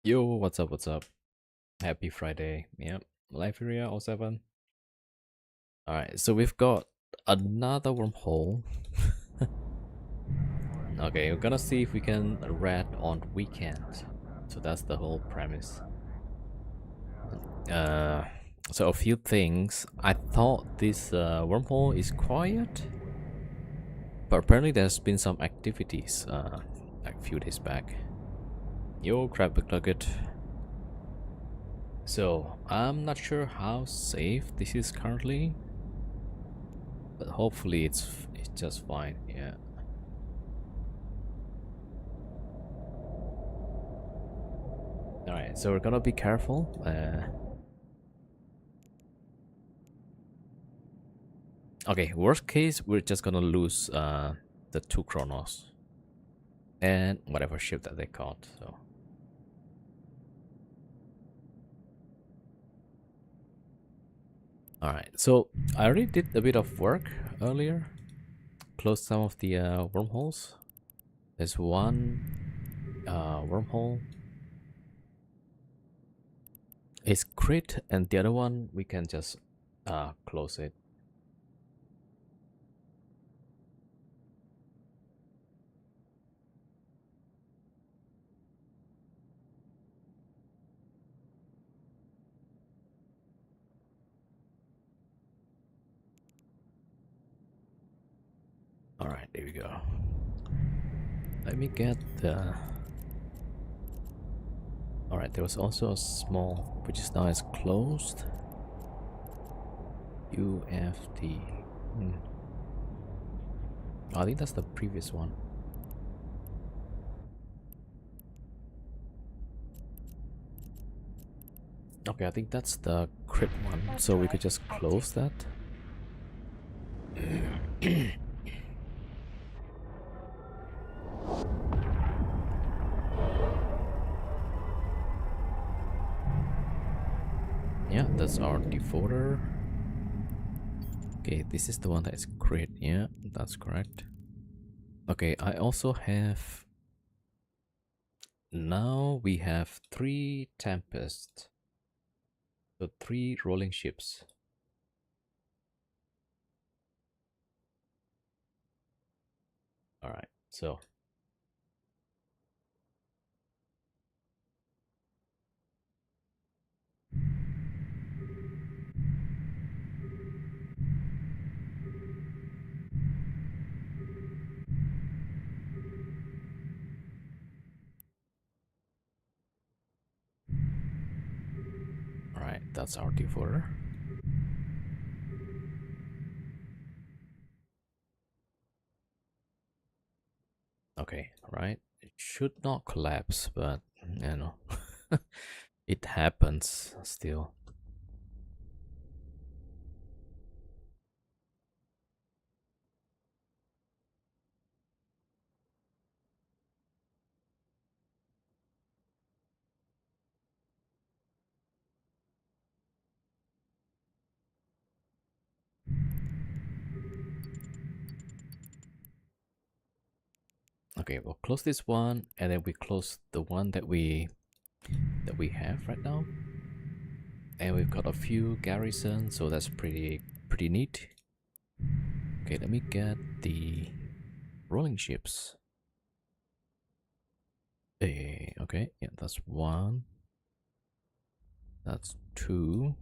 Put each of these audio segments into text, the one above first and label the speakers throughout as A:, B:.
A: Yo, what's up? What's up? Happy Friday. Yep. Life area 07. Alright, so we've got another wormhole. Okay, we're gonna see if we can rat on weekend. So that's the whole premise. Uh, so a few things. I thought this wormhole is quiet, but apparently there's been some activities like a few days back. Yo, crab nugget. So I'm not sure how safe this is currently, but hopefully it's just fine. Yeah. All right, so we're gonna be careful. Okay, worst case, we're just gonna lose the 2 Chronos and whatever ship that they caught. So. All right, so I already did a bit of work earlier. Closed some of the wormholes. There's one wormhole. It's crit, and the other one we can just close it. All right, there we go. Let me get the. All right, there was also a small, which is now is closed. UFT. I think that's the previous one. Okay, I think that's the crit one. So we could just close that. Yeah, that's our defaulter. Okay, this is the one that is crit. Yeah, that's correct. Okay, I also have. Now we have 3 Tempest. So 3 rolling ships. Alright, so. Alright, that's our defaulter. Okay, right. It should not collapse, but you know, it happens still. Okay, we'll close this one, and then we close the one that we have right now. And we've got a few garrisons, so that's pretty neat. Okay, let me get the rolling ships. Okay, yeah, that's 1. That's 2.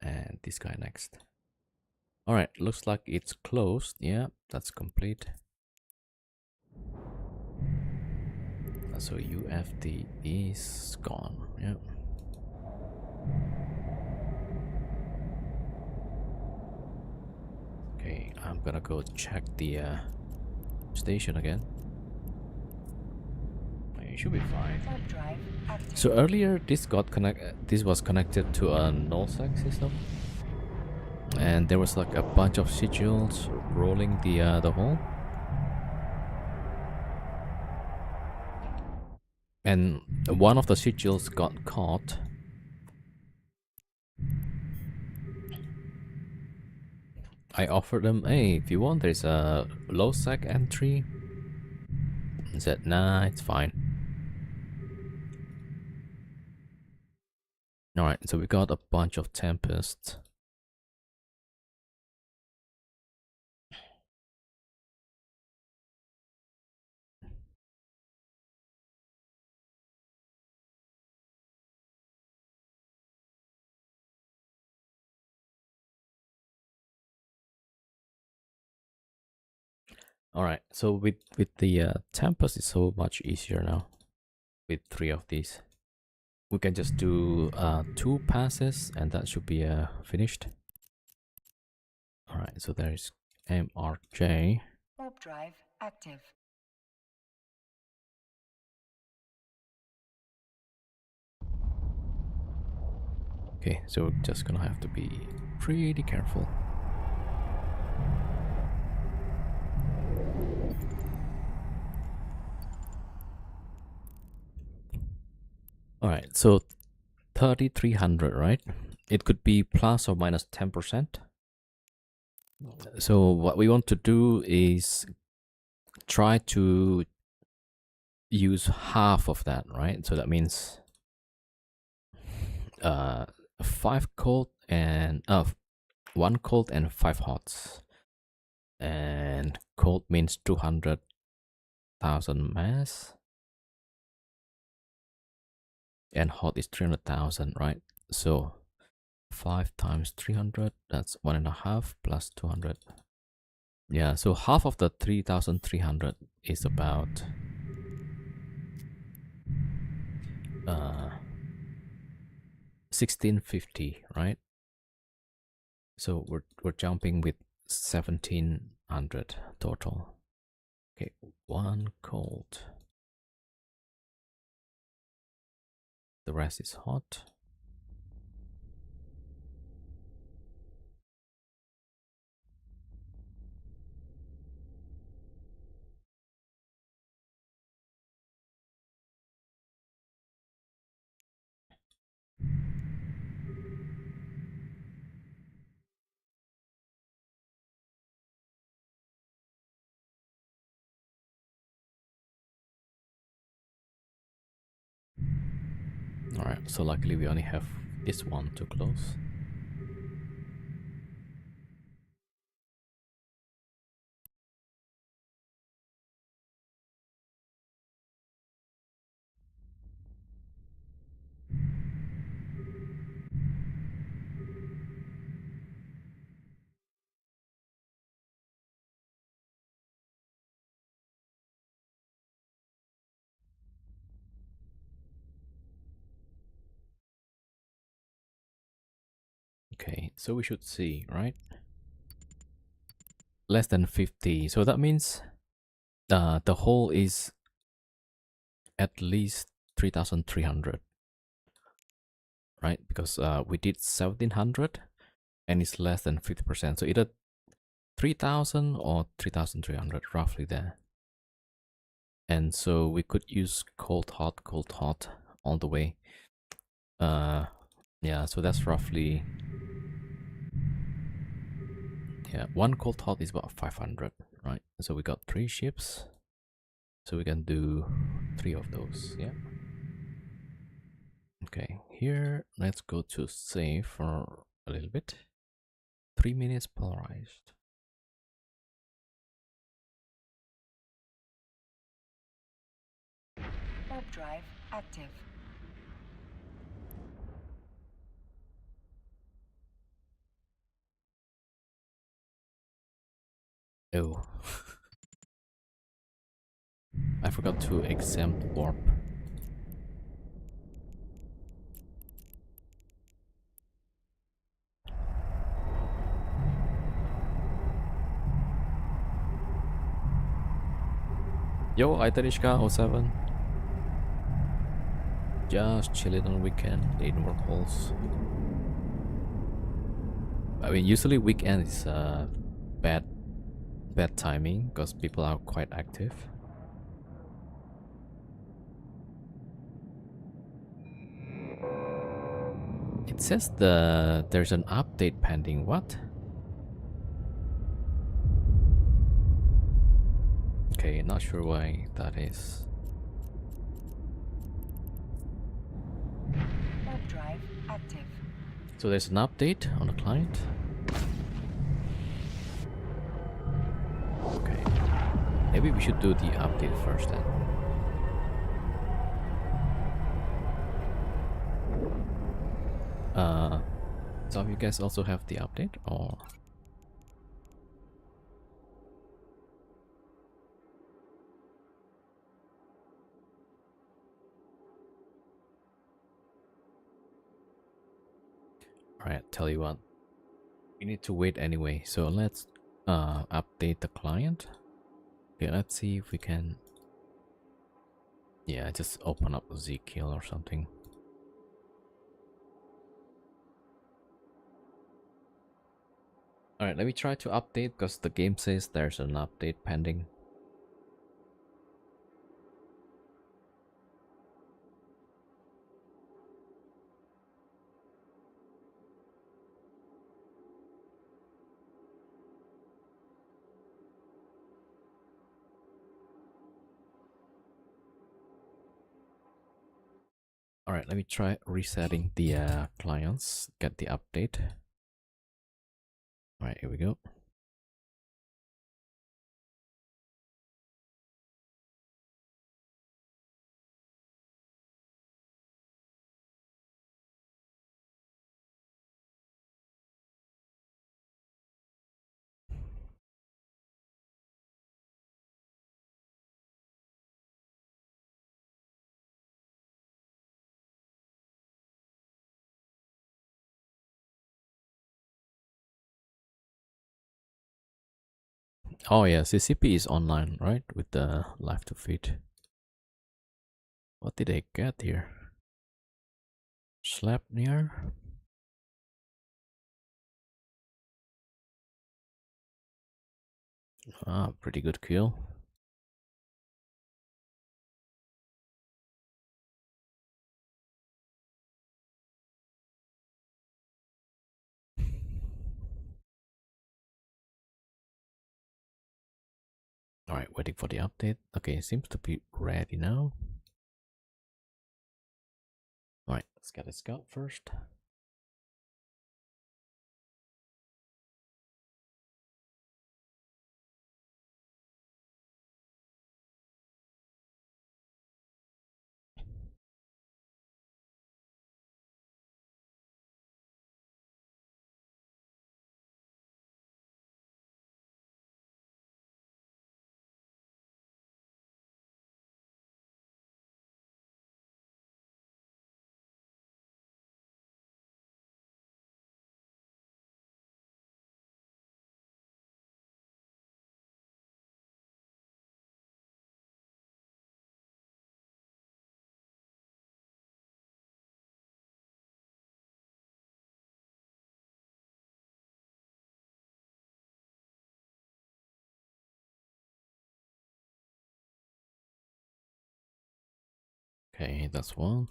A: And this guy next. Alright, looks like it's closed. Yeah, that's complete. So UFD is gone. Yeah. Okay, I'm gonna go check the station again. It should be fine. So earlier this was connected to a nullsec system, and there was like a bunch of sigils rolling the hole. And one of the sigils got caught. I offered them, hey, if you want, there's a low sec entry. He said, nah, it's fine. All right, so we got a bunch of tempests. All right, so with the tempest, it's so much easier now. With 3 of these, we can just do 2 passes, and that should be finished. All right, so there is MRJ.
B: Warp drive active.
A: Okay, so we're just gonna have to be pretty careful. All right, so 3,300, right? It could be plus or minus 10%. So what we want to do is try to use half of that, right? So that means 5 cold and 1 cold and 5 hots. And cold means 200,000 mass. And hot is 300,000, right? So 5 times 300, that's 1.5 plus 200. Yeah, so half of the 3,300 is about 1650, right? So we're jumping with 1700 total. Okay, 1 cold. The rest is hot. Alright, so luckily we only have this one to close. Okay, so we should see, right? Less than 50. So that means the hole is at least 3,300, right? Because we did 1,700 and it's less than 50%. So either 3,000 or 3,300, roughly there. And so we could use cold hot all the way. Yeah, so that's roughly, yeah, 1 cold hot is about 500, right? So we got 3 ships, so we can do 3 of those. Yeah. Okay, here let's go to save for a little bit. 3 minutes polarized.
B: Warp drive active.
A: Oh. I forgot to exempt warp. Yo, Itanishka07. Just chilling on weekend, in work halls. I mean, usually weekend is bad timing because people are quite active. It says there's an update pending. What? Okay, not sure why that is.
B: Warp Warp drive active.
A: So there's an update on the client. Okay. Maybe we should do the update first then. So you guys also have the update or? Alright, tell you what. We need to wait anyway, so let's update the client. Okay, let's see if we can. Yeah, just open up Ezekiel or something. Alright, let me try to update because the game says there's an update pending. Alright, let me try resetting the clients, get the update. Alright, here we go. Oh yeah, CCP is online, right? With the live to feed. What did I get here? Sleipnir? Ah, pretty good kill. Alright, waiting for the update. Okay, seems to be ready now. Alright, let's get a scout first. Okay, that's one.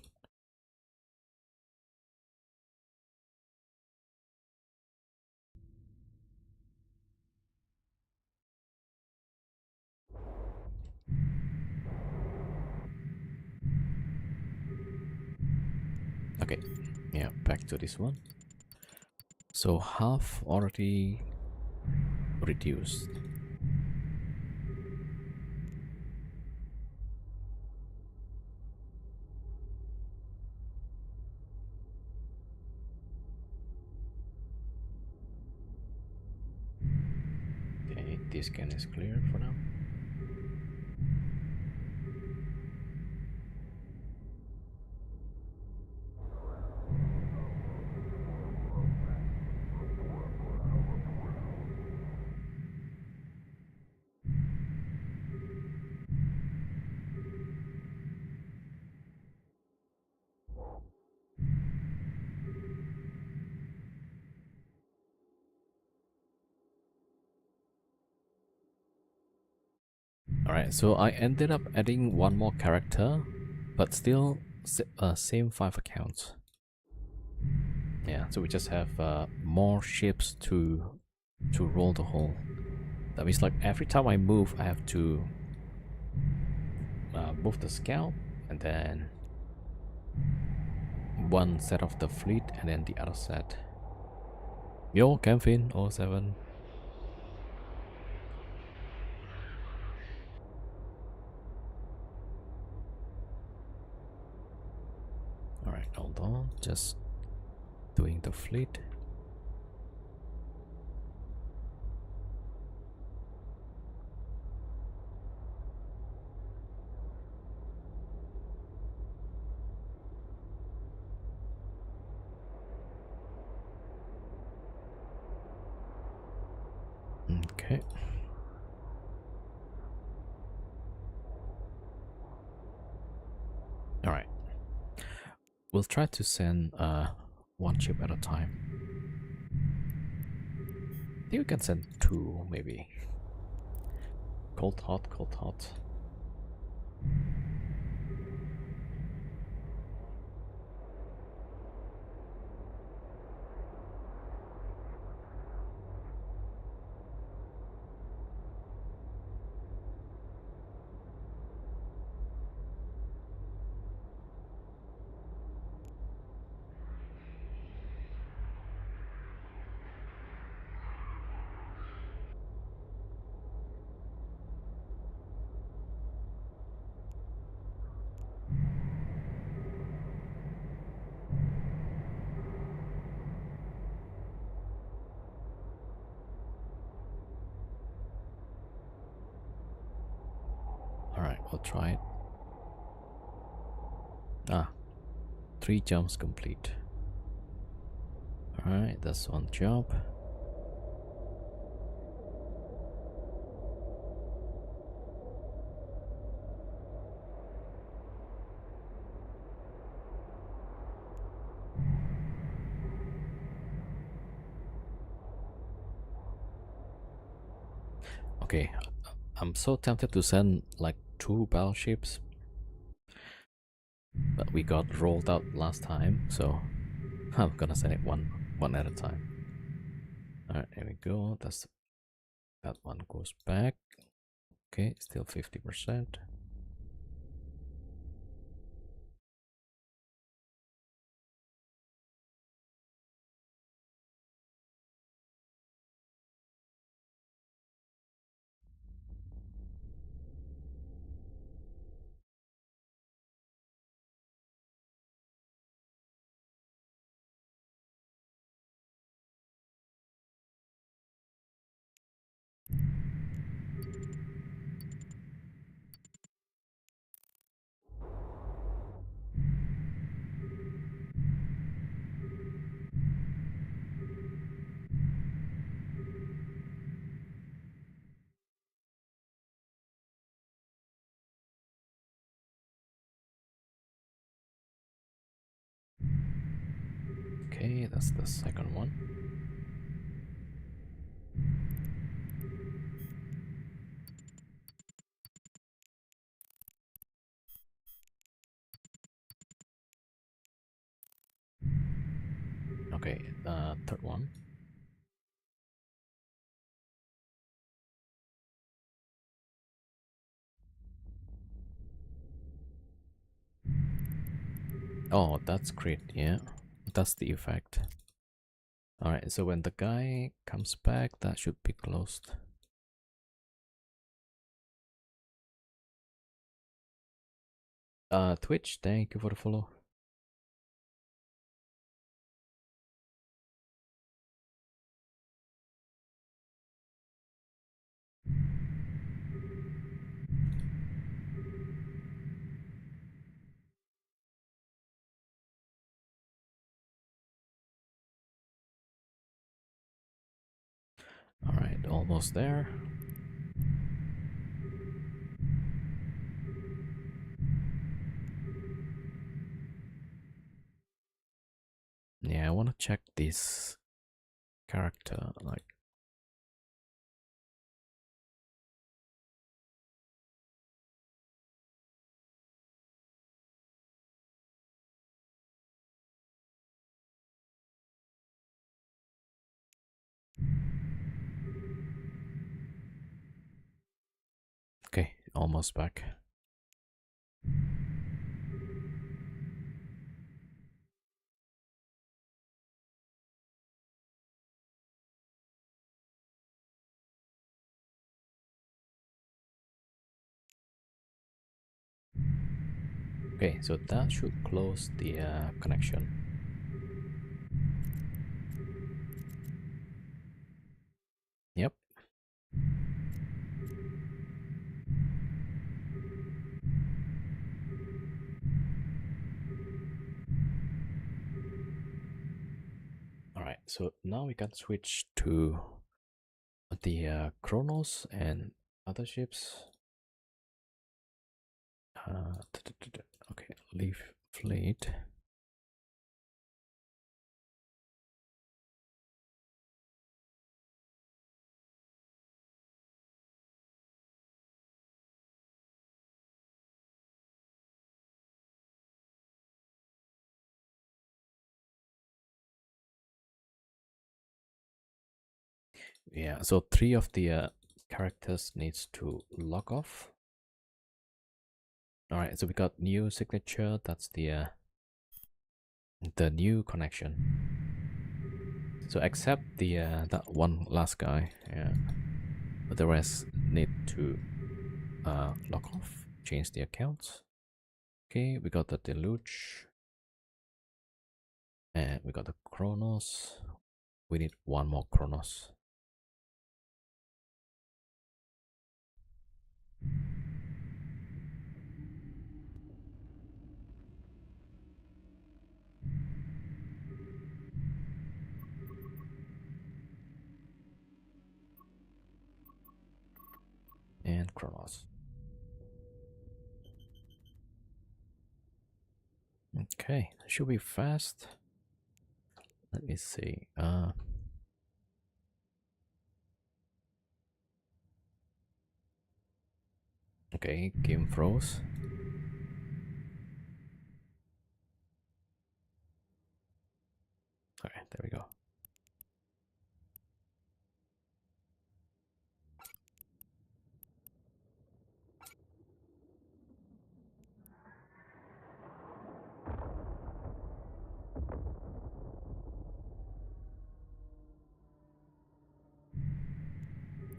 A: Okay, yeah, back to this one. So half already reduced. Okay, this scan is clear for now. Alright, so I ended up adding one more character, but still same 5 accounts. Yeah, so we just have more ships to roll the whole. That means like every time I move, I have to move the scout and then one set of the fleet and then the other set. Yo, Camfin 07. Alright, hold on. Just doing the fleet. Okay. Alright. We'll try to send one ship at a time. I think we can send two, maybe. Cold hot, cold hot. Alright, we'll try it. Ah, 3 jumps complete. Alright, that's one jump. Okay, I'm so tempted to send like 2 battleships, but we got rolled out last time, so I'm gonna send it one at a time. Alright, there we go. That one goes back. Okay, still 50%. Okay, that's the second one. Okay, third one. Oh, that's great, yeah. That's the effect. Alright, so when the guy comes back, that should be closed. Twitch, thank you for the follow. Alright, almost there. Yeah, I want to check this character, like... Okay, almost back. Okay, so that should close the connection. Yep. Alright, so now we can switch to the Kronos and other ships. Okay, leave fleet. Yeah, so 3 of the characters needs to log off. Alright, so we got new signature. That's the new connection. So except the that one last guy, yeah, but the rest need to log off, change the accounts. Okay, we got the Deluge, and we got the Kronos. We need one more Kronos. And Kronos. Okay, should be fast. Let me see. Okay, game froze. Alright, there we go.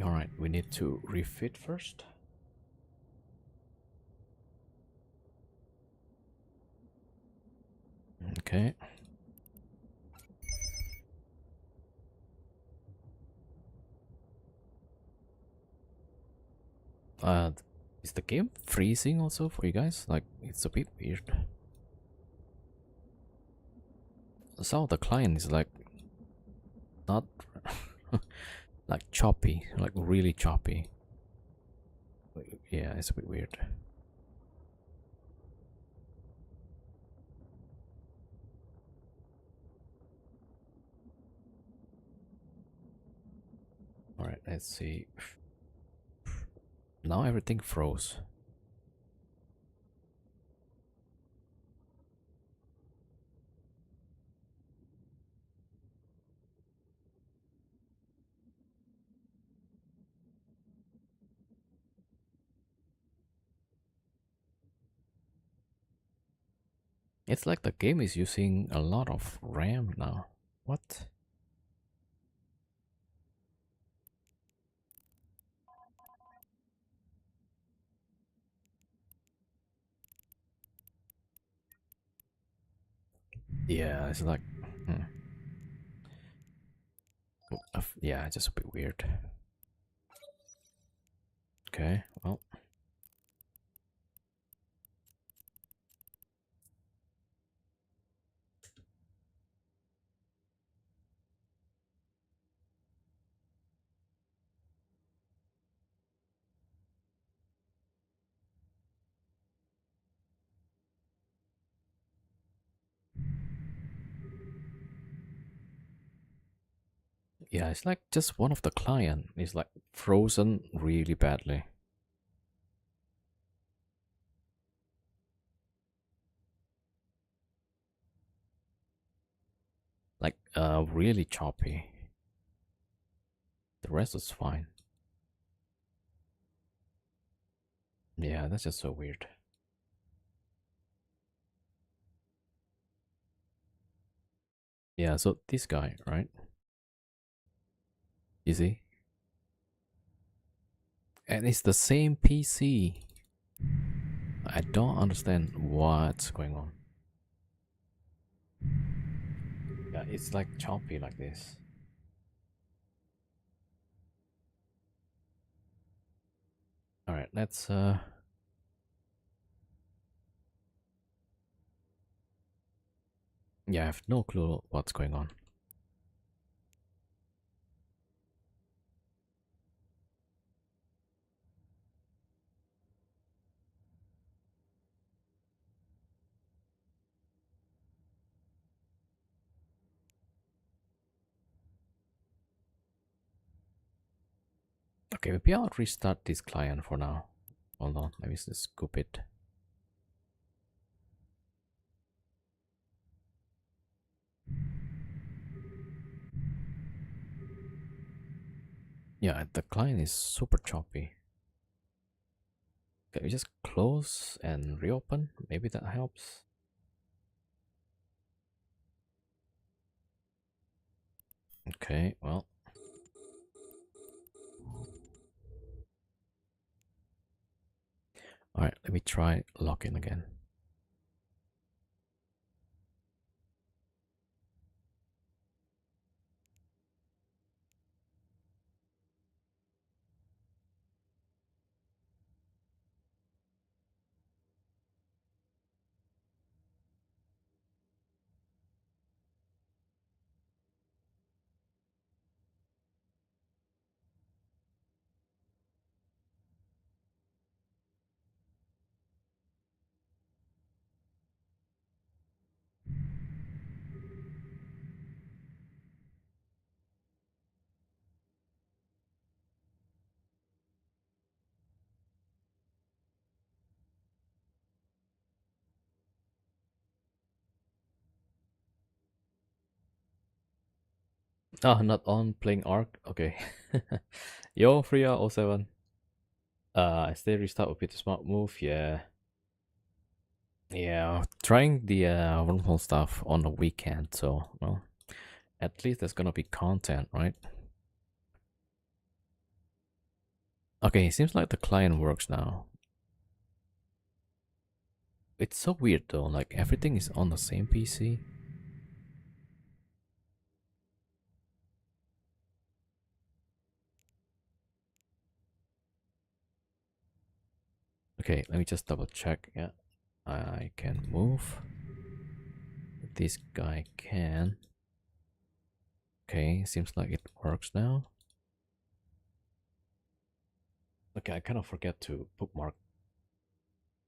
A: Alright, we need to refit first. Okay. Is the game freezing also for you guys? Like, it's a bit weird. Some of the client is like not like choppy, like really choppy. Yeah, it's a bit weird. Alright, let's see. Now everything froze. It's like the game is using a lot of RAM now. What? Yeah, it's like... yeah, just a bit weird. Okay, well... Yeah, it's like just one of the client is like frozen really badly. Like really choppy. The rest is fine. Yeah, that's just so weird. Yeah, so this guy, right? You see? And it's the same PC. I don't understand what's going on. Yeah, it's like choppy like this. All right, let's yeah, I have no clue what's going on. Okay, maybe I'll restart this client for now. Hold on, let me just scoop it. Yeah, the client is super choppy. Can we just close and reopen? Maybe that helps. Okay, well. Alright, let me try login again. Oh, not on playing Arc? Okay. Yo, Freya07. I still restart with the smart move, yeah. Yeah, trying the wormhole stuff on the weekend, so, well, at least there's gonna be content, right? Okay, seems like the client works now. It's so weird though, like everything is on the same PC. Okay, let me just double check. Yeah, I can move. This guy can. Okay, seems like it works now. Okay, I kind of forget to bookmark.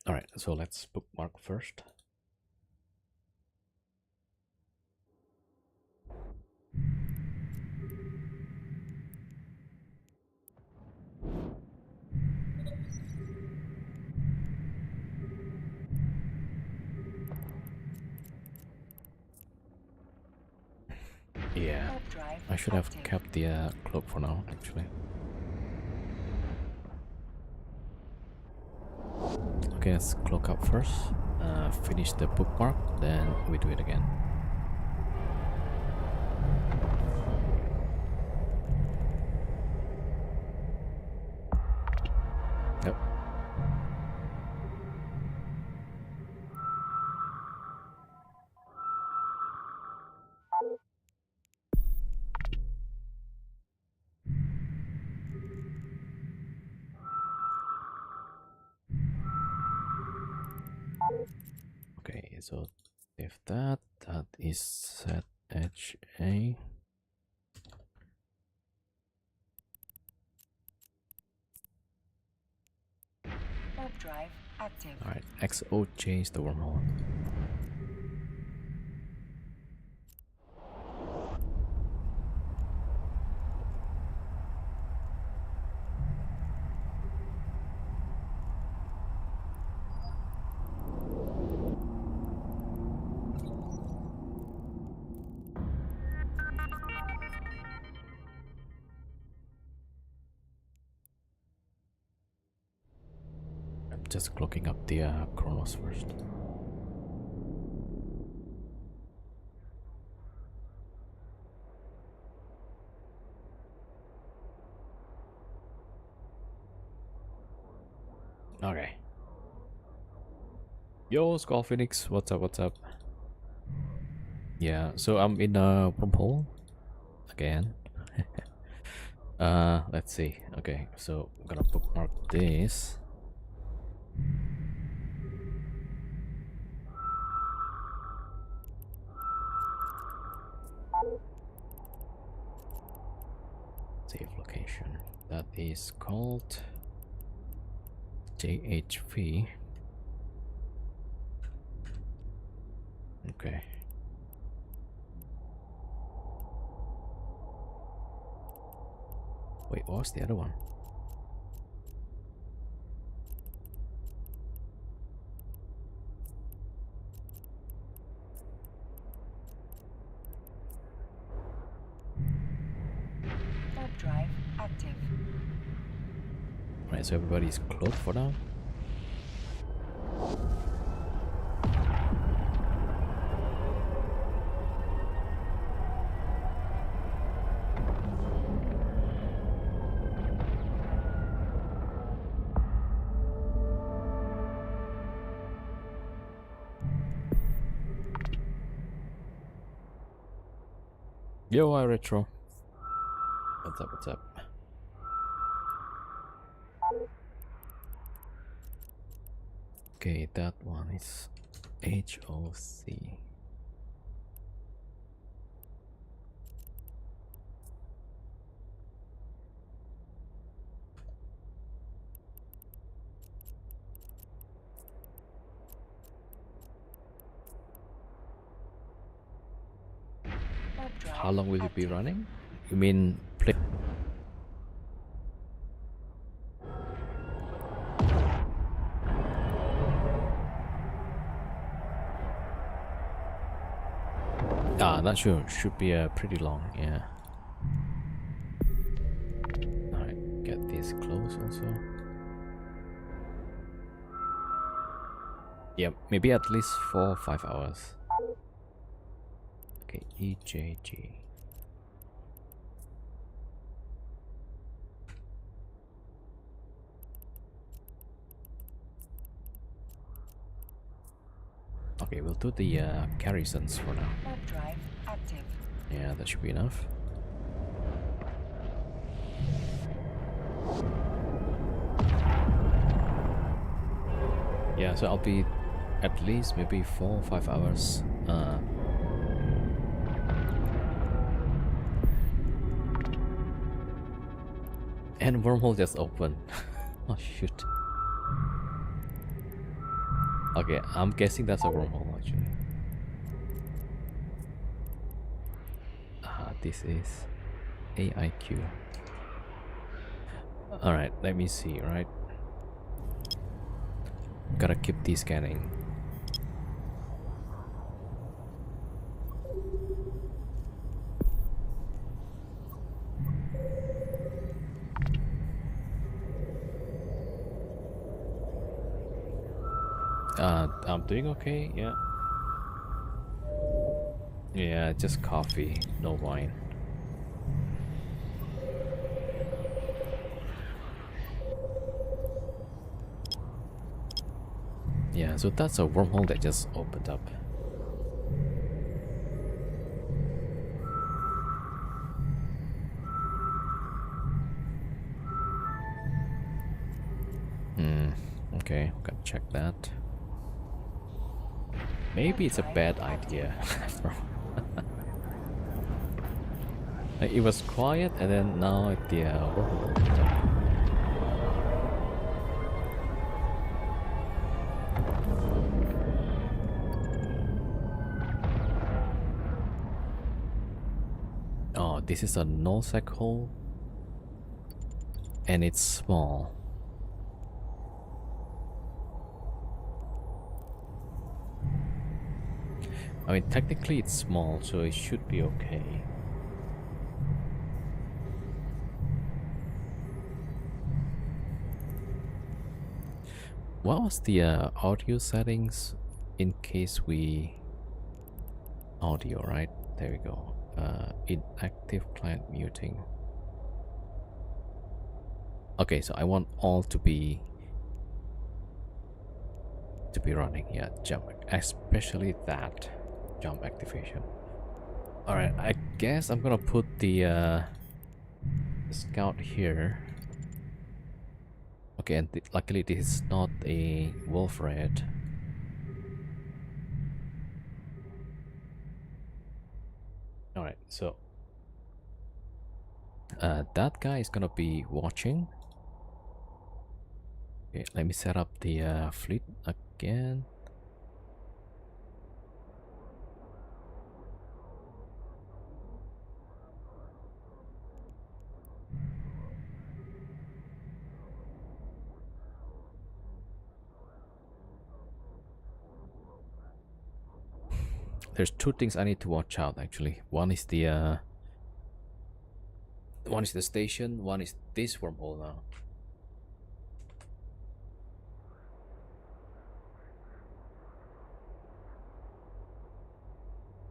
A: Alright, so let's bookmark first. Yeah,
B: Warp drive
A: I should have
B: active.
A: kept the cloak for now, actually. Okay, let's cloak up first. Finish the bookmark, then we do it again. Yep. Okay, so if that is set HA.
B: Warp drive active.
A: Alright, XO change the wormhole. I'm just clocking up the Chronos first. Okay. Yo, Skull Phoenix, what's up? What's up? Yeah, so I'm in a wormhole again. Let's see. Okay, so I'm gonna bookmark this. Save location. That is called JHV. Okay. Wait, what was the other one?
B: Warp drive active.
A: Right, so everybody's closed for now. Yo, hi Retro. What's up? What's up? Okay, that one is HOC.
B: Warp drive
A: How long will it be
B: active.
A: running? You mean play? Not sure. Should be pretty long. Yeah. Alright, get this close also. Yep, maybe at least 4 or 5 hours. Okay, EJG. Okay, we'll do the garrisons for now.
B: Warp drive active.
A: Yeah, that should be enough. Yeah, so I'll be at least maybe 4 or 5 hours. And wormhole just opened. Oh shoot. Okay, I'm guessing that's a wormhole actually. This is AIQ. Alright, let me see, right? Gotta keep this scanning. I'm doing okay, yeah. Yeah, just coffee, no wine. Yeah, so that's a wormhole that just opened up. Okay, gotta check that. Maybe it's a bad idea. Like, it was quiet and then now the wormhole opened up. Oh, this is a nullsec hole and it's small. I mean, technically it's small, so it should be okay. What was the audio settings in case we... Audio, right? There we go. Inactive client muting. Okay, so I want all to be to be running. Yeah, jump, especially that jump activation. All right, I guess I'm gonna put the scout here. Okay, and luckily this is not a wolf rat. All right, so that guy is gonna be watching. Okay, let me set up the fleet again. There's two things I need to watch out actually. One is the station, one is this wormhole now.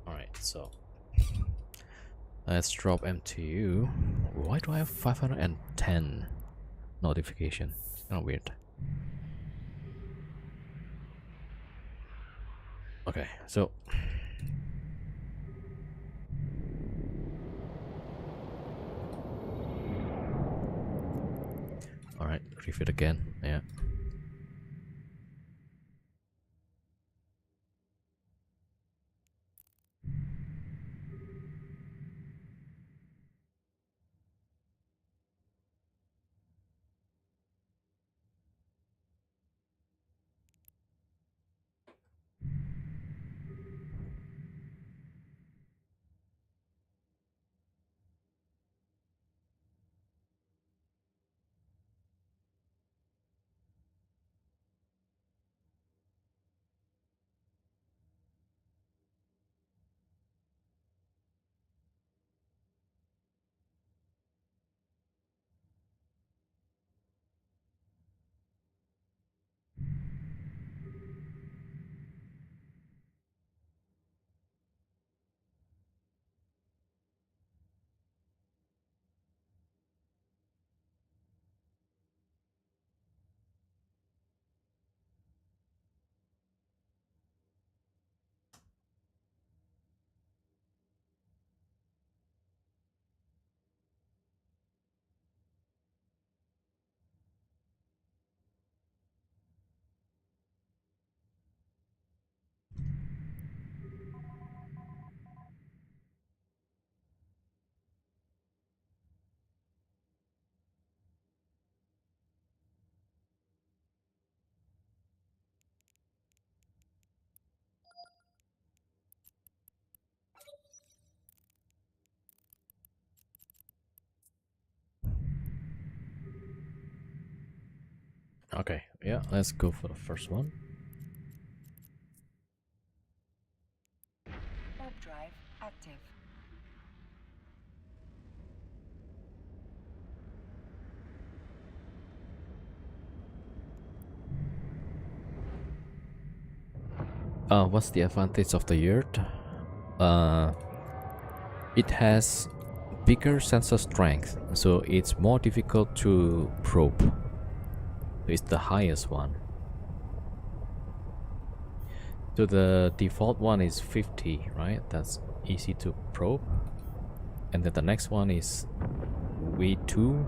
A: Alright, so let's drop MTU. Why do I have 510 notification? It's kind of weird. Okay, so alright, refit again. Yeah. Okay, yeah, let's go for the first one.
B: Warp drive active.
A: What's the advantage of the yurt? It has bigger sensor strength, so it's more difficult to probe. It's the highest one. So the default one is 50, right? That's easy to probe. And then the next one is V2.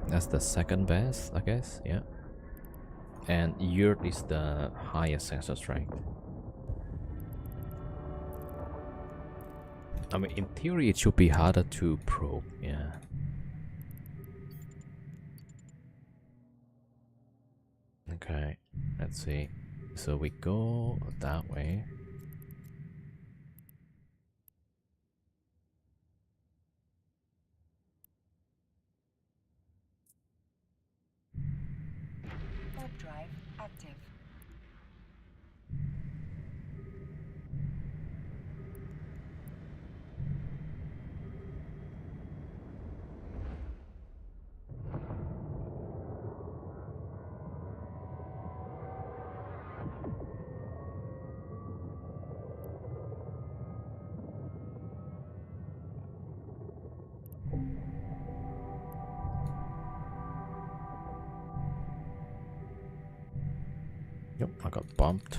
A: That's the second best, I guess, yeah. And Yurt is the highest sensor strength. I mean, in theory, it should be harder to probe, yeah. Okay, let's see. So we go that way.
B: Warp drive active.
A: Yep, I got bumped.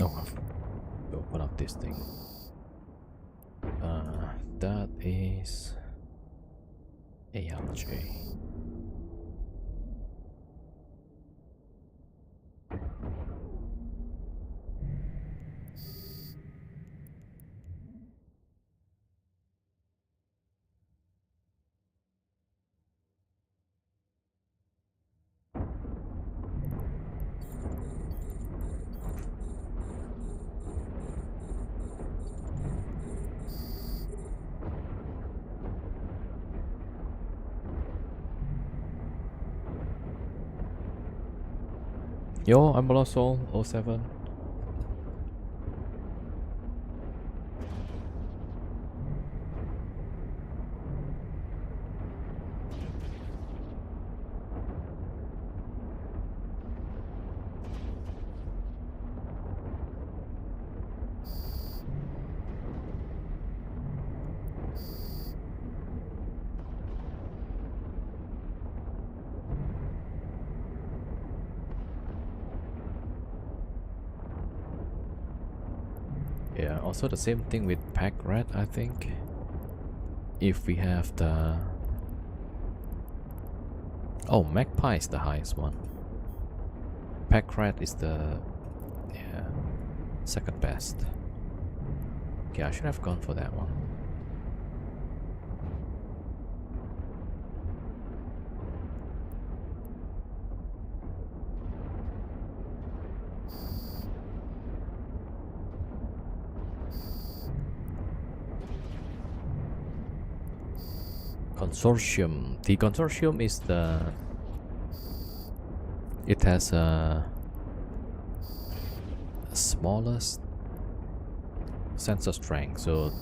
A: Oh, I've open up this thing. That is ALJ. Yo, I'm Lost Soul 07. Yeah, also the same thing with Pack Rat, I think. If we have the... Oh, Magpie is the highest one. Pack Rat is the... yeah, second best. Okay, I should have gone for that one. Consortium. The consortium is the... it has a smallest sensor strength, so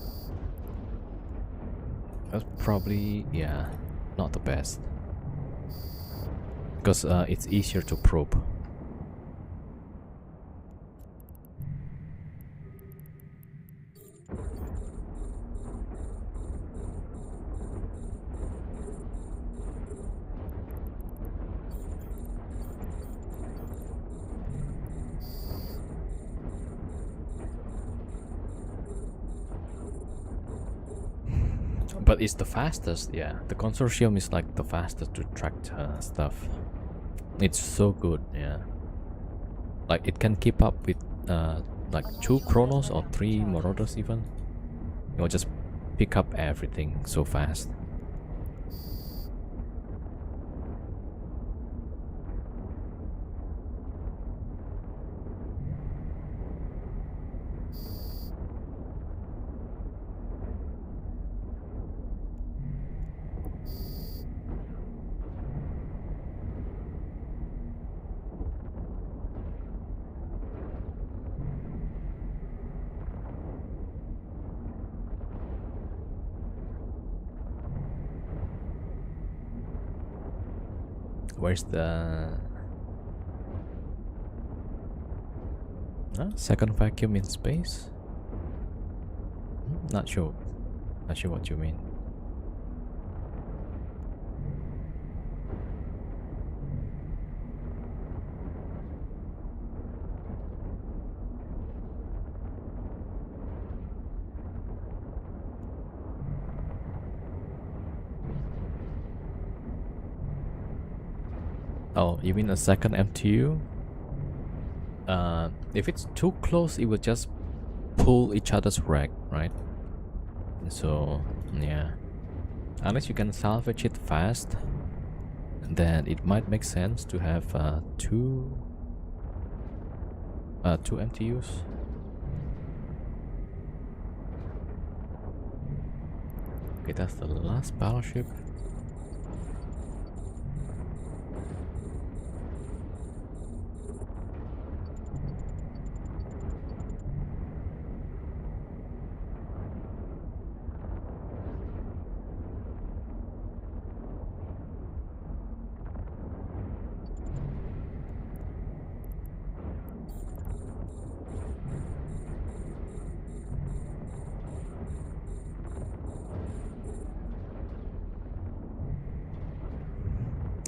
A: that's probably, yeah, not the best. Because it's easier to probe. But it's the fastest, yeah. The consortium is like the fastest to track stuff. It's so good, yeah. Like it can keep up with like 2 Chronos or 3 Marauders even. It will just pick up everything so fast. Where's the second vacuum in space? Not sure. Not sure what you mean. Oh, you mean a second MTU? If it's too close, it will just pull each other's rack, right? So, yeah. Unless you can salvage it fast, then it might make sense to have two MTUs. Okay, that's the last battleship.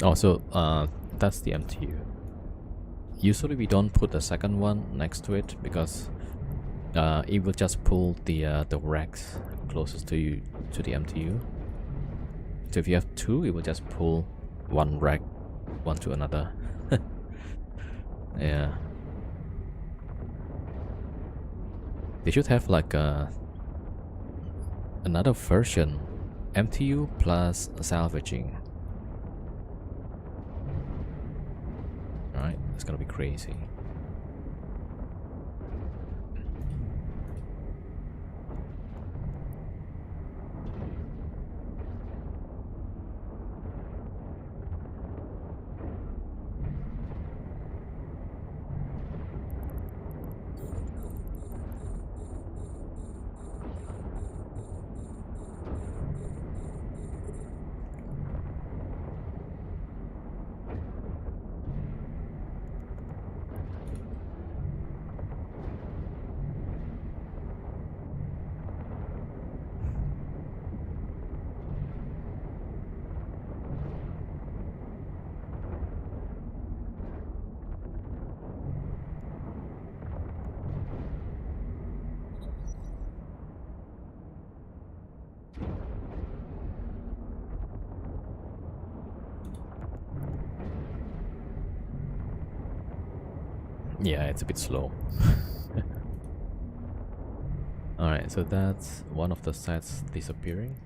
A: Oh, so that's the MTU. Usually we don't put the second one next to it because it will just pull the racks closest to you to the MTU. So if you have two, it will just pull one rack one to another. Yeah. They should have like another version, MTU plus salvaging. Alright, it's gonna be crazy. Yeah, it's a bit slow. Alright, so that's one of the sites disappearing.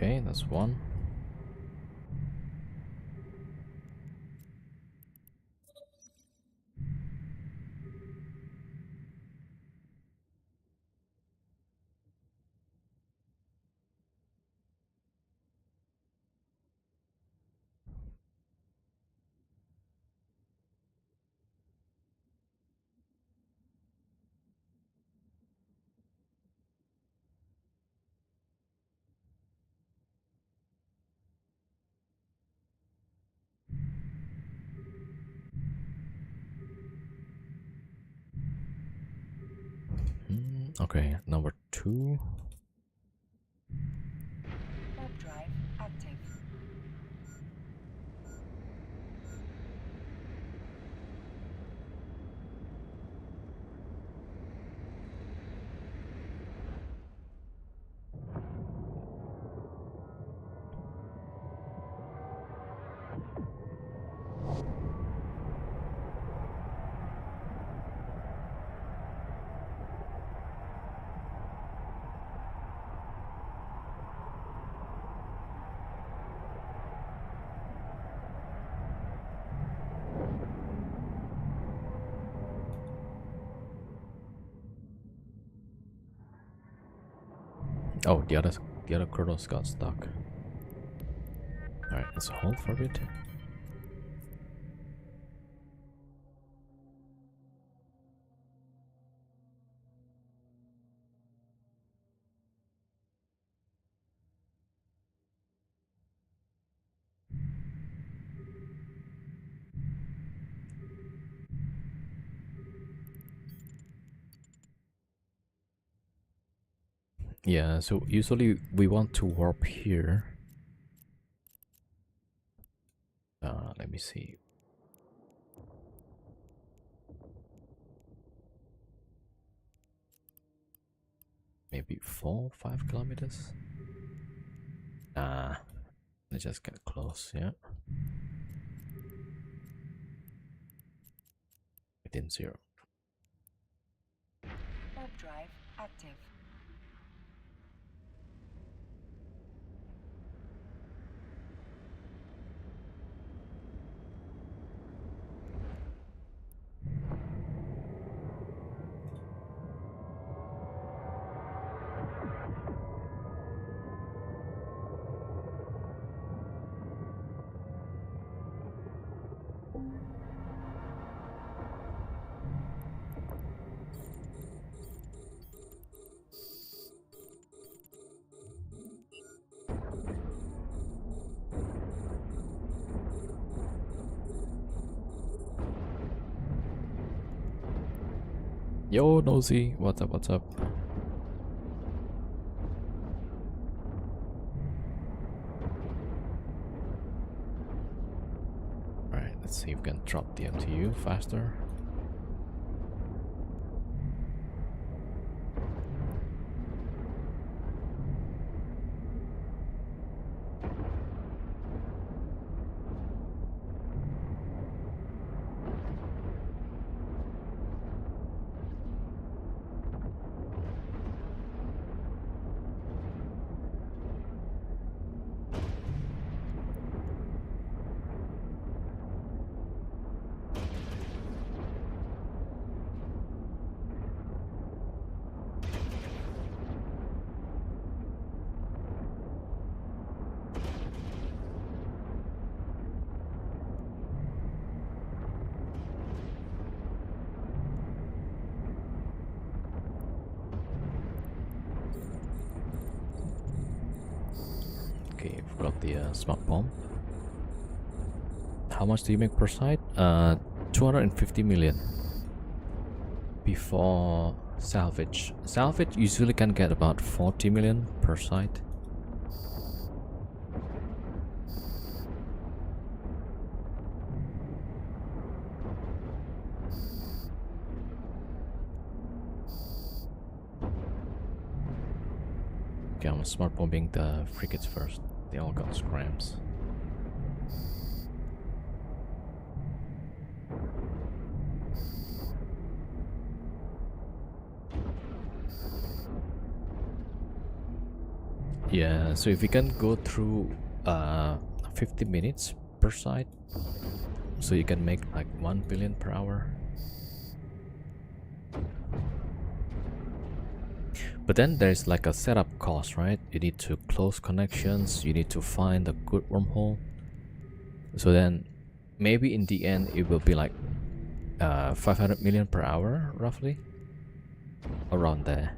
A: Okay, that's one. Okay, number 2.
B: Warp drive active.
A: Oh, the other Kronos got stuck. Alright, let's hold for a bit. Yeah, so usually we want to warp here. Let me see. Maybe 4-5 kilometers? Nah, let's just get close, yeah. Within 0.
B: Warp drive active.
A: Yo, Nosy, what's up, what's up? Alright, let's see if we can drop the MTU faster. Okay, we've got the smart bomb. How much do you make per site? 250 million. Before salvage. Salvage usually can get about 40 million per site. Okay, I'm smart bombing the frigates first. They all got scrams. Yeah, so if we can go through 50 minutes per side, so you can make like 1 billion per hour. But then there's like a setup cost, right? You need to close connections, you need to find a good wormhole. So then maybe in the end it will be like 500 million per hour roughly, around there.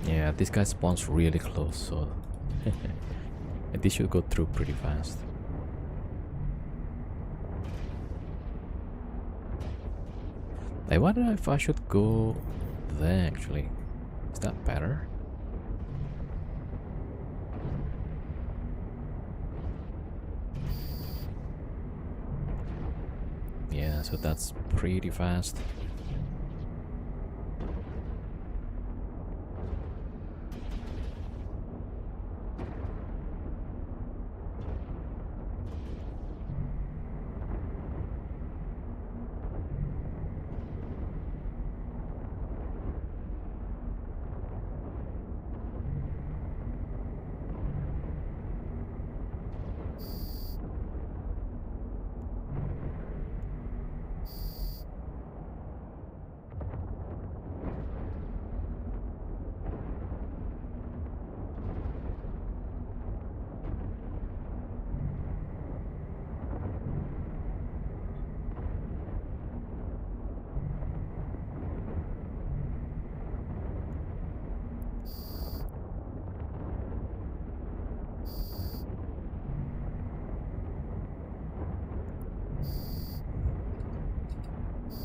A: Yeah, this guy spawns really close, so and this should go through pretty fast. I wonder if I should go there actually. Is that better? Yeah, so that's pretty fast.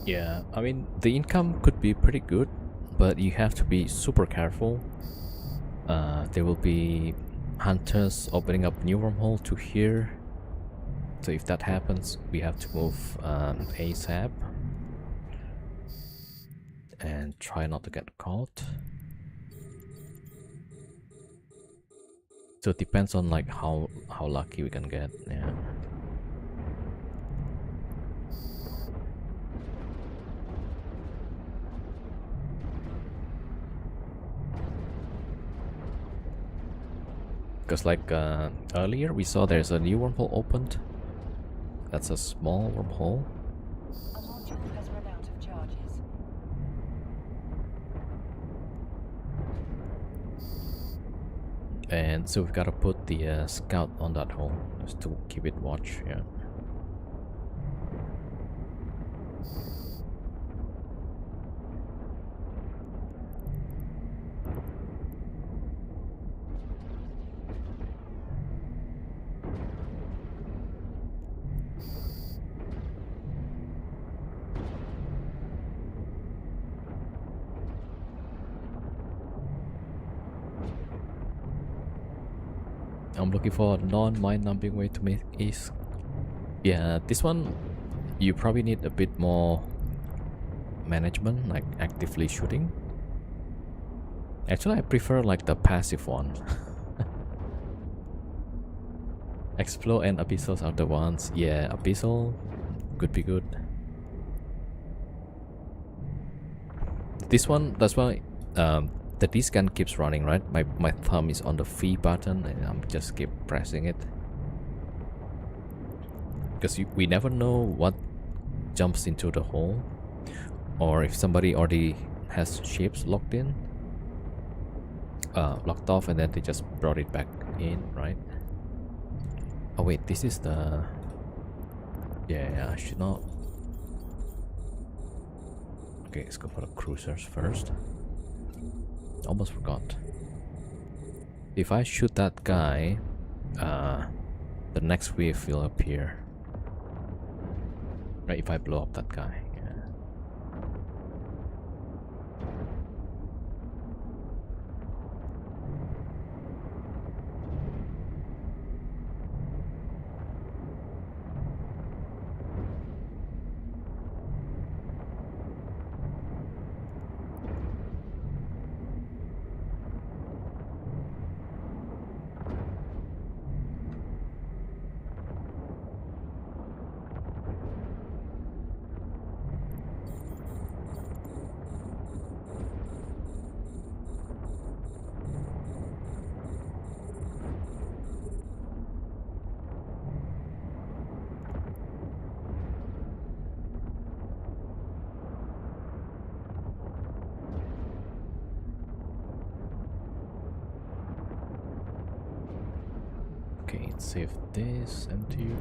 A: Yeah, I mean, the income could be pretty good, but you have to be super careful. There will be hunters opening up new wormhole to here. So if that happens, we have to move ASAP and try not to get caught. So it depends on like how lucky we can get. Yeah. Because like earlier we saw there's a new wormhole opened. That's a small wormhole.
B: A module has run out of charges.
A: And so we've got to put the scout on that hole just to keep it watch. Yeah. I'm looking for a non-mind numbing way to make ace. Yeah, this one you probably need a bit more management, like actively shooting. Actually, I prefer like the passive one. Explode and Abyssals are the ones. Yeah, Abyssal could be good. This one, that's why the D-scan keeps running, right? My thumb is on the V button and I'm just keep pressing it. Because we never know what jumps into the hole. Or if somebody already has ships locked in. Locked off and then they just brought it back in, right? Oh wait, this is the... Yeah, I should not... Okay, let's go for the cruisers first. Almost forgot. If I shoot that guy, the next wave will appear. Right, if I blow up that guy. Yeah. Okay, save this MTU.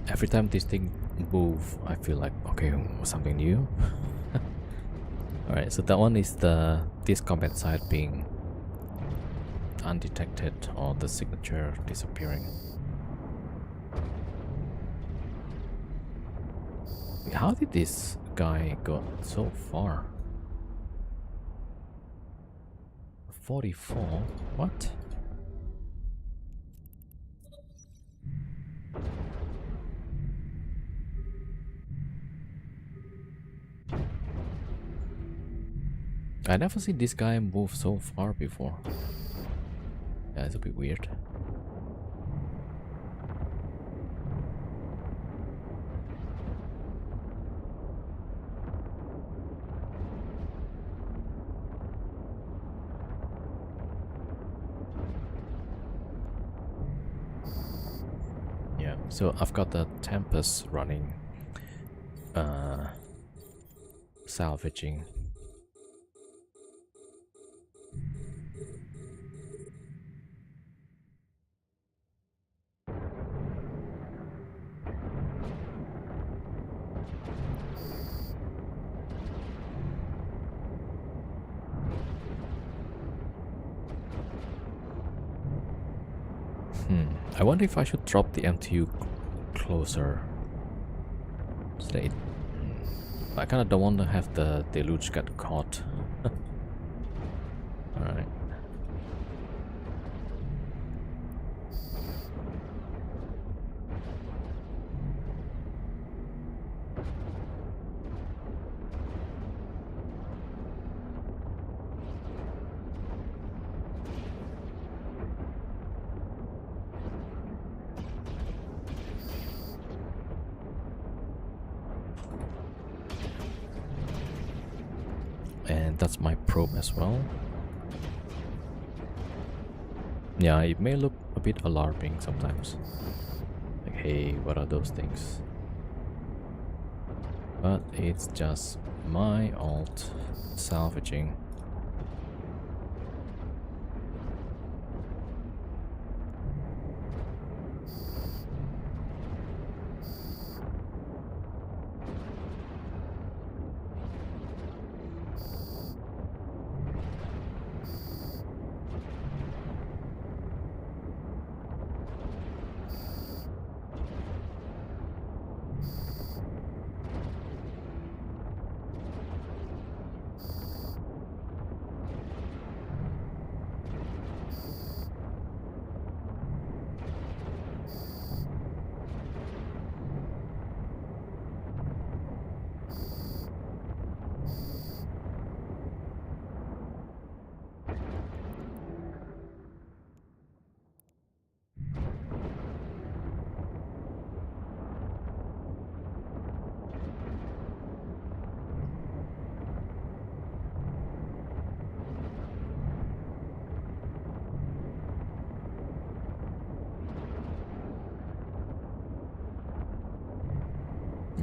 A: Every time this thing move, I feel like, okay, something new. Alright, so that one is this combat site being undetected or the signature disappearing. How did this guy go so far? 44? What? I never seen this guy move so far before. Yeah, it's a bit weird. Yeah, so I've got the Tempest running, salvaging. I wonder if I should drop the MTU closer. Stay. I kinda don't want to have the deluge get caught. Alright. And that's my probe as well. Yeah, it may look a bit alarming sometimes. Like, hey, what are those things? But it's just my alt salvaging.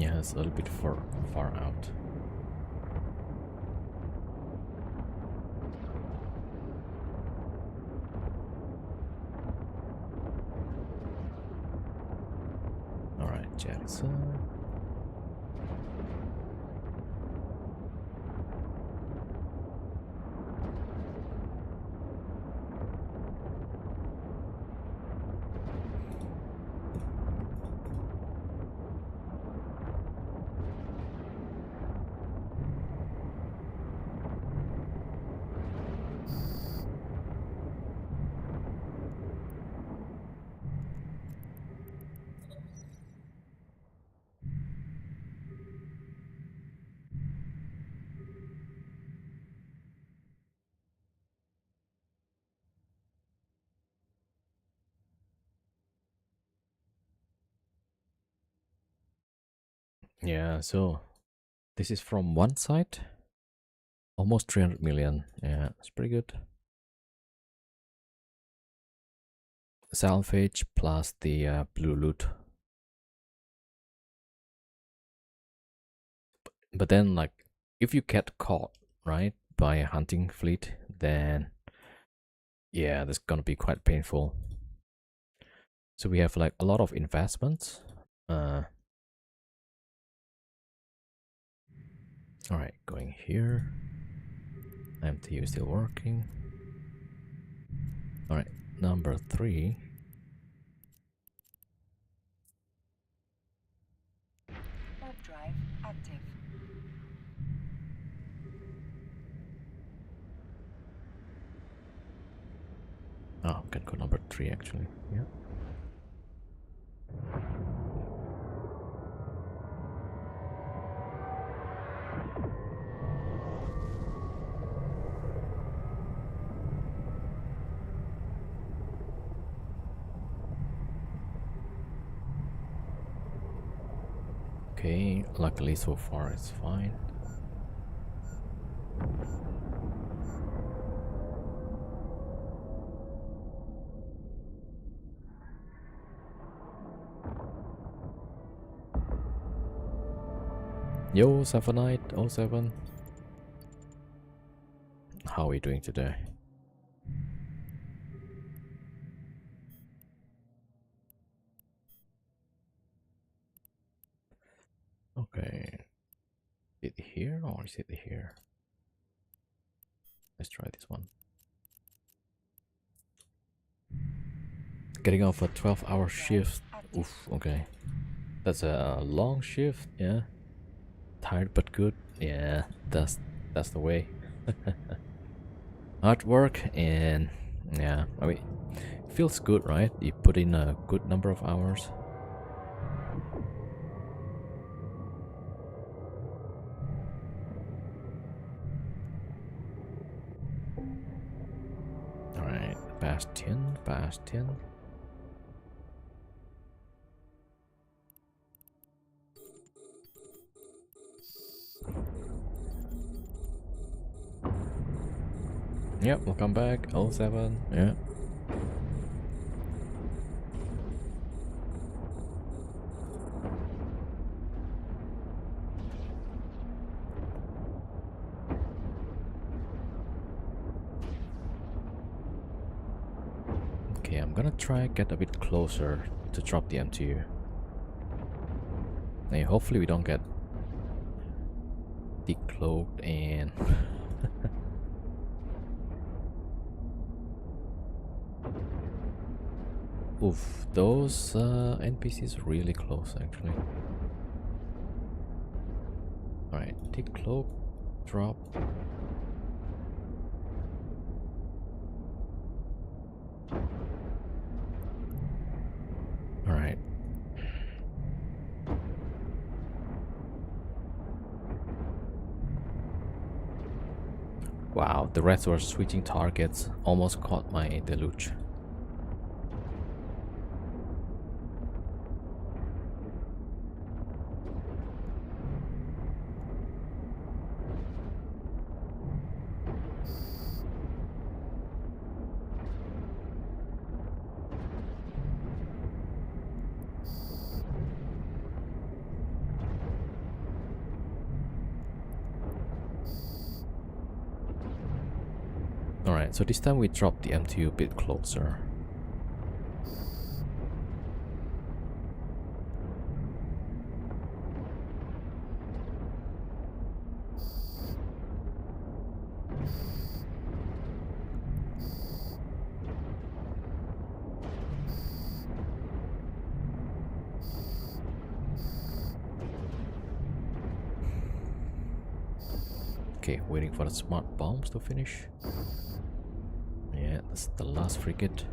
A: Yeah, it's a little bit far out. Alright, Jackson. Yeah, so This is from one side. Almost 300 million. Yeah, it's pretty good. Salvage plus the blue loot. But then, like, if you get caught, right, by a hunting fleet, then yeah, that's gonna be quite painful. So we have like a lot of investments. Alright, going here. MTU still working. Alright, number 3.
B: Warp drive active.
A: Oh, can go number 3 actually. Yeah. Okay, luckily so far it's fine. Yo, 7 How are we doing today? Okay. Is it here or is it here? Let's try this one. Getting off a 12-hour shift. Oof, okay. That's a long shift, yeah. Tired but good. Yeah, that's the way. Hard work and yeah, I mean, it feels good, right? You put in a good number of hours. Alright, Bastion. Yep, we'll come back. 07, yeah. Okay, I'm gonna try get a bit closer to drop the MTU. Hey, hopefully we don't get decloaked and oof, those NPCs really close actually. Alright, decloak, drop. Alright. Wow, the reds were switching targets, almost caught my deluge. Alright, so this time we drop the MTU a bit closer. Okay, waiting for the smart bombs to finish. Yeah, that's the last frigate.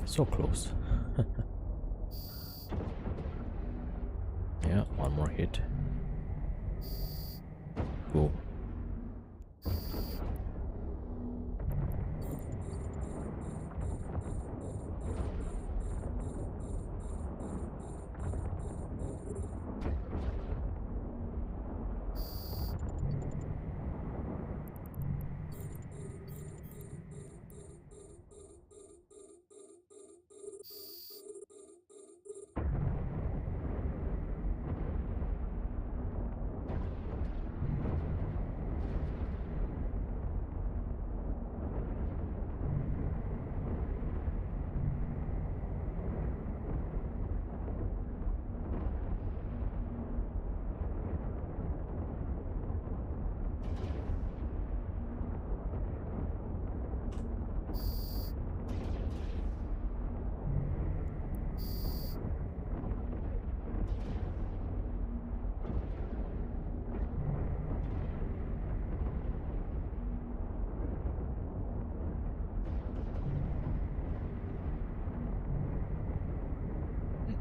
A: So close. Yeah, one more hit. Cool.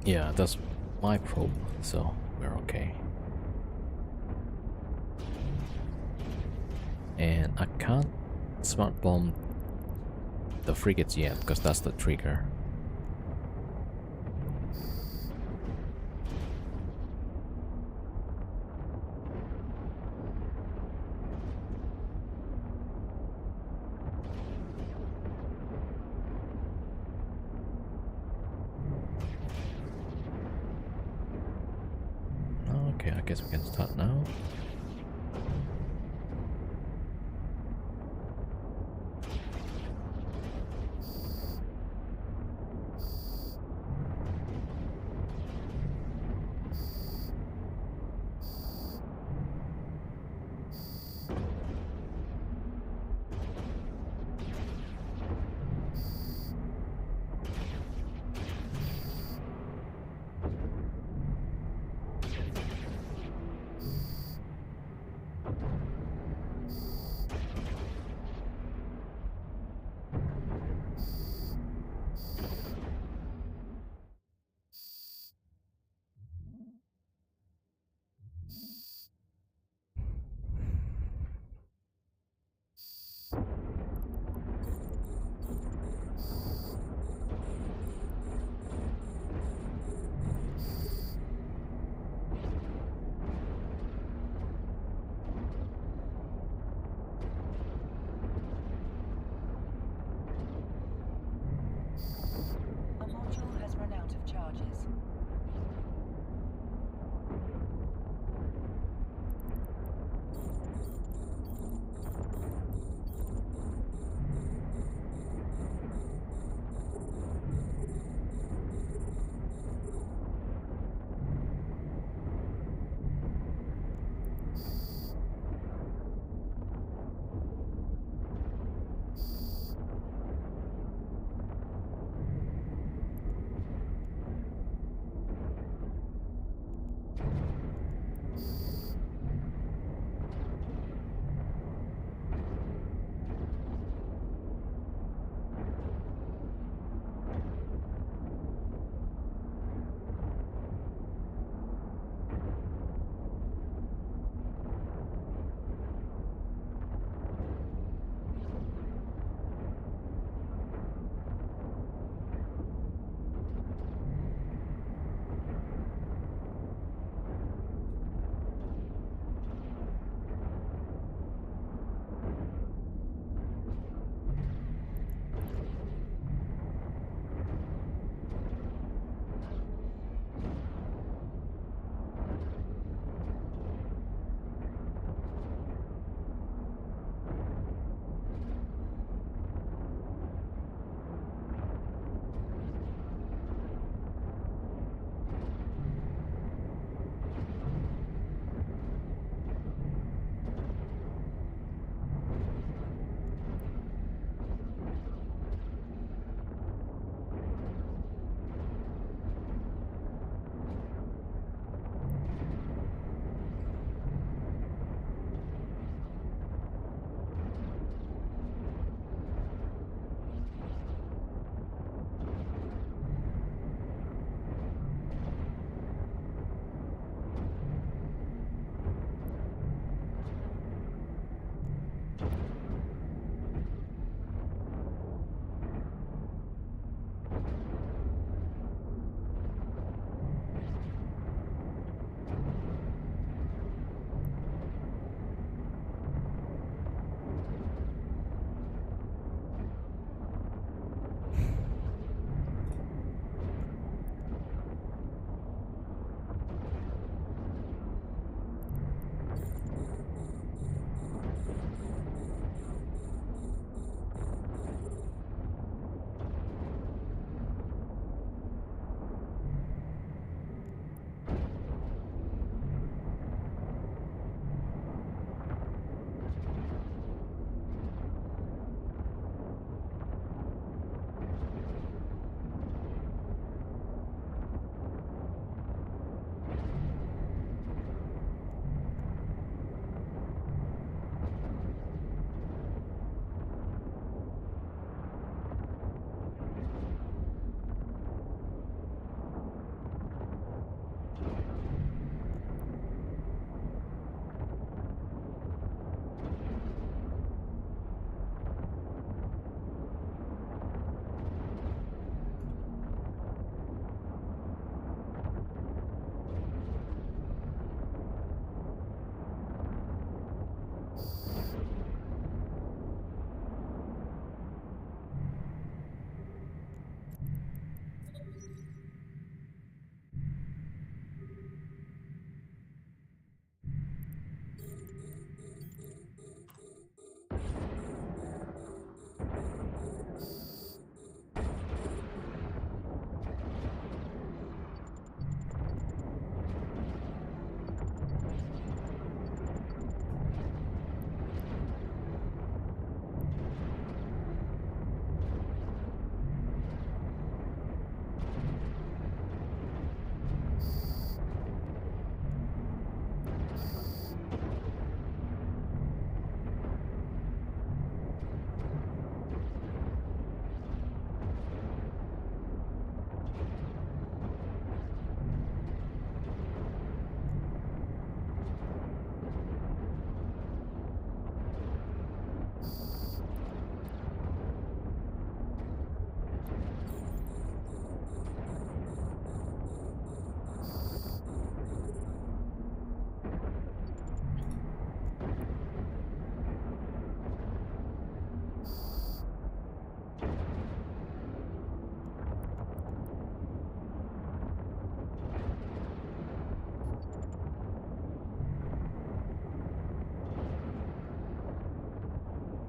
A: Yeah, that's my probe, so we're okay. And I can't smart bomb the frigates yet because that's the trigger. Okay, I guess we can start now.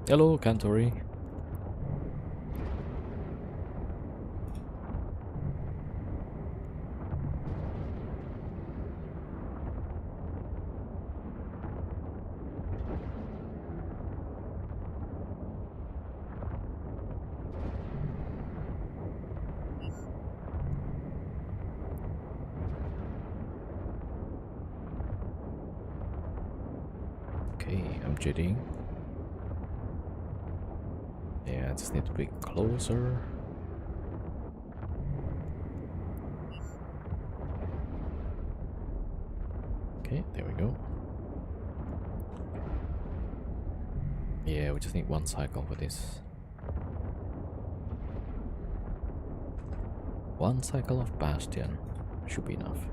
A: Hello, Cantori. Okay, I'm jetting. Yeah, I just need to be closer. Okay, there we go. Yeah, we just need one cycle for this. One cycle of Bastion should be enough.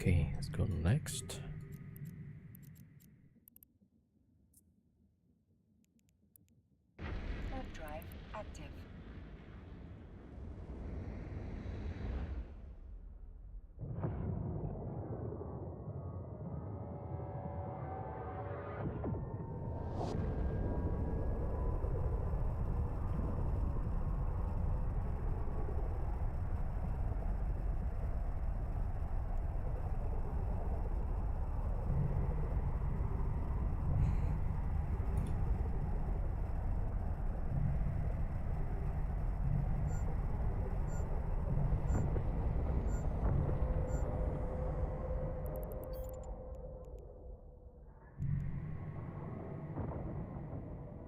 A: Okay, let's go next.
B: Warp drive active.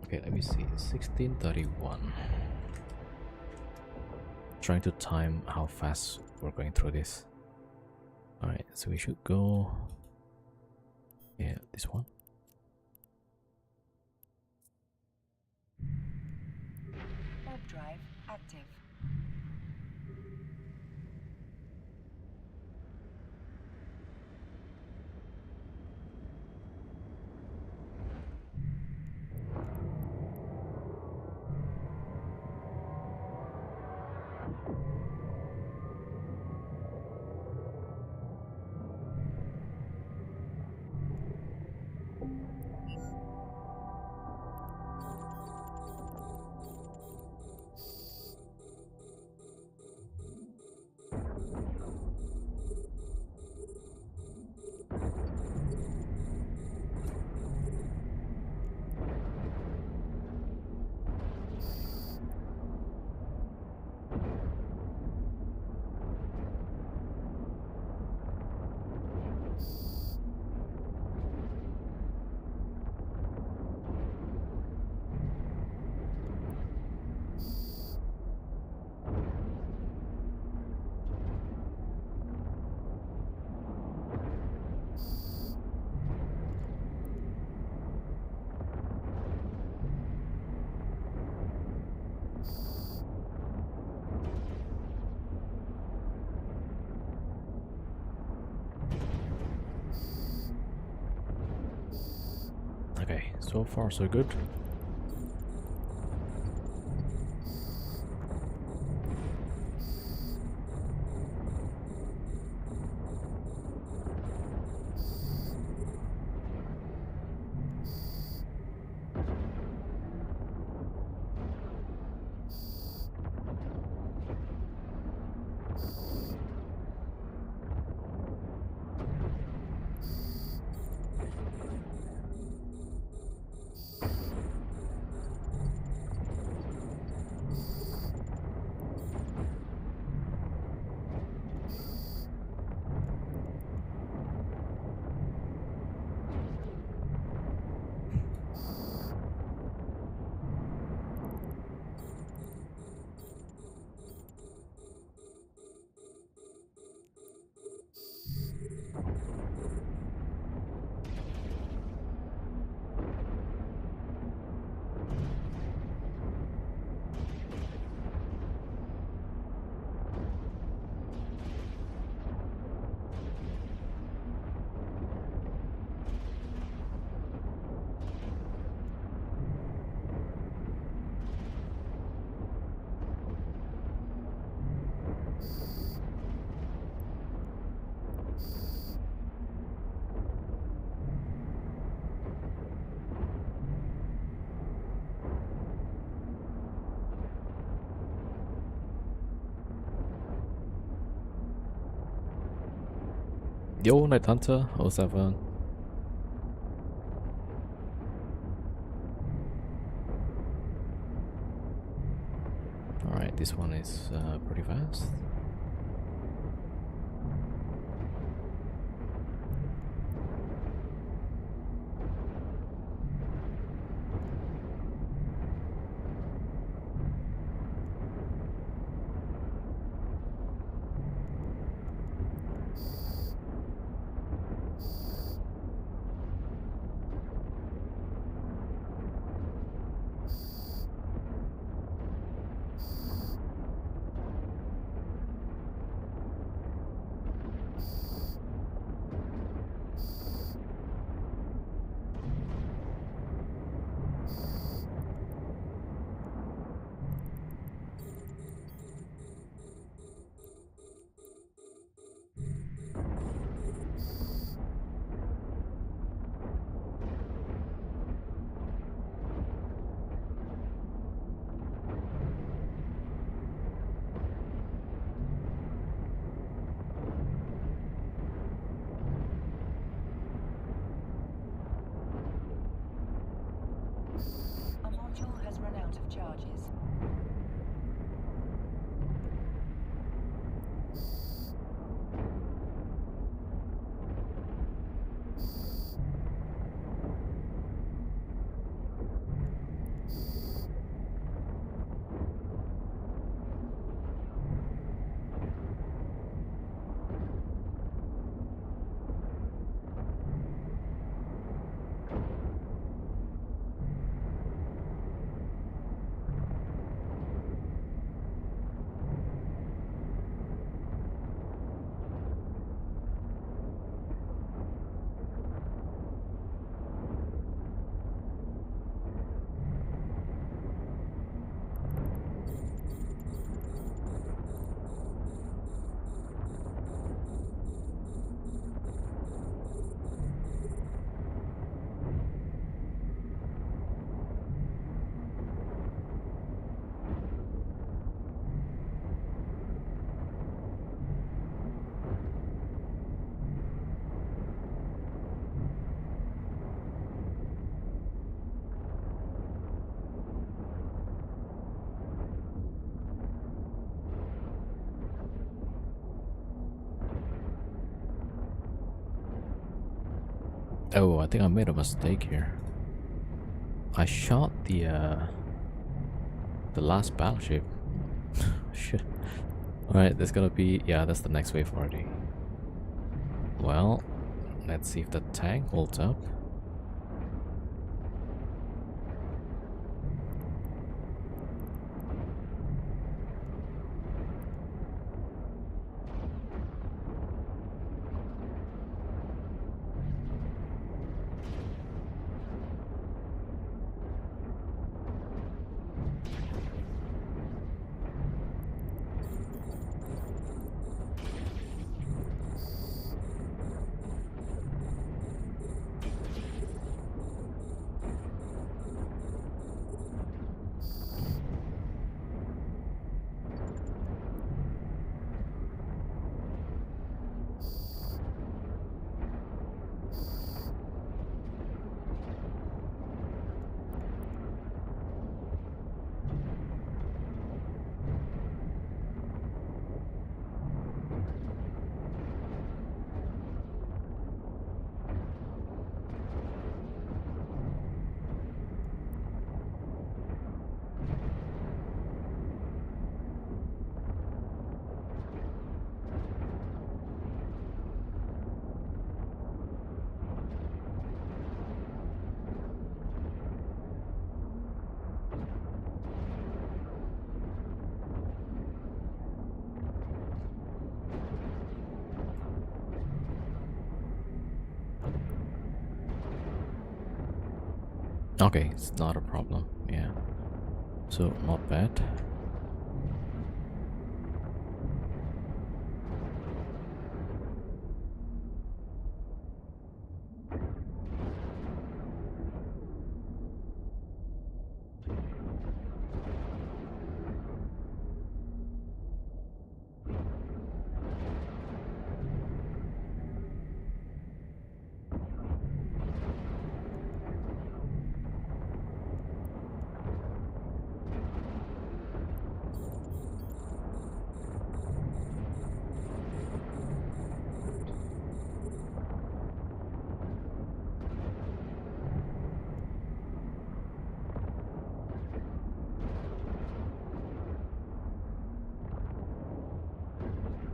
A: Okay, let me see. 1631. Trying to time how fast we're going through this. Alright, so we should go. Yeah, this one.
B: Warp drive active.
A: Okay, so far so good. Yo, Night Hunter 07. Alright, this one is pretty fast.
B: A module has run out of charges.
A: Oh, I think I made a mistake here. I shot the last battleship. Shit. Alright, there's gonna be, yeah, that's the next wave already. Well, let's see if the tank holds up. Okay, it's not a problem. Yeah. So, not bad.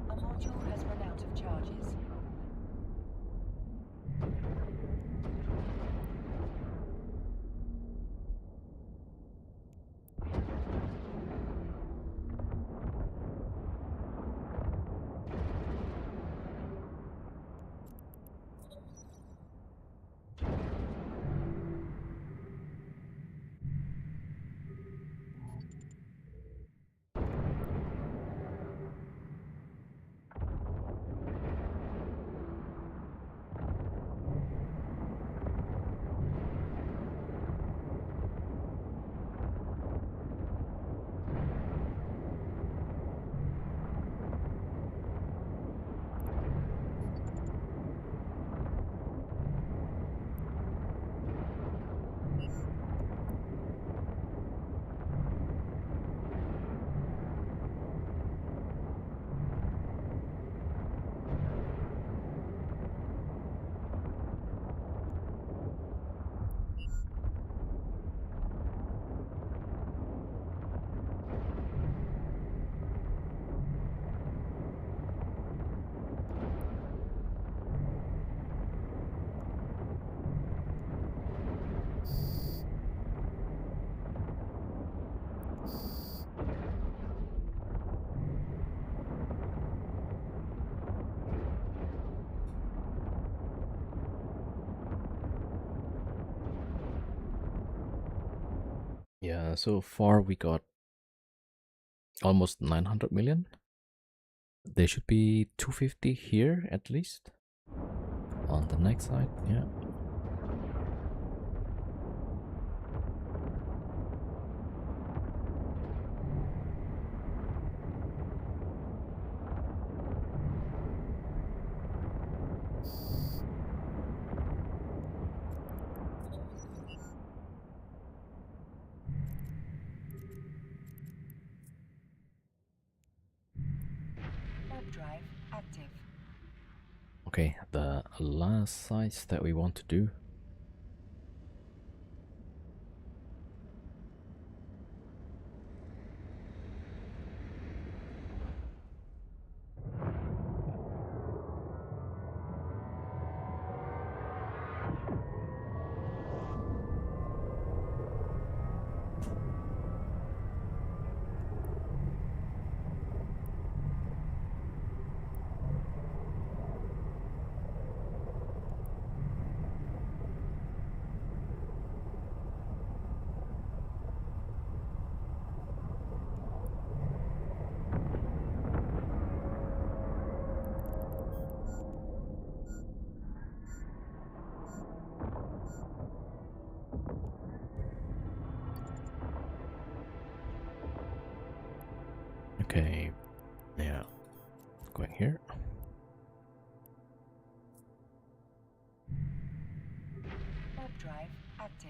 B: A module has run out of charges.
A: Yeah, so far we got almost 900 million. There should be 250 here at least. On the next side, yeah.
B: Warp drive active.
A: Okay, the last sites that we want to do. Okay, yeah, going here.
B: Warp drive active.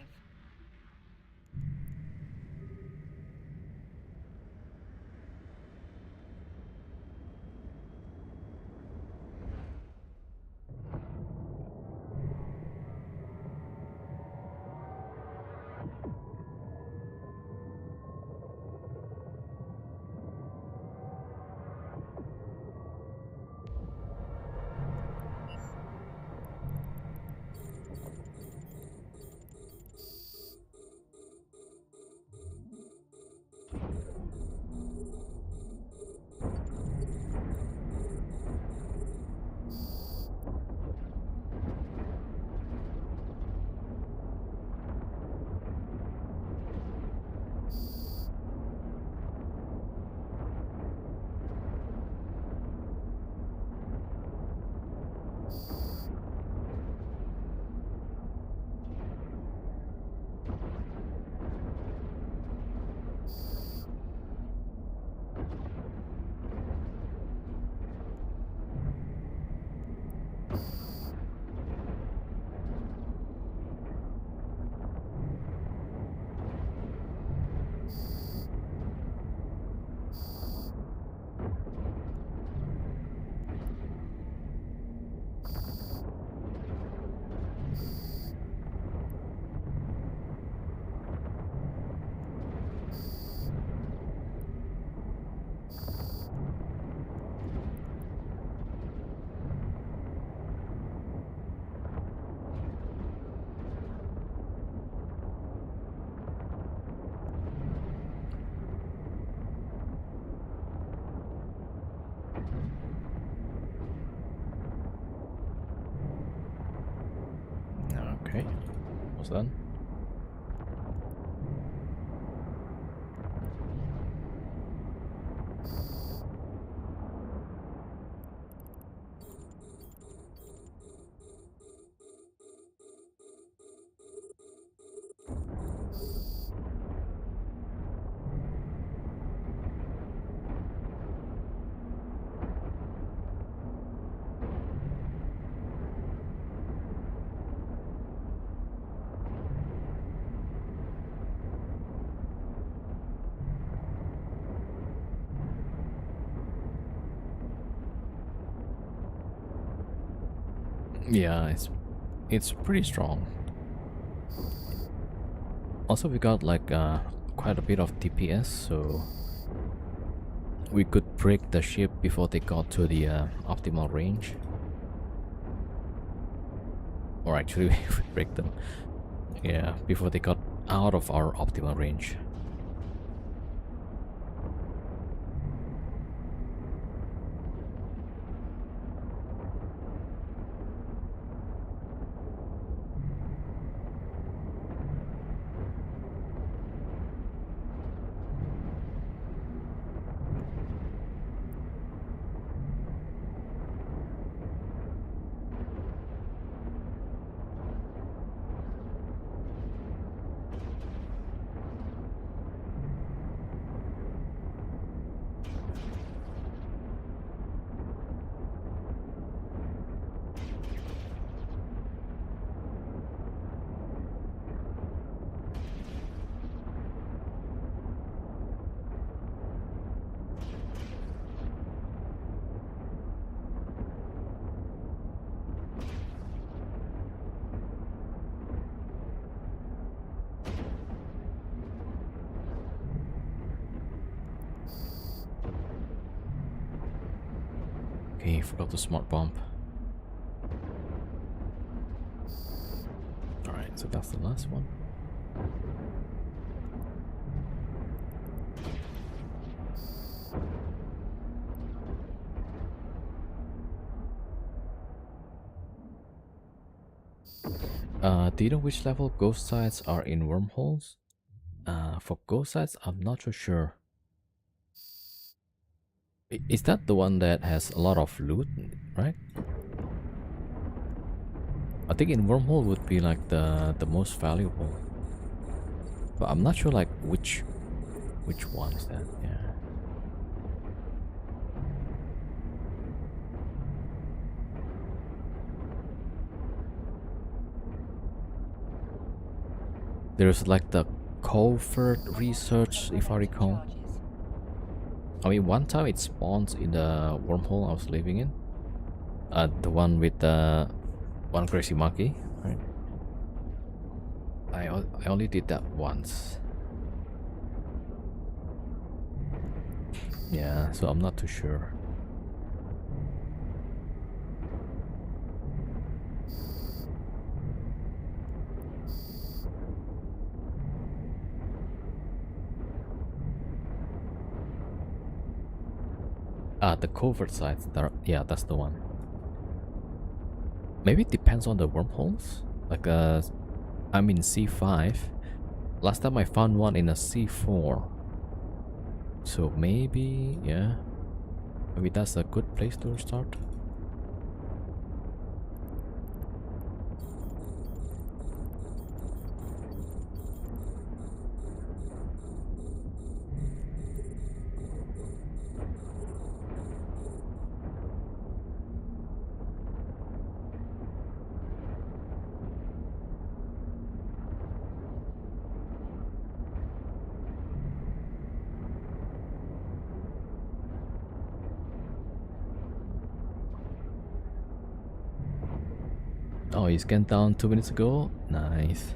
A: Okay, what's done? Yeah, it's pretty strong. Also, we got like quite a bit of DPS, so we could break the ship before they got to the optimal range. Or actually, we break them. Yeah, before they got out of our optimal range. Okay, forgot the smart bomb. Alright, so that's the last one. Do you know which level ghost sites are in wormholes? For ghost sites, I'm not so sure. Is that the one that has a lot of loot, right? I think in wormhole would be like the most valuable, but I'm not sure like which one is that. Yeah. There's like the covert research, if I recall.
B: Charges.
A: I mean, one time it spawns in the wormhole I was living in. The one with the one crazy monkey, right? I only did that once. Yeah, so I'm not too sure. The covert sites. Yeah, that's the one. Maybe it depends on the wormholes. Like, I'm in C5. Last time I found one in a C4. So maybe, yeah. Maybe that's a good place to start. Oh, he scanned down 2 minutes ago. Nice.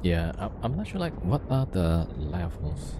A: Yeah, I'm not sure like what are the levels.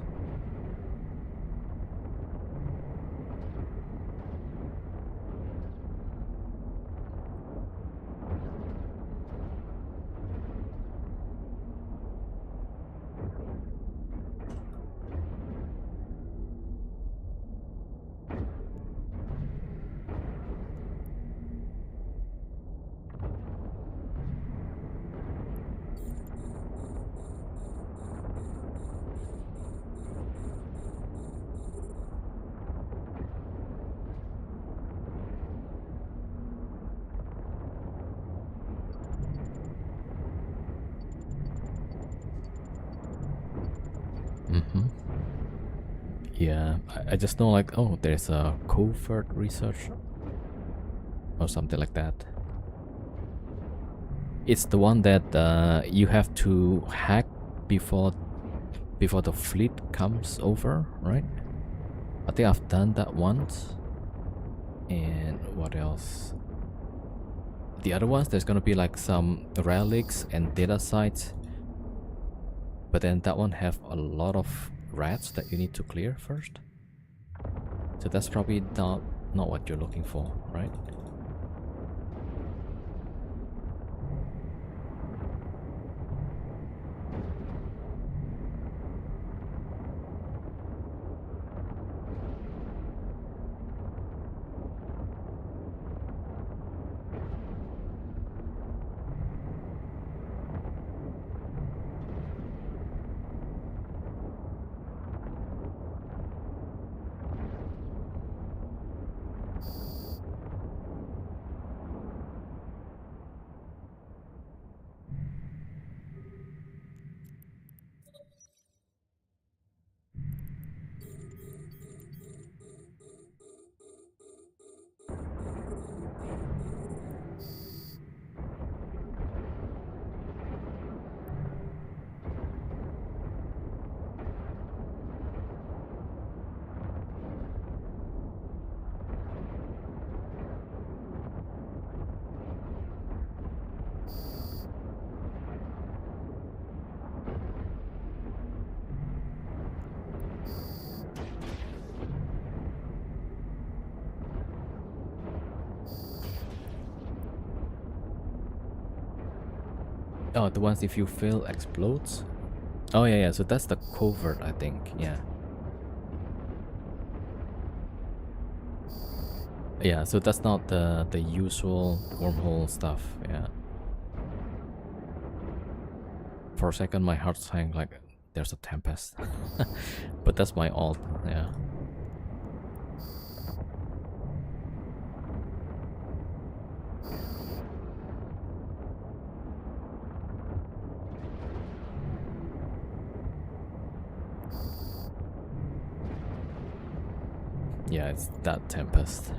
A: Mm-hmm. Yeah, I just know like, oh, there's a covert research or something like that. It's the one that you have to hack before the fleet comes over, right? I think I've done that once. And what else? The other ones, there's gonna be like some relics and data sites, but then that one have a lot of rats that you need to clear first. So that's probably not what you're looking for, right? Oh, the ones if you fail explodes? Oh yeah, yeah, so that's the covert, I think, yeah. Yeah, so that's not the usual wormhole stuff, yeah. For a second my heart sank like there's a tempest. But that's my alt, yeah. Yeah, it's that tempest.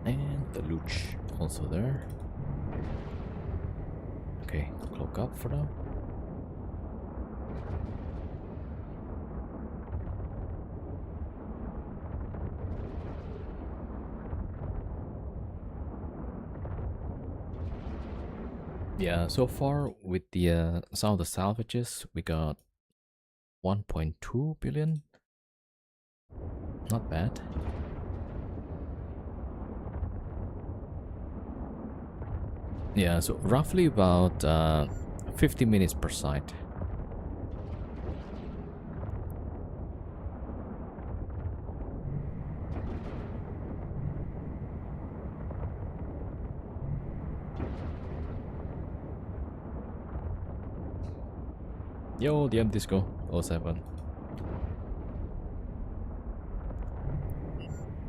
A: And the Luch also there. Okay, cloak up for now. Yeah, so far with the some of the salvages, we got 1.2 billion. Not bad. Yeah, so roughly about 50 minutes per site. Yo, DM Disco 07.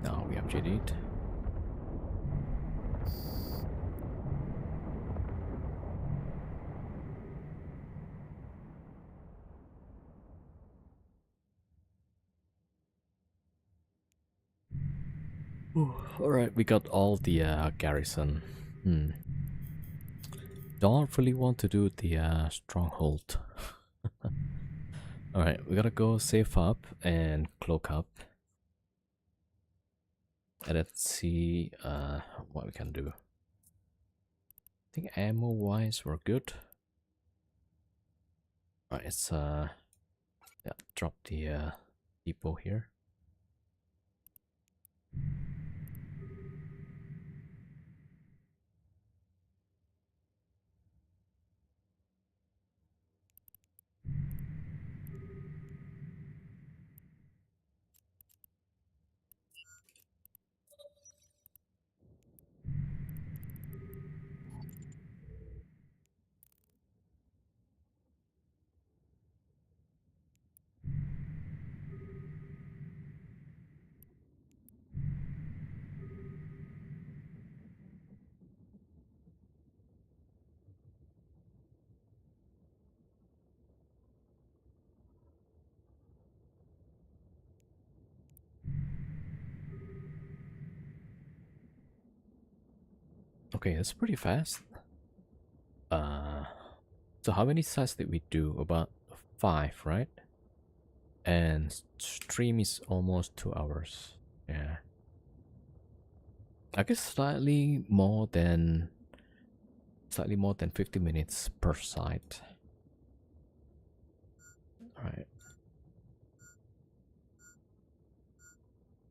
A: Now we have JD. Alright, we got all the garrison. Don't really want to do the stronghold. Alright, we gotta go save up and cloak up. And let's see what we can do. I think ammo wise we're good. Alright, let's yeah, drop the depot here. Okay, that's pretty fast. So how many sites did we do? About 5, right? And stream is almost 2 hours. Yeah. I guess slightly more than 50 minutes per site. Alright.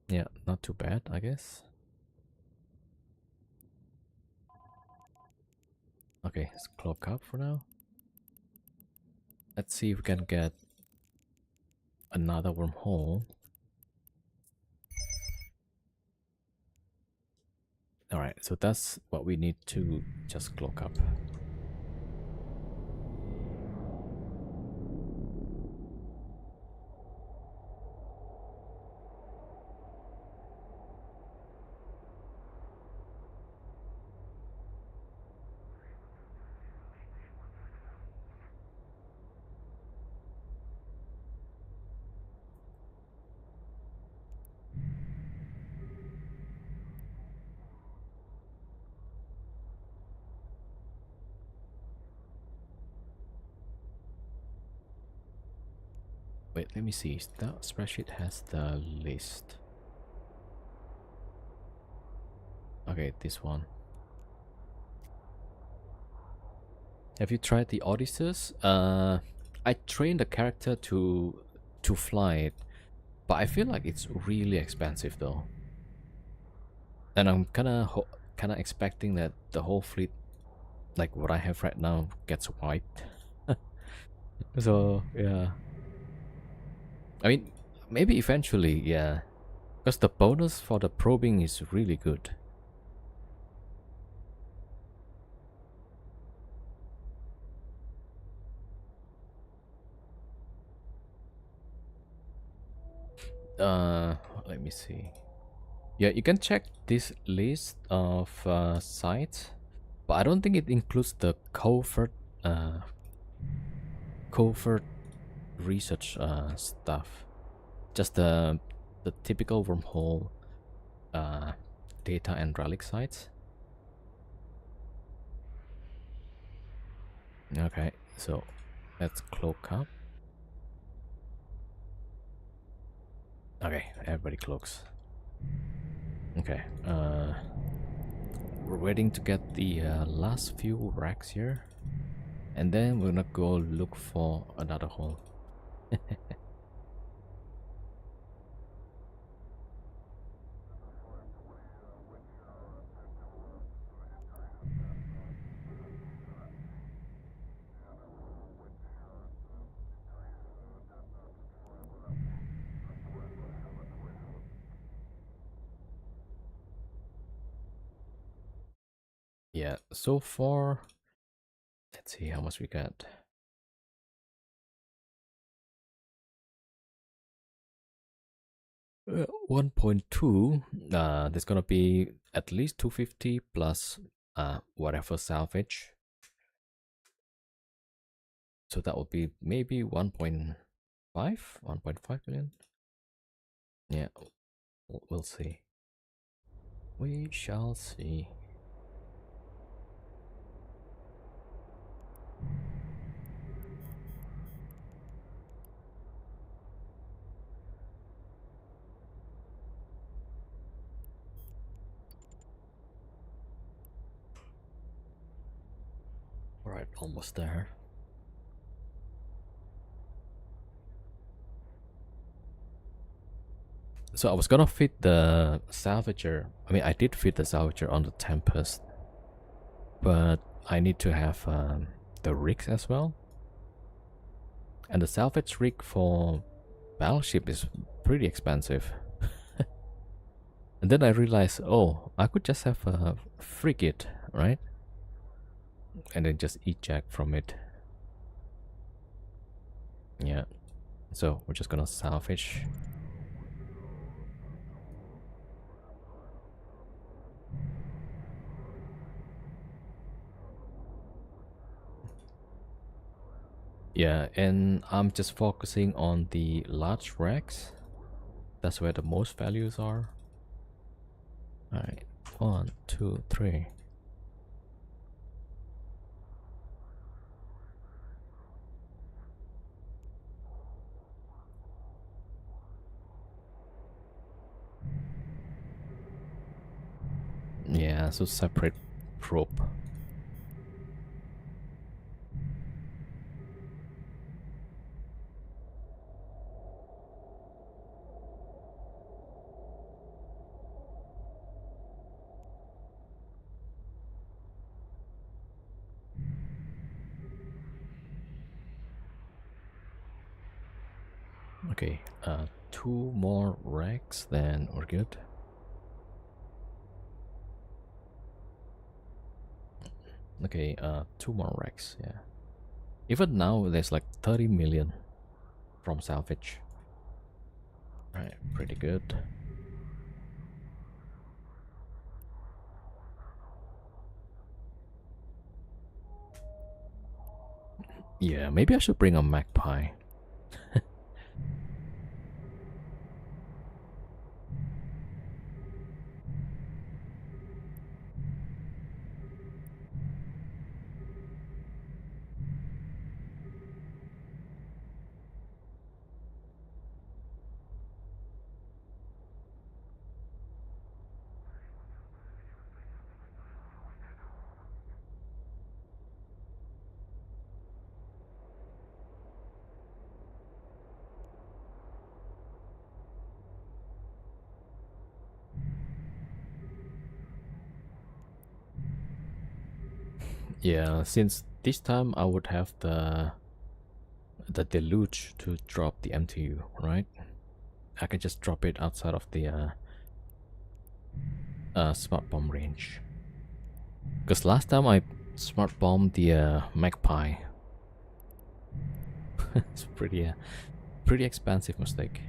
A: Yeah, not too bad, I guess. Okay, let's clock up for now. Let's see if we can get another wormhole. Alright, so that's what we need to just clock up. Wait, let me see. That spreadsheet has the list. Okay, this one. Have you tried the Odysseus? I trained the character to fly it, but I feel like it's really expensive though. And I'm kinda expecting that the whole fleet, like what I have right now, gets wiped. So yeah, I mean, maybe eventually, yeah, because the bonus for the probing is really good. Let me see. Yeah, you can check this list of sites, but I don't think it includes the covert research stuff. Just the typical wormhole uh, data and relic sites. Okay, so let's cloak up. Okay, everybody cloaks. Okay, we're waiting to get the last few racks here, and then we're gonna go look for another hole. Yeah, so far, let's see how much we got. 1.2. There's gonna be at least 250 plus whatever salvage. So that would be maybe 1.5 billion. Yeah, we'll see. We shall see. Alright, almost there. So I was gonna fit the salvager. I mean, I did fit the salvager on the Tempest, but I need to have the rigs as well. And the salvage rig for battleship is pretty expensive. And then I realized, oh, I could just have a frigate, right? And then just eject from it. Yeah. So we're just gonna salvage. Yeah, and I'm just focusing on the large racks. That's where the most values are. Alright, 1, 2, 3. Yeah, so separate probe. Okay, 2 more racks, then we're good. Okay, 2 more racks, yeah. Even now, there's like 30 million from salvage. Right, pretty good. Yeah, maybe I should bring a magpie. Yeah, since this time I would have the deluge to drop the MTU, right? I can just drop it outside of the smart bomb range. Because last time I smart bombed the magpie. It's pretty expensive mistake.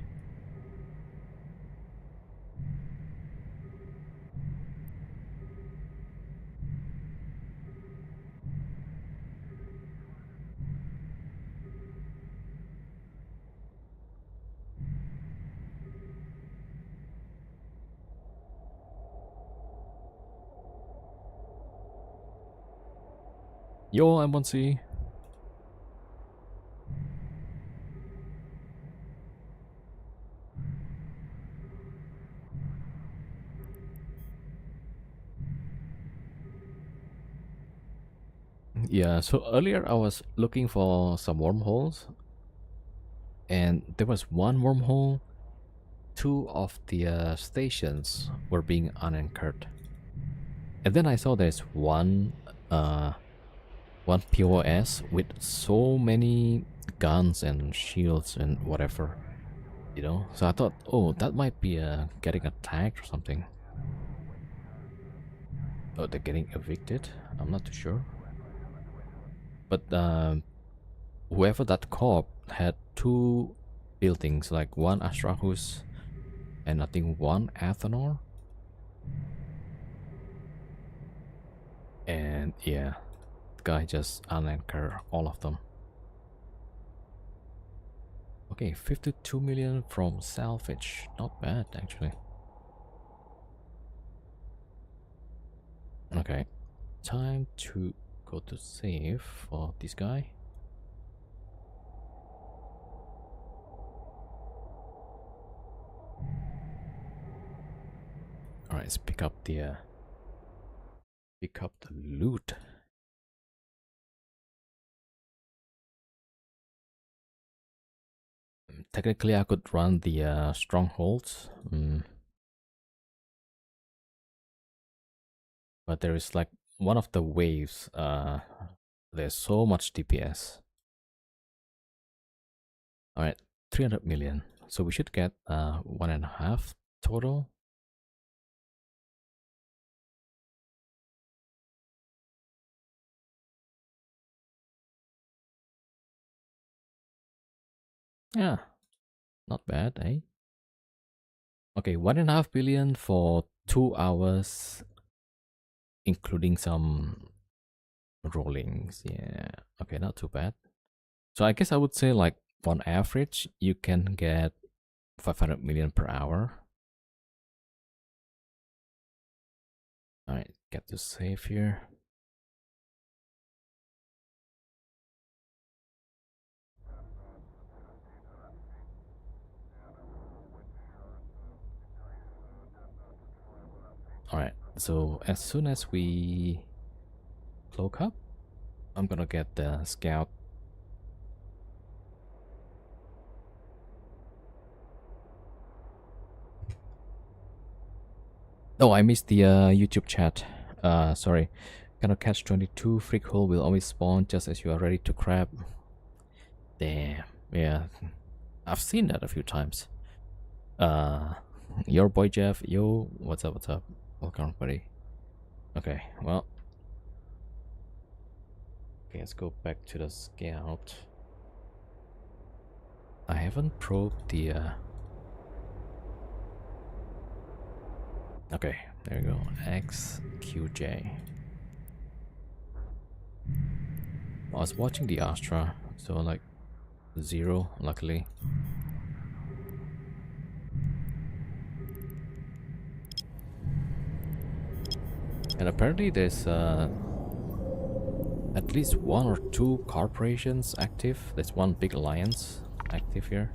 A: Yo, M1C. Yeah, so earlier I was looking for some wormholes, and there was one wormhole. Two of the stations were being unanchored, and then I saw there's one POS with so many guns and shields and whatever, you know. So I thought, oh, that might be getting attacked or something. Oh, they're getting evicted. I'm not too sure, but whoever that corp had two buildings, like one Astrahus and I think one Athanor. And yeah, the guy just unanchor all of them. Okay, 52 million from salvage. Not bad, actually. Okay, time to go to save for this guy. Alright, let's pick up the loot. technically I could run the strongholds, but there is like one of the waves. There's so much DPS. All right, 300 million. So we should get 1.5 total. Yeah, not bad, eh? Okay, 1.5 billion for 2 hours, including some rollings. Yeah, okay, not too bad. So I guess I would say like on average, you can get 500 million per hour. All right, get to save here. All right, so as soon as we cloak up, I'm gonna get the scout. Oh, I missed the YouTube chat. Sorry. Cannot catch 22. Freak hole will always spawn just as you are ready to grab. Damn. Yeah. I've seen that a few times. Your boy Jeff. Yo, what's up? What's up? Welcome, buddy. Okay, well. Okay, let's go back to the scout. I haven't probed the. Okay, there we go. XQJ. I was watching the Astra, so like 0, luckily. And apparently there's at least 1 or 2 corporations active. There's one big alliance active here.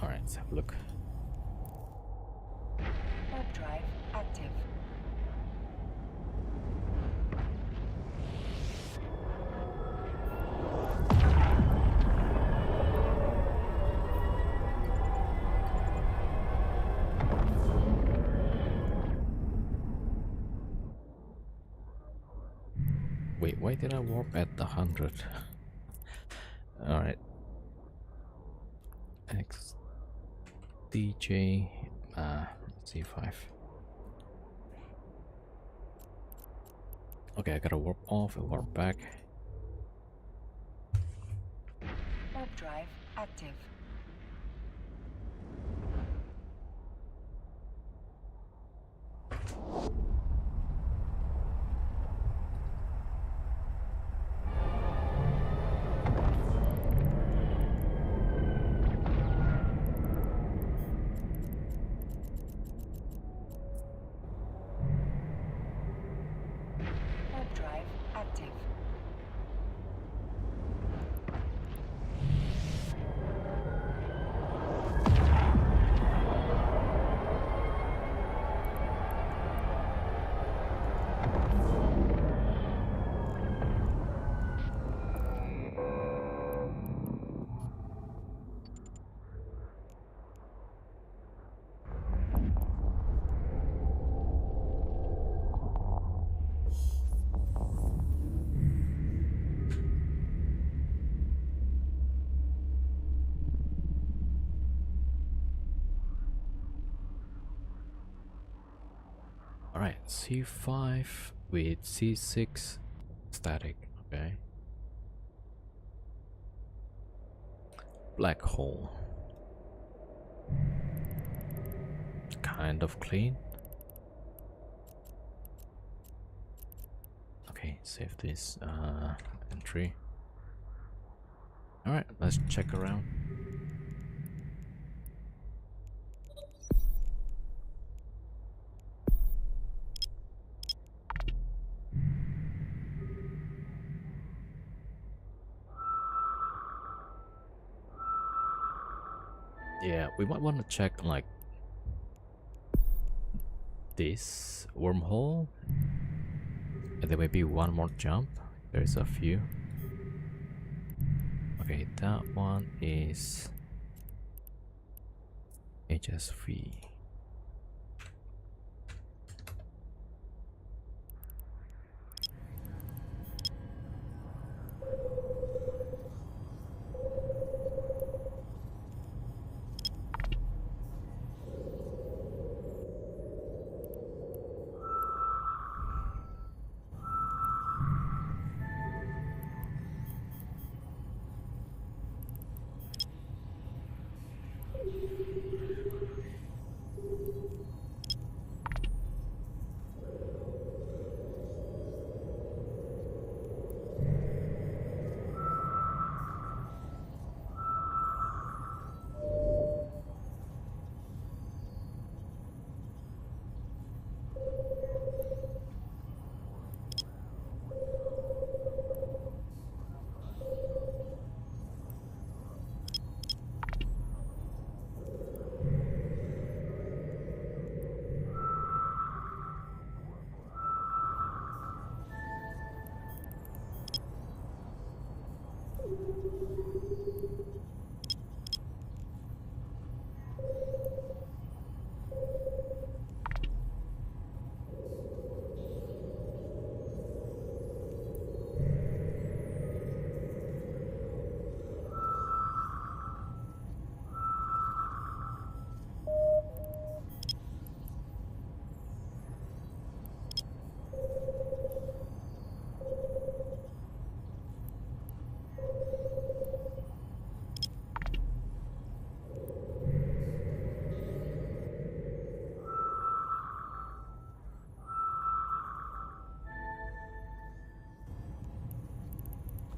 A: Alright, let's have a look.
B: Warp drive active.
A: Wait, why did I warp at the 100? Alright. X DJ C5. Okay, I gotta warp off and warp back.
B: Warp drive active. Warp drive active.
A: Alright, C5 with C6 static. Okay. Black hole. Kind of clean. Okay, save this entry. Alright, let's check around. Yeah, we might want to check like this wormhole, and there may be one more jump. There's a few. Okay, that one is HSV.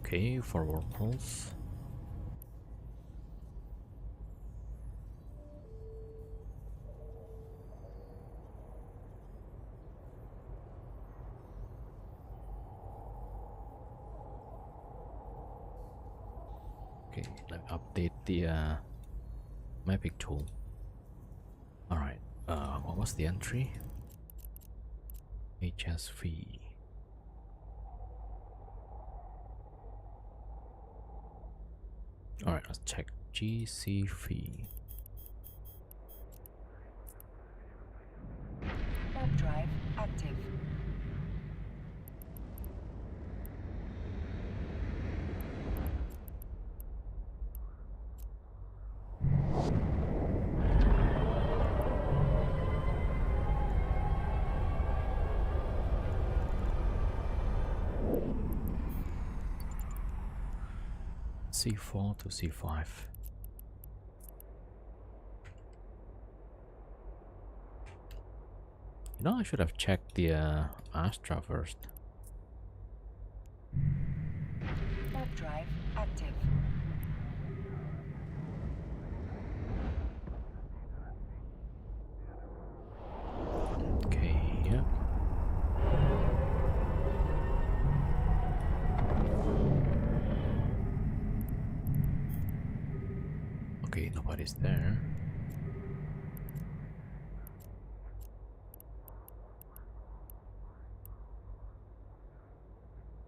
A: Okay, for wormholes. Okay, let me update the mapping tool. Alright, what was the entry? HSV. Alright, let's check GCV.
B: Warp drive active.
A: C4 to C5. You know, I should have checked the Astra first.
B: Warp drive active.
A: Okay, yeah. Okay, nobody's there.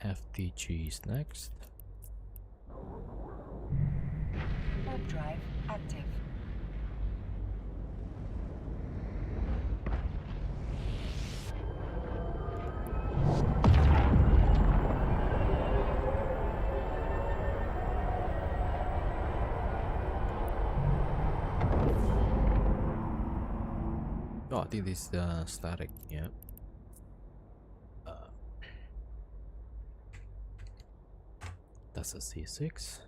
A: FTG is next.
B: Warp drive active.
A: Oh, I think this is static, yeah. That's a C6.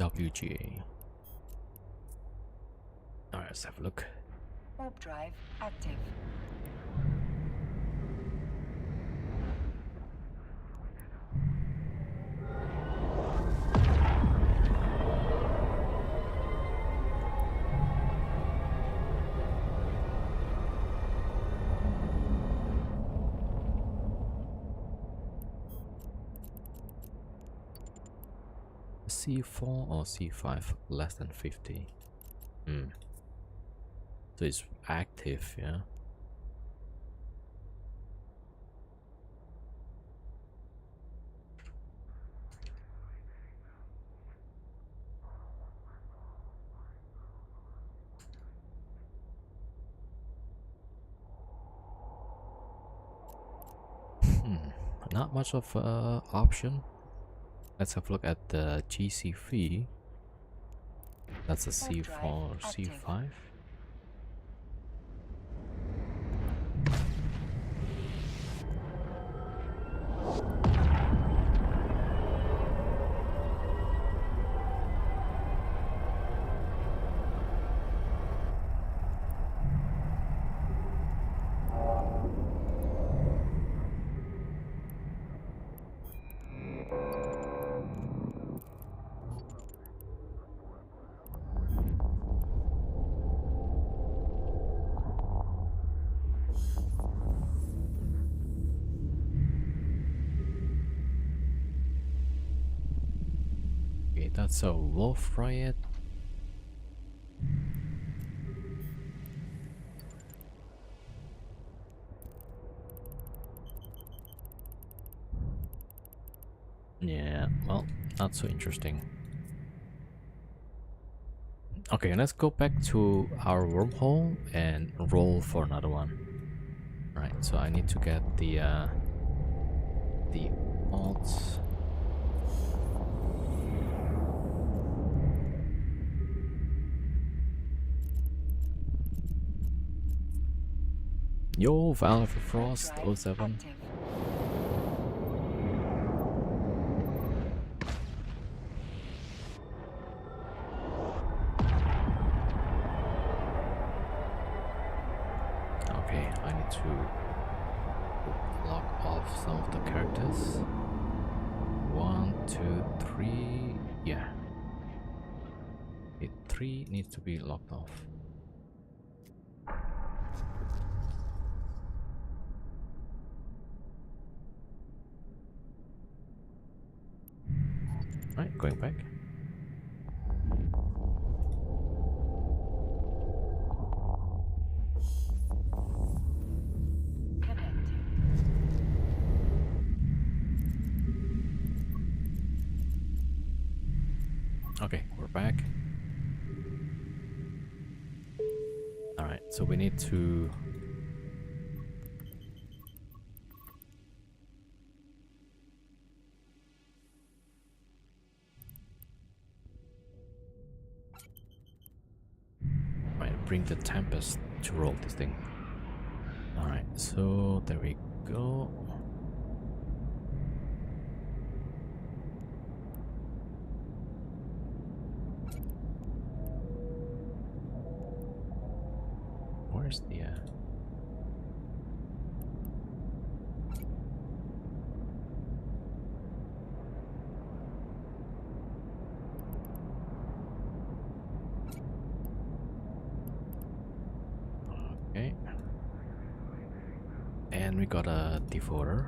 A: WGA. Alright, let's have a look.
B: Warp drive active.
A: C4 or C5 less than 50. So it's active, yeah. Not much of a option. Let's have a look at the GC3. That's a C4 or C5. Okay, that's a wolf riot. Yeah, well, not so interesting. Okay, let's go back to our wormhole and roll for another one. Right, so I need to get the alts. Yo, Valve Frost 07.
B: Active.
A: Okay, I need to lock off some of the characters. 1, 2, 3. Yeah. Okay, 3 needs to be locked off. Right, going back.
B: Connecting.
A: Okay, we're back. Alright, so we need to bring the Tempest to roll this thing. Alright, so there we go. Where's the okay. And we got a devoter.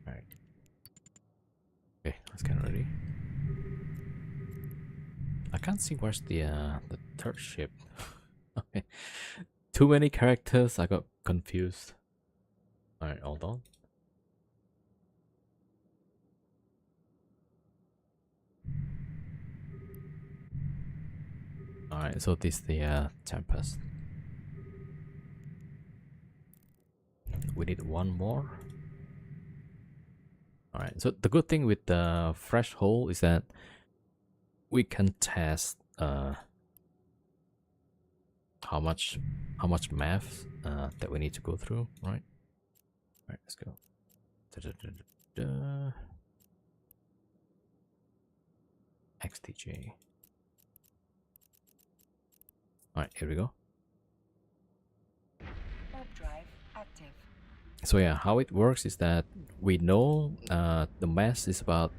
A: Alright. Okay, let's get ready. I can't see where's the third ship. Okay. Too many characters, I got confused. Alright, hold on. Alright, so this is the Tempest. We need one more. Alright, so the good thing with the fresh hole is that we can test how much math that we need to go through, right? All right, let's go. Da-da-da-da-da. XTJ. All right, here we go.
B: Warp drive active.
A: So yeah, how it works is that we know the mass is about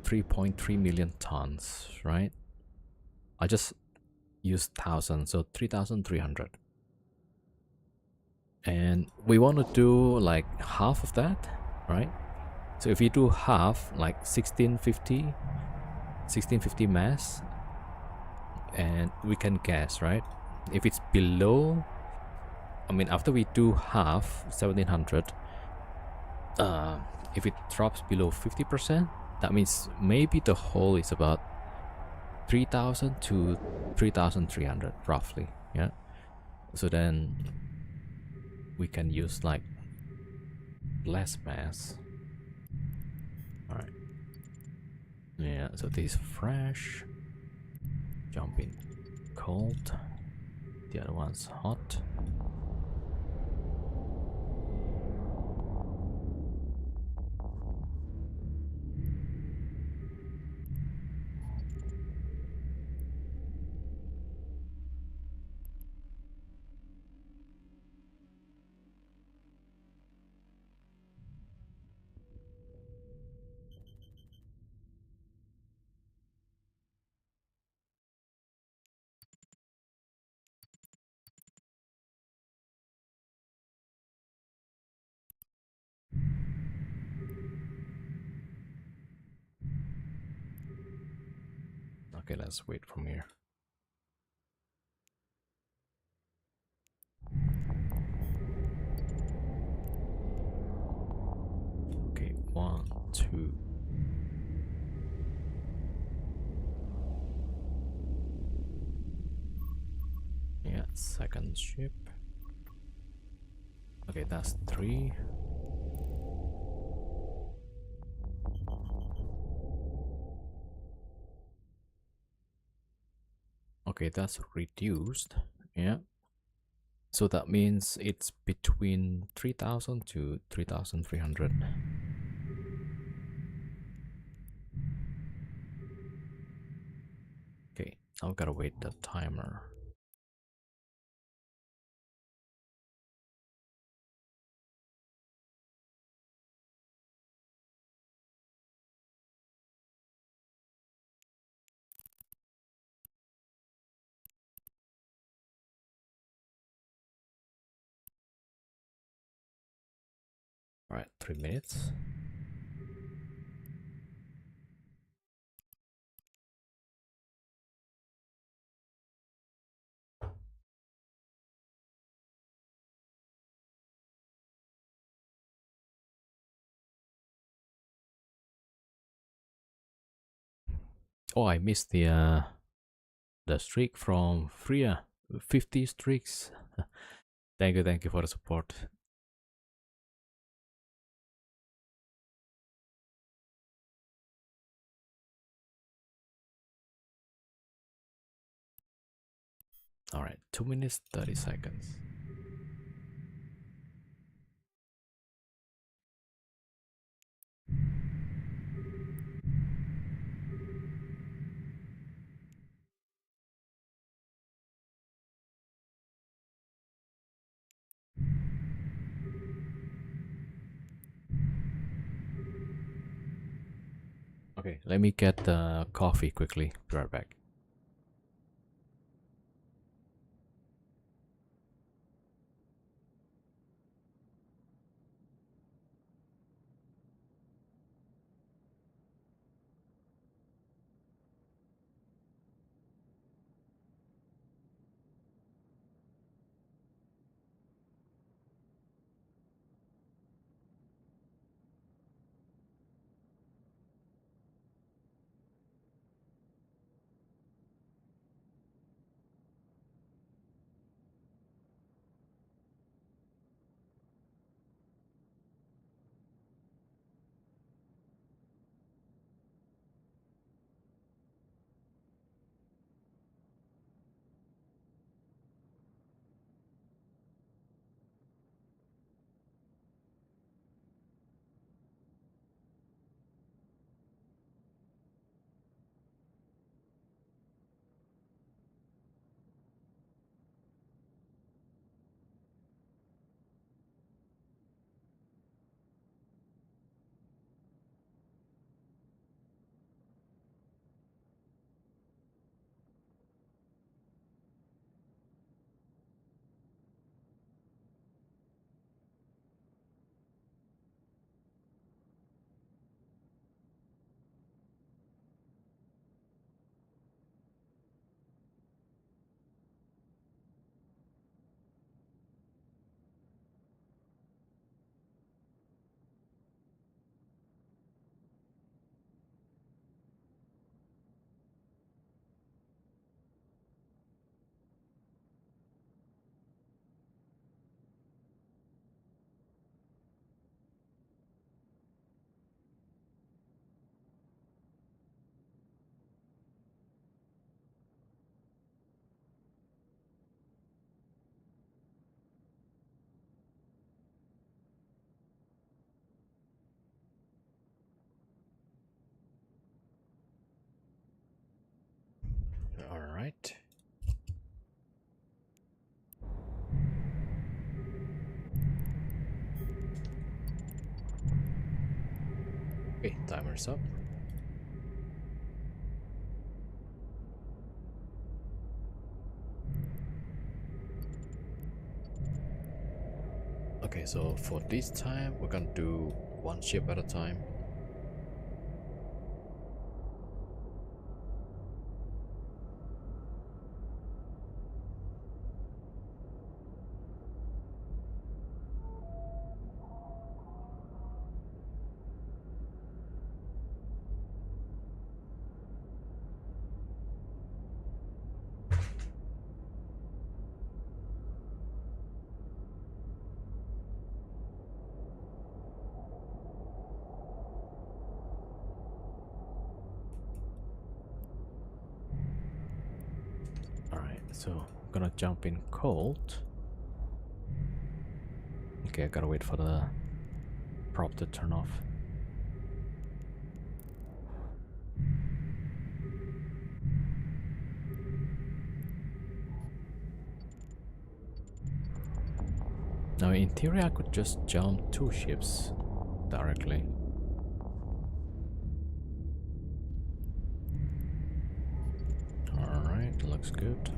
A: 3.3 million tons, right? I just used 1,000, so 3,300. And we want to do like half of that, right? So if we do half, like 1650 mass, and we can guess, right? If it's below, I mean, after we do half, 1700, if it drops below 50%, that means maybe the hole is about 3,000 to 3,300 roughly, yeah? So then we can use like less mass. All right. Yeah, so this is fresh. Jump in cold. The other one's hot. Okay, let's wait from here. Okay, 1, 2. Yeah, second ship. Okay, that's 3. Okay, that's reduced. Yeah. So that means it's between 3,000 to 3,300. Okay, I've got to wait the timer. All right, 3 minutes. Oh, I missed the streak from Freya. 50 streaks. Thank you for the support. All right, 2 minutes 30 seconds. Okay, let me get the coffee quickly. Be right back. right. Okay, timer's up. Okay, so for this time, we're gonna do one ship at a time. Alright, so I'm gonna jump in cold. Okay, I gotta wait for the prop to turn off. Now, in theory, I could just jump 2 ships directly. Alright, looks good.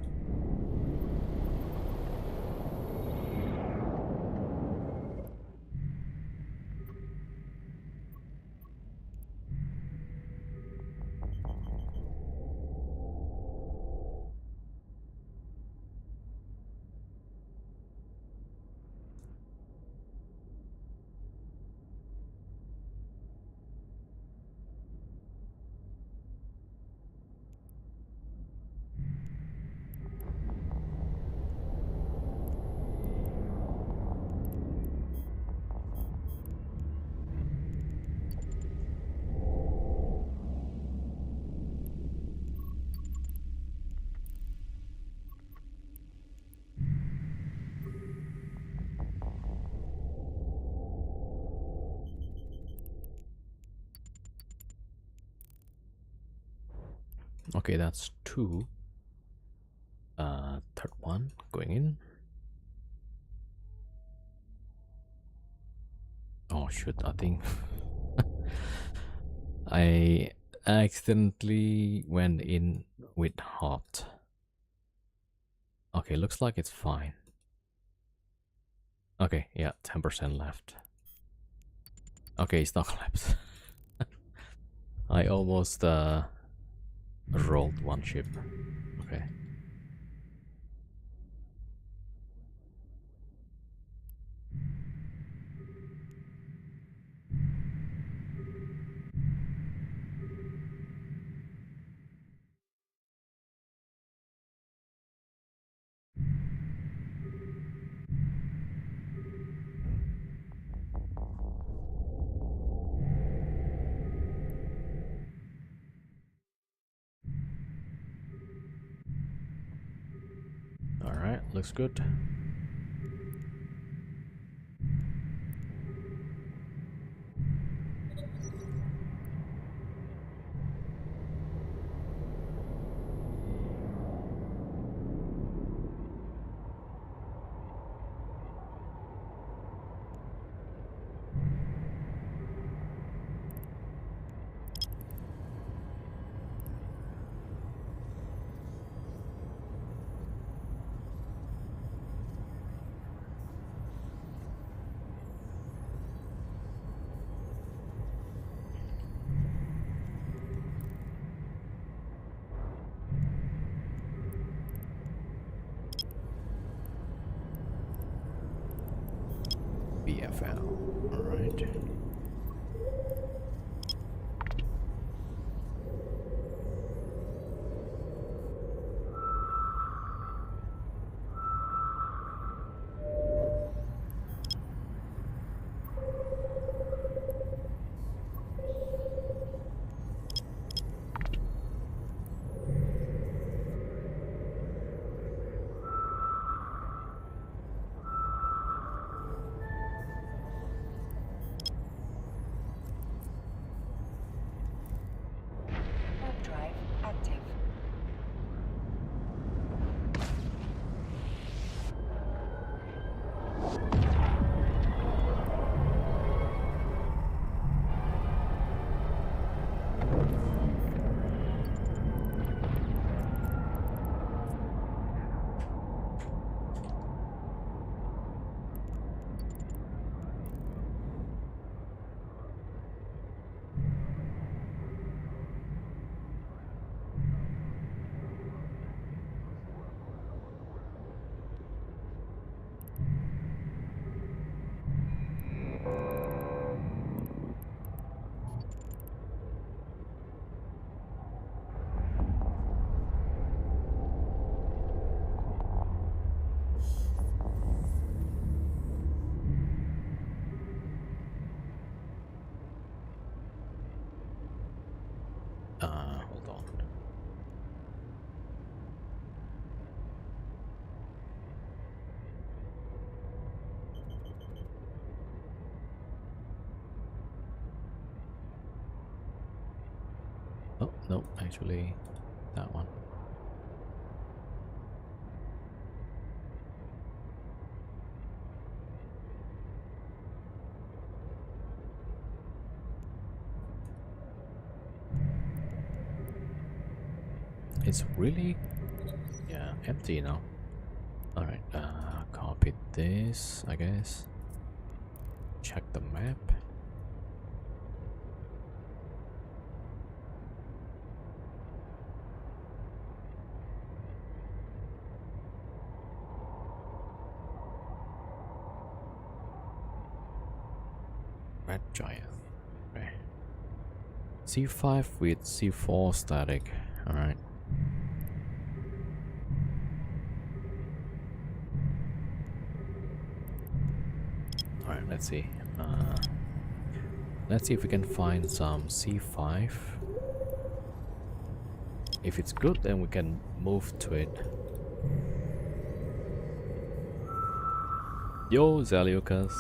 A: Okay, that's 2. Third one going in. Oh shoot, I think I accidentally went in with hot. Okay, looks like it's fine. Okay, yeah, 10% left. Okay, it's not collapsed. I almost rolled one ship. Okay. Alright, looks good. Hold on. Oh, no, actually, that one. It's really, yeah, empty now. Alright, copy this, I guess. Check the map. Red Giant. Okay. C5 with C4 static. Alright. Alright, let's see. Let's see if we can find some C5. If it's good, then we can move to it. Yo, Zeliukas.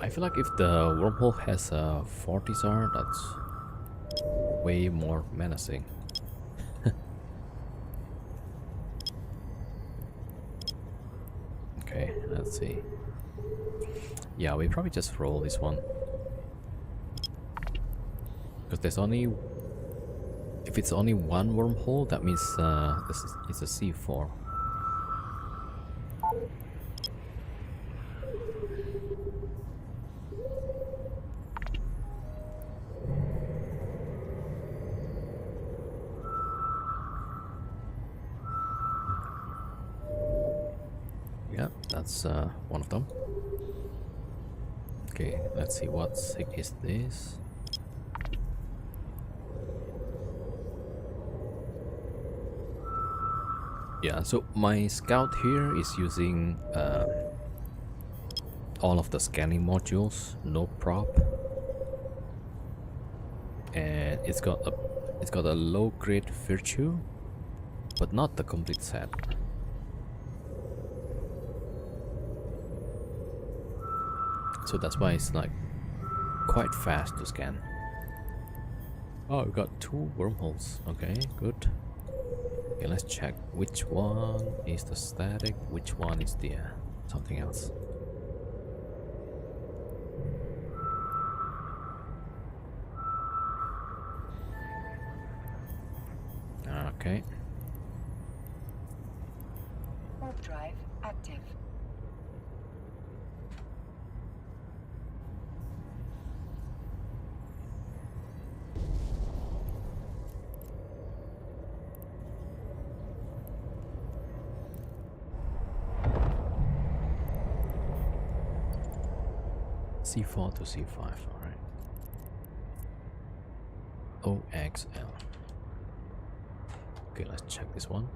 A: I feel like if the wormhole has a Fortisar, that's way more menacing. Okay, let's see. Yeah, we probably just roll this one. Because there's only... If it's only one wormhole, that means it's a C4. Yeah, that's one of them. Okay, let's see what sig is this. Yeah, so my scout here is using all of the scanning modules, no prop, and it's got a low grade virtue, but not the complete set. So that's why it's like quite fast to scan. Oh, we got 2 wormholes. Okay, good. Okay, let's check which one is the static, which one is the something else. Okay.
B: Warp drive active.
A: C4 to C5, alright. OXL. Okay, let's check this one.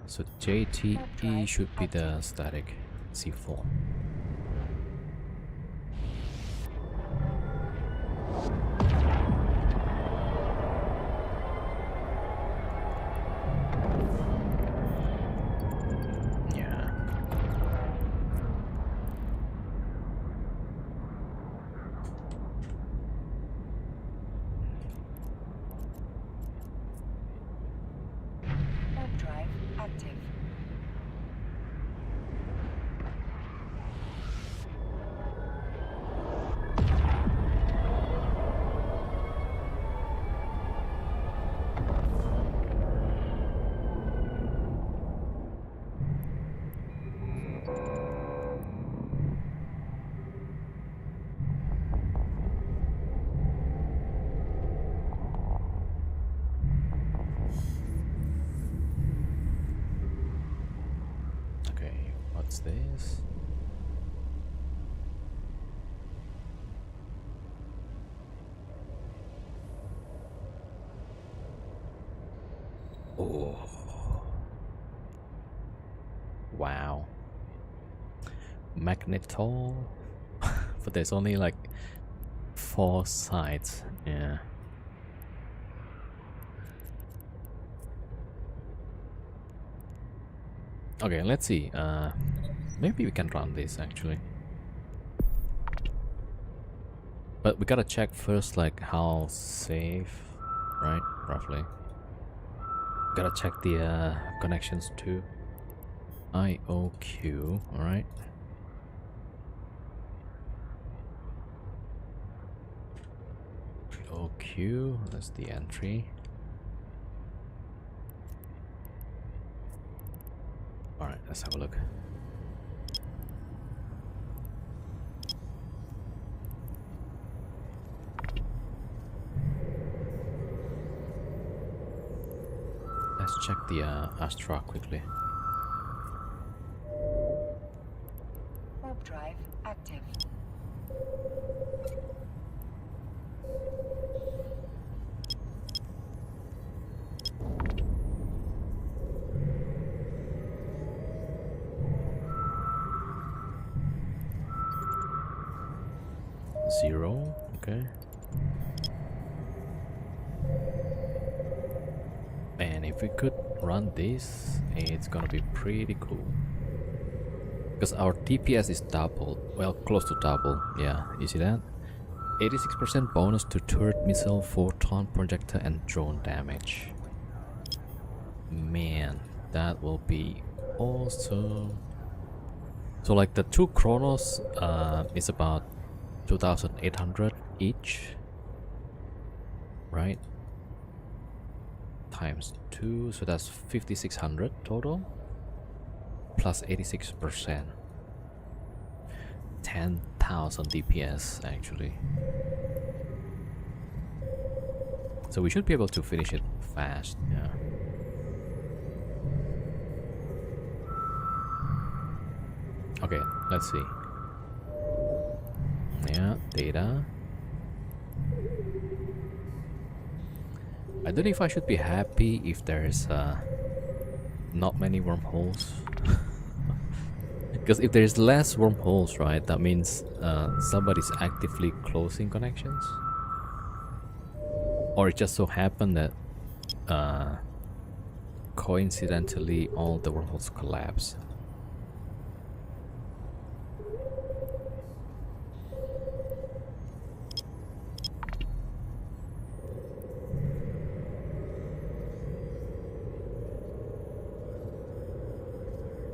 A: So JTE should be the static C4. Yeah.
B: Warp drive active.
A: Okay, what's this? Oh. Wow. Magneto. But there's only like 4 sides. Yeah. Okay, let's see. Maybe we can run this actually. But we gotta check first, like how safe, right? Roughly. Gotta check the connections too. IOQ, alright. OQ, that's the entry. Alright, let's have a look. Let's check the Astra quickly.
B: Warp drive active.
A: Zero, okay. And if we could run this, it's gonna be pretty cool. Because our DPS is doubled, well, close to double. Yeah, you see that? 86% bonus to turret, missile, photon, projector, and drone damage. Man, that will be awesome. So like the 2 Chronos is about 2,800 each, right? Times 2, so that's 5,600 total. Plus 86%. 10,000 DPS actually. So we should be able to finish it fast, yeah. Okay, let's see. Yeah, data. I don't know if I should be happy if there's not many wormholes. Because if there's less wormholes, right, that means somebody's actively closing connections. Or it just so happened that coincidentally all the wormholes collapse.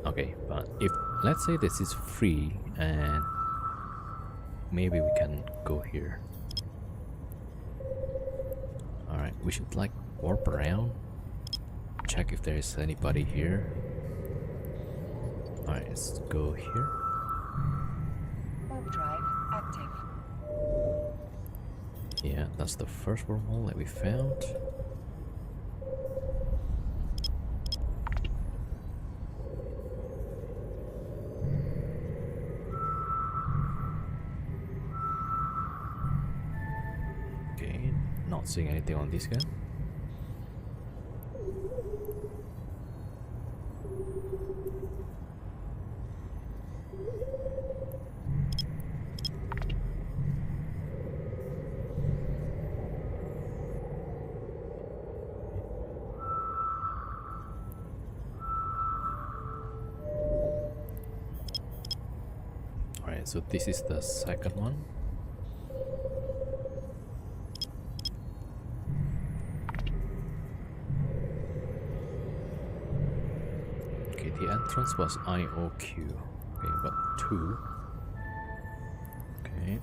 A: Okay, but if let's say this is free and maybe we can go here. Alright, we should like warp around, check if there is anybody here. Alright, let's go here.
B: Warp drive active.
A: Yeah, that's the first wormhole that we found. Not seeing anything on this gun. So this is the second one. Okay, the entrance was IOQ. Okay, but 2. Okay.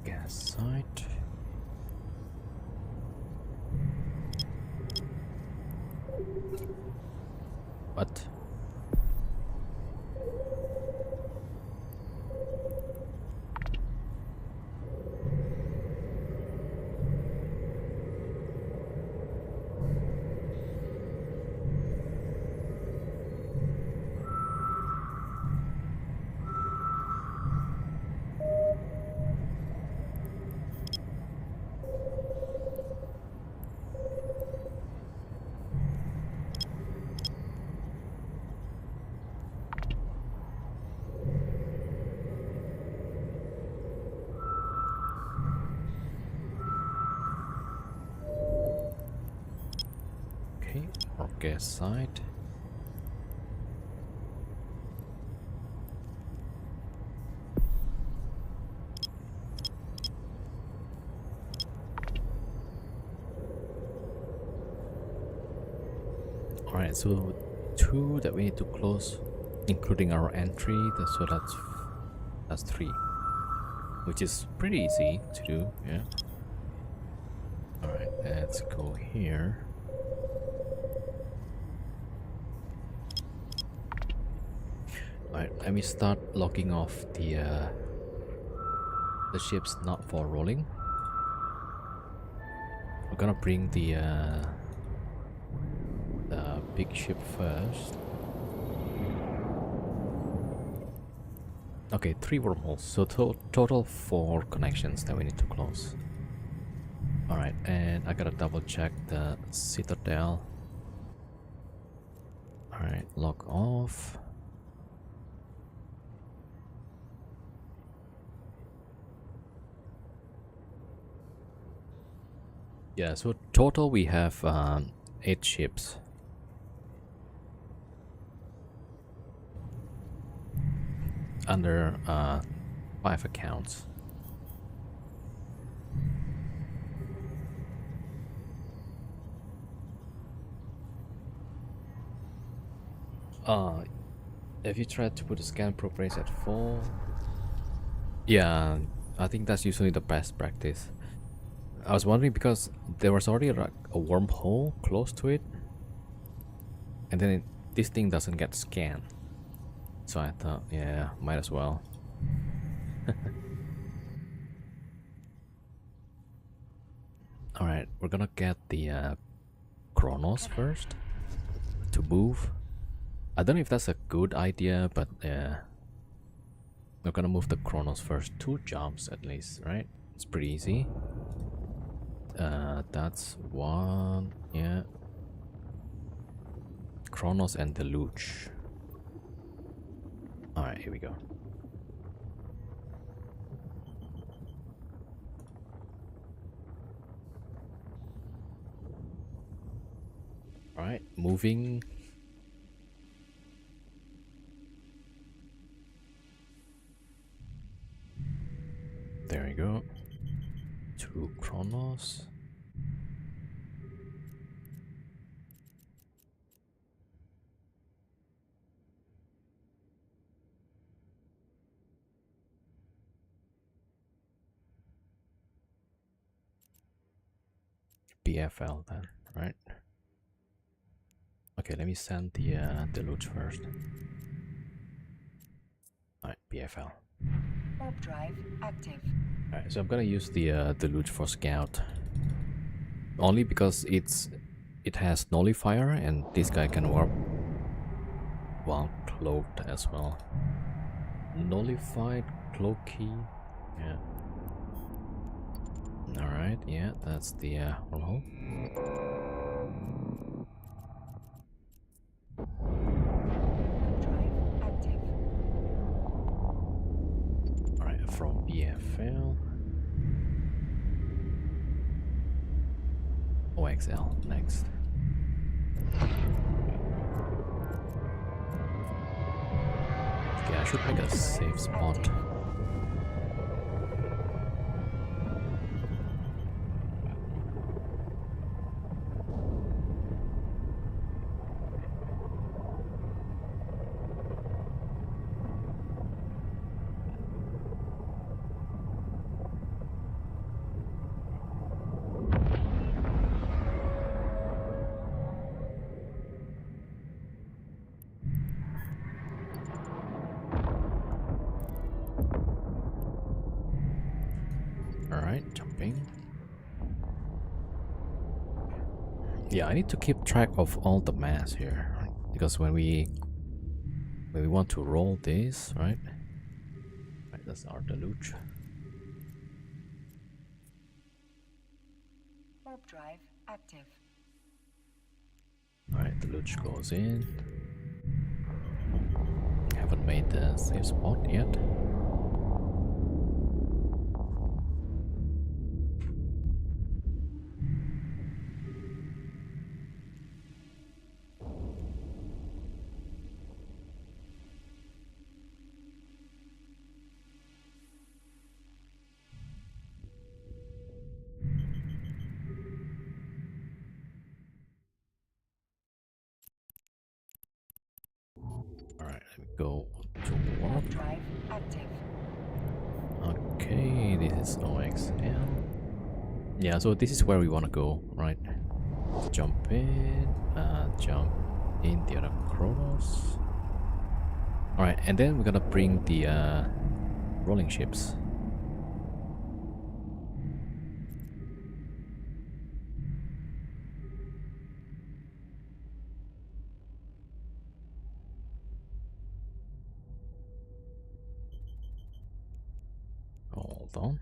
A: Gas site. What? Okay, or gas site. Alright, so 2 that we need to close, including our entry, so that's 3. Which is pretty easy to do, yeah. Alright, let's go here. Alright, let me start locking off the ships not for rolling. We're gonna bring the big ship first. Okay, 3 wormholes, so total 4 connections that we need to close. Alright, and I gotta double check the Citadel. Alright, lock off. Yeah, so total we have 8 ships. Under 5 accounts. If you try to put the scan progress at 4, yeah, I think that's usually the best practice. I was wondering because there was already like a wormhole close to it, and then this thing doesn't get scanned. So I thought, yeah, might as well. Alright, we're gonna get the Kronos first to move. I don't know if that's a good idea, but yeah. We're gonna move the Kronos first. 2 jumps at least, right? It's pretty easy. That's 1, yeah. Kronos and Deluge. Alright, here we go. Alright, moving. There we go. 2 Kronos. BFL then, right? Okay, let me send the Deluge first. Alright, BFL.
B: Warp drive active.
A: Alright, so I'm gonna use the Deluge for scout. Only because it has nullifier and this guy can warp while cloaked as well. Nullified cloak key. Yeah. Alright, yeah, that's the wormhole.
B: Drive active.
A: Alright, from BFL. OXL next. Okay, I should make a safe spot. Alright, jumping. Yeah, I need to keep track of all the mass here, right? Because when we want to roll this, right? Right, that's our deluge.
B: Warp drive active.
A: Alright, deluge goes in. Haven't made the safe spot yet. Alright, let me go to warp.
B: Warp drive active.
A: Okay, this is OXL. Yeah, so this is where we want to go, right? Jump in the other Chronos. Alright, and then we're gonna bring the rolling ships. Hold on.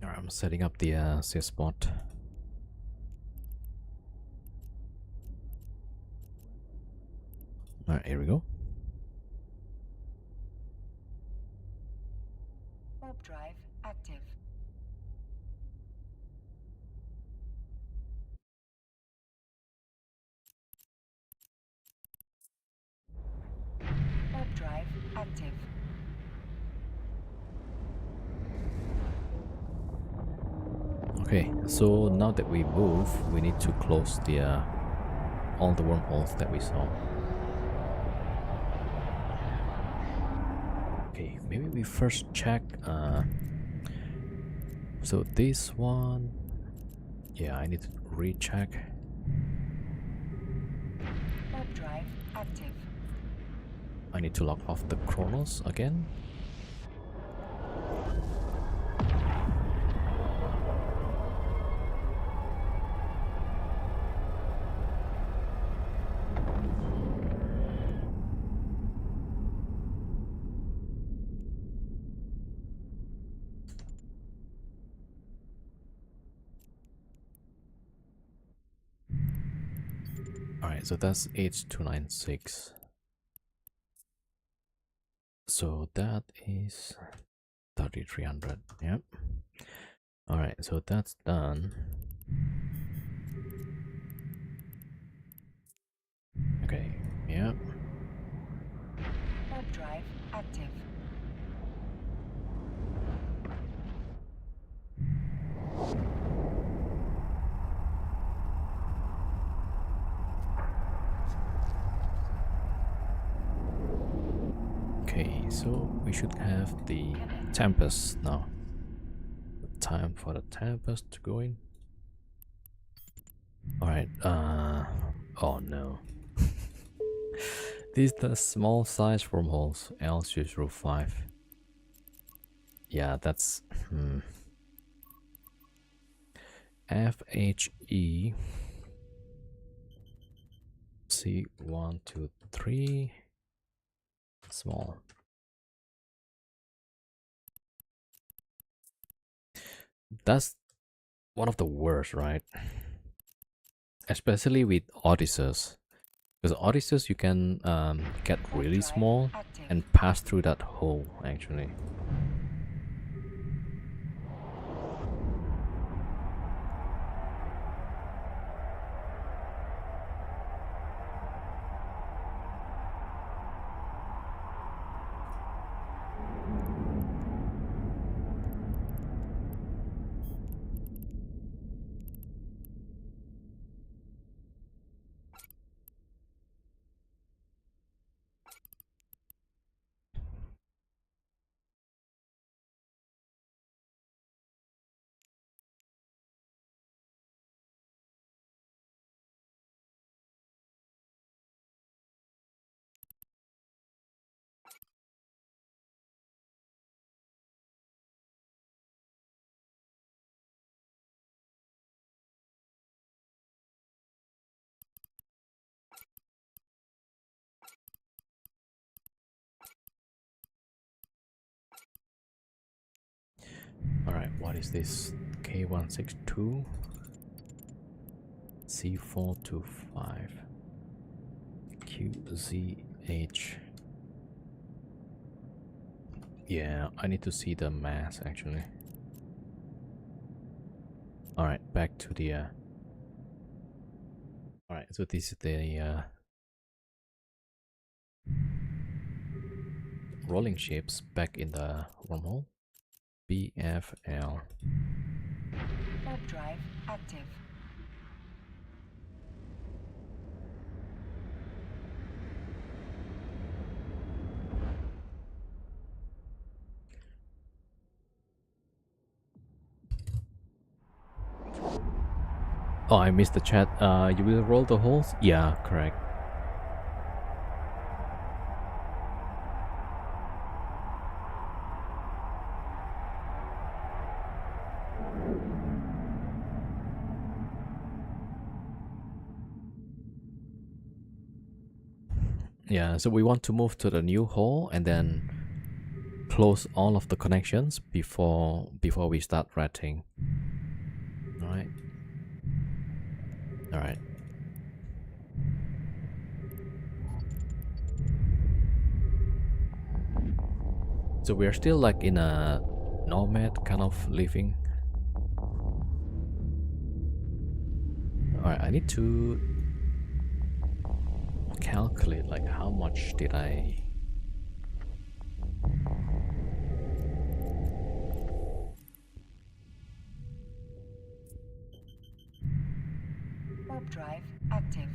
A: Alright, I'm setting up the safe spot. Alright, here we go.
B: Warp drive active. Warp drive active.
A: Okay, so now that we move, we need to close the all the wormholes that we saw. Okay, maybe we first check so this one, yeah, I need to recheck.
B: Warp drive active.
A: I need to lock off the Chronos again. Alright, so that's H296. So that is 3300. Yep. Alright, so that's done. Okay, yep.
B: Warp drive active.
A: so we should have the Tempest now. Time for the Tempest to go in. Alright, oh no. These are the small size wormholes, L005. Yeah, that's FHE C123 small. That's one of the worst, right? Especially with Odysseus. Because Odysseus you can get really small and pass through that hole actually. Alright, what is this? K162 C425 QZH. Yeah, I need to see the mass actually. Alright, back to the alright, so this is the rolling ships back in the wormhole. BFL.
B: Warp drive active.
A: Oh, I missed the chat. You will roll the holes? Yeah, correct. Yeah, so we want to move to the new hole and then close all of the connections before we start ratting. Alright. Alright. So we're still like in a nomad kind of living. Alright, I need to calculate like how much did I
B: Warp drive active.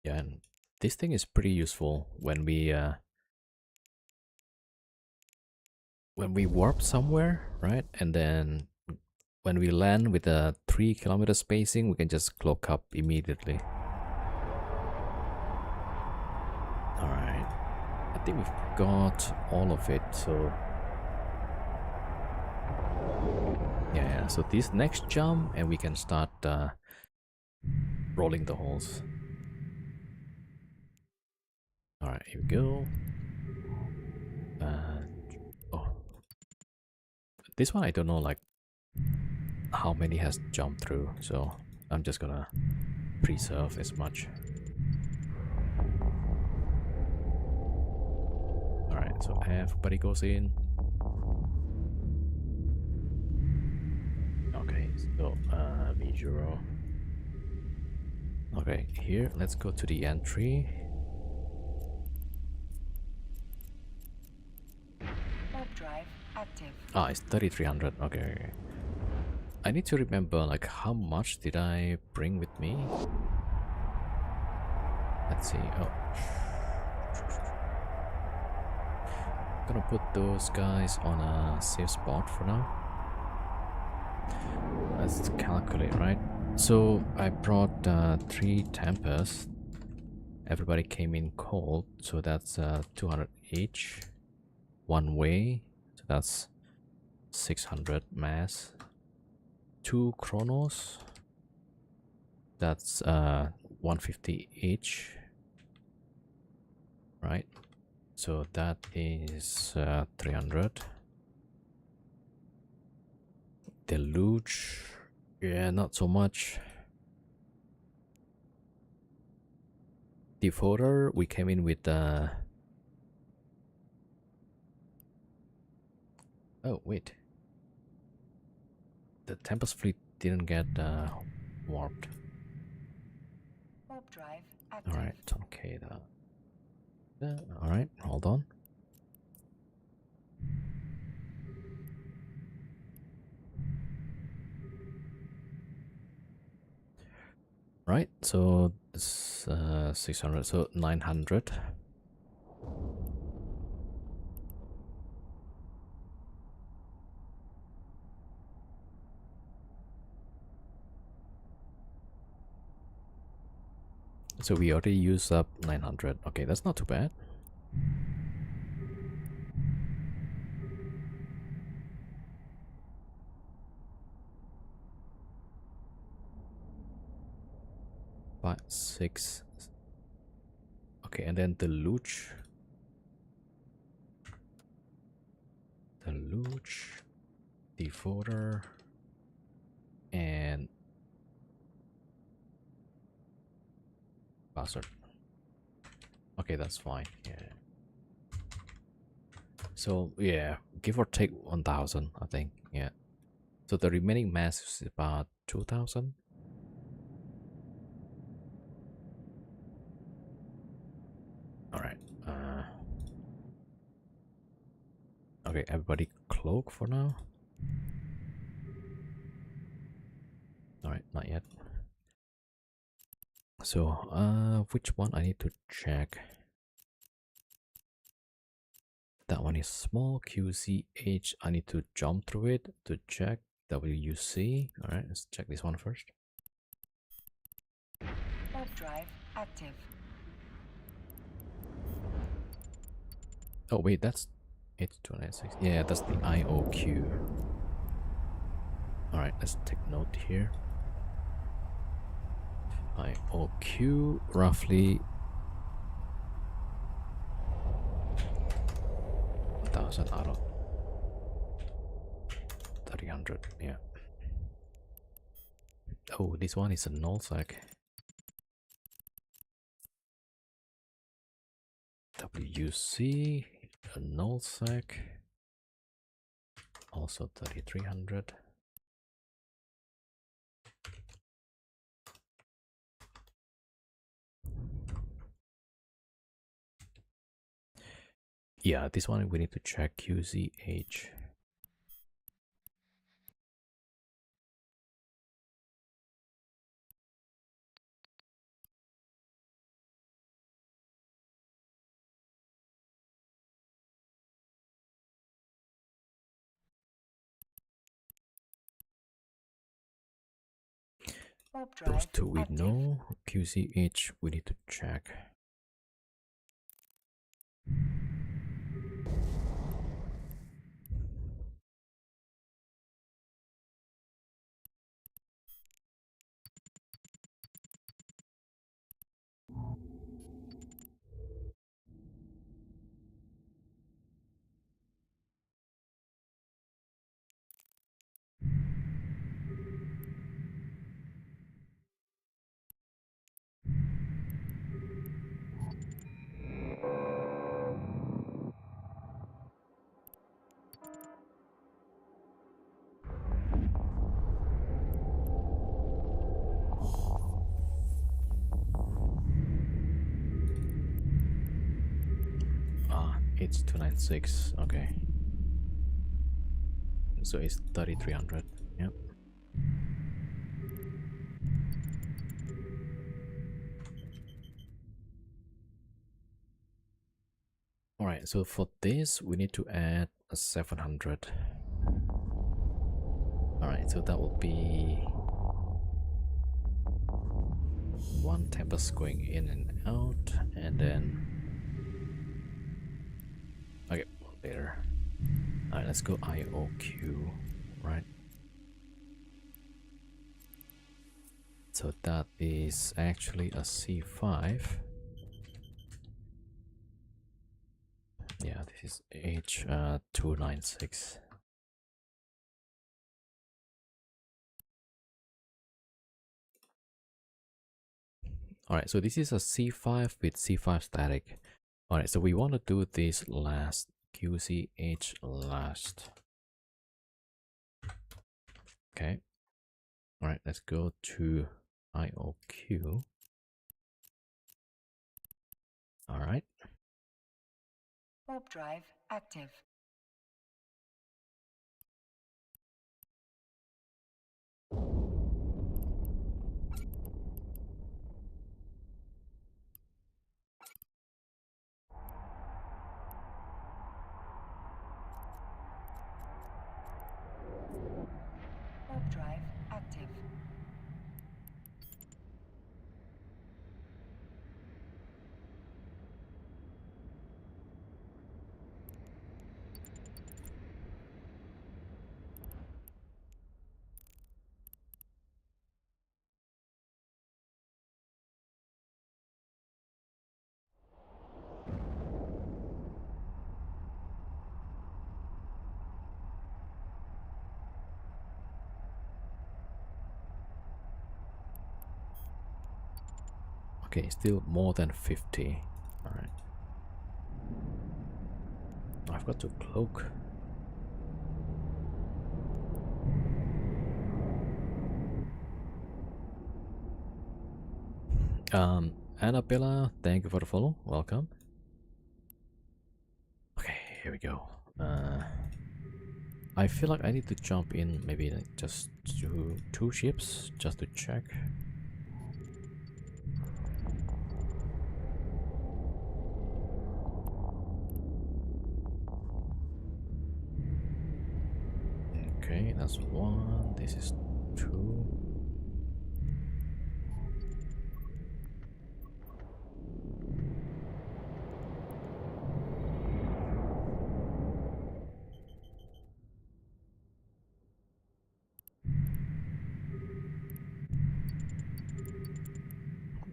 A: yeah, and this thing is pretty useful when we warp somewhere, right? And then when we land with a 3 kilometer spacing, we can just cloak up immediately. Alright. I think we've got all of it, so yeah, so this next jump and we can start rolling the holes. Alright, here we go. Oh, this one I don't know like how many has jumped through, so I'm just gonna preserve as much. Alright, so everybody goes in. Okay, so V0. Okay, here let's go to the entry.
B: Warp drive active.
A: Ah, it's 3300. Okay. I need to remember, like, how much did I bring with me? Let's see. Oh, gonna put those guys on a safe spot for now. Let's calculate, right? So I brought 3 Tempest. Everybody came in cold, so that's 200 each. One way, so that's 600 mass. 2 Chronos, that's 150 each, right? So that is 300. Deluge, yeah, not so much. Devoter, we came in with oh wait, the Tempest fleet didn't get warped.
B: Warp drive active.
A: All right, okay, all right, hold on. Right, so this 600, so 900. So we already used up 900. Okay, that's not too bad. Five, 6. Okay, and then the Luge. The Luge, Devoter, and Bastard. Okay, that's fine. Yeah. So yeah, give or take 1,000, I think. Yeah. So the remaining mass is about 2,000. All right. Okay, everybody cloak for now. All right, not yet. So, which one I need to check? That one is small. QZH, I need to jump through it to check. WUC. All right, let's check this one first.
B: Warp drive active.
A: Oh wait, that's 8296. Yeah, that's the IOQ. All right, let's take note here. IOQ roughly 1,000 out of 300. Yeah. Oh, this one is a nullsec. WUC, a nullsec. Also 3,300. Yeah, this one we need to check QZH.
B: Warp drive
A: Those two we
B: active.
A: know. QZH we need to check. It's 296. Okay. So it's 3,300. Yep. Alright, so for this, we need to add a 700. Alright, so that will be one tempest going in and out, and then okay, later. Alright, let's go IOQ, right? So that is actually a C5. Yeah, this is H296. Alright, so this is a C5 with C5 static. Alright, so we want to do this last, QCH last. Okay. Alright, let's go to IOQ. Alright.
B: Warp drive active. Warp drive active.
A: Okay, still more than 50. Alright. I've got to cloak. Annabella, thank you for the follow. Welcome. Okay, here we go. I feel like I need to jump in maybe like just two ships just to check. Okay, that's one. This is two.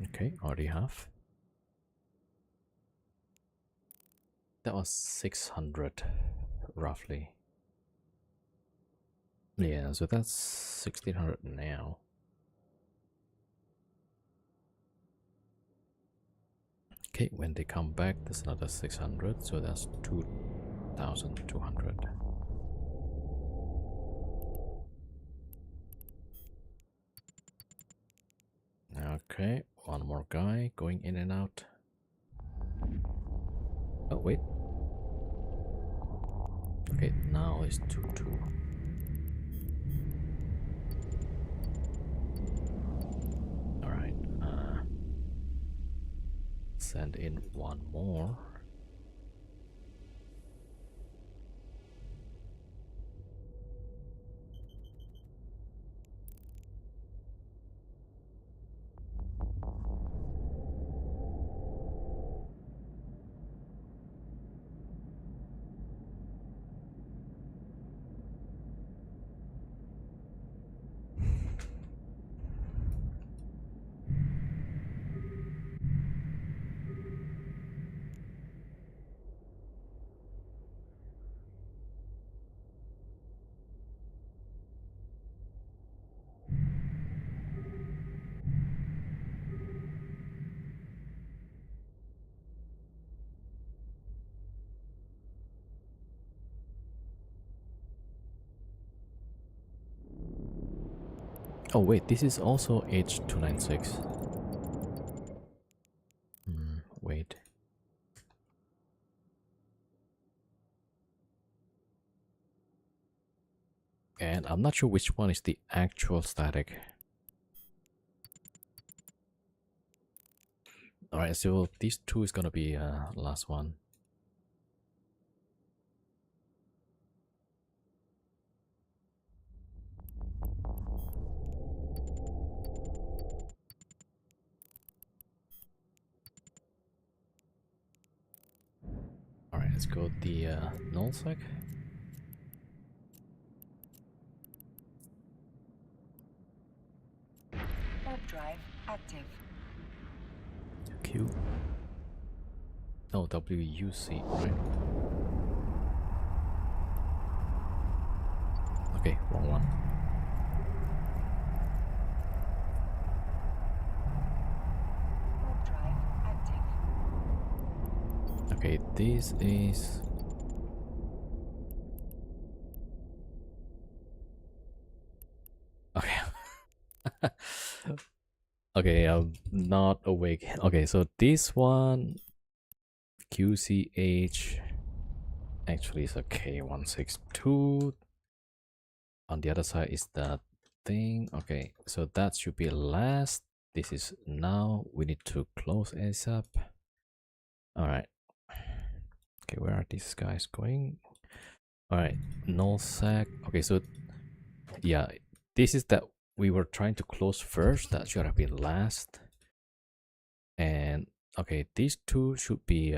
A: Okay, already have. That was 600 roughly. Yeah, so that's 1600 now. Okay, when they come back, there's another 600, so that's 2200. Okay, one more guy going in and out. Oh, wait. Okay, now it's 2-2. Alright, send in one more. Oh wait, this is also H296. Wait. And I'm not sure which one is the actual static. Alright, so these two is gonna be last one. let's go the nullsec.
B: Warp drive active.
A: Q. No, WUC, right? Okay, wrong one.
B: Warp drive active.
A: Okay, this is... Okay. Okay, I'm not awake. Okay, so this one... QCH... Actually, is a K162. On the other side is that thing. Okay, so that should be last. This is now. We need to close ASAP. Alright. Okay, where are these guys going? Alright, nullsec. Okay, so yeah, this is that we were trying to close first. That should have been last. And okay, these two should be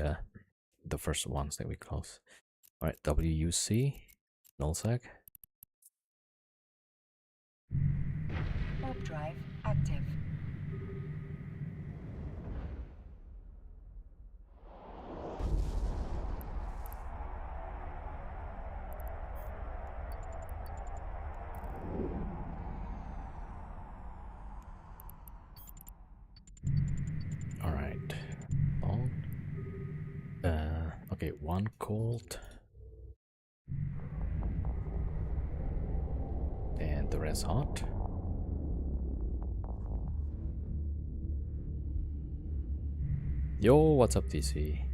A: the first ones that we close. Alright, WUC, nullsec.
B: Warp drive active.
A: Alright. On. Okay, one cold. And the rest hot. Yo, what's up, DC?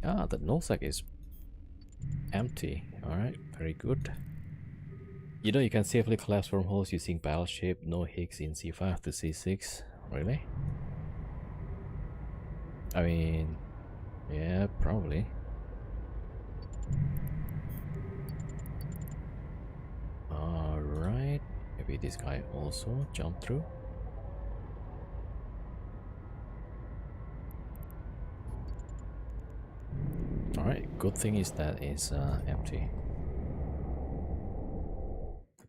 A: Ah, the nullsec is empty. Alright, very good. You know, you can safely collapse wormholes using battleship, no Higgs in C5 to C6. Really? I mean, yeah, probably. Alright, maybe this guy also jumped through. Alright, good thing is that it's empty.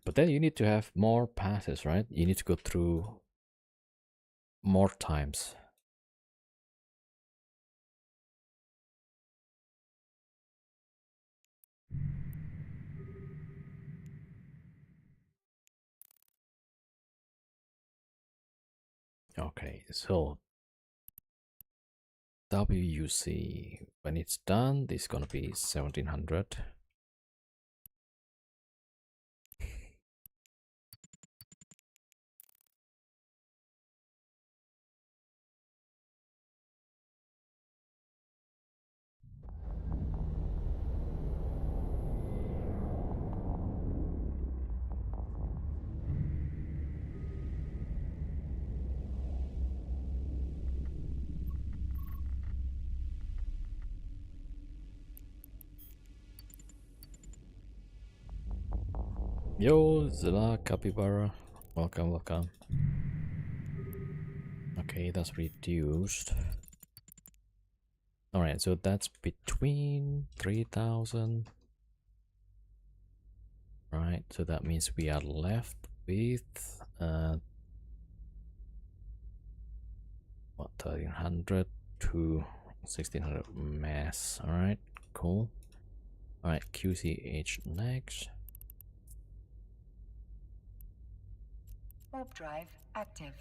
A: But then you need to have more passes, right? You need to go through more times. Okay, so WUC, when it's done, this is gonna be 1700. Yo, Zilla Capybara, welcome, welcome. Okay, that's reduced. Alright, so that's between 3000. Right, so that means we are left with what, 1300 to 1600 mass. Alright, cool. Alright, QCH next.
B: Warp drive active.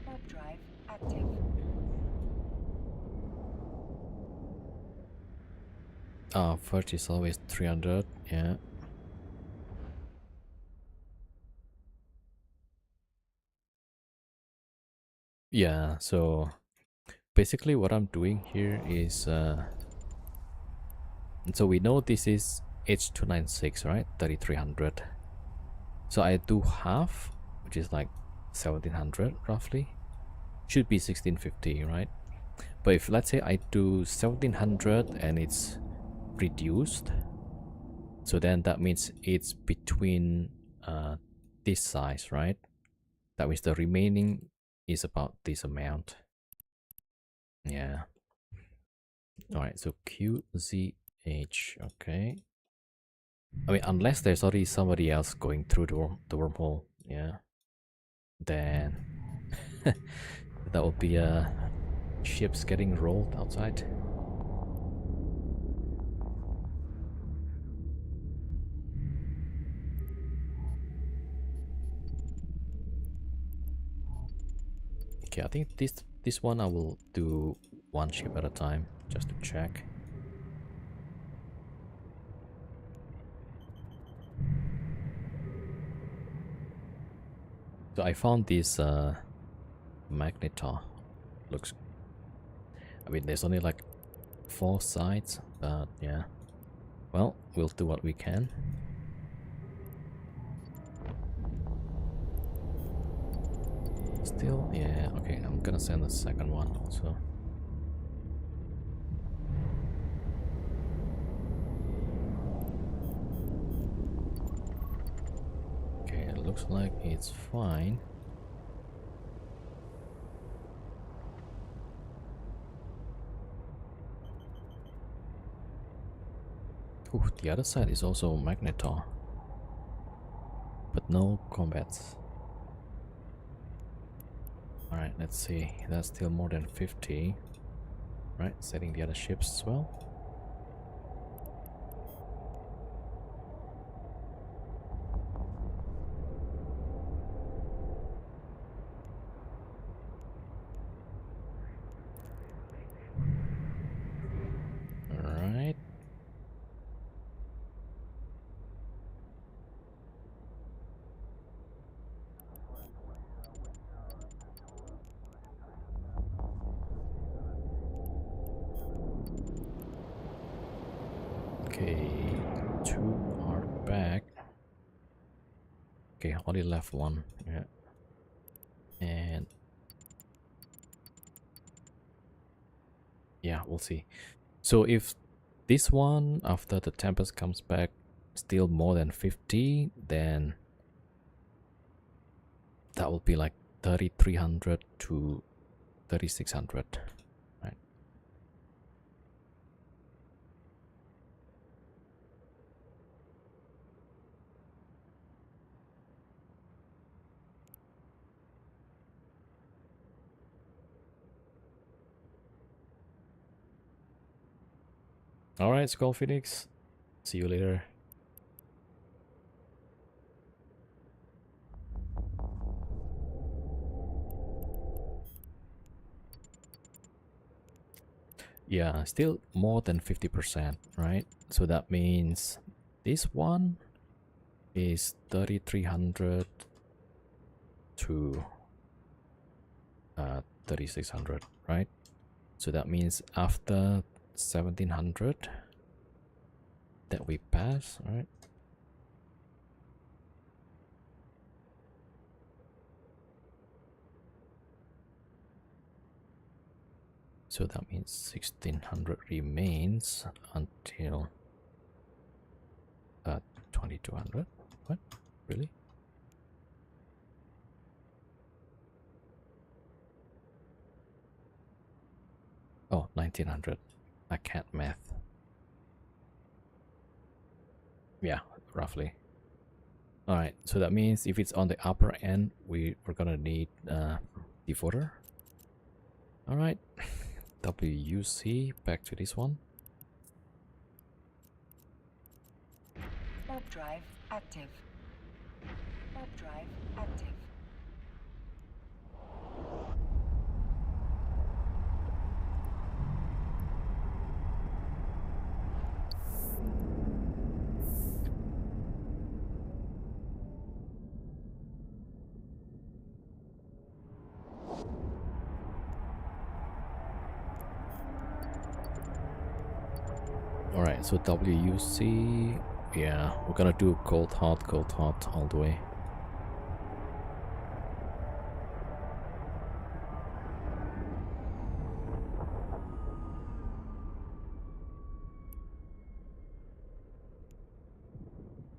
B: Warp drive active.
A: First is always 300, yeah. Yeah, so basically what I'm doing here is so we know this is H296, right? 3300. So I do half, which is like 1700 roughly. Should be 1650, right? But if let's say I do 1700 and it's reduced, so then that means it's between this size, right? That means the remaining is about this amount. Yeah. Alright, so QZH, okay. I mean, unless there's already somebody else going through the wormhole, yeah. Then that would be ships getting rolled outside. Okay, I think this one I will do one ship at a time just to check. So I found this Magnetar. Looks, I mean, there's only like 4 sides, but yeah. Well, we'll do what we can. Still, yeah, okay, I'm gonna send the second one also. Okay, it looks like it's fine. Ooh, the other side is also Magnetar. But no combats. Alright, let's see. That's still more than 50. Right, setting the other ships as well. Alright. Okay, 2 are back. Okay, only left 1. Yeah. And yeah, we'll see. So if this one, after the Tempest comes back, still more than 50, then that will be like 3,300 to 3,600. Right. Alright, Skull Phoenix. See you later. Yeah, still more than 50%, right? So that means this one is 3,300 to 3,600, right? So that means after 1,700 that we pass, right? So that means 1,600 remains until 2,200. What? Really? Oh, 1,900. I can't math. Yeah, roughly. Alright, so that means if it's on the upper end, we're gonna need devoter. Alright, WUC, back to this one.
B: Warp drive active. Warp drive active.
A: Alright, so WUC, yeah, we're gonna do cold hot all the way.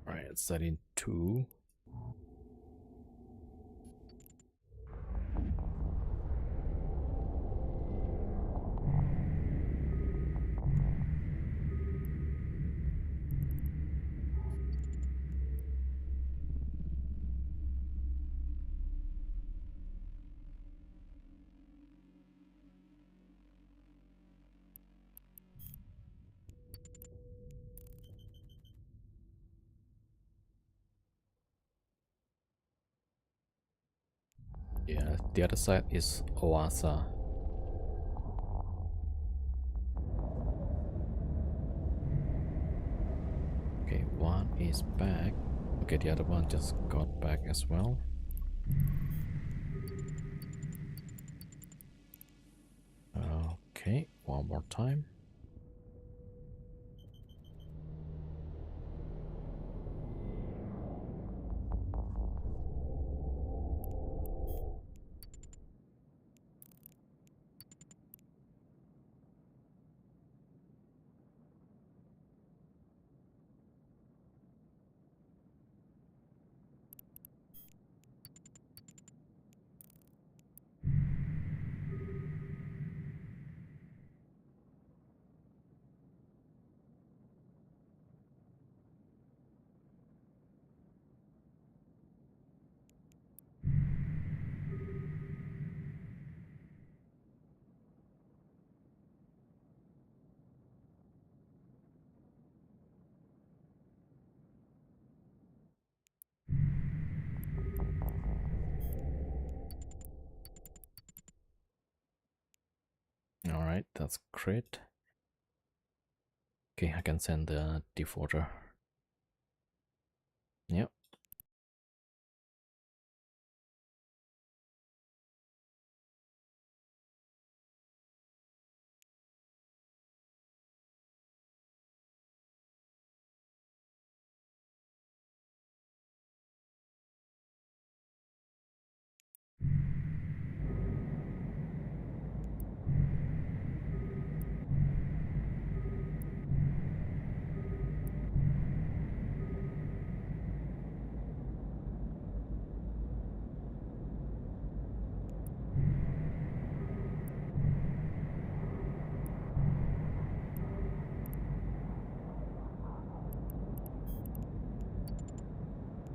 A: Alright, let's set in 2. Yeah, the other side is Oasa. Okay, one is back. Okay, the other one just got back as well. Okay, one more time. Alright, that's great. Okay, I can send the defaulter. Yep.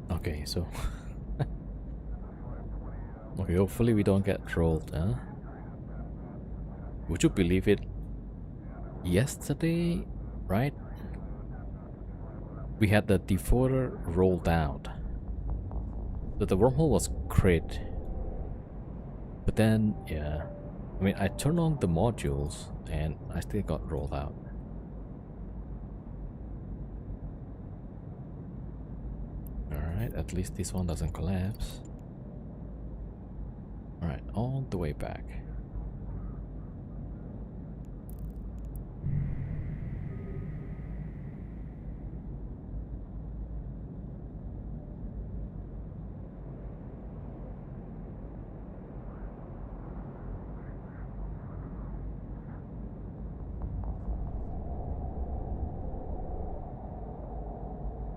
A: Okay, so okay, hopefully we don't get trolled, huh? Would you believe it? Yesterday, right? We had the defaulter rolled out. So the wormhole was great. But then, yeah. I mean, I turned on the modules and I still got rolled out. Alright, at least this one doesn't collapse. Alright, all the way back.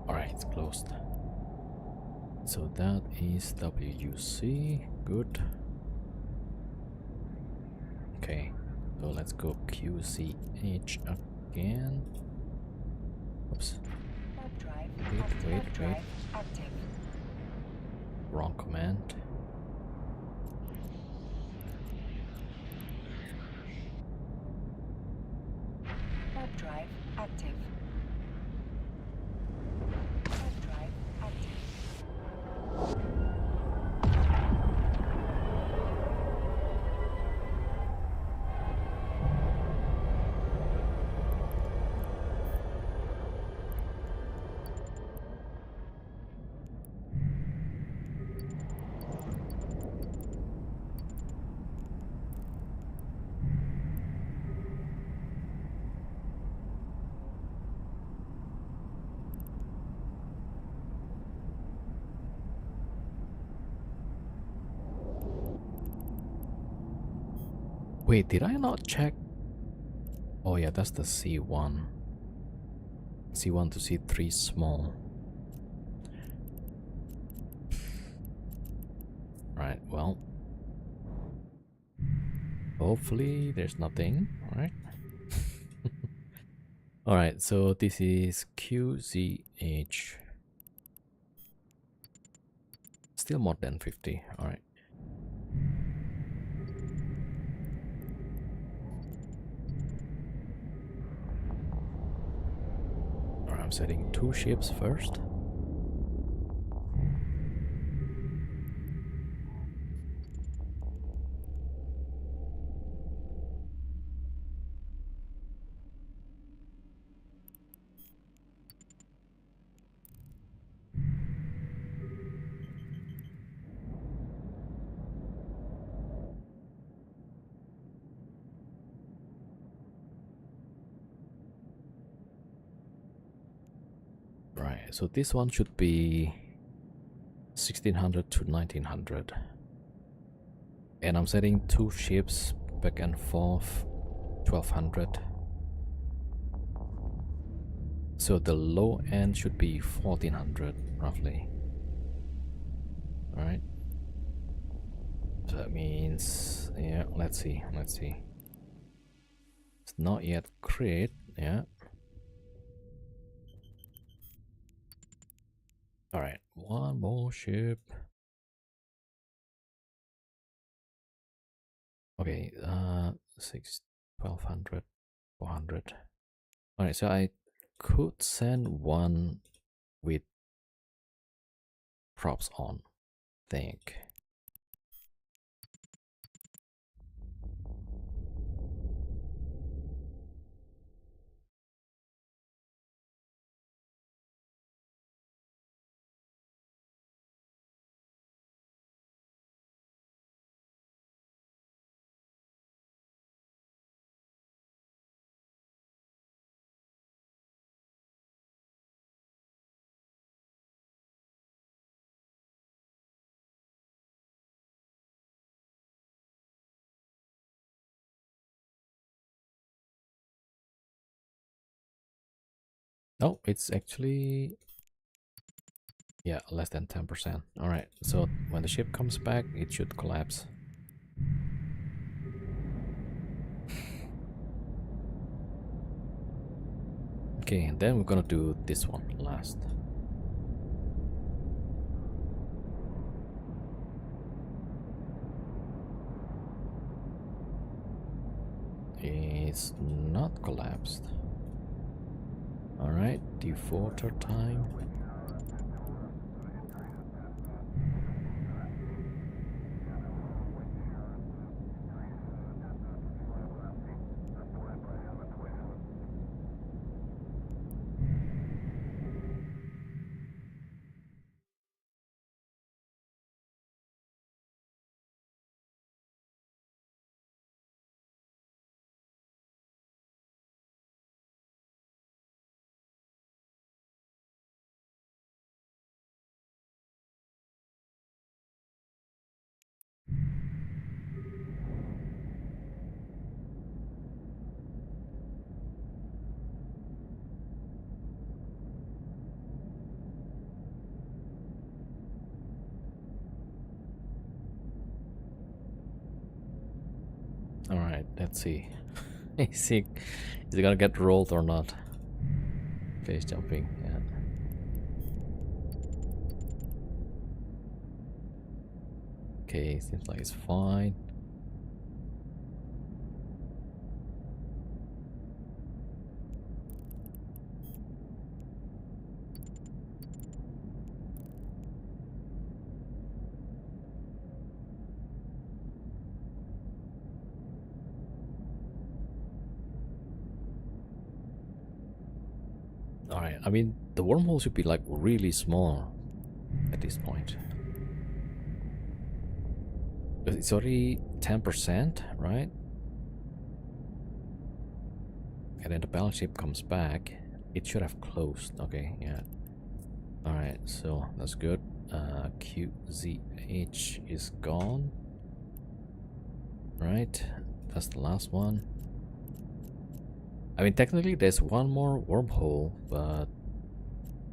A: Alright, it's closed. So that is WUC. Good. Okay, so let's go QCH again. Oops.
B: Warp drive.
A: Wait.
B: Drive active.
A: Wrong command.
B: Warp drive active. Warp drive active.
A: Wait, did I not check? Oh yeah, that's the C1. C1 to C3 small. Right, well. Hopefully there's nothing, alright? Alright, so this is QZH. Still more than 50, alright. Alright, I'm setting 2 ships first. Okay, so this one should be 1600 to 1900. And I'm setting 2 ships back and forth 1200. So the low end should be 1400 roughly. Alright. So that means, yeah, let's see. It's not yet crit, yeah. Alright, one more ship. Okay, 1200, 400. Alright, so I could send one with props on, think. Oh, it's actually, yeah, less than 10%. Alright, so when the ship comes back, it should collapse. Okay, and then we're gonna do this one last. It's not collapsed. Alright, defaulter time. Alright, let's see. Is it gonna get rolled or not? Face jumping, yeah. Okay, seems like it's fine. Alright, I mean, the wormhole should be like really small at this point. It's already 10%, right? And then the battleship comes back. It should have closed. Okay, yeah. Alright, so that's good. QZH is gone. Right, that's the last one. I mean, technically there's one more wormhole, but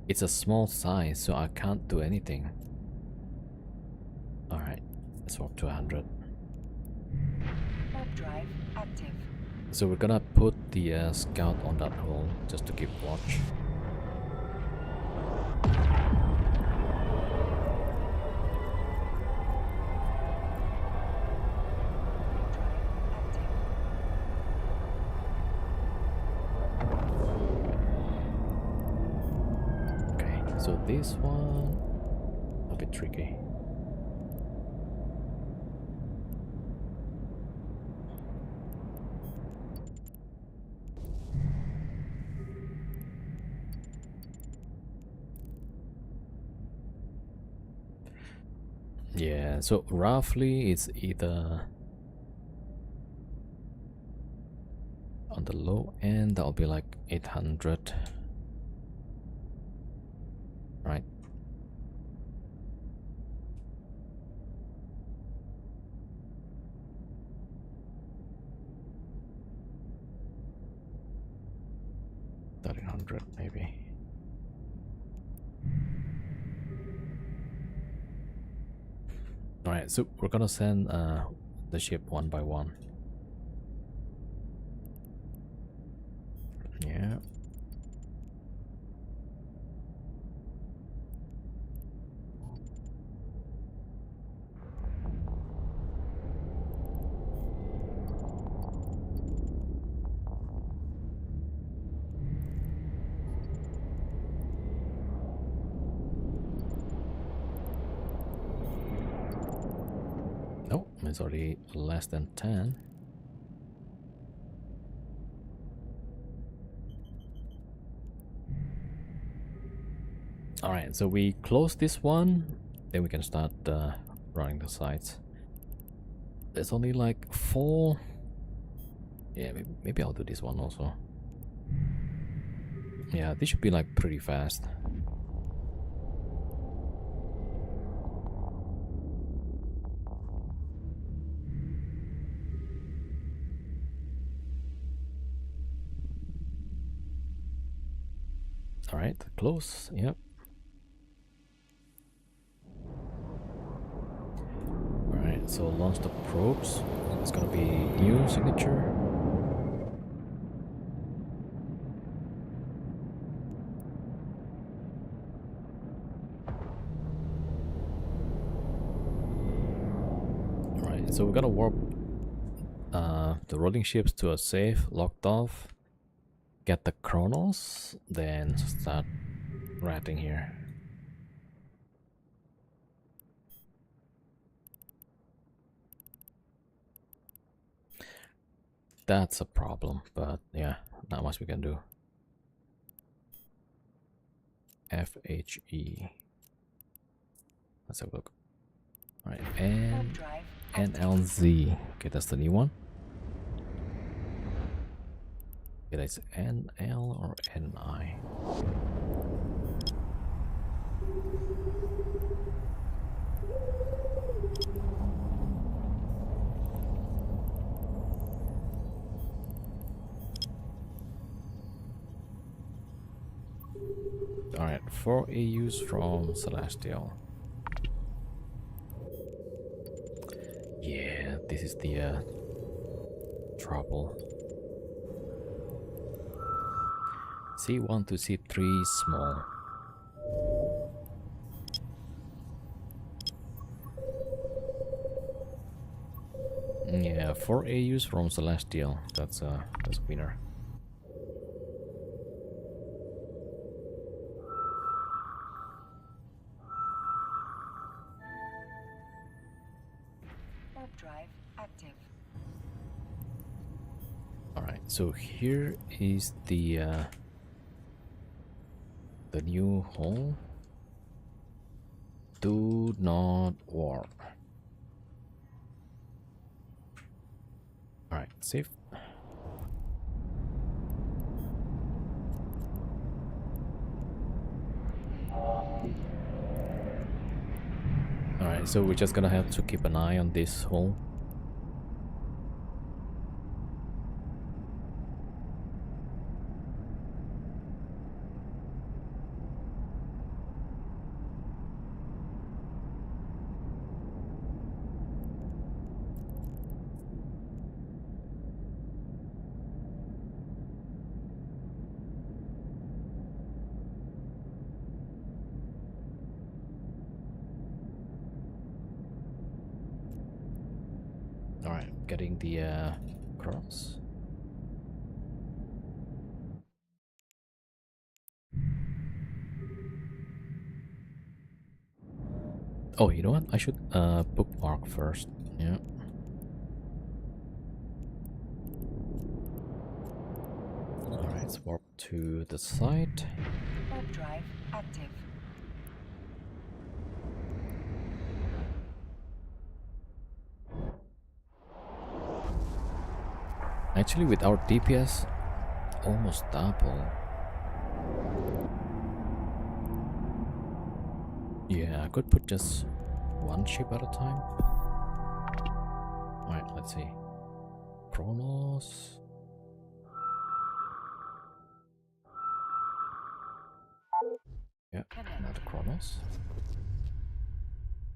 A: it's a small size, so I can't do anything. Alright, let's swap to 100.
B: Warp drive active.
A: So we're gonna put the scout on that hole just to keep watch. Okay, so this one a bit tricky. Yeah, so roughly it's either on the low end that'll be like 800, right? $1,300 maybe. All right, so we're gonna send the ship one by one. Yeah. No, it's already less than 10. All right, so we close this one, then we can start running the sites. There's only like 4. Yeah, maybe I'll do this one also. Yeah, this should be like pretty fast. All right, close. Yep. All right, so launch the probes. It's gonna be new signature. All right, so we're gonna warp the rolling ships to a safe, locked off. Get the chronos, then start ratting here. That's a problem, but yeah, not much we can do. FHE. Let's have a look. All right, and NLZ. Okay, that's the new one. Okay, that's NL or NI. All right, 4 AUs from Celestial. Yeah, this is the trouble. C1 to C3 small. Yeah, 4 AUs from Celestial. That's a winner.
B: Warp drive active.
A: All right, so here is the new hull. Do not warp. All right, save. Alright, so we're just gonna have to keep an eye on this hole. Alright, getting the cross. Oh, you know what? I should bookmark first. Yeah. Alright, let's warp to the site.
B: Warp drive active.
A: Actually, with our DPS, almost double. Yeah, I could put just one ship at a time. Alright, let's see. Kronos. Yeah, another Kronos.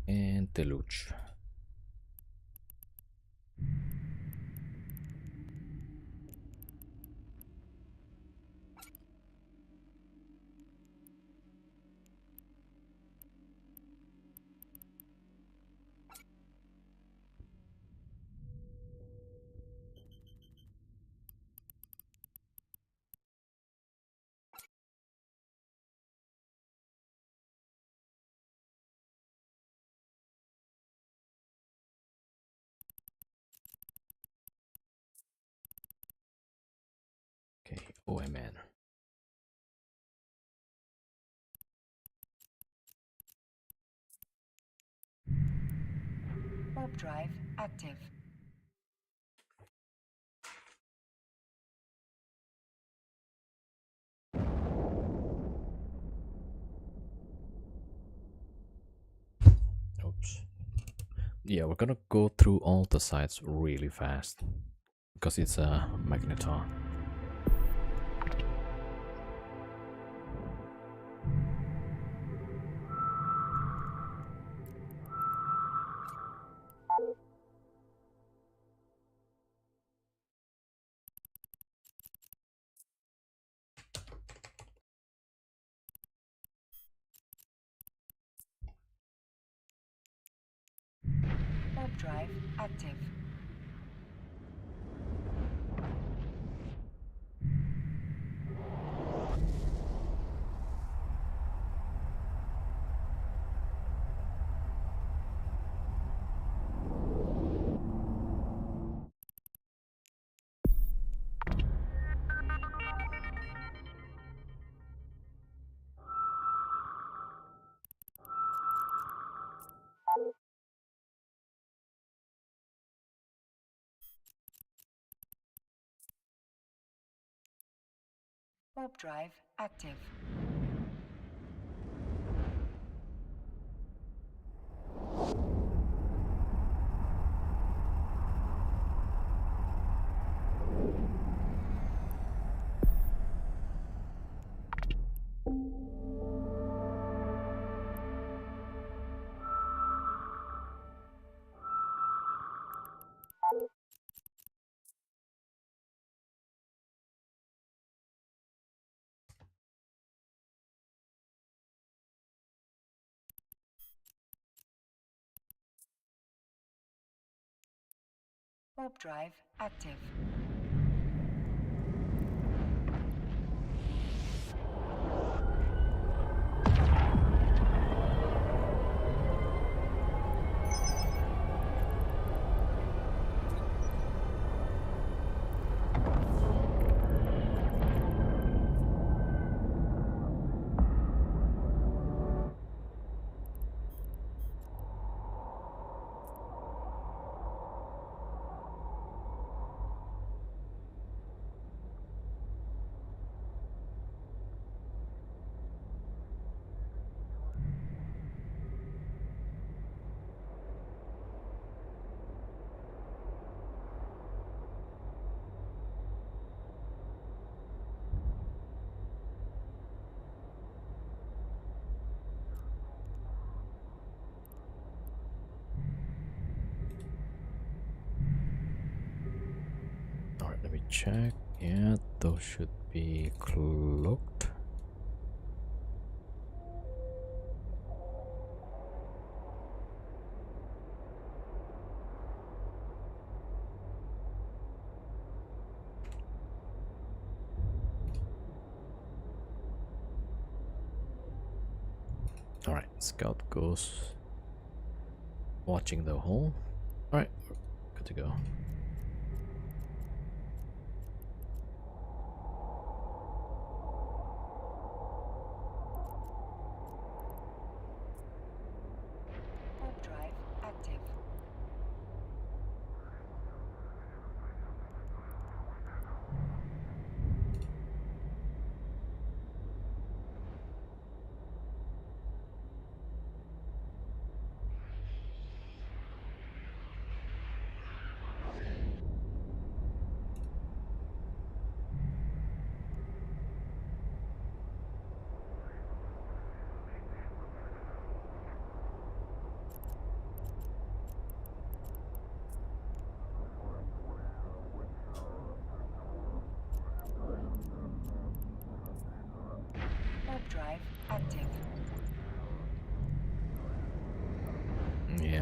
A: And Deluge. Okay, OMN.
B: Warp drive active.
A: Oops. Yeah, we're gonna go through all the sites really fast because it's a Magnetar.
B: Warp drive active. Warp drive active. Warp drive active.
A: Alright, let me check. Yeah, those should be cloaked. Alright, Scout goes watching the hole. Alright, good to go.
B: Warp drive active.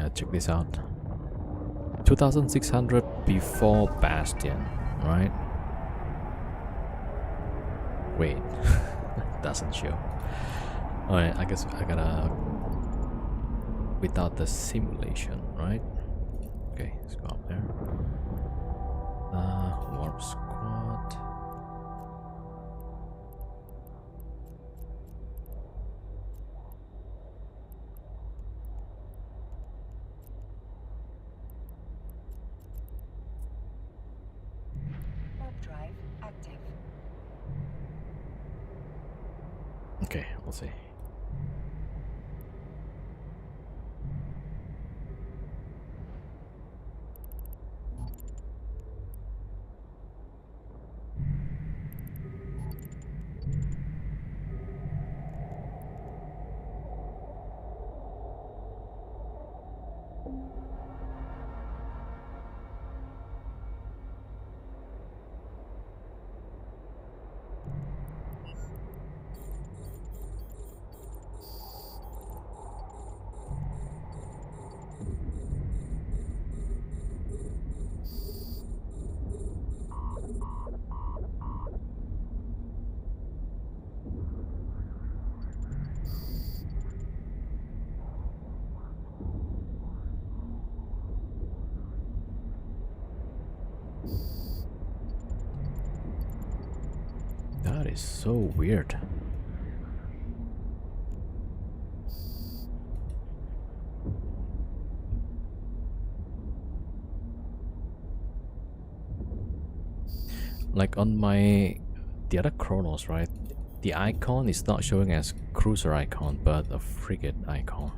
A: Yeah, check this out. 2600 before Bastion, right? Wait, doesn't show. Alright, I guess I gotta without the simulation, right? Okay, let's go up there. Warp squad.
B: Warp drive active.
A: Okay, we'll see. That is so weird. Like on the other Chronos, right? The icon is not showing as cruiser icon, but a frigate icon.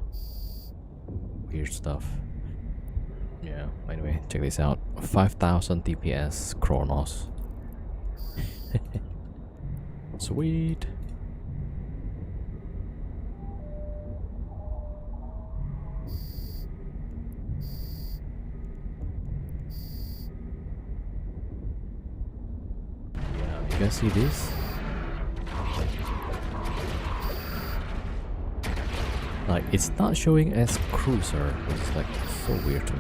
A: Weird stuff. Yeah, anyway, check this out. 5000 DPS Chronos. Sweet. Yeah, you guys see this? Like, it's not showing as cruiser, which is like so weird to me.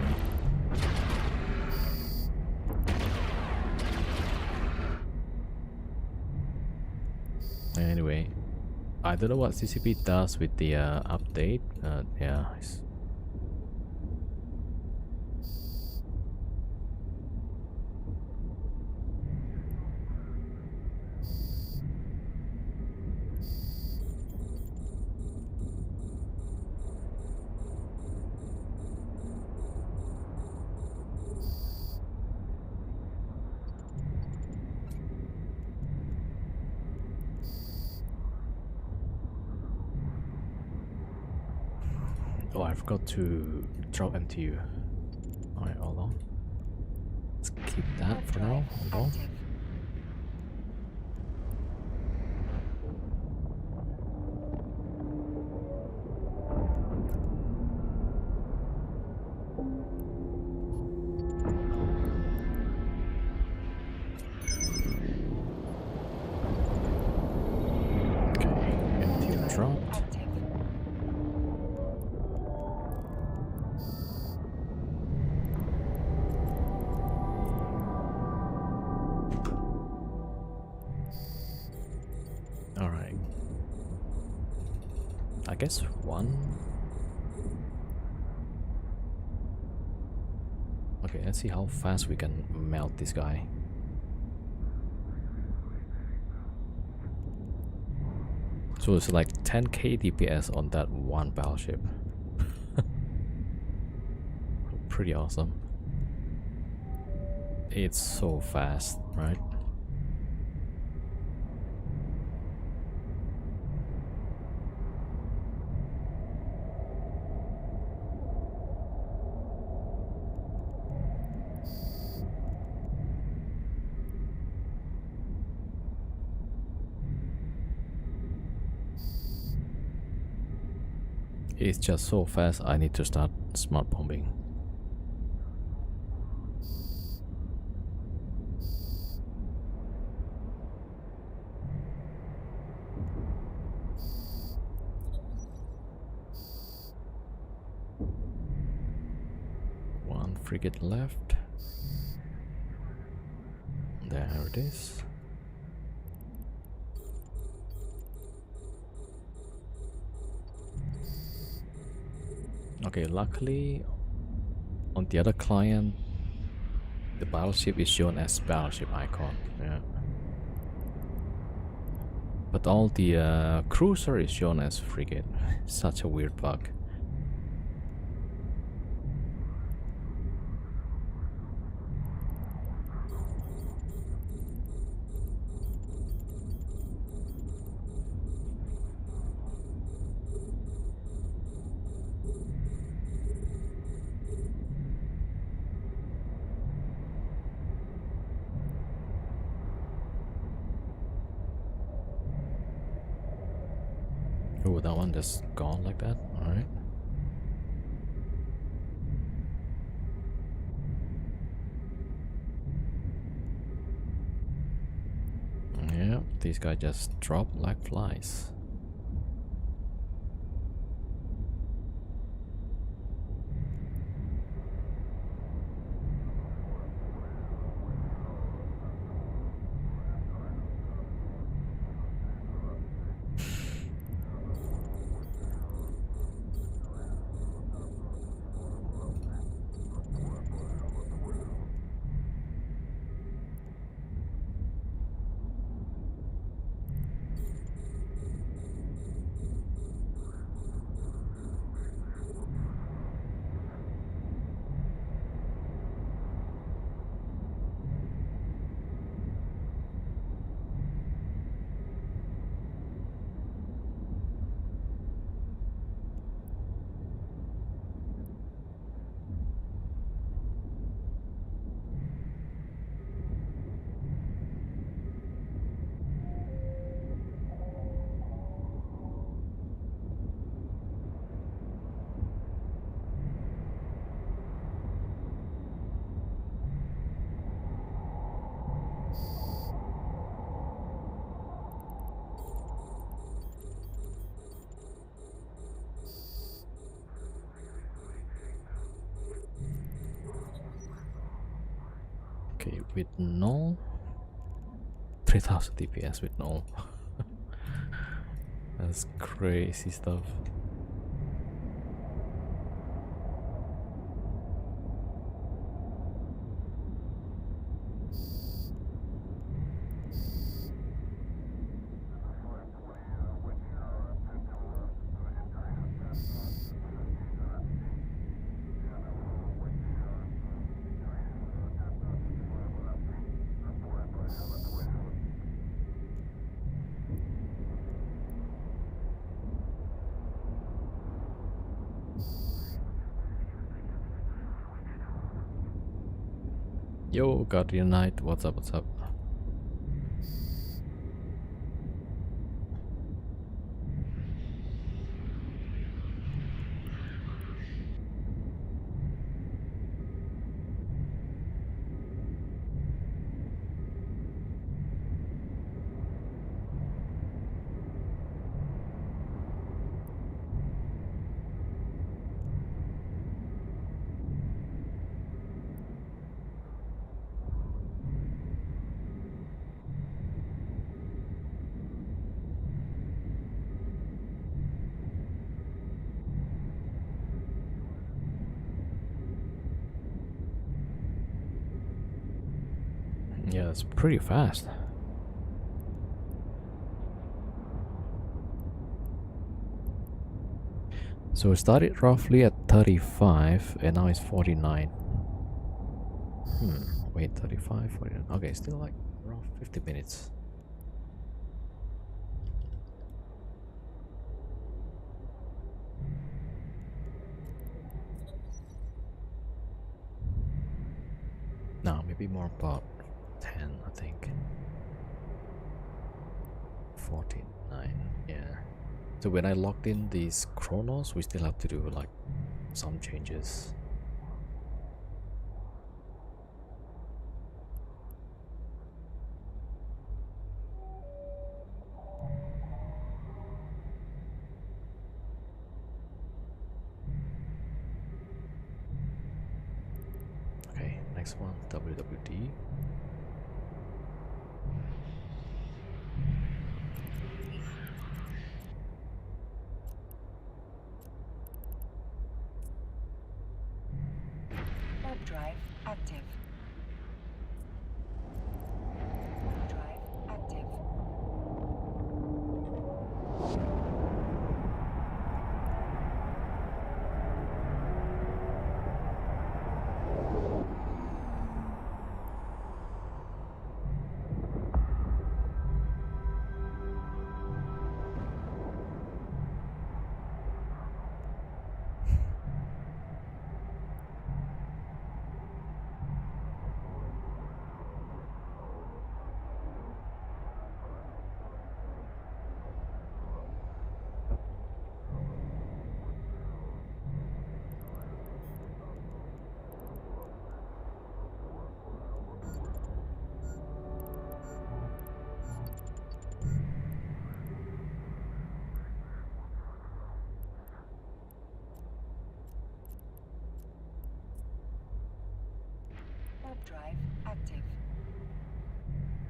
A: Anyway, I don't know what CCP does with the update. Yeah. Oh, I forgot to drop MTU. Alright, hold on. Let's keep that for now. Hold on. Okay, MTU dropped. Alright. I guess one. Okay, let's see how fast we can melt this guy. So it's like 10k DPS on that one battleship. Pretty awesome. It's so fast, right? It's just so fast, I need to start smart bombing. frigate left. There it is. Okay, luckily on the other client the battleship is shown as battleship icon. Yeah. But all the cruiser is shown as frigate. Such a weird bug. Oh, that one just gone like that? Alright. Yeah, these guys just drop like flies. Okay, with no 3000 DPS with no. That's crazy stuff. Yo, Guardian Knight, what's up, what's up? Yeah, it's pretty fast. So it started roughly at 35 and now it's 49. Wait, 35, 49. Okay, still like around 50 minutes. No, maybe more about 10, I think. 49, yeah. So when I logged in these chronos, we still have to do like some changes. next one, WWD.
B: Warp drive active. Warp drive active. Warp drive active. Warp drive active.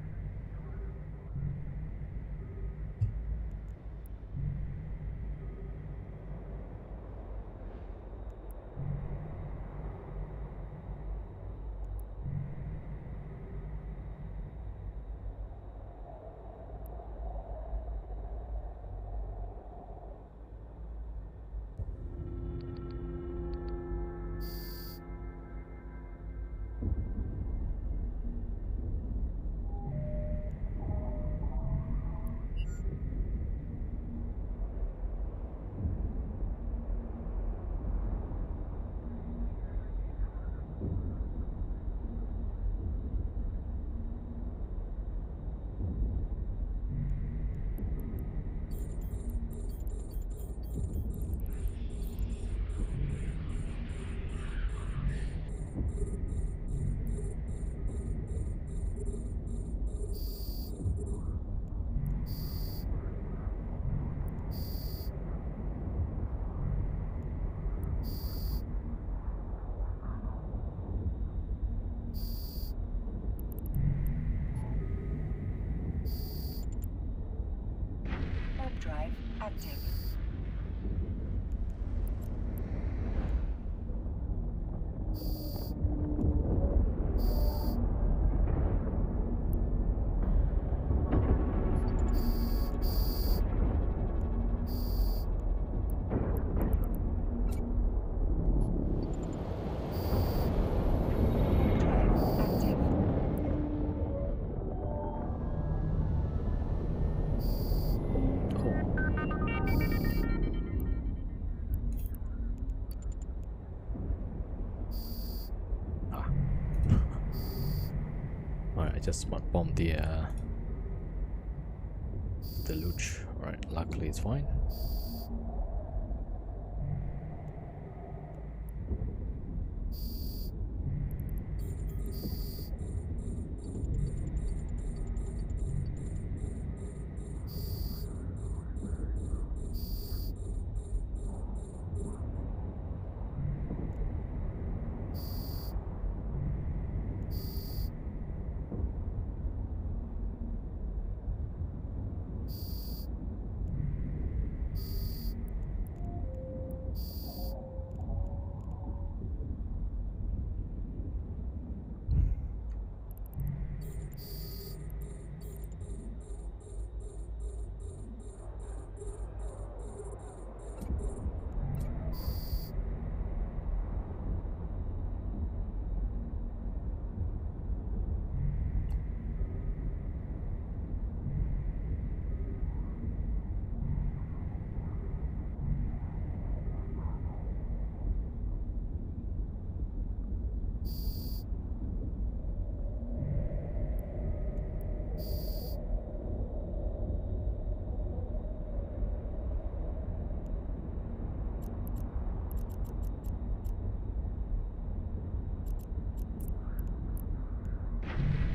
B: Warp drive active.
A: Ah. Alright, I just smart bombed the luge. Alright, luckily it's fine.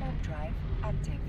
A: Warp drive active.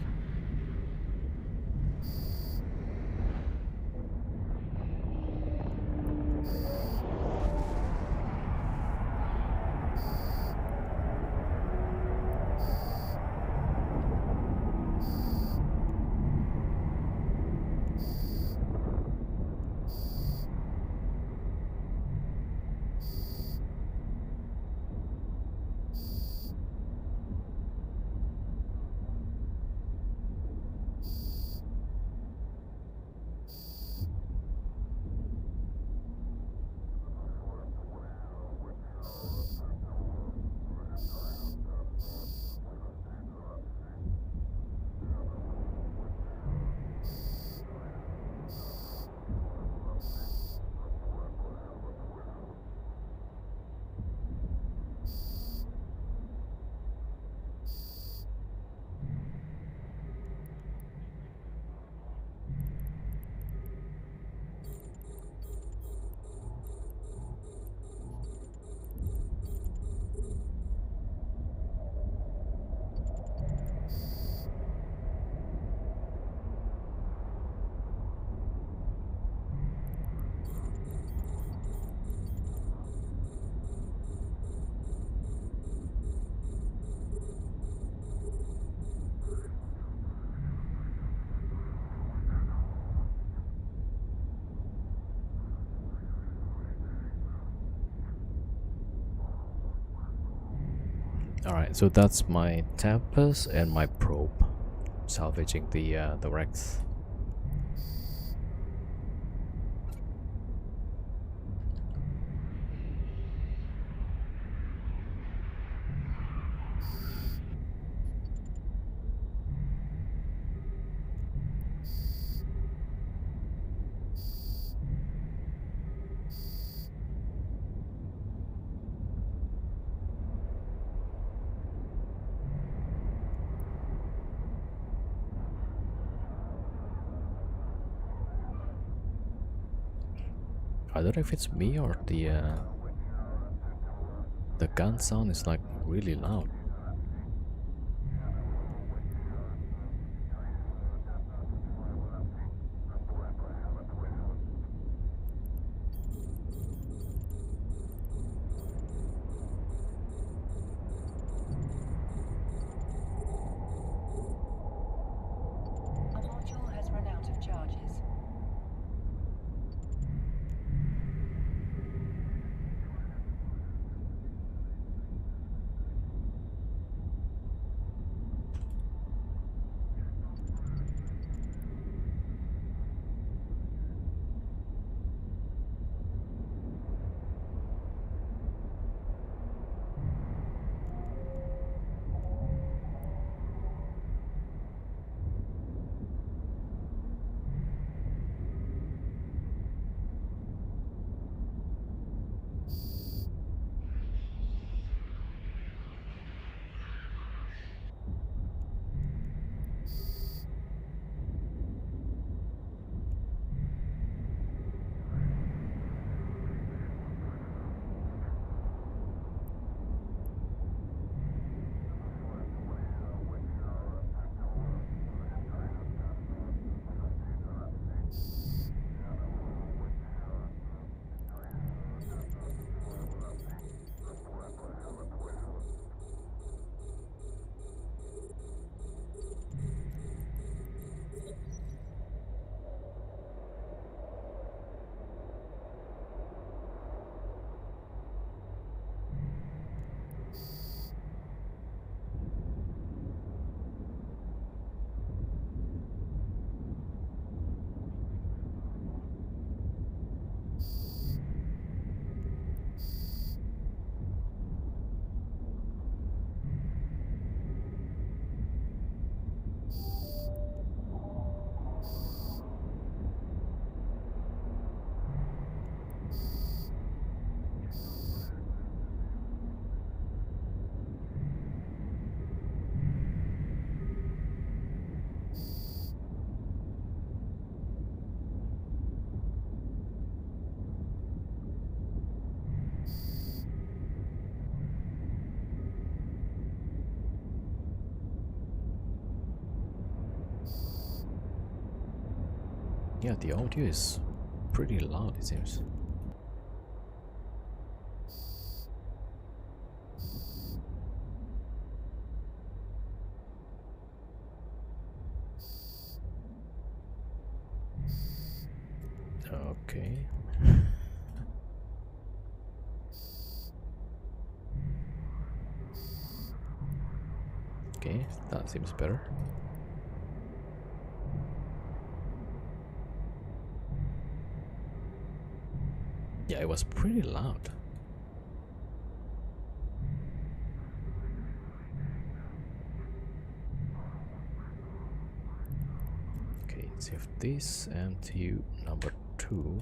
A: Alright, so that's my Tempest and my probe salvaging the wrecks. I don't know if it's me or the gun sound is like really loud.
B: A module has run out of charges.
A: Yeah, the audio is pretty loud, it seems. Okay. Okay, that seems better. Yeah, it was pretty loud. Okay, save this and to number 2.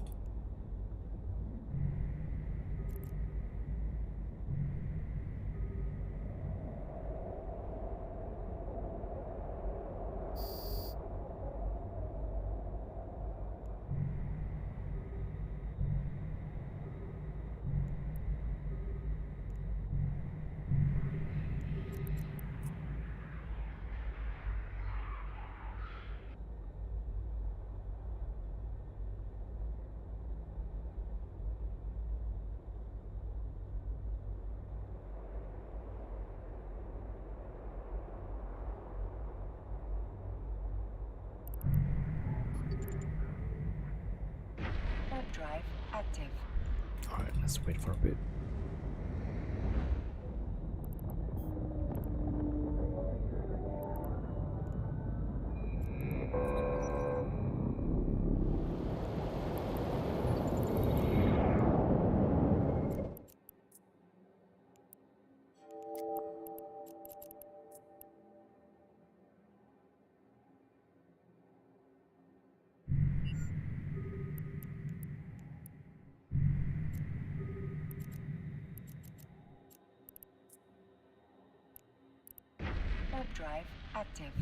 B: Warp drive active.
A: Alright, let's wait for a bit.
B: Warp drive active.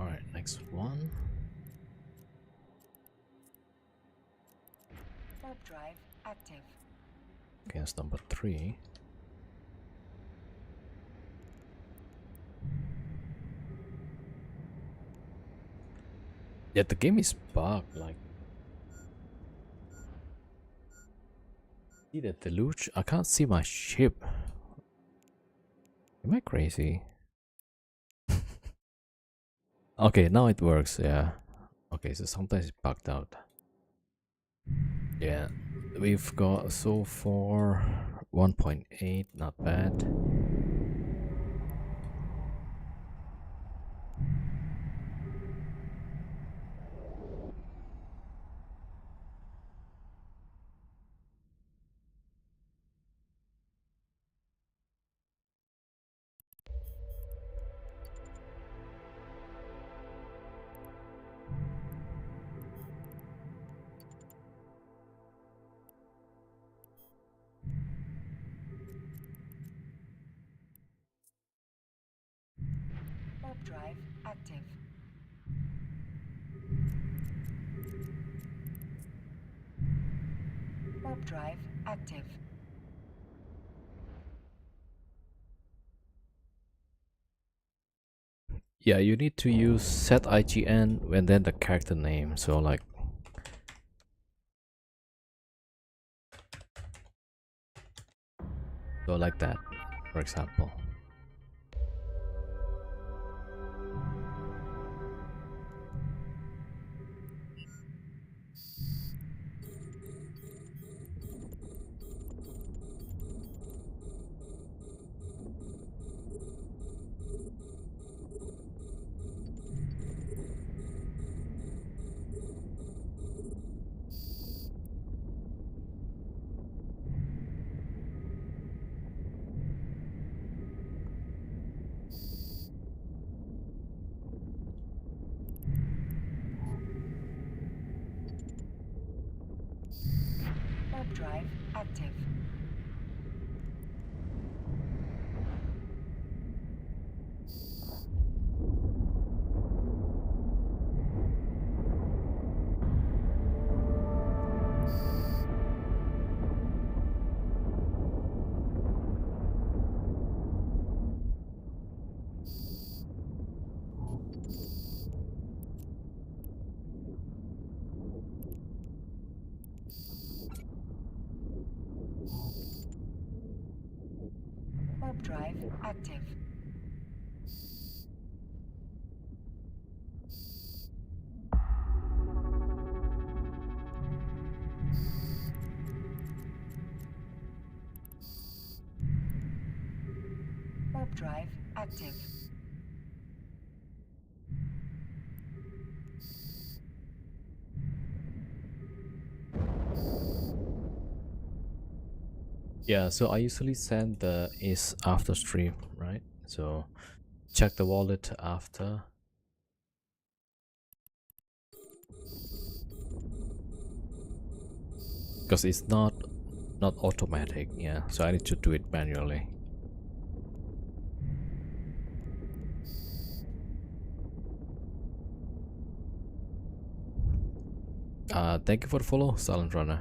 A: All right, next one.
B: Warp drive active.
A: Okay, that's number 3. Yeah, the game is bugged. Like, see the deluge? I can't see my ship. Am I crazy? Okay, now it works. Yeah. Okay, so sometimes it's bugged out. Yeah, we've got so far 1.8, not bad.
B: Warp drive active. Warp drive active.
A: Yeah, you need to use set IGN and then the character name. So like, that, for example.
B: Warp drive active. Warp drive active. Warp drive active.
A: Yeah, so I usually send the is after stream, right? So check the wallet after. Because it's not automatic, yeah. So I need to do it manually. Thank you for the follow, Silent Runner.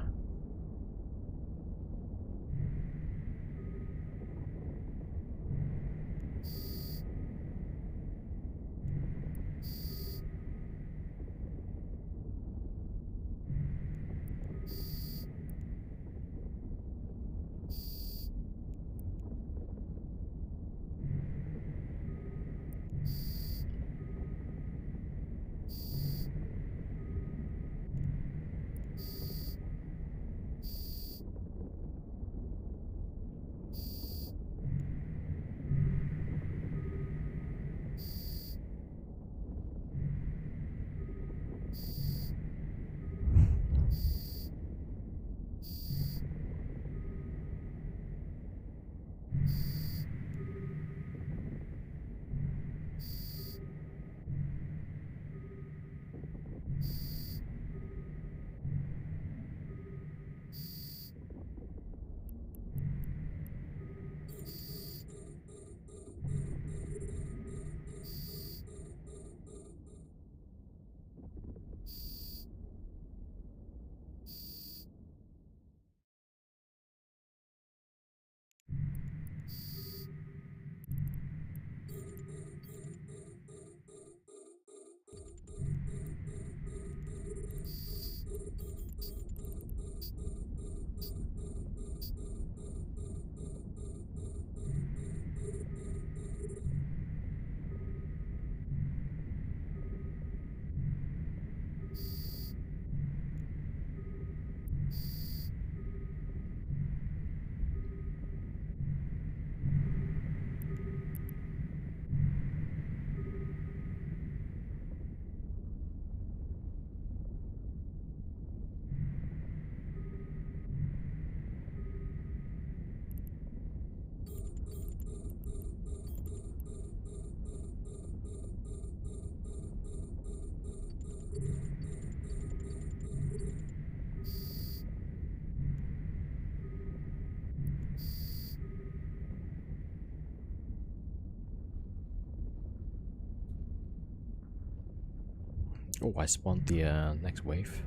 A: Oh, I spawned the next wave.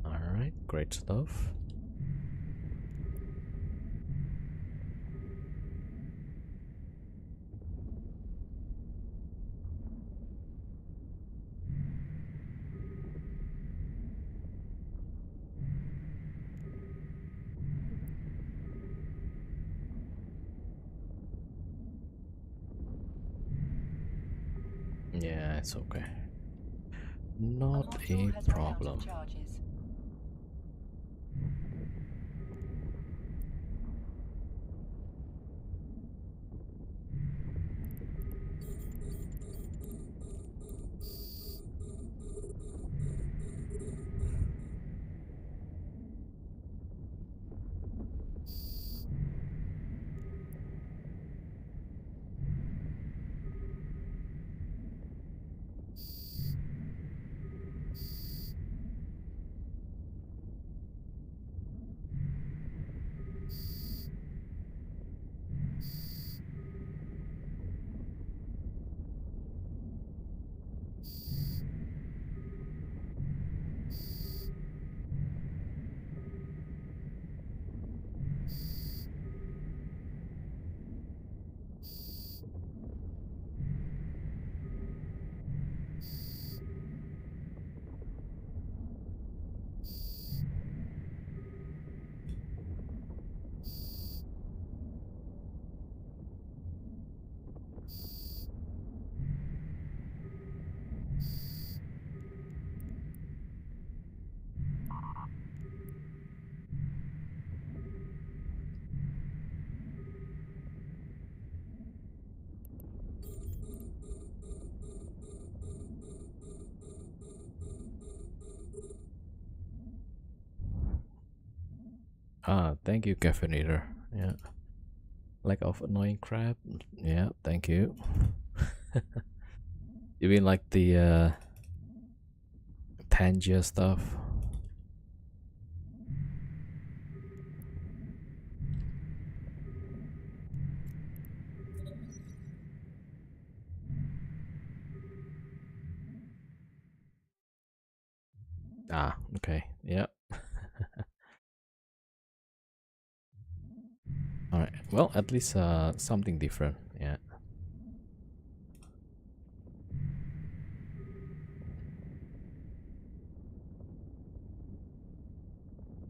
A: Alright, great stuff. Yeah, it's okay. Not a
B: module has run out
A: problem.
B: of charges.
A: Ah, thank you, Caffeinator. Yeah. Lack of annoying crap. Yeah, thank you. You mean like the Tangier stuff? Ah, okay. Yep. Alright. Well, at least something different. Yeah.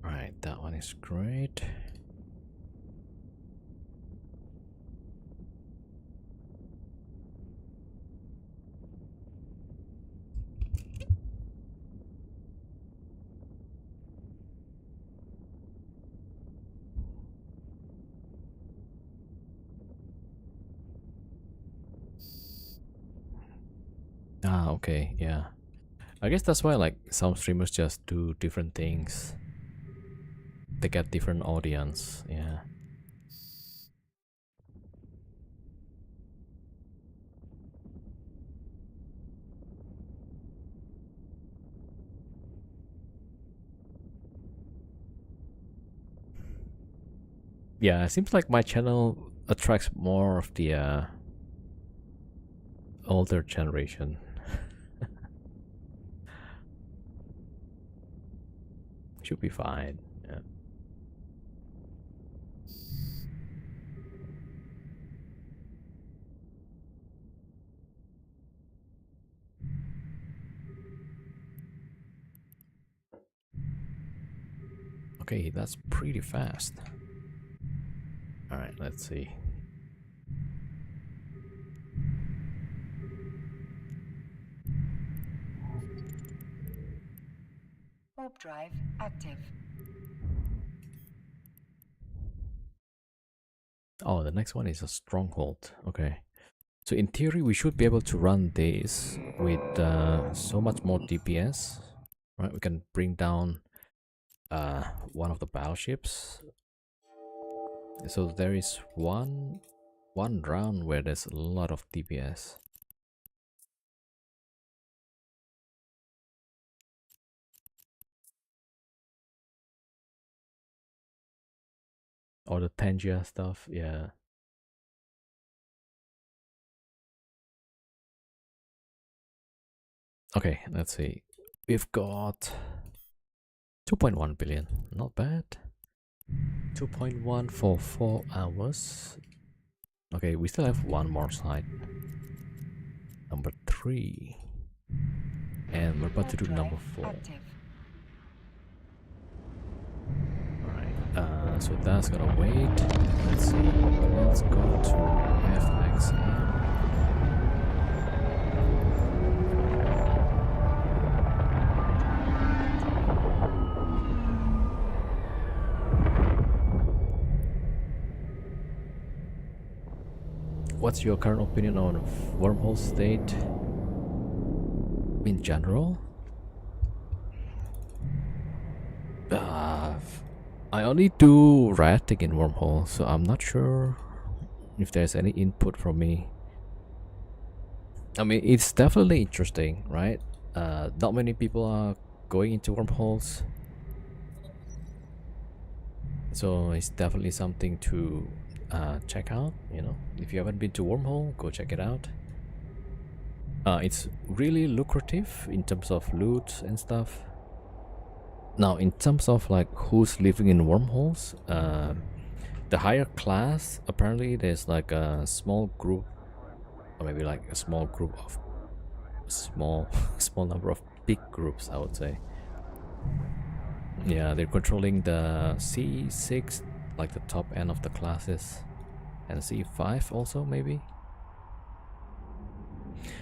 A: Alright, that one is great. Ah, okay. Yeah. I guess that's why like some streamers just do different things. They get different audience. Yeah. Yeah, it seems like my channel attracts more of the older generation. Should be fine. Yeah. Okay, that's pretty fast. Alright, let's see.
B: Warp drive active.
A: Oh, the next one is a stronghold. Okay. So in theory, we should be able to run this with so much more DPS. Right, we can bring down one of the battleships. So there is one round where there's a lot of DPS. Or the Tangia stuff, yeah. Okay, let's see. We've got 2.1 billion. Not bad. 2.1 for 4 hours. Okay, we still have one more side. Number 3. And we're about to do number 4.
B: Active.
A: Alright, so that's gonna wait. Let's see. Let's go to FXM. What's your current opinion on wormhole state in general? I only do rating in wormhole, so I'm not sure if there's any input from me. I mean, it's definitely interesting, right? Not many people are going into wormholes, so it's definitely something to check out. You know, if you haven't been to wormhole, go check it out. It's really lucrative in terms of loot and stuff. Now, in terms of like who's living in wormholes, the higher class, apparently there's like a small group, or maybe like a small group of small number of big groups, I would say. Yeah, they're controlling the C6, like the top end of the classes, and C5 also maybe.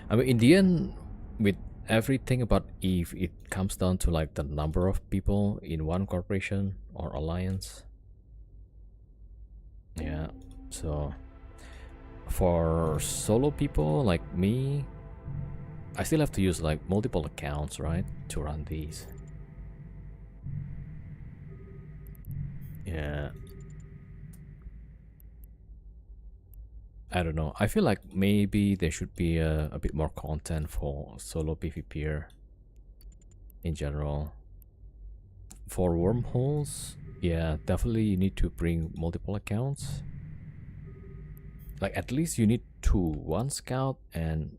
A: I mean, in the end, with everything about EVE, it comes down to like the number of people in one corporation or alliance. Yeah, so for solo people like me, I still have to use like multiple accounts, right, to run these. Yeah, I don't know. I feel like maybe there should be a bit more content for solo PvPer in general. For wormholes, yeah, definitely you need to bring multiple accounts. Like at least you need two, one scout and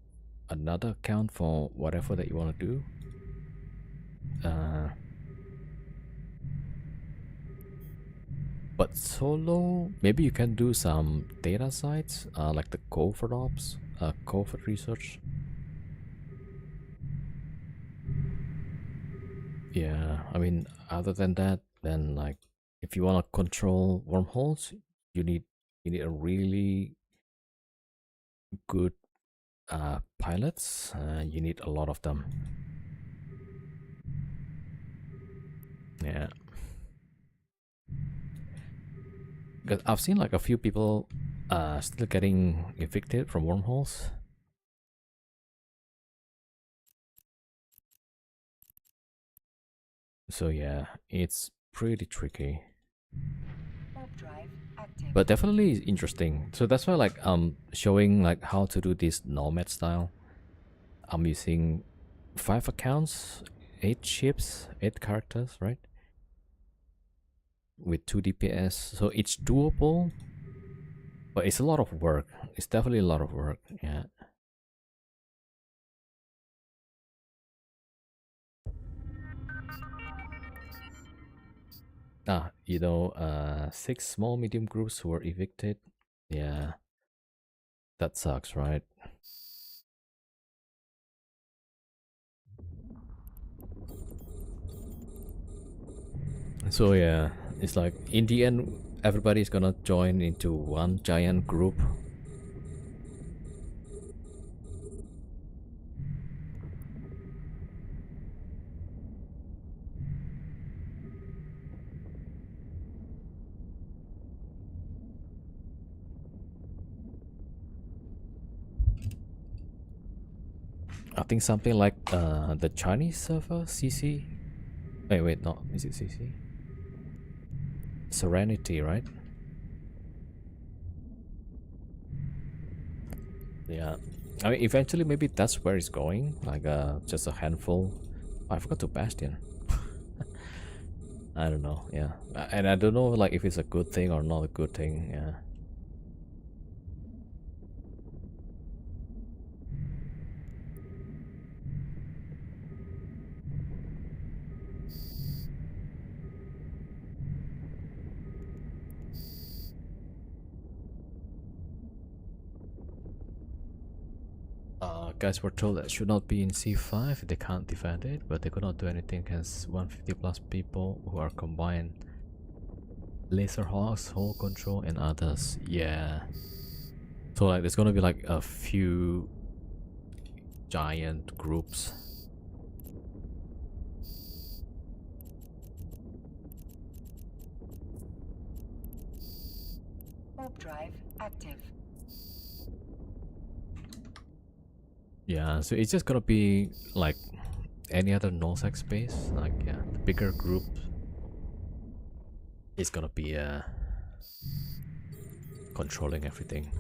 A: another account for whatever that you want to do. But solo, maybe you can do some data sites, like the covert ops, covert research. Yeah, I mean, other than that, then like if you want to control wormholes, you need a really good pilots. You need a lot of them. Yeah, because I've seen like a few people still getting evicted from wormholes. So yeah, it's pretty tricky.
B: Warp drive active.
A: But definitely interesting. So that's why like showing like how to do this nomad style. I'm using 5 accounts, 8 ships, 8 characters, right? With 2 DPS. So it's doable, but it's a lot of work. It's definitely a lot of work. Yeah. You know, 6 small medium groups who were evicted. Yeah. That sucks, right? So yeah, it's like in the end everybody's gonna join into one giant group. I think something like the Chinese server CC. Wait, no, is it CC? Serenity, right? Yeah, I mean, eventually maybe that's where it's going. Like just a handful. I forgot to Bastion. I don't know. Yeah, and I don't know like if it's a good thing or not a good thing. Yeah. Guys were told that should not be in C5. They can't defend it, but they could not do anything against 150 plus people who are combined laser hawks, hole control, and others. Yeah. So like, there's gonna be like a few giant groups.
B: Warp drive active.
A: Yeah, so it's just gonna be like any other nullsec space. Like, yeah, the bigger group is gonna be controlling everything.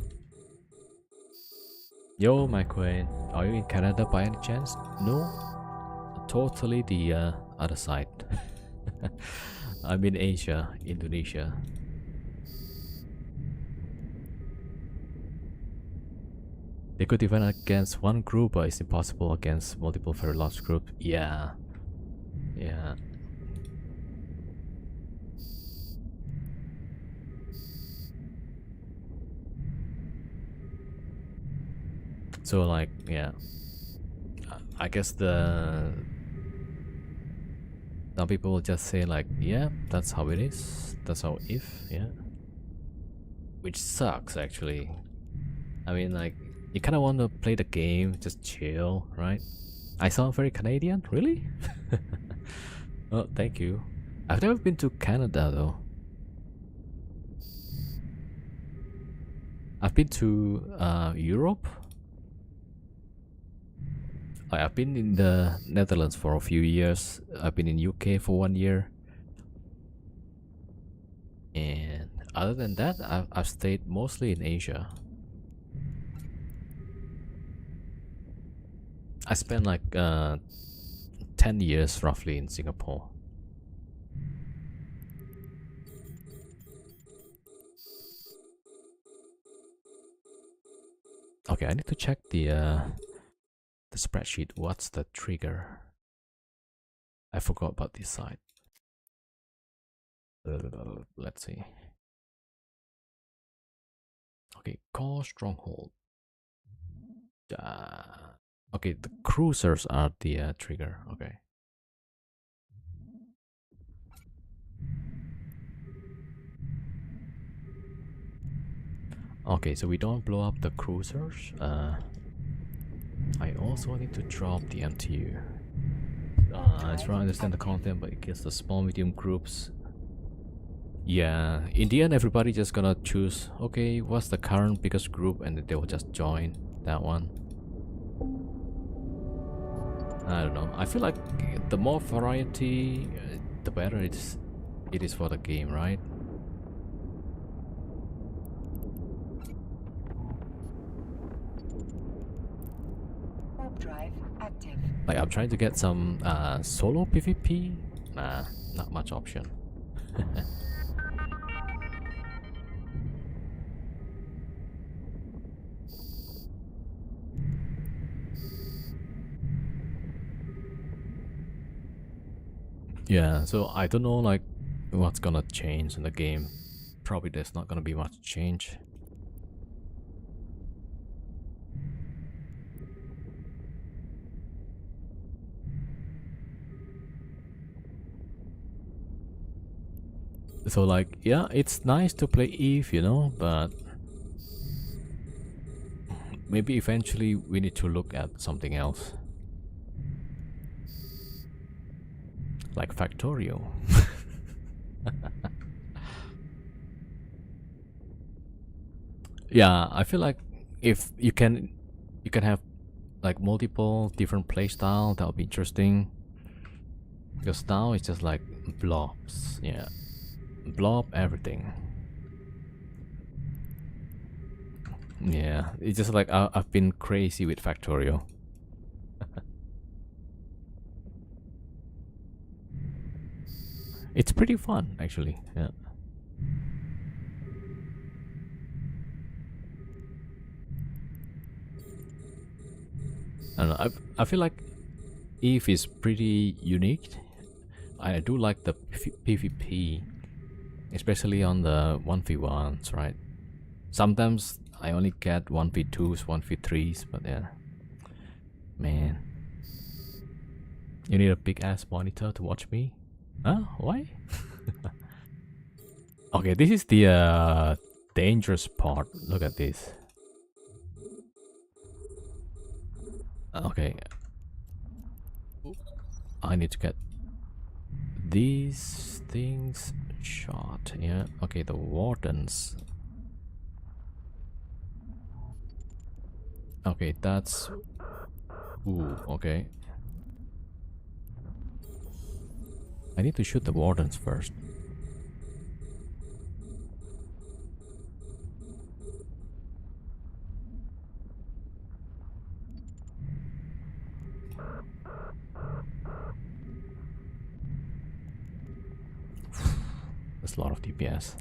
A: Yo, my queen, are you in Canada by any chance? No, totally the other side. I'm in Asia, Indonesia. They could defend against one group, but it's impossible against multiple very large groups. Yeah. Yeah. So like, yeah. I guess some people will just say like, yeah, that's how it is. That's how if, yeah. Which sucks actually. I mean, like, you kind of want to play the game, just chill, right? I sound very Canadian, really? Oh, thank you. I've never been to Canada though. I've been to Europe. I've been in the Netherlands for a few years. I've been in UK for 1 year. And other than that, I've stayed mostly in Asia. I spent like 10 years roughly in Singapore. Okay, I need to check the spreadsheet. What's the trigger? I forgot about this side. Let's see. Okay, core stronghold. Okay, the cruisers are the trigger. Okay. Okay, so we don't blow up the cruisers. I also need to drop the MTU. I try to understand the content, but it gets the small medium groups. Yeah, in the end, everybody just gonna choose, okay, what's the current biggest group, and they will just join that one. I don't know. I feel like the more variety, the better it is for the game, right?
B: Warp drive active.
A: Like, I'm trying to get some solo PvP. Nah, not much option. Yeah, so I don't know like what's gonna change in the game. Probably there's not gonna be much change. So like, yeah, it's nice to play Eve, you know, but maybe eventually we need to look at something else. Like Factorio. Yeah, I feel like if you can have like multiple different playstyle, that would be interesting. Because now it's just like blobs, yeah. Blob everything. Yeah, it's just like I've been crazy with Factorio. It's pretty fun actually, yeah. I don't know, I feel like Eve is pretty unique. I do like the PvP, especially on the 1v1s, right? Sometimes I only get 1v2s, 1v3s, but yeah. Man. You need a big ass monitor to watch me? Huh? Why? Okay, this is the dangerous part. Look at this. Okay. I need to get these things shot. Yeah. Okay, the wardens. Okay, that's... Ooh, okay. I need to shoot the wardens first. That's a lot of DPS.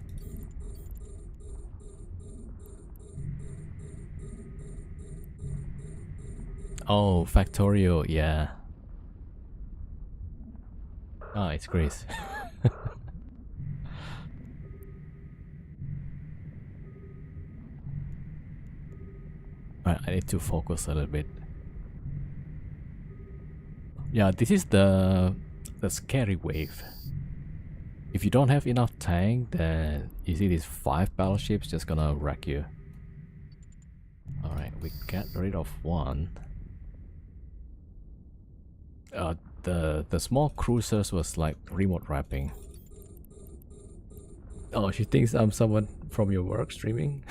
A: Oh, Factorio, yeah. Ah, it's Grace. Right, I need to focus a little bit. Yeah, this is the scary wave. If you don't have enough tank, then you see these 5 battleships just gonna wreck you. Alright, we get rid of one. The small cruisers was like remote wrapping. Oh, she thinks I'm someone from your work streaming?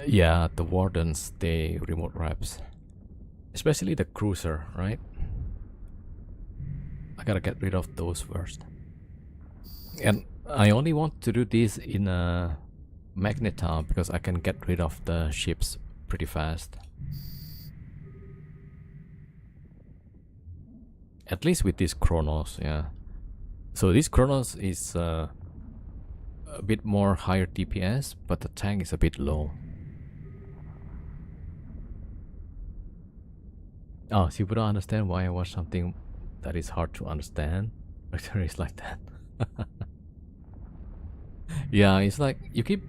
A: Yeah, the wardens, they remote wraps. Especially the cruiser, right? I gotta get rid of those first. And I only want to do this in a Magnetar because I can get rid of the ships pretty fast. At least with this Kronos, yeah. So this Kronos is a bit more higher DPS, but the tank is a bit low. Oh, so you don't understand why I watch something that is hard to understand? It's like that. Yeah, it's like you keep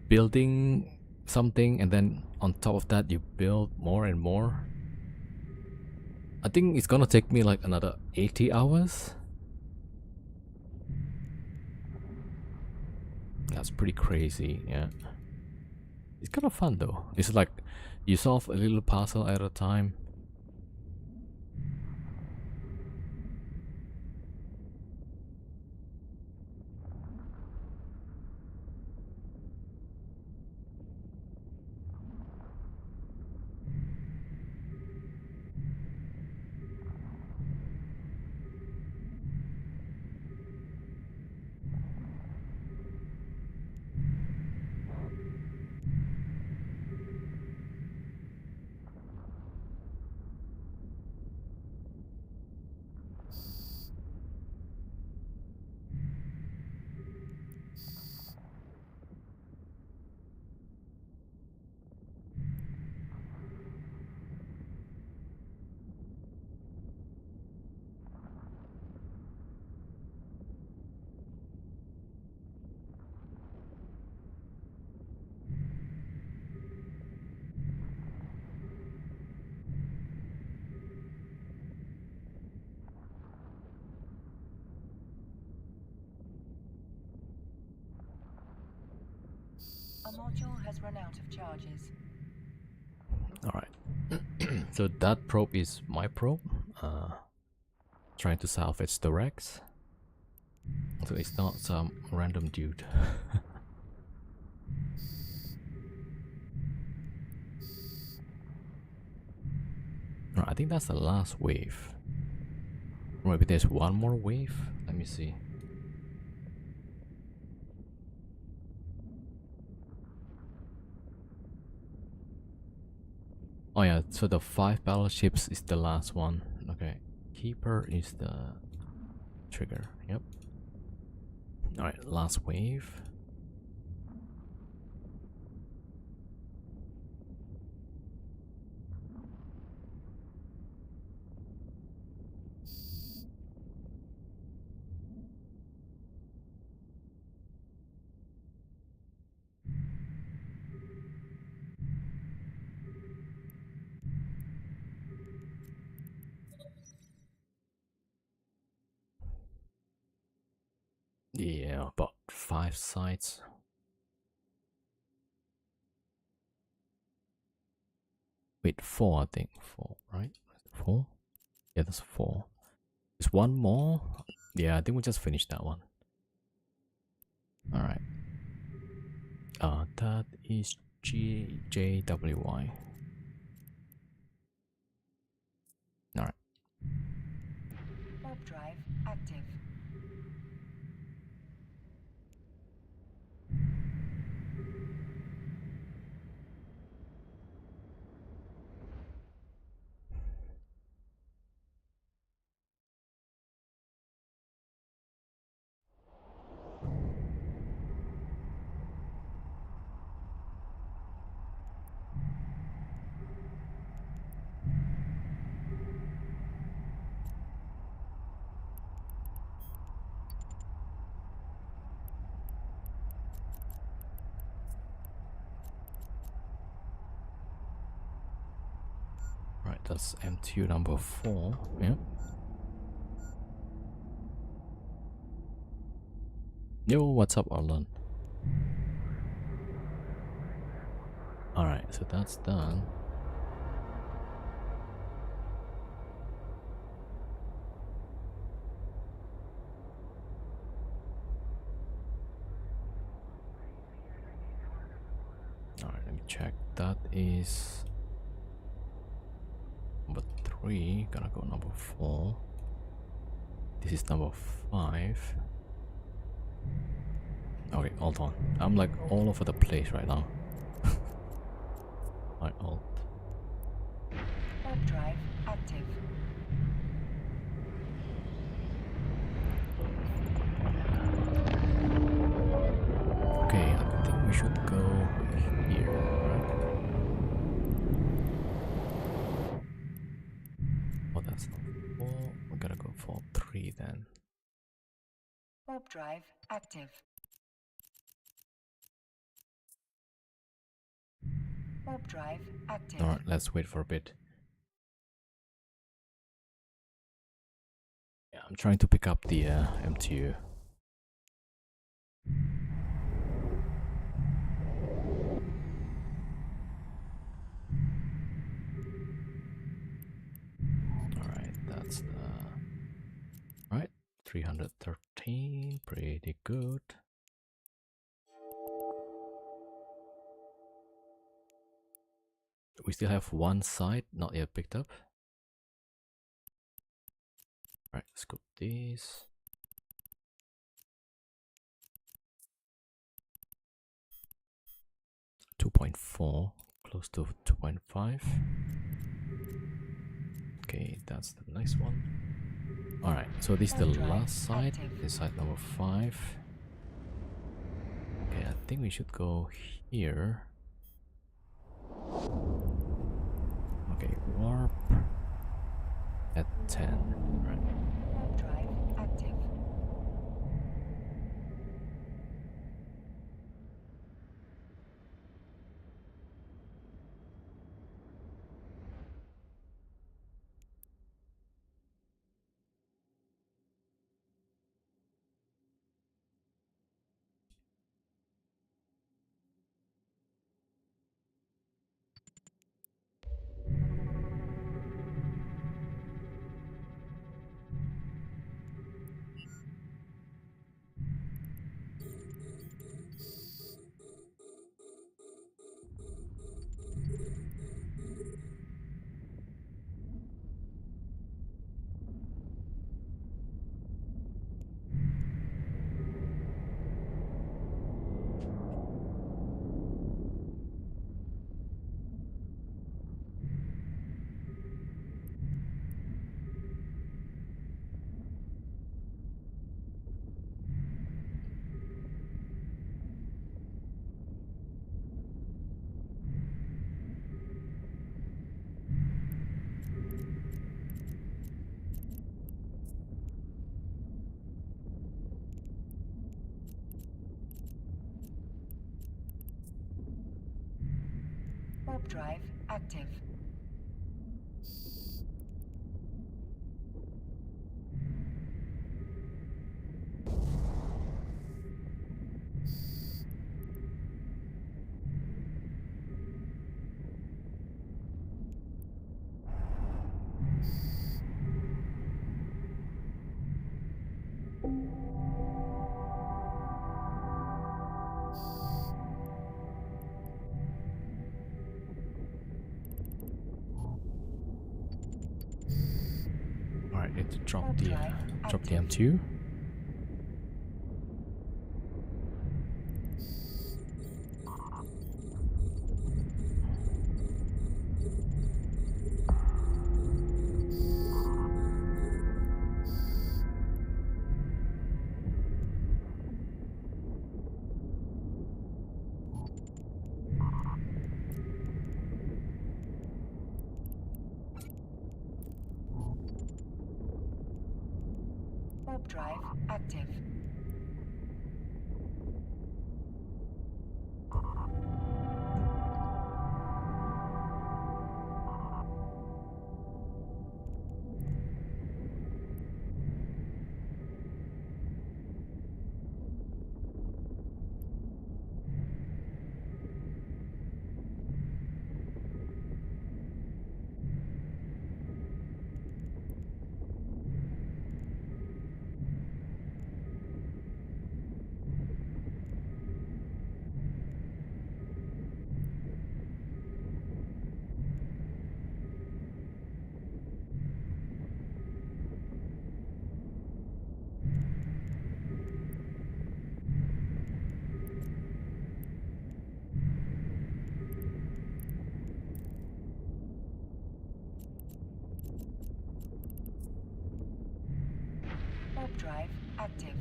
A: building something and then on top of that you build more and more. I think it's gonna take me like another 80 hours. That's pretty crazy, yeah. It's kind of fun though. It's like you solve a little puzzle at a time.
B: A module has run out of charges.
A: Alright. So that probe is my probe. Trying to salvage the Rex. So it's not some random dude. Right, I think that's the last wave. Maybe there's one more wave. Let me see. Oh yeah, so the 5 battleships is the last one. Okay. Keeper is the trigger. Yep. Alright, last wave. Yeah, about 5 sites. Wait, 4, I think. 4, right? 4? Yeah, that's 4. There's one more. Yeah, I think we just finished that one. Alright. That is JWY. Alright.
B: Warp drive active.
A: Right, that's MTU number 4. Yeah. Yo, what's up, Arlen? Alright, so that's done. Alright, let me check. That is number 3. Gonna go number 4. This is number 5. Okay, hold on. I'm like all over the place right now. My alt.
B: Warp drive active.
A: Okay, I think we should go here, right? Oh, that's not 4. We gotta go for 3 then.
B: Warp drive active. Warp drive active.
A: Alright, let's wait for a bit. Yeah, I'm trying to pick up the MTU. Alright, that's the... Right, 313, pretty good. We still have one side not yet picked up. Right, let's go this. .4, close to 2.5. Okay, that's the next one. Alright, so this is the last side. This is side number 5. Okay, I think we should go here. Okay, warp at 10, right?
B: Warp drive active. Warp drive active.
A: Alright, need to drop
B: Warp
A: the
B: drive active.
A: M2.
B: Warp drive active. Warp drive active.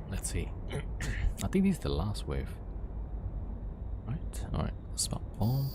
A: Let's see. I think this is the last wave. Right? Alright, smart bomb.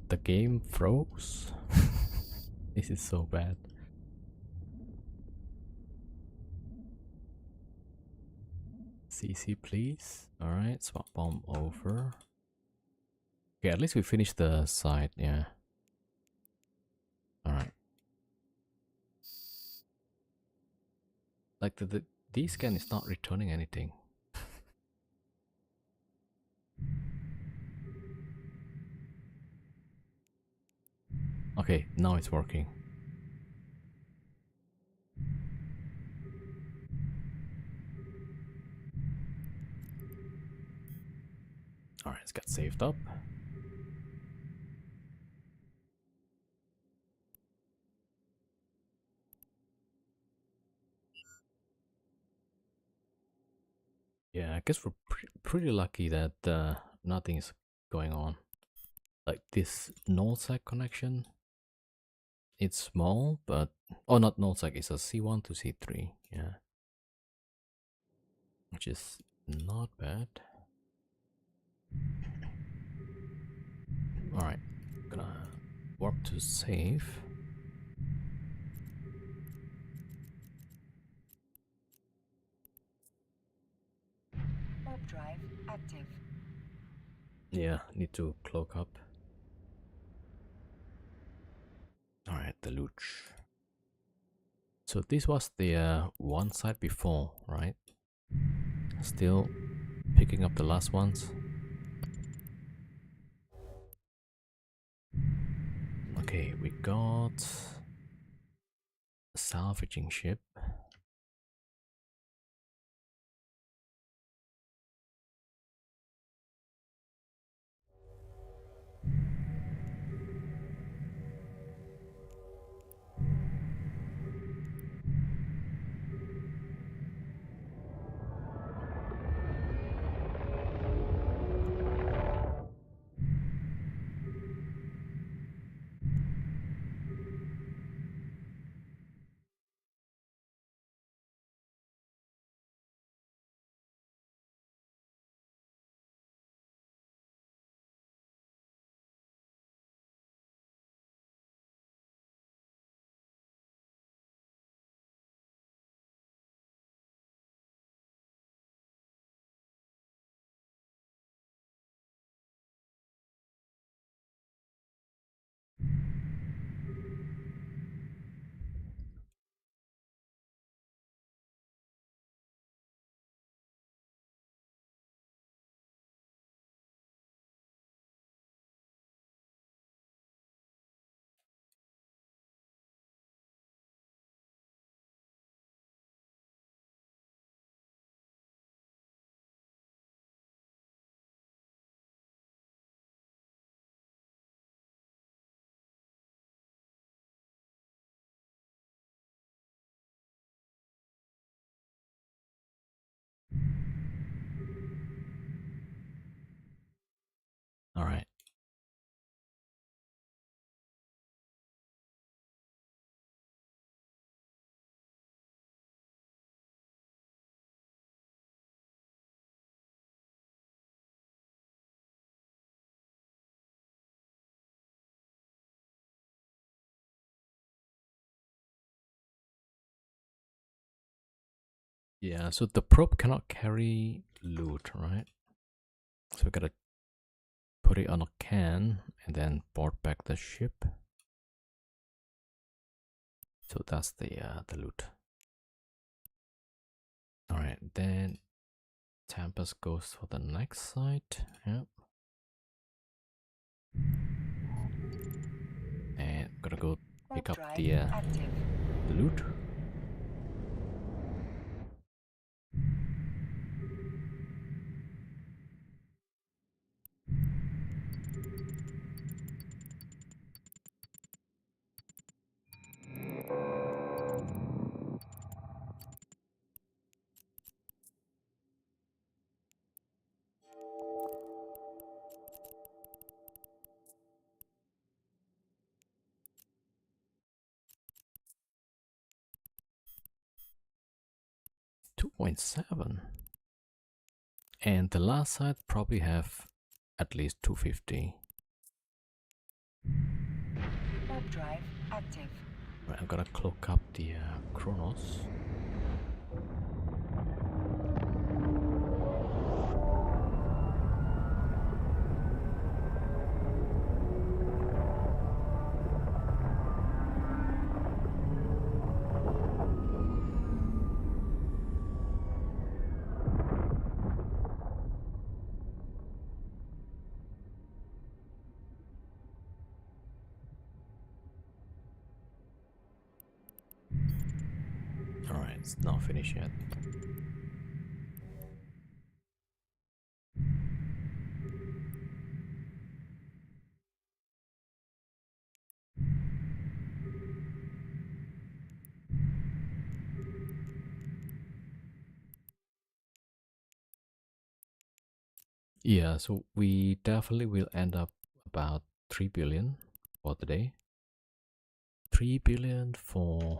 A: The game froze. This is so bad. CC please. Alright, swap bomb over. Okay, at least we finished the side, yeah. Alright. Like the D-scan is not returning anything. Okay, now it's working. Alright, it's got saved up. Yeah, I guess we're pretty lucky that nothing is going on. Like this nullsec connection, it's small, but oh, not nullsec, it's a C1 to C3, yeah, which is not bad. All right, gonna warp to save.
B: Warp drive active.
A: Yeah, need to cloak up. All right, the loot. So this was the one side before, right? Still picking up the last ones. Okay, we got a salvaging ship. All right. Yeah, so the probe cannot carry loot, right? So we gotta put it on a can and then board back the ship. So that's the loot. All right, then Tempest goes for the next site. Yep. And gotta go pick up the loot. $2.7. And the last site probably have at least 250.
B: Warp drive active.
A: Right, I'm gonna cloak up the Kronos. it's not finished yet. Yeah, so we definitely will end up about 3 billion for today. 3 billion for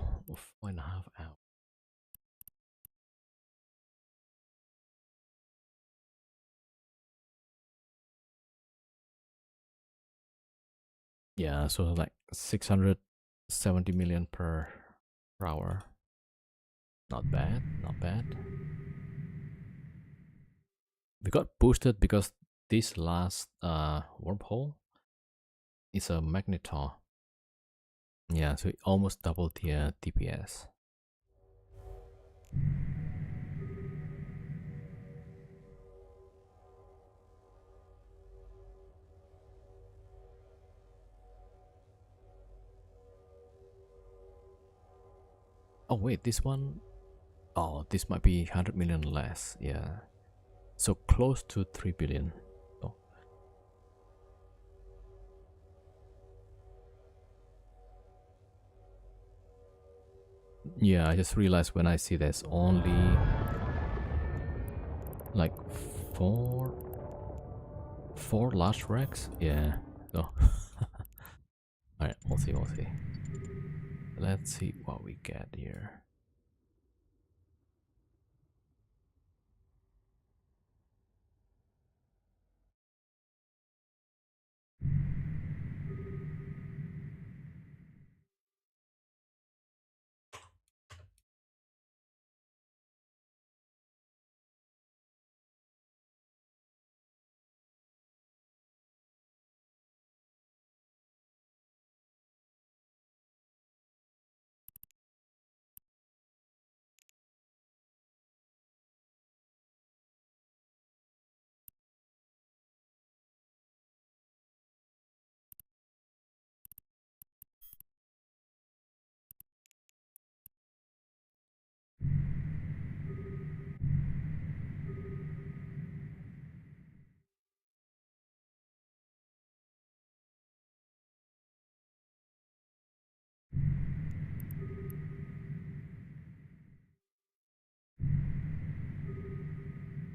A: 4.5 hours. Yeah, so like 670 million per hour. Not bad, not bad. We got boosted because this last wormhole is a magnetar. Yeah, so it almost doubled the DPS. Oh wait, this one, oh, this might be 100 million less. Yeah, so close to 3 billion. Oh. Yeah, I just realized when I see there's only like four large racks. Yeah, no. Alright, we'll see, we'll see. Let's see what we get here.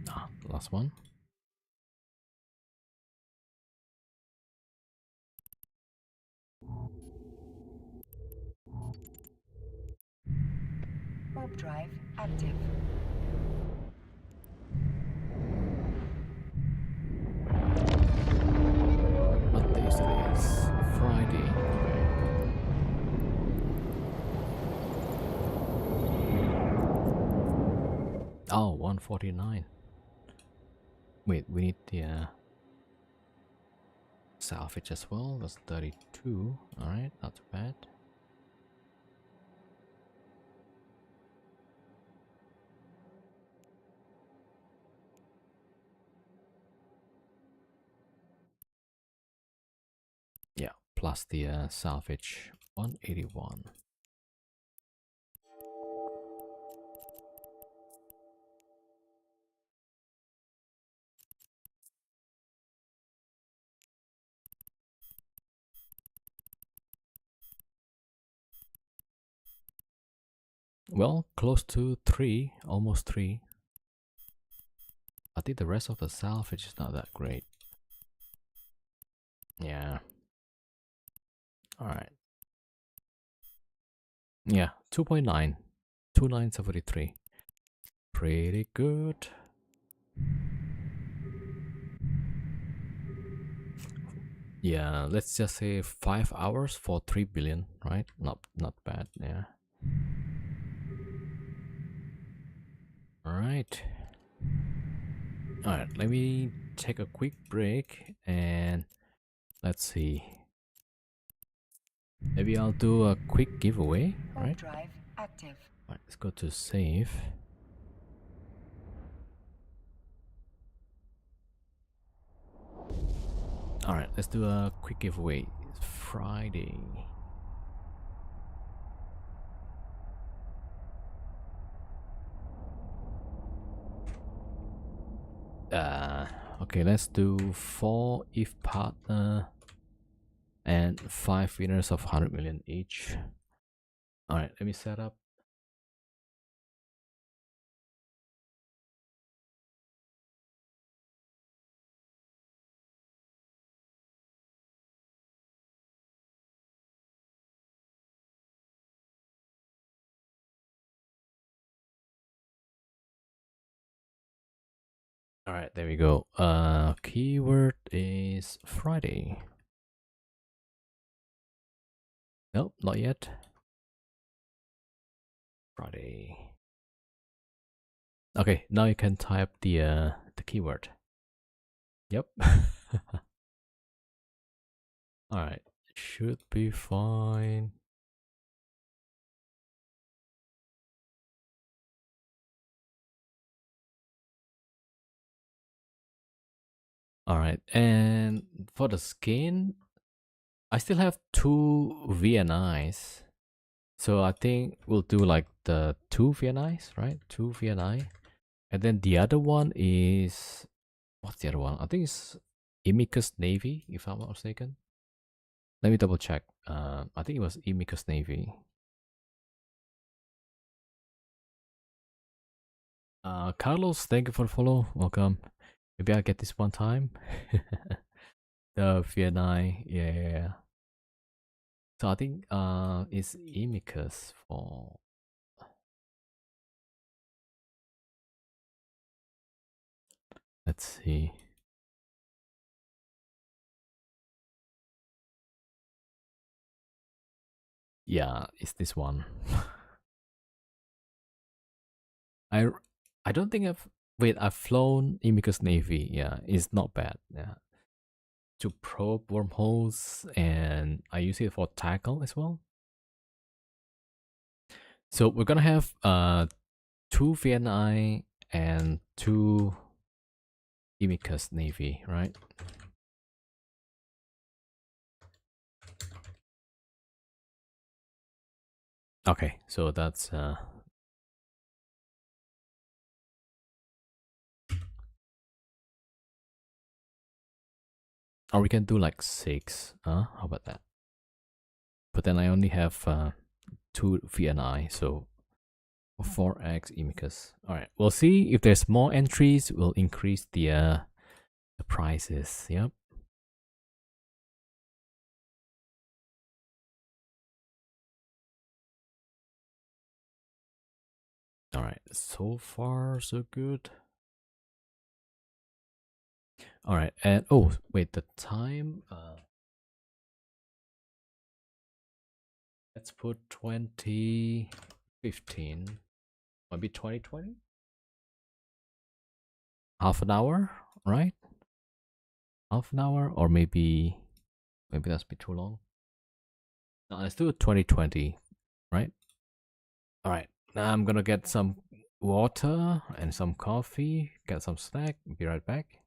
A: Ah, the last one.
B: Warp drive active.
A: What day is today? It's Friday. Oh, 149. Wait, we need the salvage as well. That's 32. Alright, not too bad. Yeah, plus the salvage 181. Well, close to 3, almost 3. I think the rest of the salvage is not that great. Yeah. Alright. Yeah, 2.9. 2973. Pretty good. Yeah, let's just say 5 hours for 3 billion, right? Not bad, yeah. Alright. Alright, let me take a quick break and let's see. Maybe I'll do a quick giveaway, right?
B: Drive active.
A: Alright, let's go to save. Alright, let's do a quick giveaway. It's Friday. Okay, let's do 4 if partner and 5 winners of 100 million each. All right, let me set up. All right, there we go. Keyword is Friday. Nope, not yet. Friday. Okay, now you can type the keyword. Yep. All right, should be fine. All right, and for the skin, I still have 2 VNIs. So I think we'll do like the 2 VNIs, right? 2 VNI. And then the other one is, what's the other one? I think it's Imicus Navy, if I'm not mistaken. Let me double check. I think it was Imicus Navy. Carlos, thank you for the follow. Welcome. Maybe I'll get this one time. The VNI, yeah. So I think it's Imicus for. Let's see. Yeah, it's this one. I I don't think I've flown Imicus Navy. Yeah, it's not bad. Yeah, to probe wormholes, and I use it for tackle as well. So we're gonna have 2 VNI and 2 Imicus Navy, right? Okay, so that's or we can do like 6. How about that? But then I only have 2 VNI, so 4x Imicus. All right, we'll see if there's more entries. We'll increase the prices. Yep. All right, so far so good. All right, and oh wait, the time. Let's put 2015. Maybe 2020. Half an hour, right? Half an hour, or maybe that's a bit too long. No, let's do 2020, right? All right. Now I'm gonna get some water and some coffee. Get some snack. Be right back.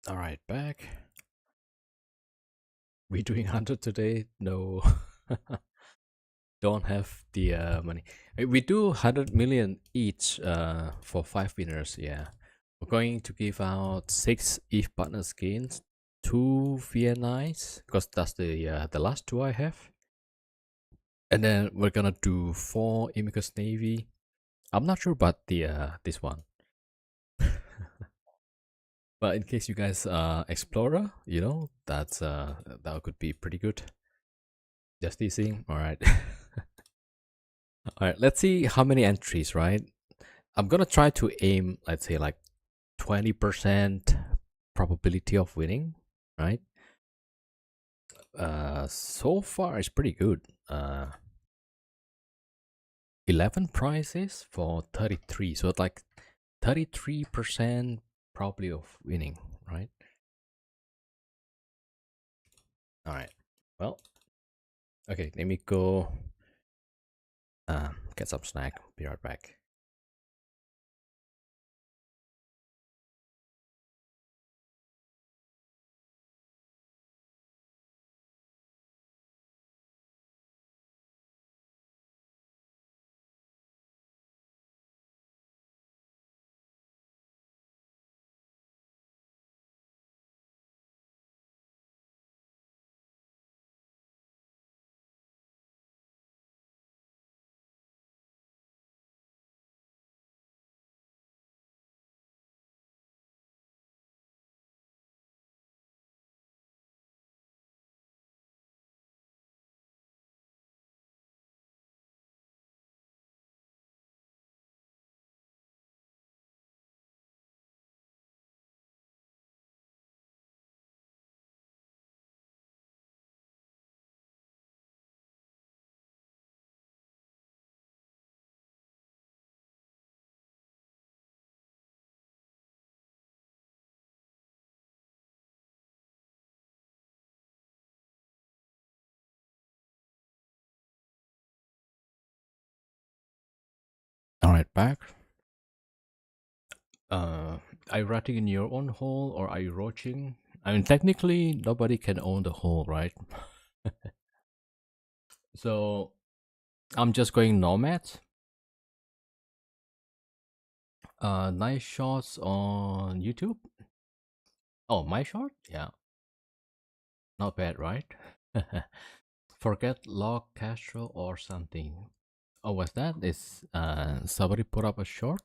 A: All right, back. We doing 100 today? No. Don't have the money. We do 100 million each for 5 winners. Yeah. We're going to give out 6 EVE partner skins, 2 VNIs, because that's the last 2 I have. And then we're gonna do 4 Imicus Navy. I'm not sure about the this one. But in case you guys are explorer, you know, that could be pretty good. Just teasing. Alright. Alright, let's see how many entries, right? I'm gonna try to aim, let's say, like 20% probability of winning, right? So far it's pretty good. 11 prizes for 33, so it's like 33% probability of winning, right? All right. Well, okay. Let me go get some snack. Be right back. All right, back. Are you writing in your own hole or are you roaching? I mean, technically, nobody can own the hole, right? So I'm just going nomad. Nice shots on YouTube. Oh, my shot? Yeah, not bad, right? Forget log Castro or something. Oh, what's that? Is somebody put up a short?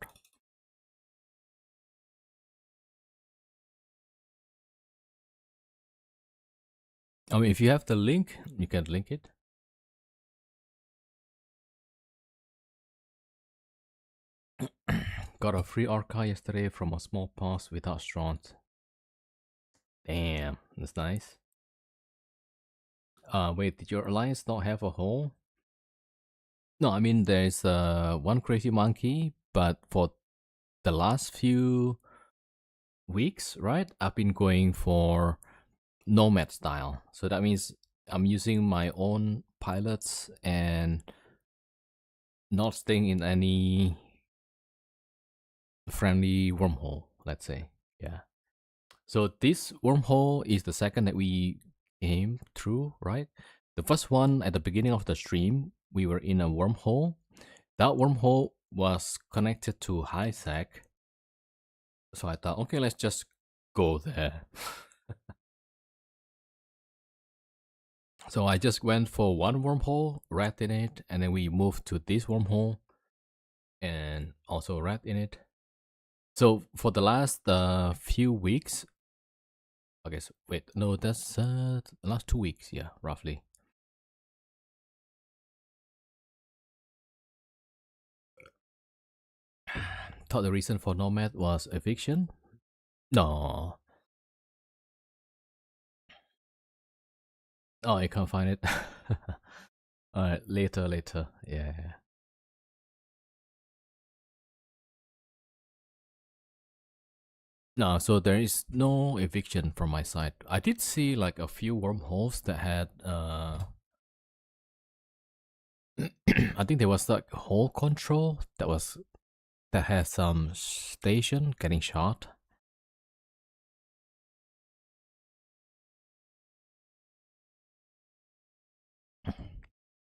A: I mean, if you have the link, you can link it. Got a free orca yesterday from a small pass without strons. Damn, that's nice. Wait, did your alliance not have a hole? No, I mean there's one crazy monkey, but for the last few weeks, right? I've been going for nomad style. So that means I'm using my own pilots and not staying in any friendly wormhole, let's say. Yeah. So this wormhole is the second that we came through, right? The first one at the beginning of the stream, we were in a wormhole. That wormhole was connected to HiSec. So I thought, okay, let's just go there. So I just went for one wormhole, rat in it, and then we moved to this wormhole and also rat in it. So for the last few weeks, I guess, wait, no, that's the last 2 weeks, yeah, roughly. Thought the reason for Nomad was eviction? No. Oh, I can't find it. Alright, later. Yeah. No, so there is no eviction from my side. I did see like a few wormholes that had I think there was like hole control that had some station getting shot.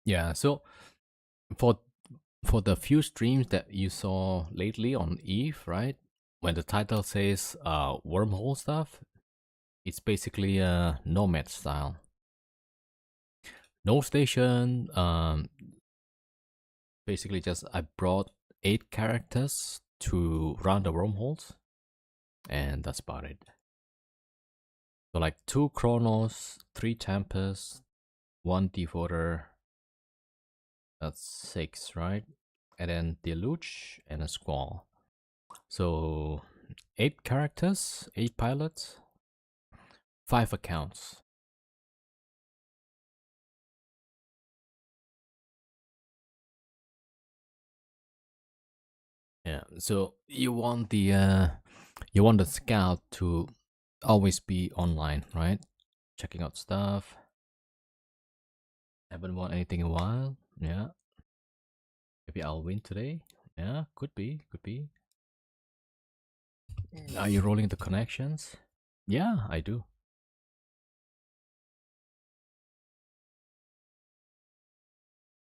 A: Yeah, so for for the few streams that you saw lately on Eve, right? When the title says wormhole stuff, it's basically a nomad style. No station. Basically just I brought 8 characters to run the wormholes, and that's about it. So like 2 Chronos, 3 Tempest, 1 Devoter. That's 6, right? And then Deluge and a Squall. So 8 characters, 8 pilots, 5 accounts. Yeah. So you want the scout to always be online, right? Checking out stuff. Haven't won anything in a while. Yeah. Maybe I'll win today. Yeah, could be, could be. Are you rolling the connections? Yeah, I do.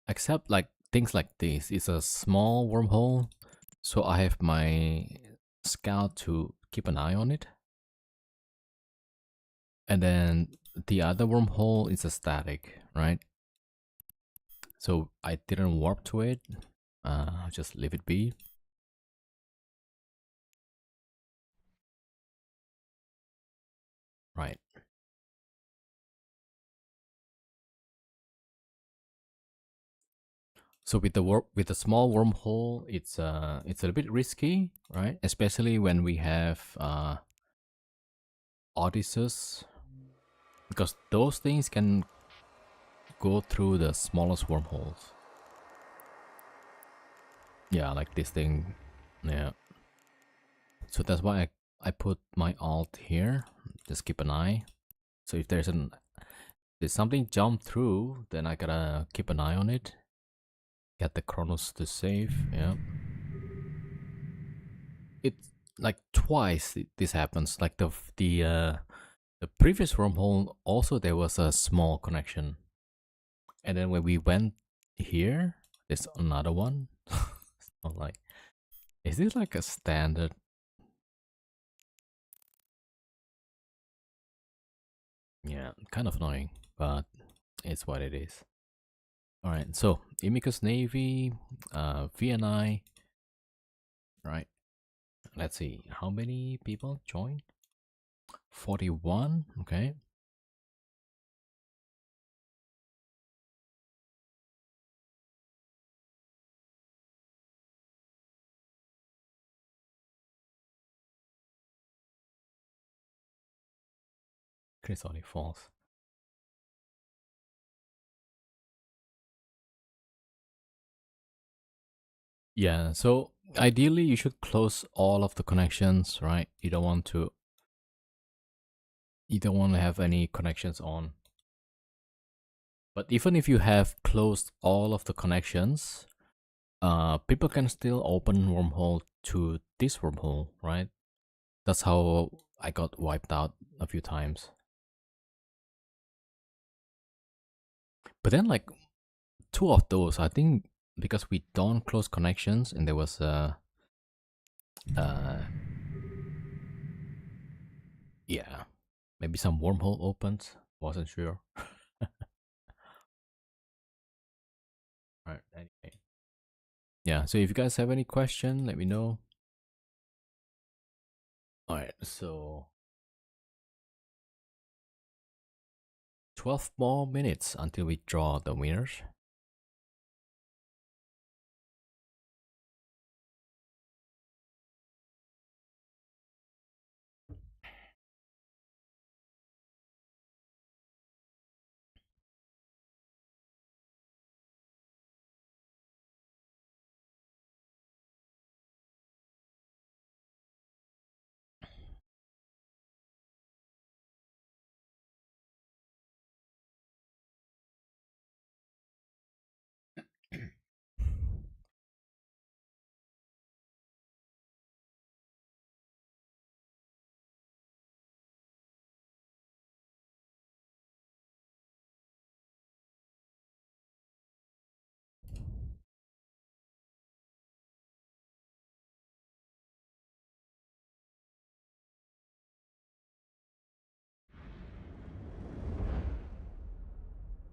A: Except like things like this. It's a small wormhole, so I have my scout to keep an eye on it. And then the other wormhole is a static, right? So I didn't warp to it. Just leave it be. Right. So with the small wormhole, it's a little bit risky, right? Especially when we have Odysseus, because those things can go through the smallest wormholes. Yeah, like this thing. Yeah. So that's why I put my alt here. Just keep an eye. So if there's something jump through, then I gotta keep an eye on it. Get the Chronos to save. Yeah. It's like twice this happens. Like the previous wormhole also there was a small connection, and then when we went here, there's another one. I'm like, is this like a standard? Yeah, kind of annoying, but it's what it is. All right, so Imicus Navy, VNI. Right, let's see how many people joined. 41. Okay. Chris only false. Yeah, so ideally you should close all of the connections, right? You don't want to have any connections on. But even if you have closed all of the connections, people can still open wormhole to this wormhole, right? That's how I got wiped out a few times. But then like 2 of those, I think because we don't close connections and there was uh yeah, maybe some wormhole opened, wasn't sure. Right, anyway. Yeah, so if you guys have any question, let me know. Alright, so 12 more minutes until we draw the winners.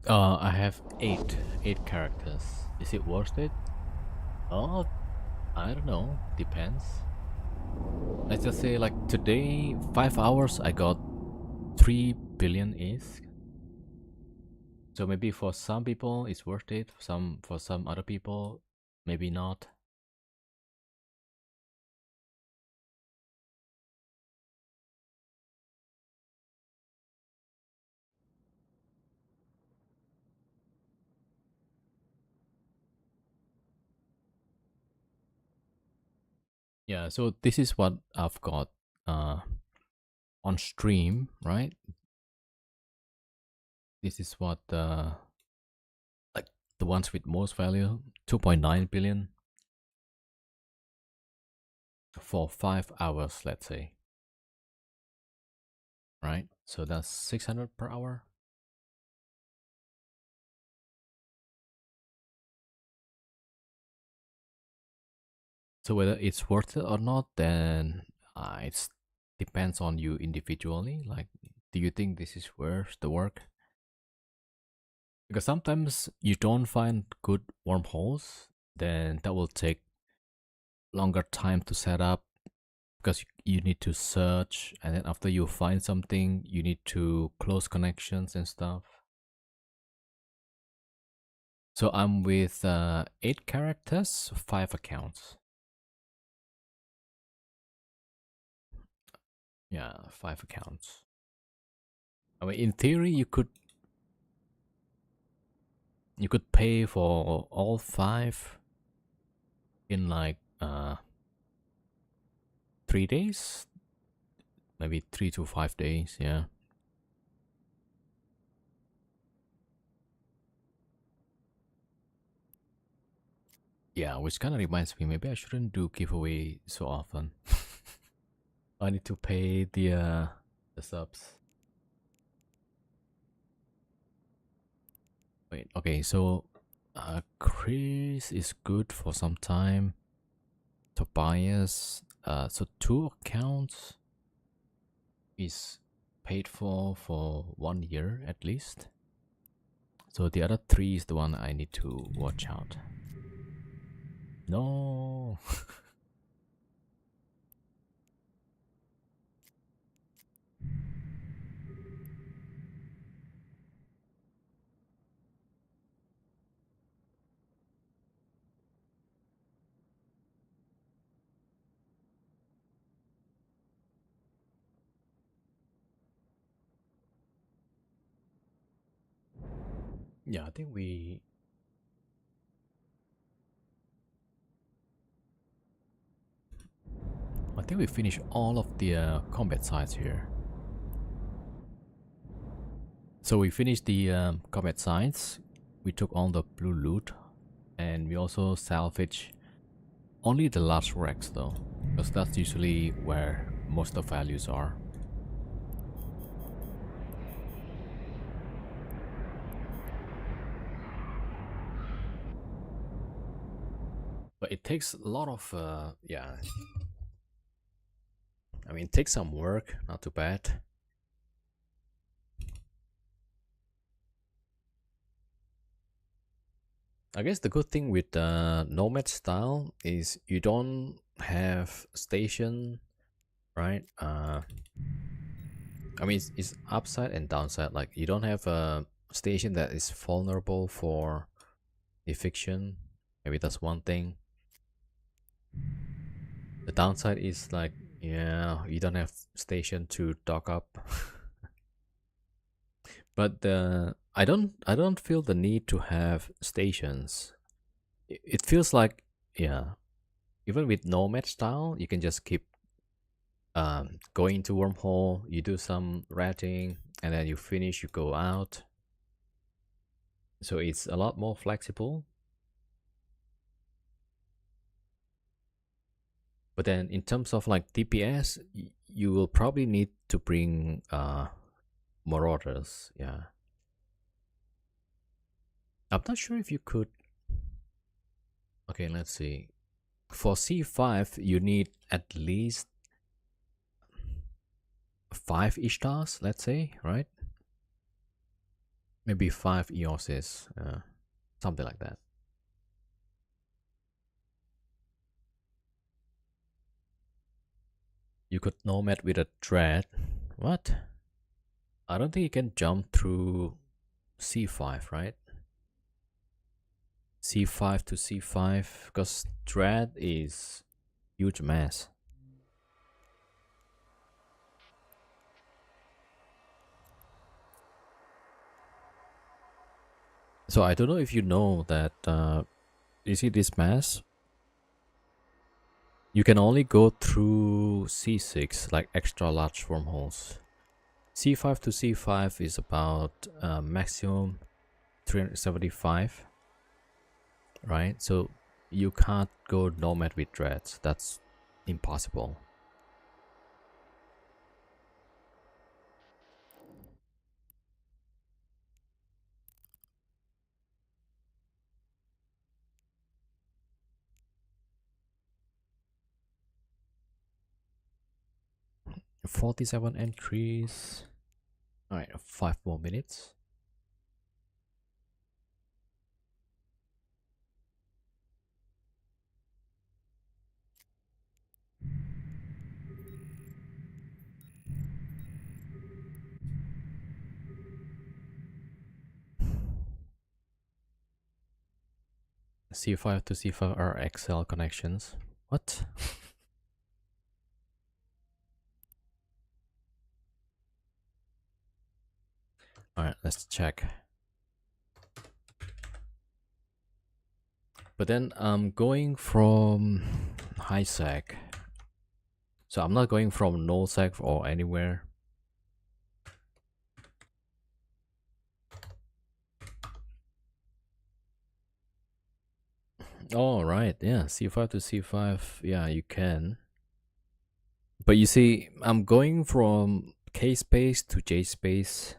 A: I have eight characters. Is it worth it? Oh, I don't know. Depends. Let's just say like today, 5 hours, I got 3 billion is. So maybe for some people it's worth it. For some other people, maybe not. Yeah. So this is what I've got on stream, right? This is what like the ones with most value, 2.9 billion for 5 hours, let's say. Right? So that's 600 per hour. So whether it's worth it or not, then it depends on you individually. Like, do you think this is worth the work? Because sometimes you don't find good wormholes, then that will take longer time to set up because you need to search, and then after you find something, you need to close connections and stuff. So I'm with 8 characters, 5 accounts. Yeah, 5 accounts. I mean, in theory, you could pay for all 5 in like 3 days, maybe 3 to 5 days. Yeah. Yeah, which kind of reminds me, maybe I shouldn't do giveaway so often. I need to pay the subs. Wait, okay, so Chris is good for some time. Tobias, so 2 accounts is paid for 1 year at least. So the other 3 is the one I need to watch out. No. Yeah, I think we finished all of the combat sites here. So we finished the combat sites. We took all the blue loot, and we also salvage only the large wrecks though, because that's usually where most of the values are. But it takes a lot of yeah. I mean, it takes some work. Not too bad. I guess the good thing with nomad style is you don't have station, right? I mean, it's upside and downside. Like you don't have a station that is vulnerable for eviction. Maybe that's one thing. The downside is like, yeah, you don't have station to dock up. But I don't feel the need to have stations. It feels like, yeah, even with nomad style, you can just keep going into wormhole. You do some ratting, and then you finish. You go out. So it's a lot more flexible. But then in terms of like DPS, you will probably need to bring marauders. Yeah, I'm not sure if you could. Okay, let's see. For C5, you need at least 5 Ishtars, let's say, right? maybe 5 EOSs, something like that. You could nomad with a dread. What? I don't think you can jump through C5, right? C5 to C5, because dread is huge mass. So I don't know if you know that, you see this mass? You can only go through C6, like extra large wormholes. C5 to C5 is about maximum 375, right? So you can't go nomad with dreads. That's impossible. .47 entries. All right, 5 more minutes. C5 to C5 are XL connections. What? All right, let's check. But then I'm going from high sec. So I'm not going from null sec or anywhere. Oh, right. Yeah, C5 to C5. Yeah, you can. But you see, I'm going from K space to J space.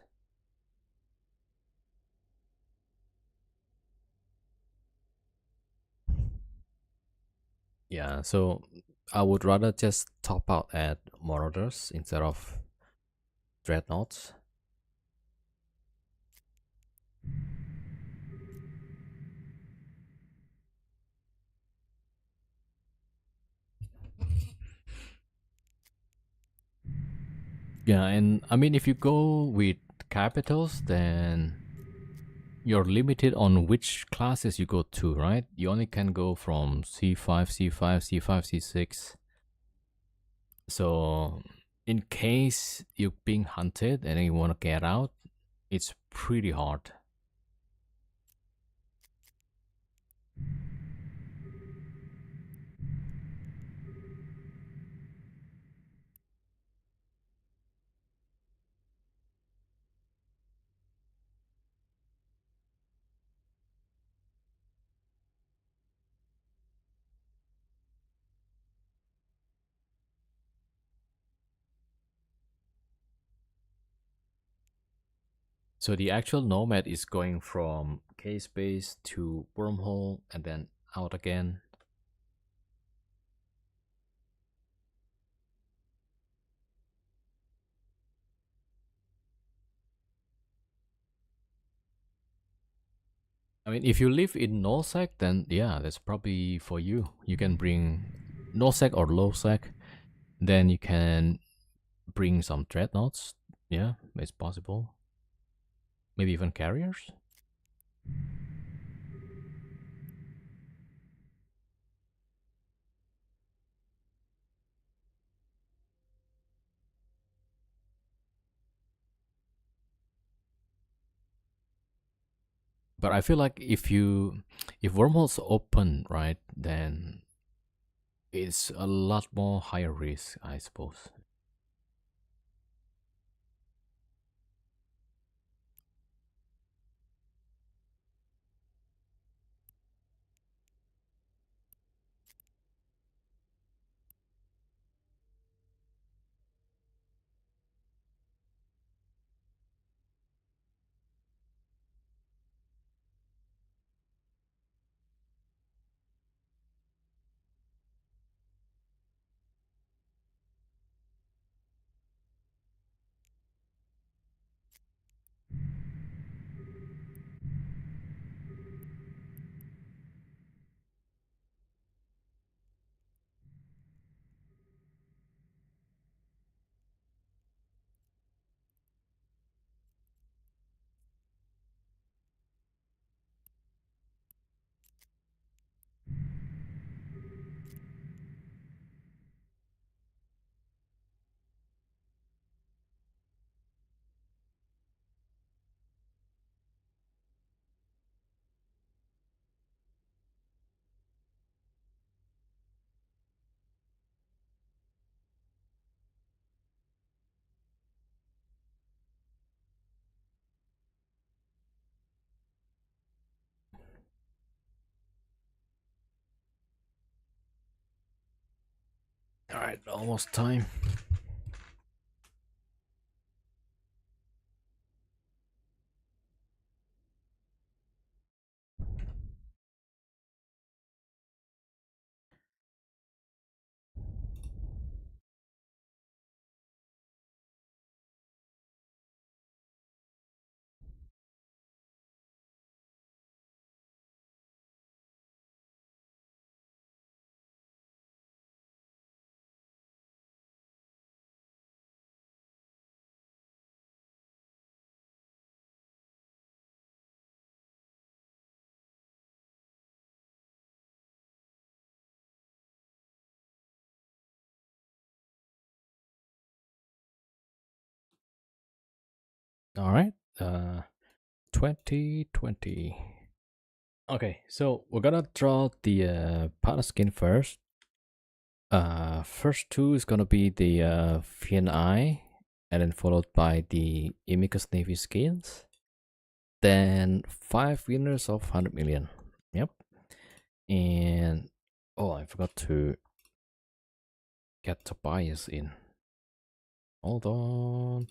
A: Yeah, so I would rather just top out at Marauders instead of Dreadnoughts. Yeah, and I mean, if you go with capitals, then you're limited on which classes you go to, right? You only can go from C5, C5, C5, C6. So, in case you're being hunted and you want to get out, it's pretty hard. So the actual nomad is going from K space to wormhole and then out again. I mean, if you live in nullsec, then yeah, that's probably for you. You can bring nullsec or lowsec. Then you can bring some dreadnoughts. Yeah, it's possible. Maybe even carriers. But I feel like if wormholes open, right, then it's a lot more higher risk, I suppose. All right, almost time. All right. 2020. Okay, so we're gonna draw the partner skin first. First two is gonna be the VNI, and then followed by the Imicus Navy skins. Then 5 winners of 100 million. Yep. And oh, I forgot to get Tobias in. Hold on.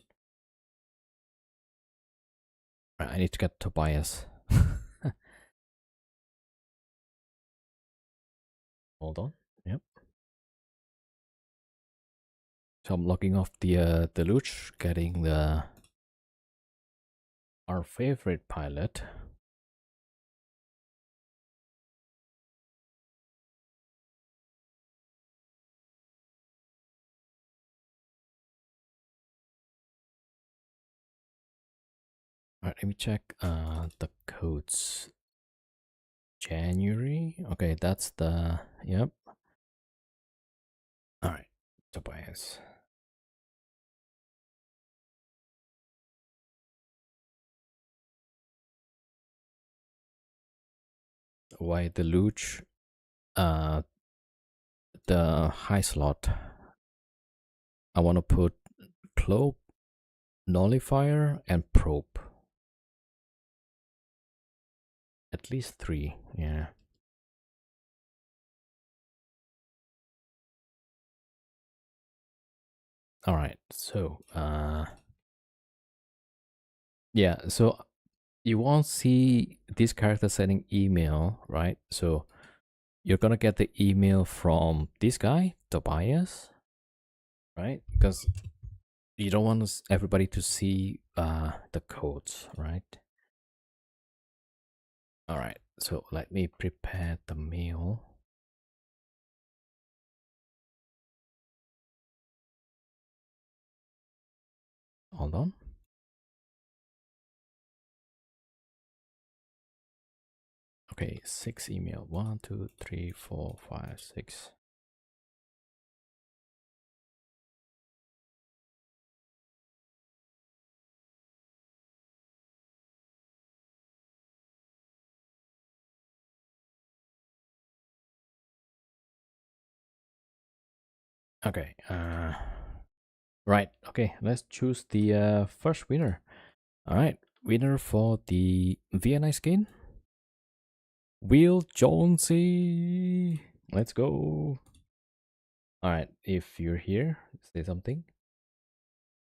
A: I need to get Tobias. Hold on. Yep. So I'm logging off the Deluge, getting our favorite pilot. Alright, let me check the codes. January. Okay, that's the yep. Alright, Tobias. Why Deluge? The high slot. I want to put Cloak, Nullifier, and Probe. At least 3, yeah. Alright, so yeah, so you won't see this character sending email, right? So you're gonna get the email from this guy, Tobias, right? Because you don't want everybody to see the codes, right? All right, so let me prepare the mail. Hold on. Okay, 6 email. 1, 2, 3, 4, 5, 6. Okay. Right. Okay, let's choose the first winner. All right, winner for the VNI skin, Will Jonesy. Let's go. All right, if you're here, say something.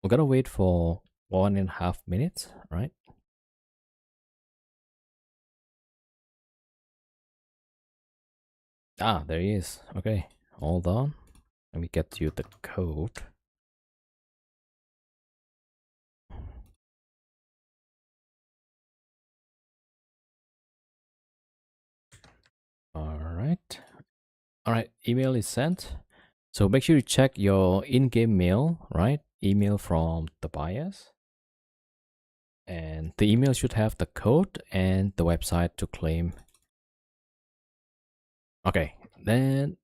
A: We're gonna wait for 1.5 minutes, right? Ah, there he is. Okay, hold on. Let me get you the code. All right. All right, email is sent. So make sure you check your in-game mail, right? Email from Tobias. And the email should have the code and the website to claim. Okay, then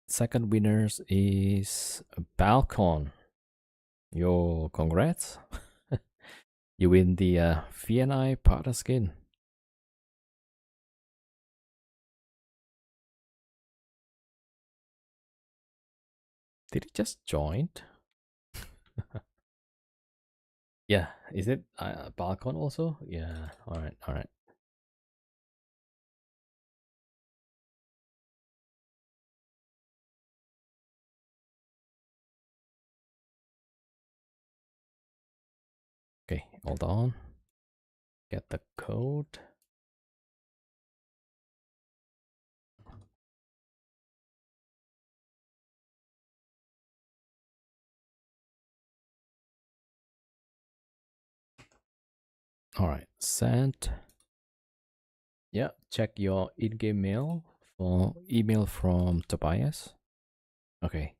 A: second winners is Balcon. Yo, congrats. You win the VNI partner skin. Did he just join? Yeah, is it Balcon also? Yeah, all right, all right. hold on. Get the code. All right, sent. Yeah, check your in-game mail for email from Tobias. Okay.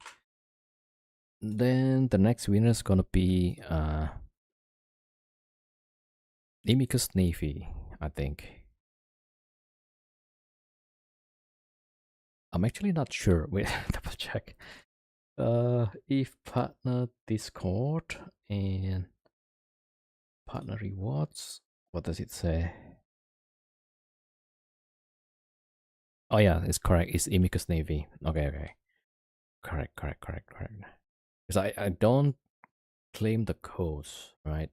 A: Then the next winner is gonna be Amicus Navy, I think. I'm actually not sure. Wait, double check. If partner Discord and partner rewards, what does it say? Oh yeah, it's correct. It's Amicus Navy. Okay. Correct. Because I don't claim the codes, right?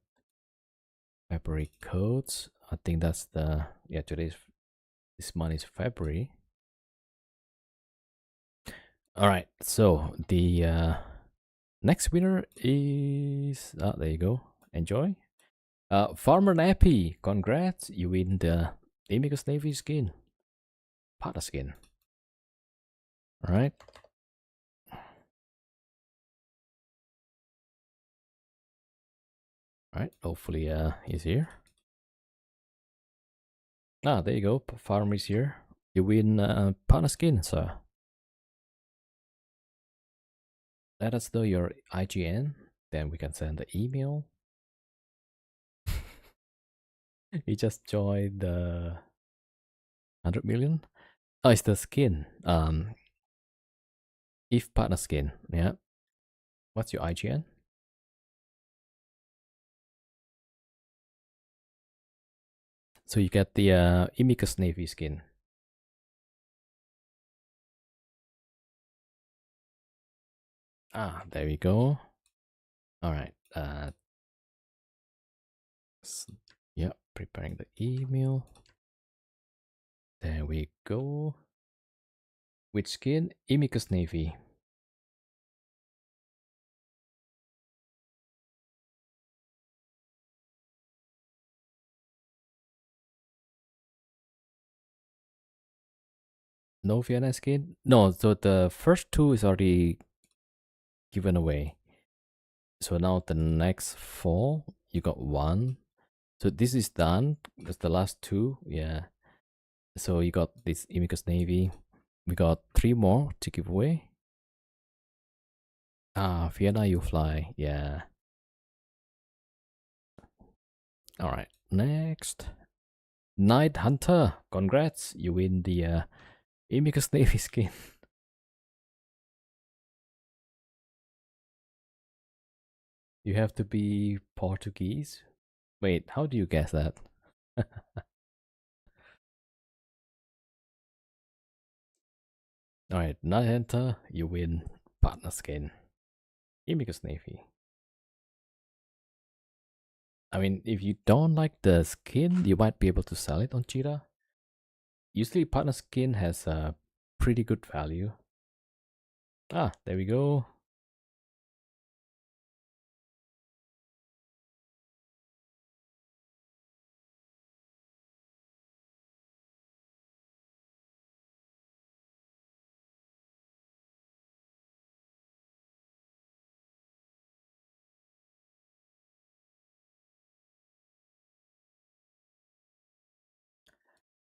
A: February codes. I think that's the this month is February. All right. So the next winner is there you go. Enjoy. Farmer Nappy, congrats! You win the Amicus Navy skin, partner skin. All right. All right. Hopefully, he's here. Ah, there you go. Farm is here. You win partner skin, sir. Let us know your IGN, then we can send the email. He just joined the 100 million. Oh, it's the skin. If partner skin. Yeah. What's your IGN? So you get the Amicus Navy skin. Ah, there we go. All right. Yeah, preparing the email. There we go. Which skin? Amicus Navy. No Vienna skin? No, so the first two is already given away. So now the next four, you got one. So this is done. That's the last two. Yeah. So you got this Amicus Navy. We got three more to give away. Ah, Vienna, you fly. Yeah. All right. Next. Night Hunter. Congrats. You win the Amicus Navy skin. You have to be Portuguese. Wait, how do you guess that? Alright, Night Hunter, you win partner skin. Amicus Navy. I mean, if you don't like the skin, you might be able to sell it on Cheetah. Usually, partner skin has a pretty good value. Ah, there we go.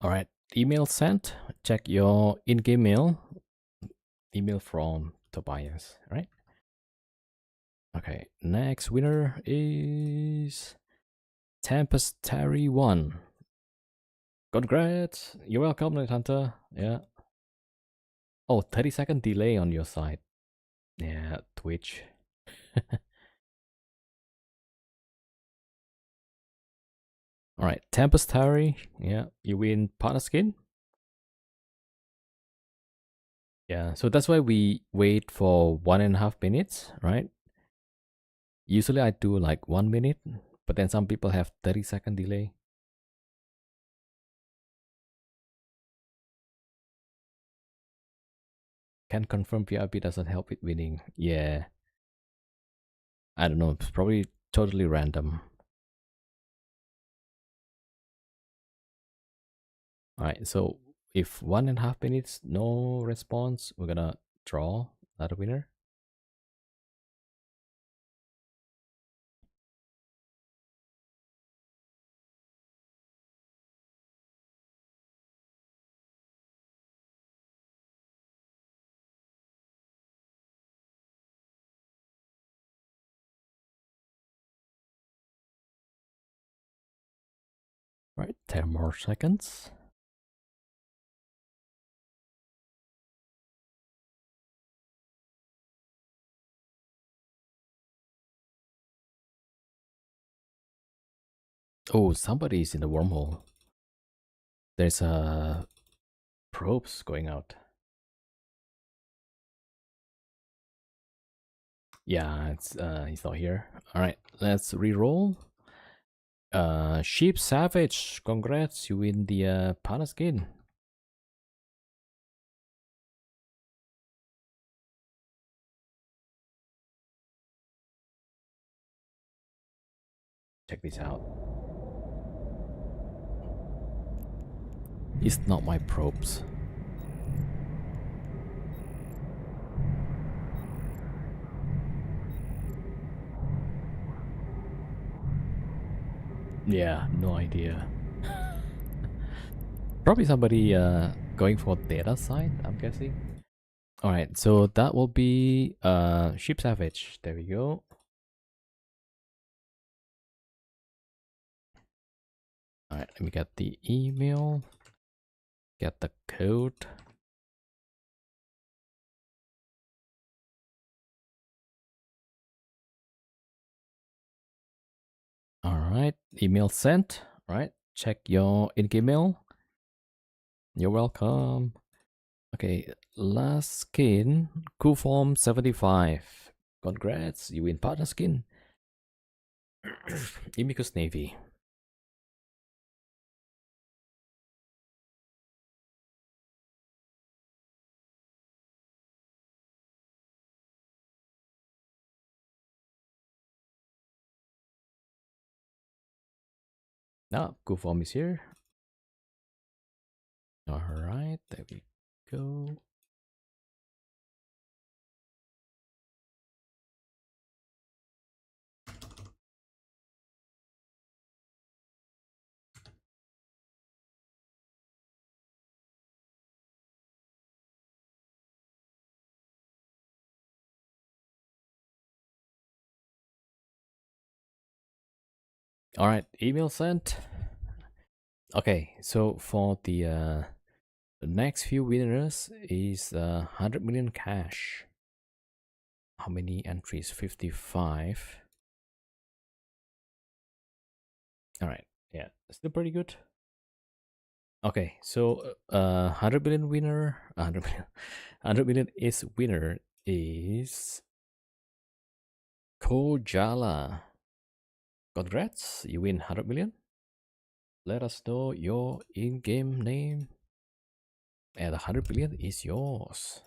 A: Alright, email sent. Check your in-game mail. Email from Tobias, right? Okay, next winner is Tempest Terry 1. Congrats! You're welcome, Night Hunter. Yeah. Oh, 30-second delay on your side. Yeah, Twitch. Alright, Tempest Terry. Yeah, you win partner skin. Yeah, so that's why we wait for 1.5 minutes, right? Usually I do like 1 minute, but then some people have 30-second delay. Can confirm PRP doesn't help with winning. Yeah. I don't know, it's probably totally random. Alright, so if 1.5 minutes, no response, we're gonna draw another winner. Right, 10 more seconds. Oh, somebody's in the wormhole. There's a probes going out. Yeah, it's he's not here. All right, let's re-roll. Sheep Savage, congrats, you win the partner skin. Check this out. It's not my probes. Yeah, no idea. Probably somebody going for data side, I'm guessing. Alright, so that will be Sheep Savage. There we go. Alright, let me get the email. Get the code. Alright, email sent. Alright, check your in-game mail. You're welcome. Okay, last skin, Coolform 75. Congrats, you win partner skin. Imicus Navy. Now, Coolform is here. Alright, there we go. Alright, email sent. Okay, so for the next few winners is 100 million cash. How many entries? 55. Alright, yeah, still pretty good. Okay, so 100 million winner, 100 million, 100 million is winner is Kojala. Congrats, you win 100 million. Let us know your in-game name, and 100 million is yours.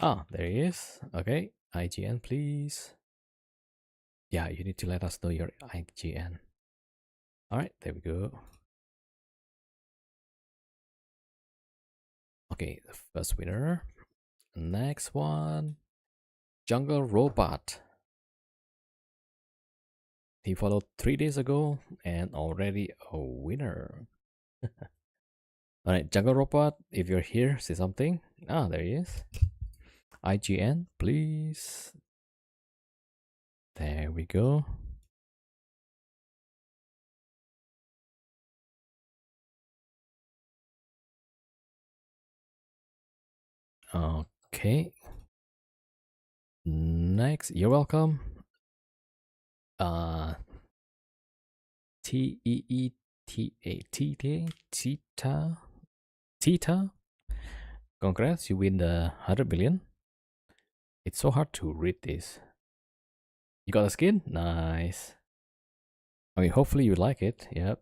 A: Ah, there he is. Okay, IGN, please. Yeah, you need to let us know your IGN. All right, there we go. Okay, the first winner. Next one, Jungle Robot. He followed 3 days ago and already a winner. Alright, Jungle Robot, if you're here, say something. Ah, there he is. IGN, please. There we go. Okay. Next, you're welcome. Teta. Tita. Congrats, you win the 100 million. It's so hard to read this. You got a skin? Nice. I mean, hopefully you like it. Yep.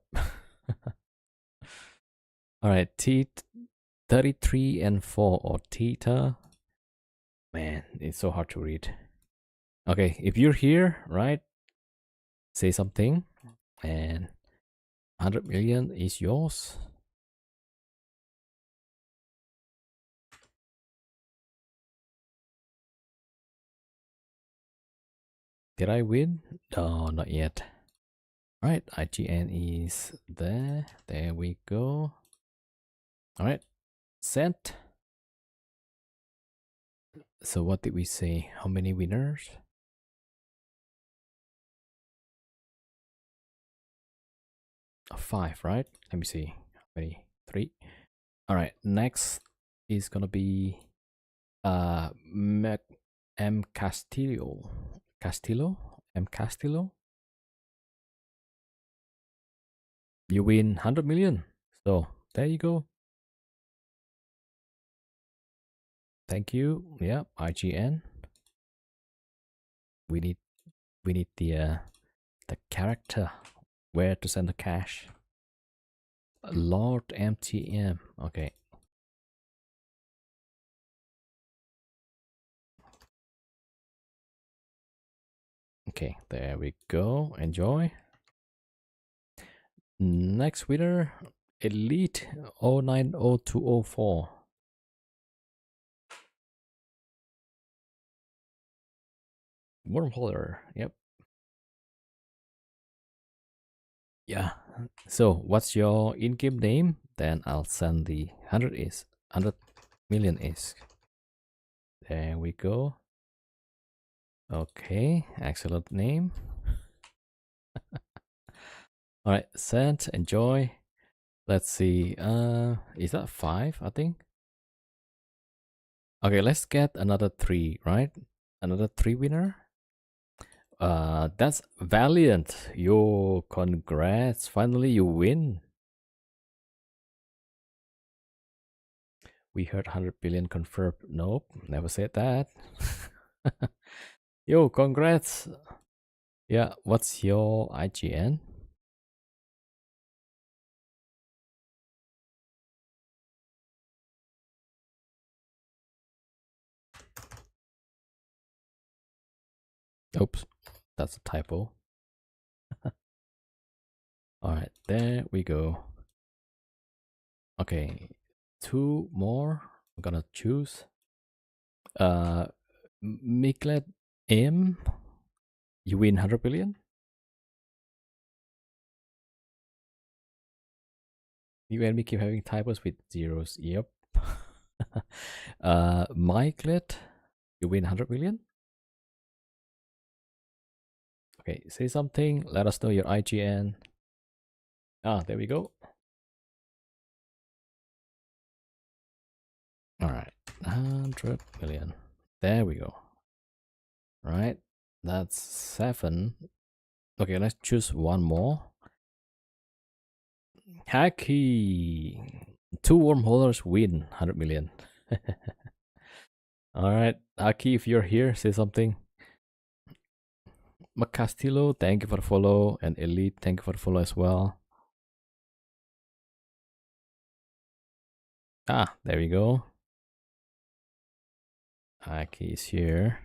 A: Alright, T33 and 4 or Tita. Man, it's so hard to read. Okay, if you're here, right? Say something, and 100 million is yours. Did I win? No, not yet. All right, IGN is there. There we go. All right, sent. So what did we say? How many winners? Five, right? Let me see. How many? Three. All right. Next is gonna be M Castillo. M Castillo. You win 100 million. So there you go. Thank you. Yeah, IGN. We need the character. Where to send the cash? Lord MTM. Okay. Okay, there we go. Enjoy. Next winner, Elite 090204. Wormholer. Yep. Yeah. So what's your in-game name? Then I'll send the 100 million is. There we go. Okay, excellent name. All right, sent. Enjoy. Let's see. Is that 5? I think. Okay, let's get another 3. Right, another 3 winner. That's Valiant. Yo, congrats! Finally, you win. We heard 100 billion confirmed. Nope, never said that. Yo, congrats. Yeah, what's your IGN? Oops, that's a typo. All right, there we go. Okay, 2 more. I'm gonna choose. Miklet M. You win 100 billion. You and me keep having typos with zeros. Yep. Miklet, you win 100 million. Okay, say something. Let us know your IGN. Ah, there we go. All right, 100 million. There we go. Right, that's 7. Okay, let's choose one more. Hacky. 2 wormholers win 100 million. All right, Aki, if you're here, say something. Macastillo, thank you for the follow, and Elite, thank you for the follow as well. Ah, there we go. Aki is here.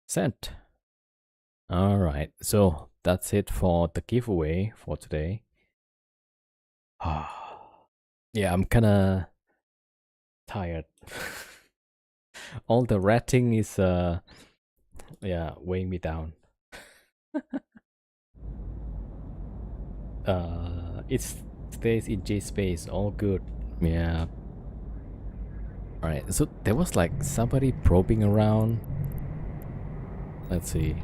A: Sent. All right, so that's it for the giveaway for today. Yeah, I'm kind of tired. All the ratting is yeah, weighing me down. It stays in J space, all good. Yeah. All right, so there was like somebody probing around. Let's see.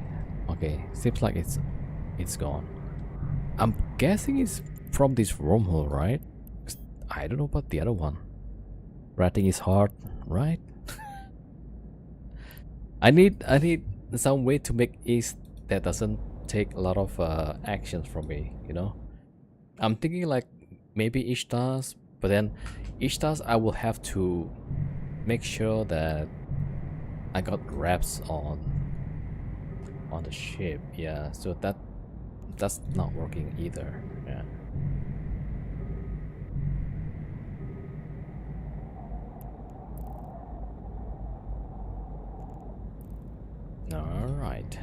A: Okay, seems like it's gone. I'm guessing it's from this wormhole, right? I don't know about the other one. Ratting is hard, right? I need some way to make East that doesn't take a lot of actions from me, you know? I'm thinking like maybe Ishtas, but then Ishtas I will have to make sure that I got reps on the ship. Yeah, so that's not working either. Yeah. Alright.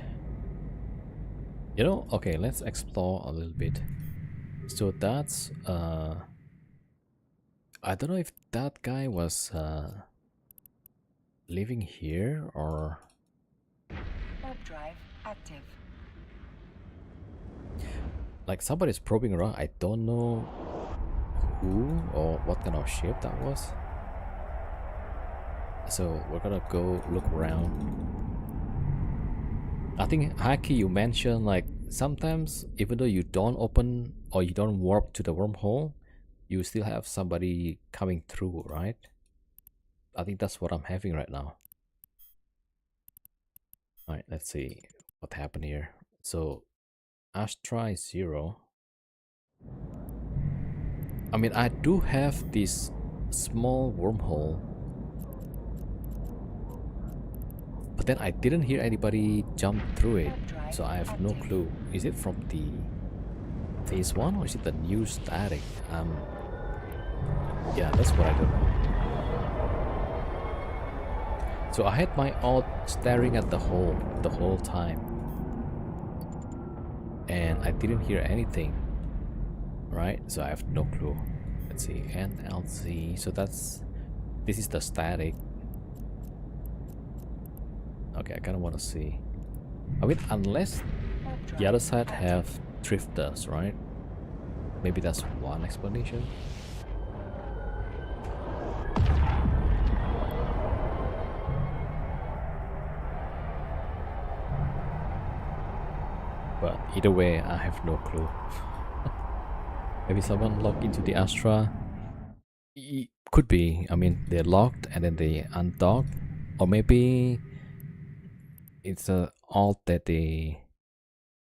A: You know, okay, let's explore a little bit. So that's I don't know if that guy was living here or
B: Warp drive active.
A: like somebody's probing around. I don't know who or what kind of ship that was. So we're gonna go look around. I think Haki, you mentioned like sometimes even though you don't open or you don't warp to the wormhole, you still have somebody coming through, right? I think that's what I'm having right now. Alright, let's see what happened here. So Astra is 0. I mean, I do have this small wormhole, but then I didn't hear anybody jump through it, so I have no clue. Is it from the phase 1 or is it the new static? Yeah, that's what I don't know. So I had my alt staring at the whole time, and I didn't hear anything, right? So I have no clue. Let's see, NLC. So this is the static. Okay, I kind of want to see. I mean, unless the other side have drifters, right? Maybe that's one explanation. But either way, I have no clue. Maybe someone logged into the Astra. Could be. I mean, they logged and then they undocked. Or maybe it's a alt that they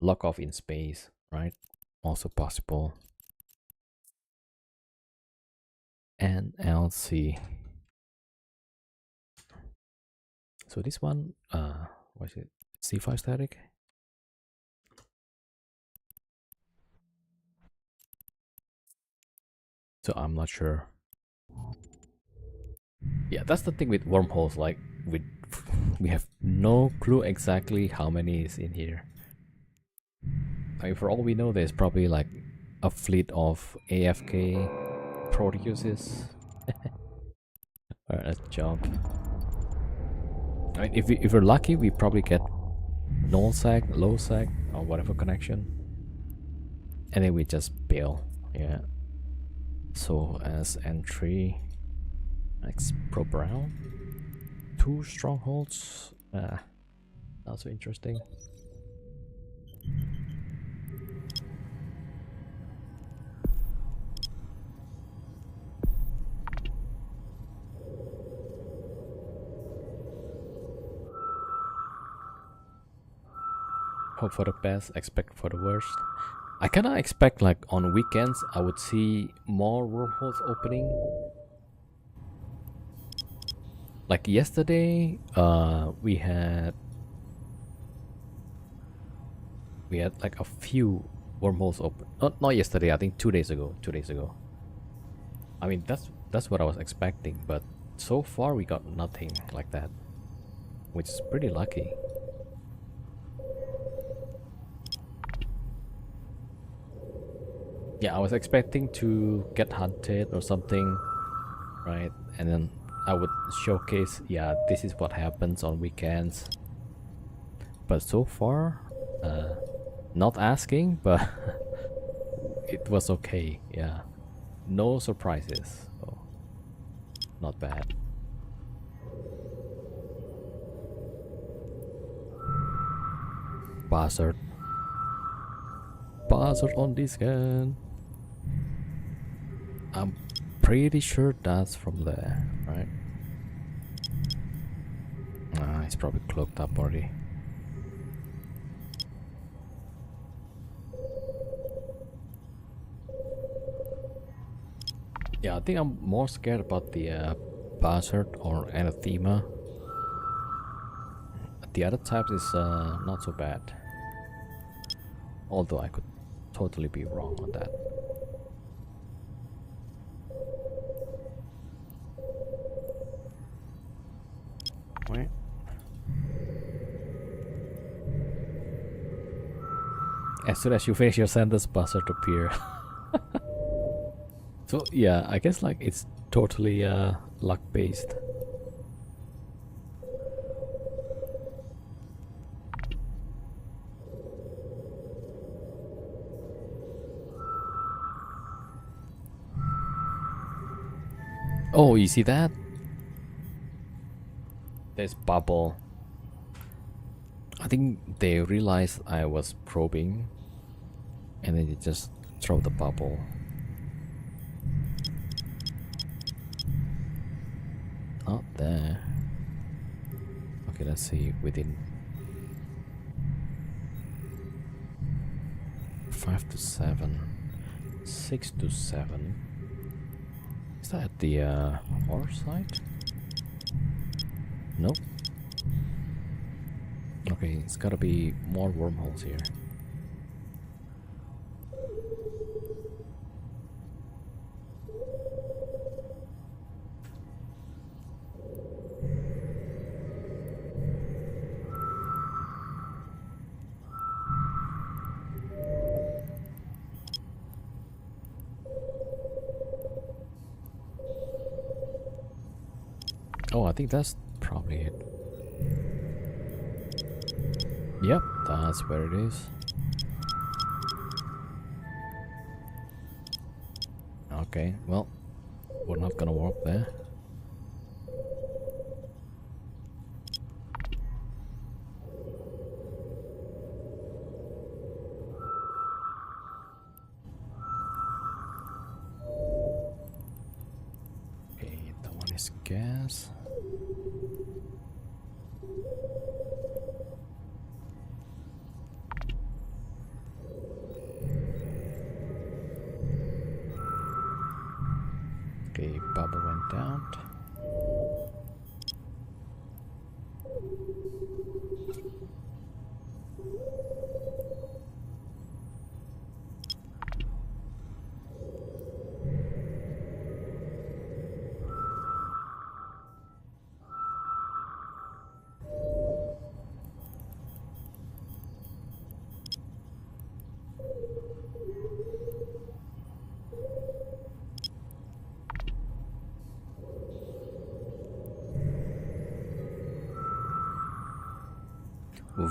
A: lock off in space, right? Also possible. NLC. So this one, what is it? C5 static? So I'm not sure. Yeah, that's the thing with wormholes. Like we have no clue exactly how many is in here. I mean, for all we know, there's probably like a fleet of AFK Proteuses. Alright, let's jump. I mean, if we're lucky, we probably get null seg, low seg, or whatever connection, and then we just bail. Yeah. So as entry, next Pro Brown, 2 strongholds. Not so interesting. Hope for the best, expect for the worst. I kinda expect like on weekends I would see more wormholes opening. Like yesterday, we had like a few wormholes open. Not yesterday. I think 2 days ago. 2 days ago. I mean that's what I was expecting, but so far we got nothing like that, which is pretty lucky. Yeah, I was expecting to get hunted or something, right? And then I would showcase, yeah, this is what happens on weekends. But so far, not asking, but it was okay. Yeah, no surprises. So not bad. Buzzard on this gun. I'm pretty sure that's from there, right? It's probably cloaked up already. Yeah, I think I'm more scared about the Buzzard or Anathema. The other types is not so bad. Although I could totally be wrong on that. Wait. As soon as you finish your sentence, buzzard appear. So yeah, I guess like it's totally luck based. Oh, you see that? There's bubble. I think they realized I was probing, and then they just throw the bubble. Not there. Okay, let's see within 5 to 7, 6 to 7. Is that the horse side? Nope. Okay, it's gotta be more wormholes here. Oh, I think that's probably it. Yep, that's where it is. Okay, well, we're not gonna walk there. Okay, that one is gas. Okay, bubble went down.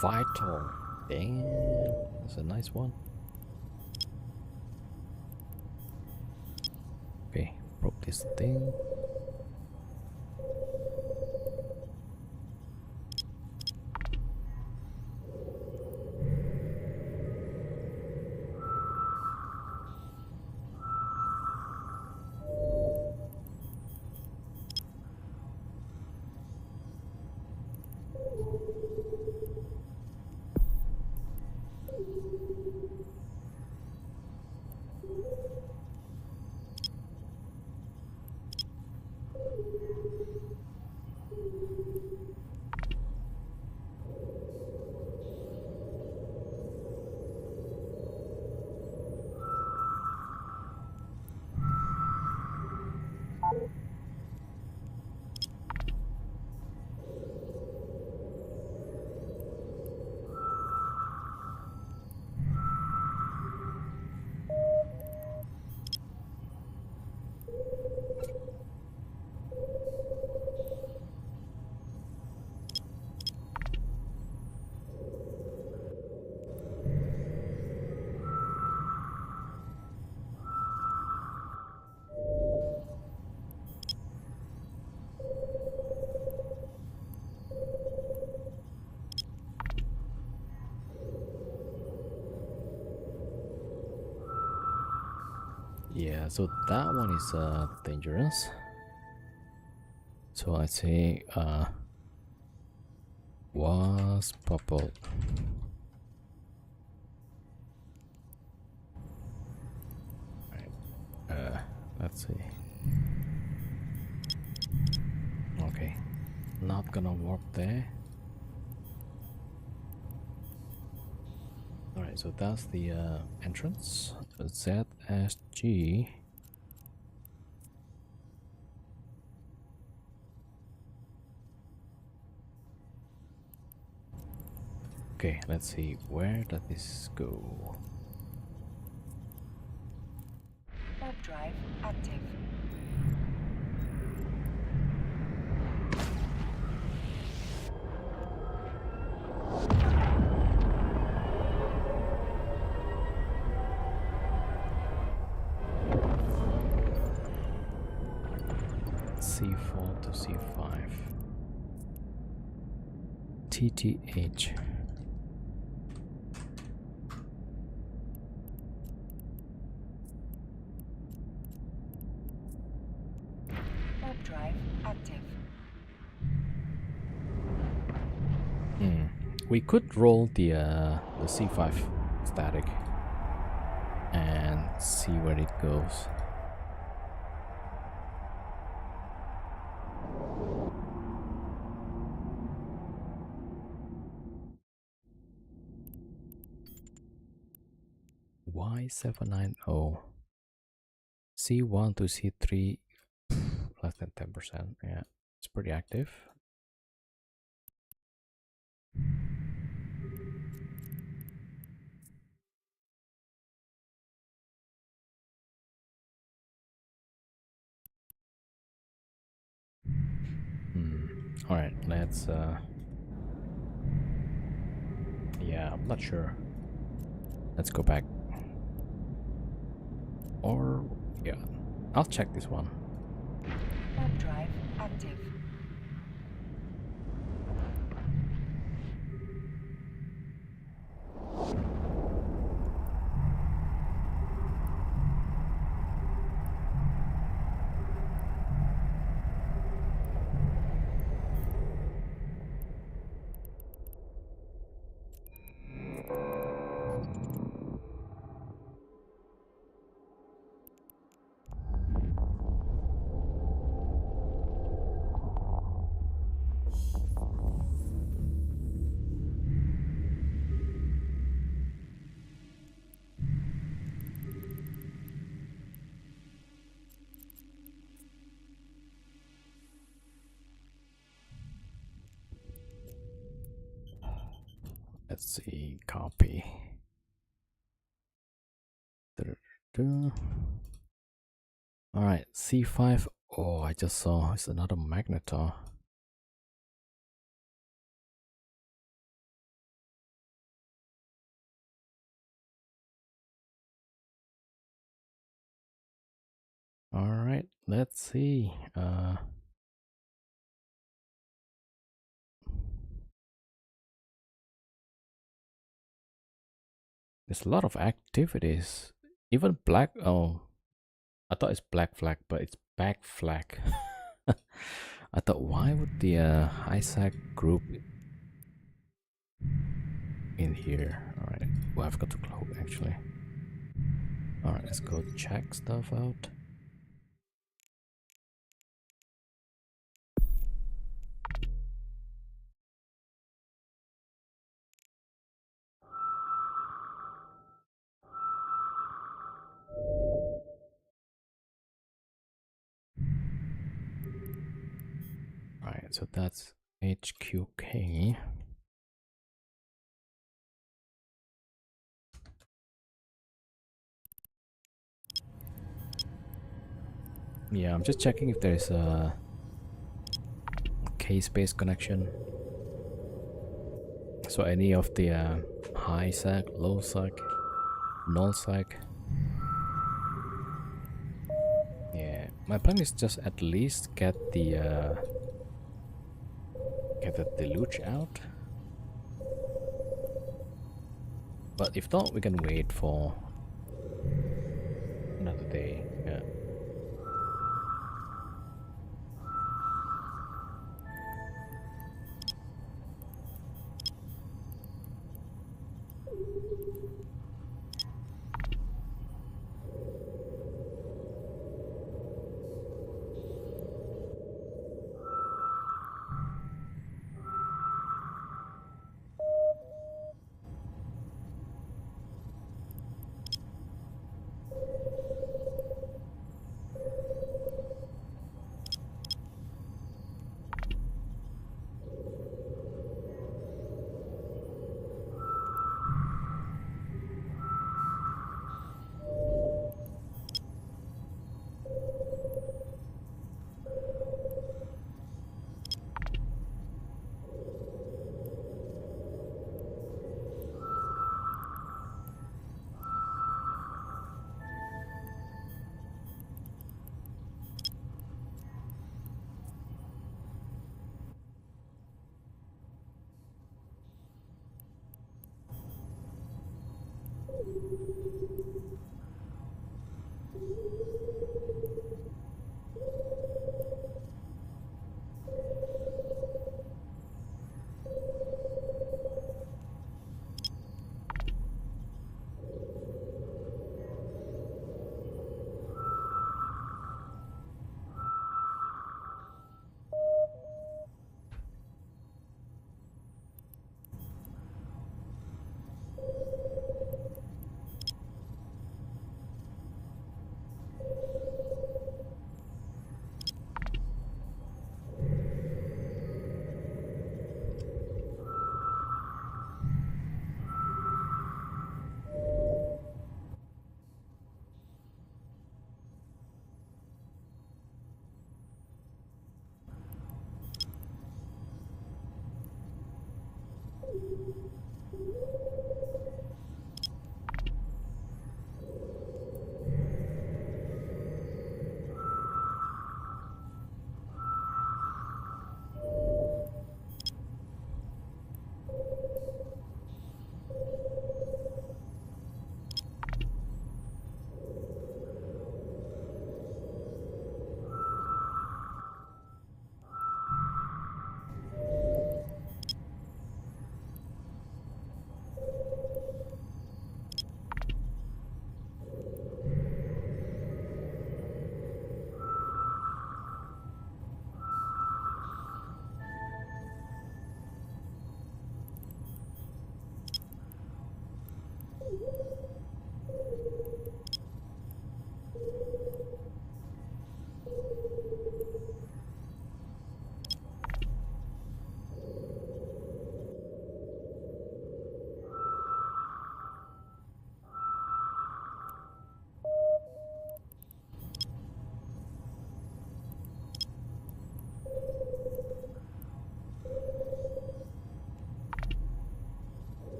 A: Vital. Damn, that's a nice one. Okay, broke this thing. Yeah, so that one is dangerous. So I'd say was bubble. Right. Let's see. Okay, not gonna walk there. Alright, so that's the entrance. ZSG. Okay, let's see. Where does this go?
B: Warp drive active.
A: C4 to C5. TTH.
B: Warp drive active.
A: We could roll the C5 static and see where it goes. Y790 C1 to C3 less than 10%. Yeah, it's pretty active. All right, let's yeah, I'm not sure. Let's go back. Or yeah, I'll check this one.
B: Warp drive active.
A: Let's see, copy. All right, C5. Oh, I just saw it's another magnetar. All right, let's see. There's a lot of activities. Even black. Oh, I thought it's black flag, but it's back flag. I thought, why would the ISAC group in here? All right. Well, I've got to close actually. All right, let's go check stuff out. All right, so that's HQK. Yeah, I'm just checking if there's a K-space connection. So any of the high sec, low sec, null sec. Yeah, my plan is just at least get the deluge out. But if not, we can wait for another day. Yeah.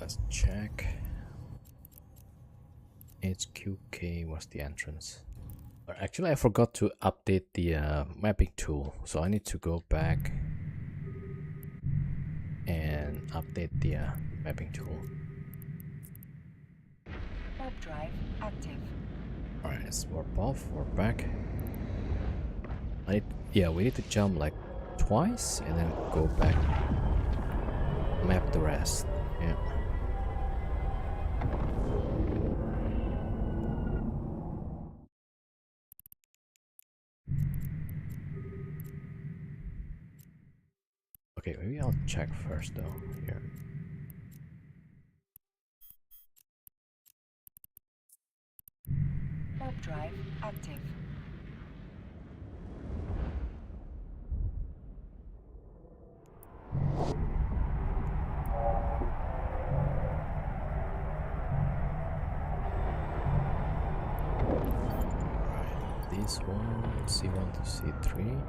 A: Let's check. HQK was the entrance. Actually, I forgot to update the mapping tool, so I need to go back and update the mapping tool.
B: Warp drive active.
A: Alright, let's warp off, warp back. Yeah, we need to jump like twice and then go back. Map the rest. Yeah. Okay, maybe I'll check first though. Here.
B: Warp drive active.
A: Alright, this one, C1 to C3.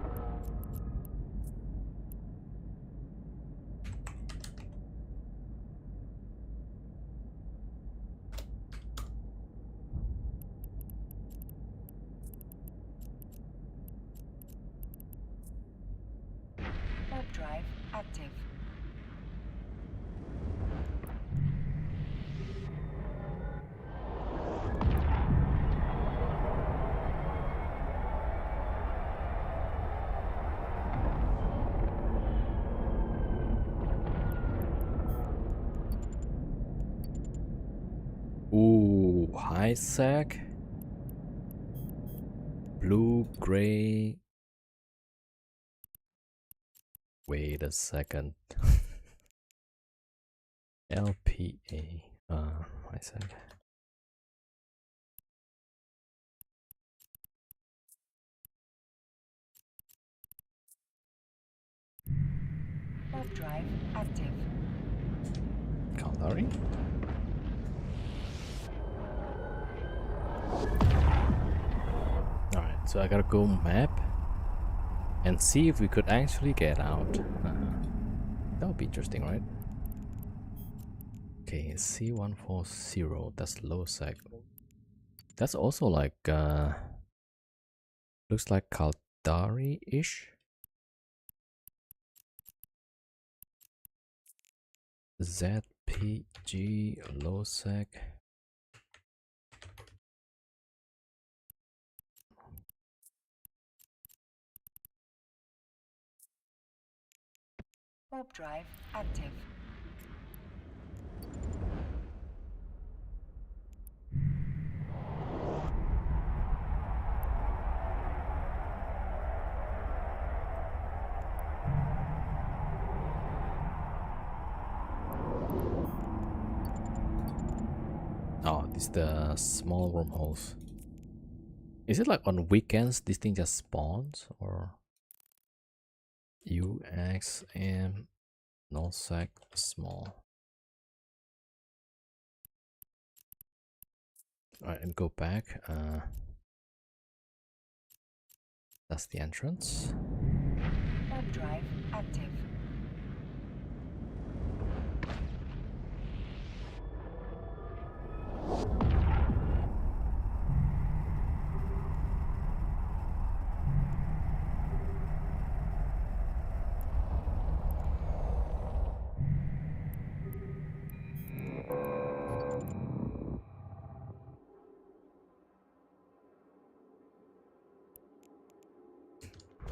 B: Warp drive active.
A: Ooh, high sec. Blue, gray. Wait a second. LPA. I said.
B: Warp drive active.
A: Caldari? Alright, so I gotta go map and see if we could actually get out. That would be interesting, right? Okay, C140, that's low sec. That's also like, looks like Caldari-ish. ZPG, low sec.
B: Warp drive active.
A: Oh, this is the small wormholes. Is it like on weekends this thing just spawns, or UXM nullsec small? Alright, and go back. That's the entrance.
B: Warp drive active.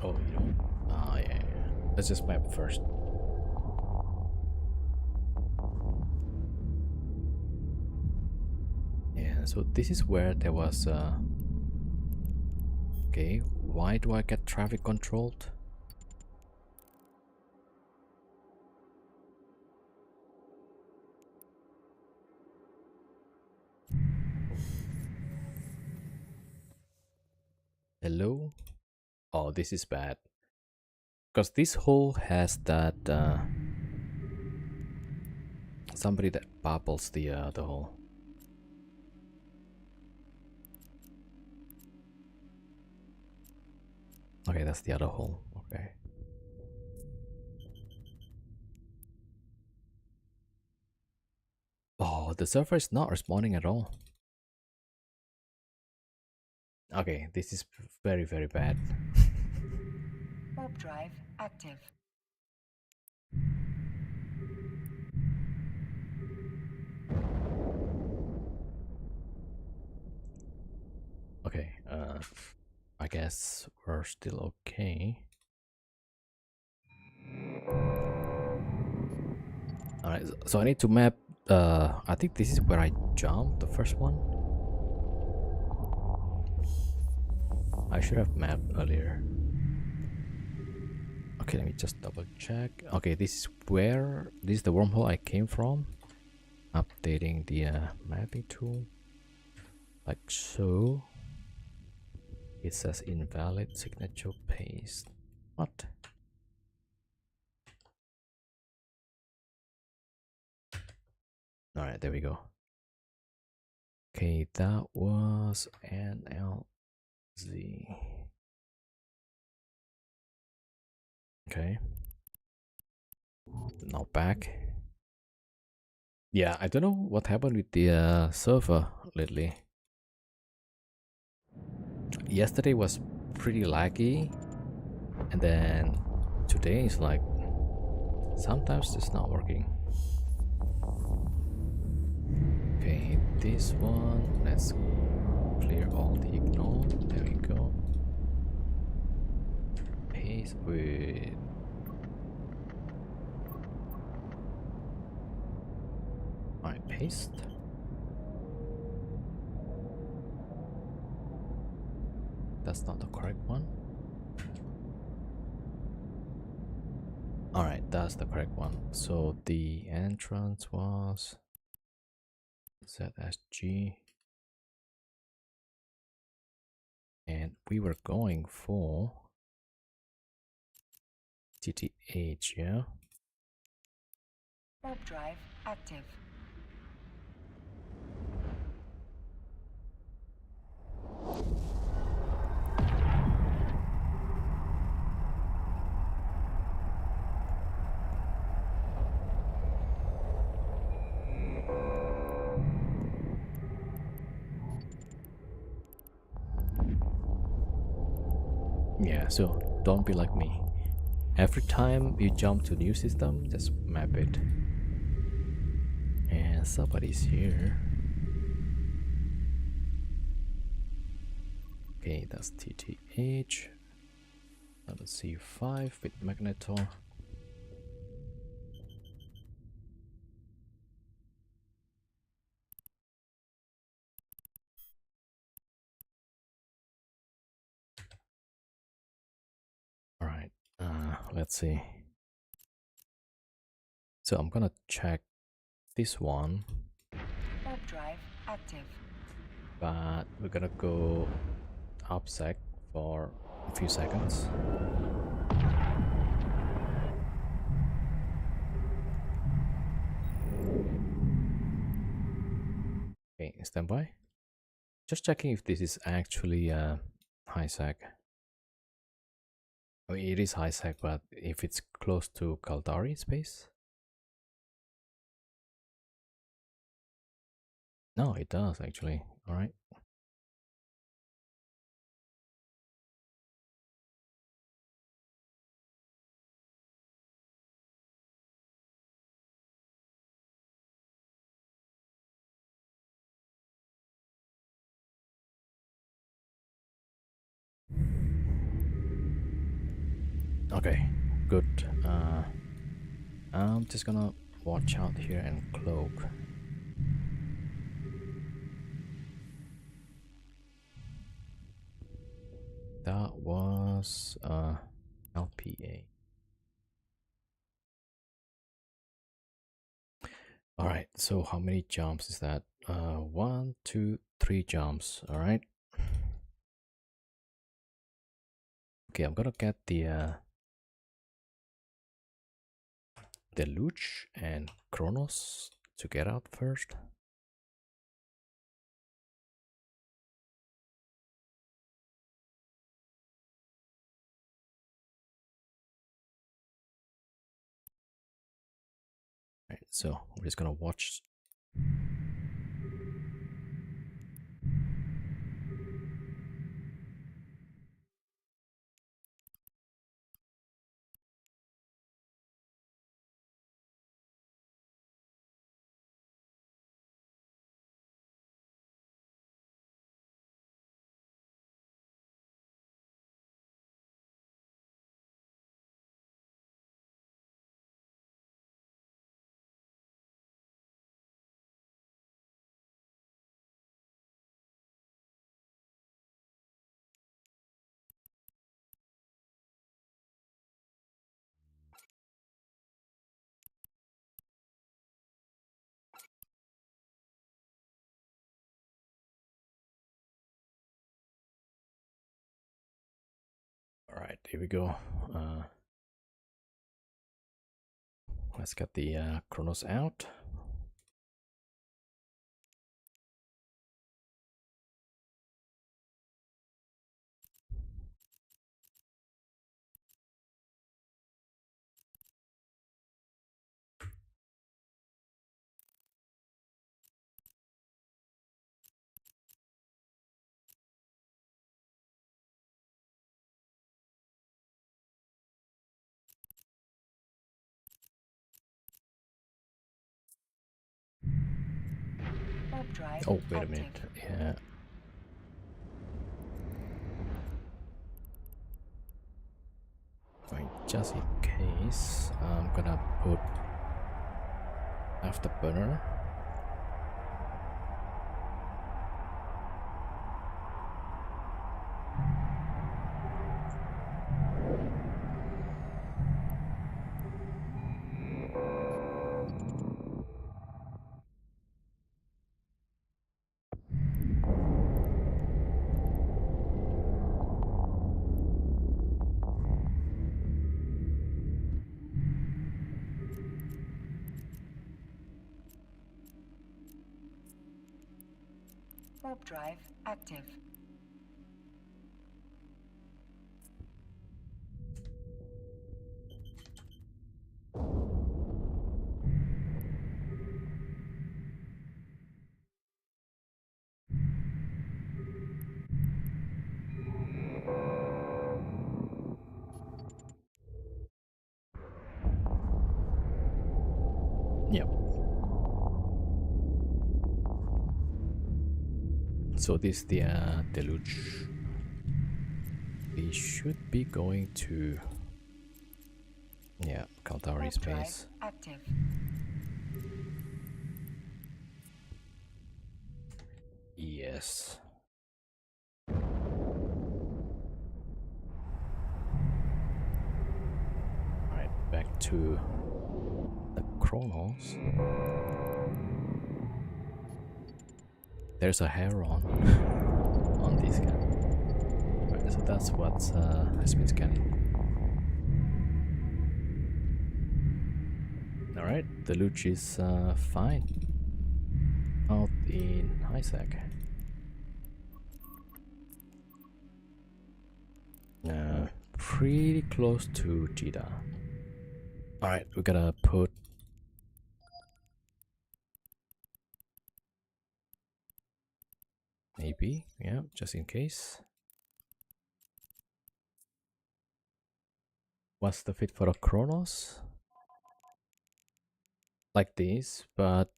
A: Oh, you know. Ah, yeah. Let's just map first. Yeah, so this is where there was okay, why do I get traffic controlled? Hello? Oh, this is bad. Because this hole has that somebody that bubbles the hole. Okay, that's the other hole. Okay. the server is not responding at all. Okay, this is very, very bad.
B: Warp drive active.
A: Okay, I guess we're still okay. Alright, so I need to map, I think this is where I jumped, the first one. I should have mapped earlier. Okay, let me just double check. Okay, this is the wormhole I came from. Updating the mapping tool. Like so. It says invalid signature paste. What? Alright, there we go. Okay, that was NLZ. Okay. Now back. Yeah, I don't know what happened with the server lately. Yesterday was pretty laggy, and then today is like sometimes it's not working. Okay, this one, let's clear all the ignore. There we go. Paste with alright, paste. That's not the correct one. Alright, that's the correct one. So the entrance was ZSG. And we were going for TTH, yeah?
B: Warp drive active.
A: Yeah, so don't be like me. Every time you jump to new system, just map it. And somebody's here. Okay, that's TTH. Let's C5 with Magnetor. Alright, let's see. So I'm gonna check this one.
B: Warp drive active.
A: But we're gonna go upsec for a few seconds. Okay, stand by. Just checking if this is actually high sec. I mean, it is high sec, but if it's close to Caldari space? No, it does actually. Alright. Okay, good. I'm just gonna watch out here and cloak. That was LPA. Alright, so how many jumps is that? 1, 2, 3 jumps. Alright. Okay, I'm gonna get the Luch and Kronos to get out first. Right, so we're just gonna watch here we go. Let's get the Chronos out.
B: Warp drive
A: Oh, wait a
B: active.
A: minute. Yeah. Right, just in case, I'm gonna put afterburner.
B: Warp drive active.
A: Yep. So this is the deluge. We should be going to Kaltari
B: Warp drive
A: space.
B: active.
A: Yes. Alright, back to the Chronos. There's a Heron on this guy. Right, so that's what has been scanning. Alright, the luge is fine. Out in Isaac. Pretty close to Jeddah. Alright, we gotta put maybe, yeah, just in case. What's the fit for a Chronos? Like this, but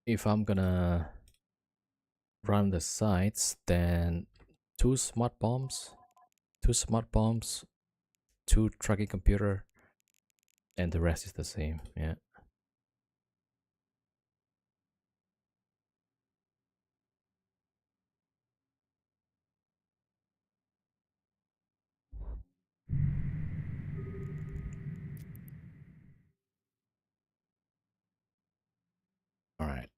A: if I'm gonna run the sites, then two smart bombs, two tracking computer, and the rest is the same. Yeah. All right.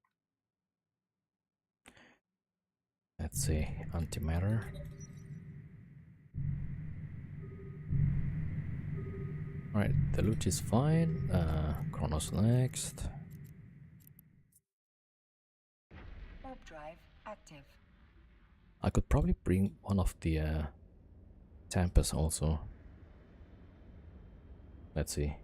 A: Let's see, antimatter. All right, the loot is fine. Chronos next.
B: Warp drive active.
A: I could probably bring one of the Tempest also. Let's see.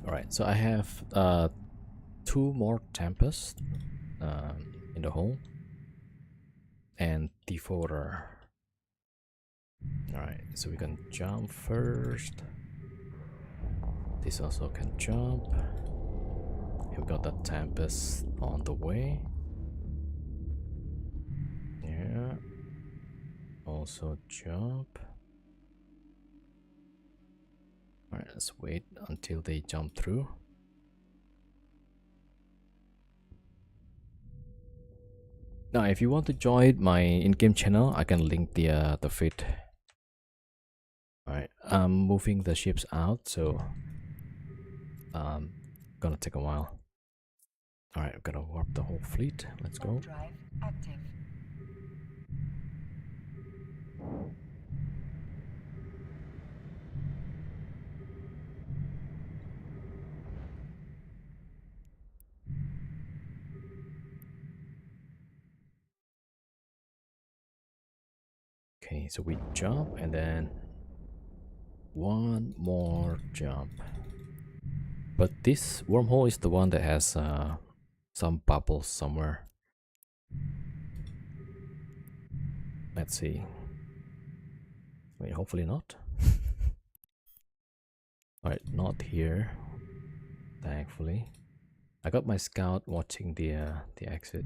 A: All right, so I have two more Tempest in the hole and Devourer. Alright, so we can jump first. This also can jump. We got the Tempest on the way. Yeah. Also jump. Alright, let's wait until they jump through. Now, if you want to join my in-game channel, I can link the feed. Alright, I'm moving the ships out, so gonna take a while. Alright, I'm gonna warp the whole fleet. Let's go.
B: Drive active.
A: Okay, so we jump and then one more jump. But this wormhole is the one that has some bubbles somewhere. Let's see. Wait, hopefully not. Alright, not here. Thankfully. I got my scout watching the exit.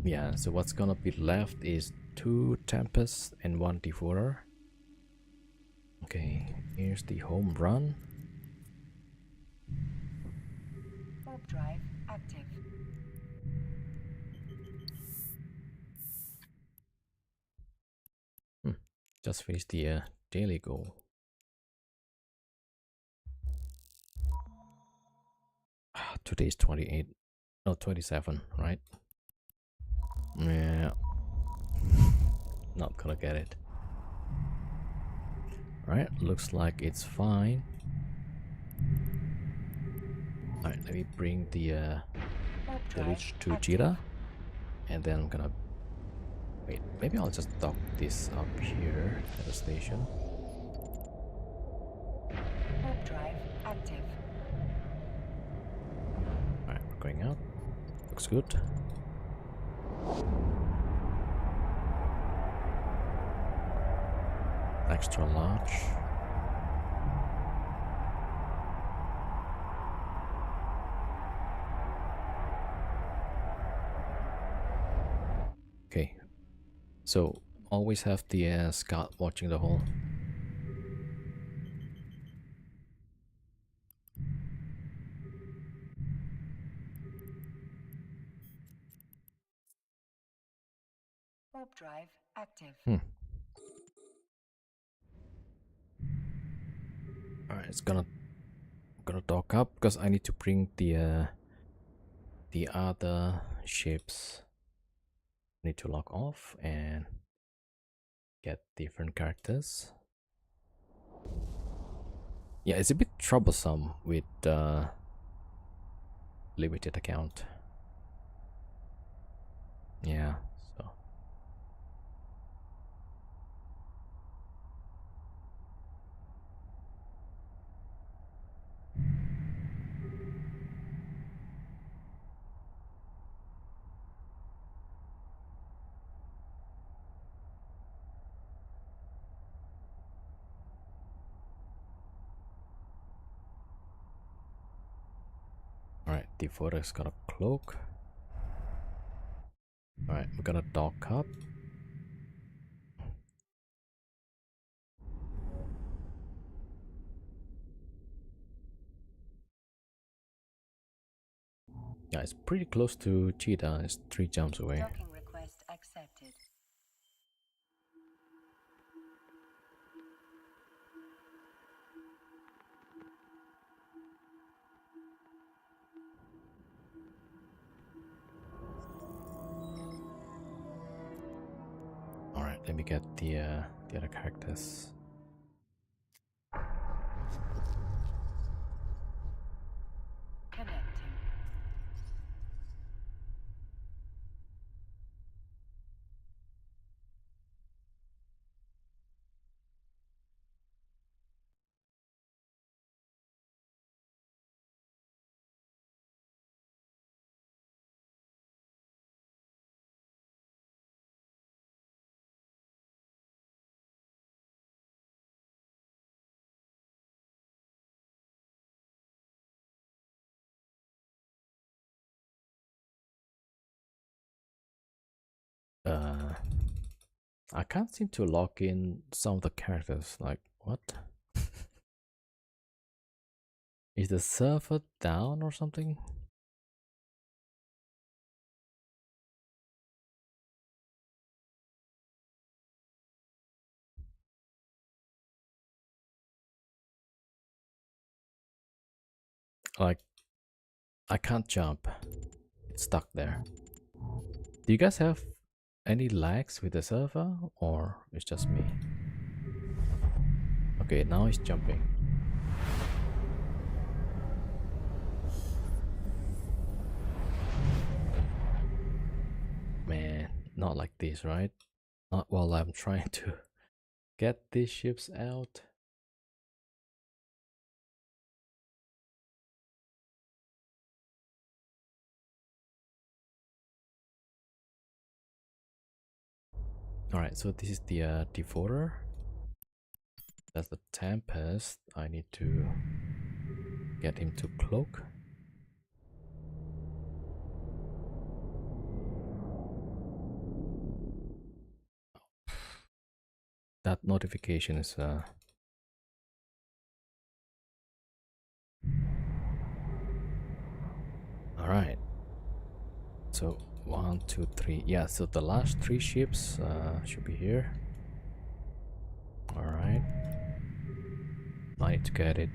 A: Yeah, so what's gonna be left is 2 Tempests and 1 Devourer. Okay, here's the home run.
B: Warp drive active.
A: Just finished the daily goal. Today's 28. No, 27, right? Yeah. Not gonna get it. Right, looks like it's fine. Alright, let me bring the village to Jira. And then I'm gonna... Wait, maybe I'll just dock this up here at the station.
B: Warp drive active.
A: Alright, we're going out. Looks good. Extra large. Okay, so always have the scout watching the hole.
B: Warp drive active.
A: Alright, it's gonna dock up because I need to bring the other ships. Need to log off and get different characters. Yeah, it's a bit troublesome with limited account. Yeah, so alright, the photo's got a cloak. Alright, we're gonna dock up. Yeah, it's pretty close to Cheetah. It's 3 jumps away.
B: Docking request accepted.
A: Alright, let me get the other characters. I can't seem to log in some of the characters. Like, what? Is the server down or something? Like, I can't jump. It's stuck there. Do you guys have any lags with the server, or it's just me? Okay, now it's jumping. Man, not like this, right? Not while I'm trying to get these ships out. Alright, so this is the devoter. That's the Tempest. I need to get him to cloak. That notification is alright. So 1, 2, 3. Yeah, so the last 3 ships should be here. Alright. I need to get it.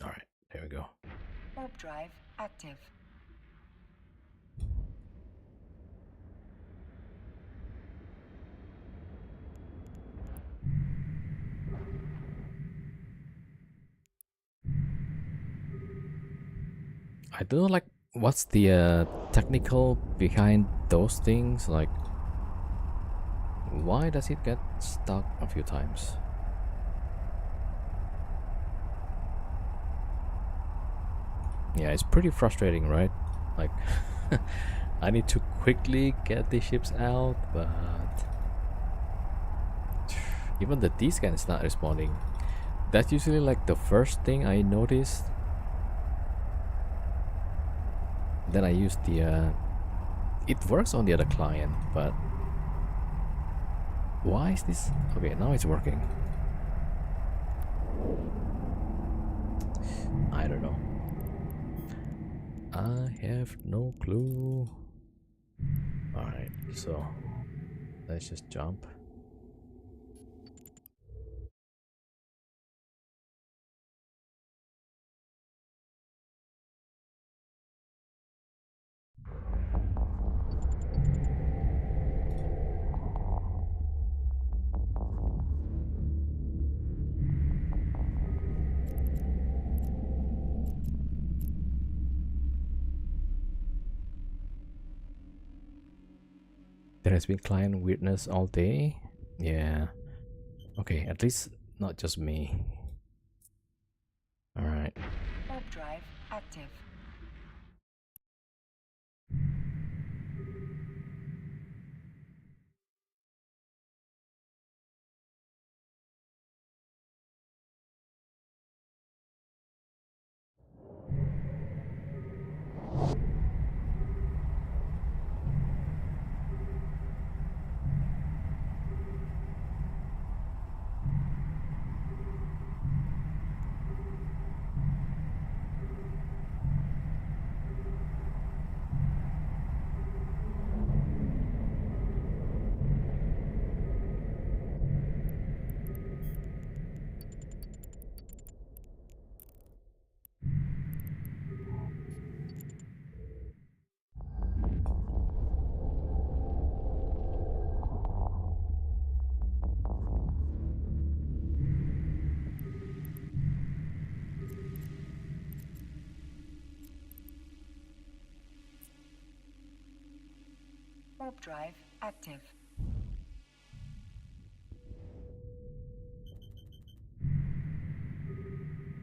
A: Alright, there we go.
B: Warp drive active.
A: I don't know, like, what's the technical behind those things? Like, why does it get stuck a few times? Yeah, it's pretty frustrating, right? Like, I need to quickly get the ships out, but even the D-scan is not responding. That's usually like the first thing I notice. Then I use the it works on the other client, but why is this? Okay, now it's working. I don't know. I have no clue. Alright, so let's just jump. There has been client weirdness all day. Yeah. Okay, at least not just me. Alright.
B: Warp drive active. Warp drive active.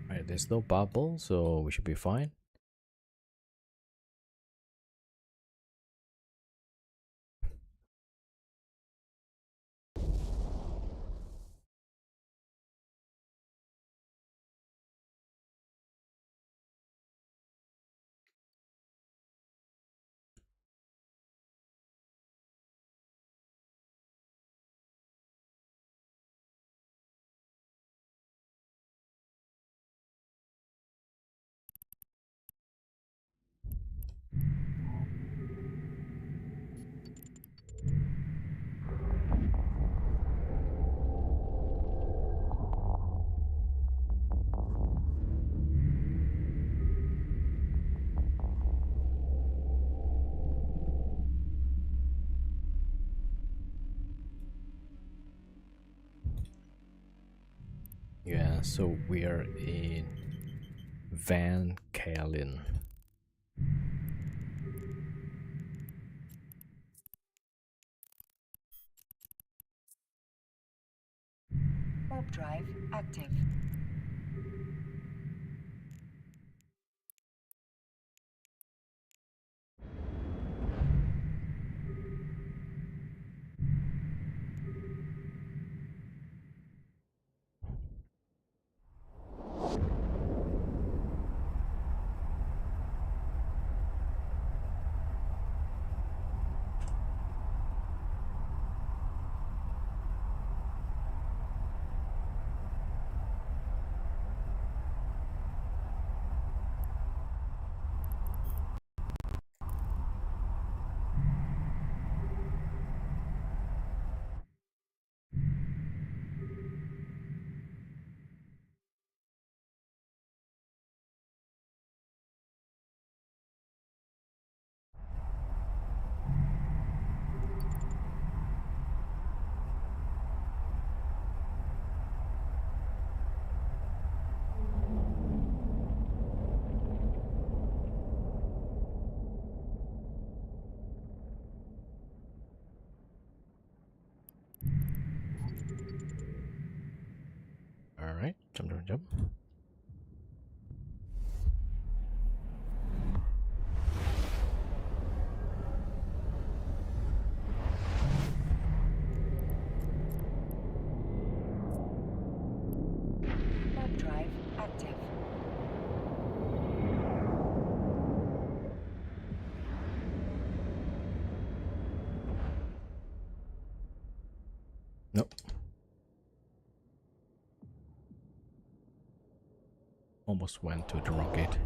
A: Alright, Alright, there's no bubble, so we should be fine. Yeah, so we're in Van Kalen.
B: Warp drive active.
A: Alright, jump, jump, jump.
B: Warp drive active.
A: Nope. Almost went to the rocket.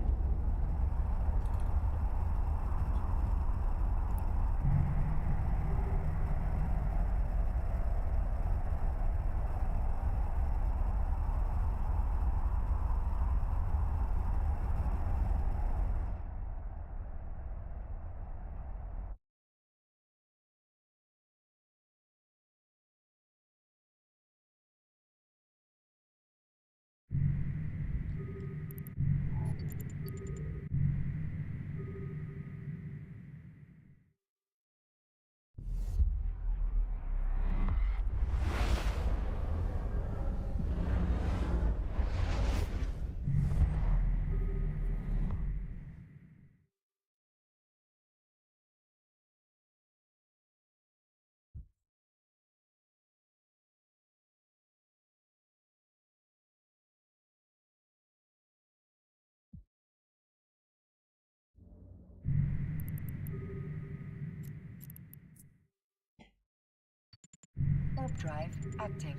B: Warp drive active.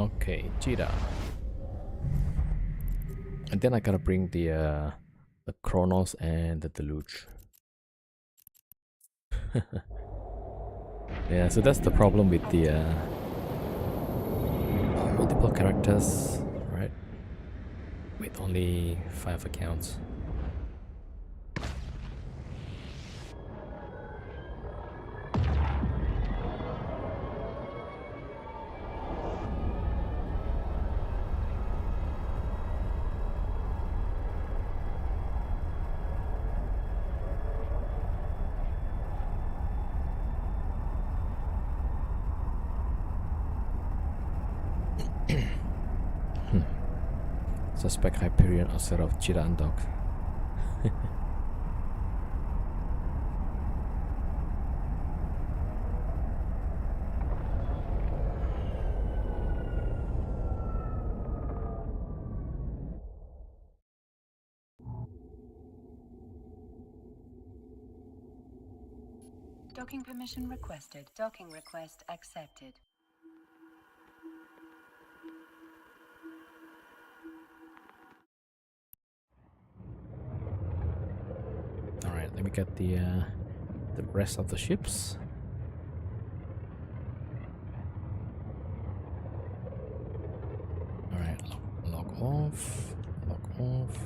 A: Okay, cheetah. And then I gotta bring the Kronos and the Deluge. Yeah, so that's the problem with the multiple characters, right? With only 5 accounts. Suspect Hyperion outside of Cheetah and Dog.
B: Docking permission requested. Docking request accepted.
A: Alright, let me get the rest of the ships. Alright, log off, log off.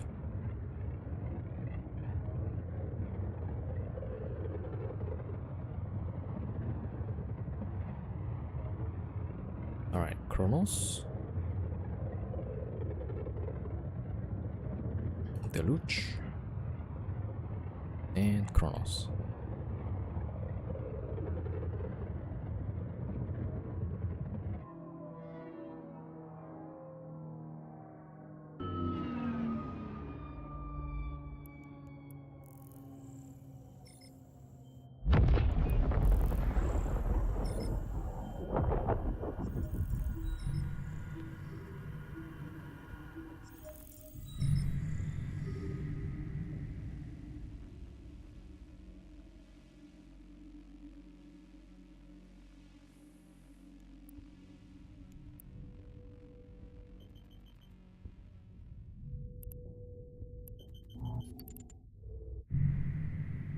A: Alright, Kronos. Deluge. And Kronos.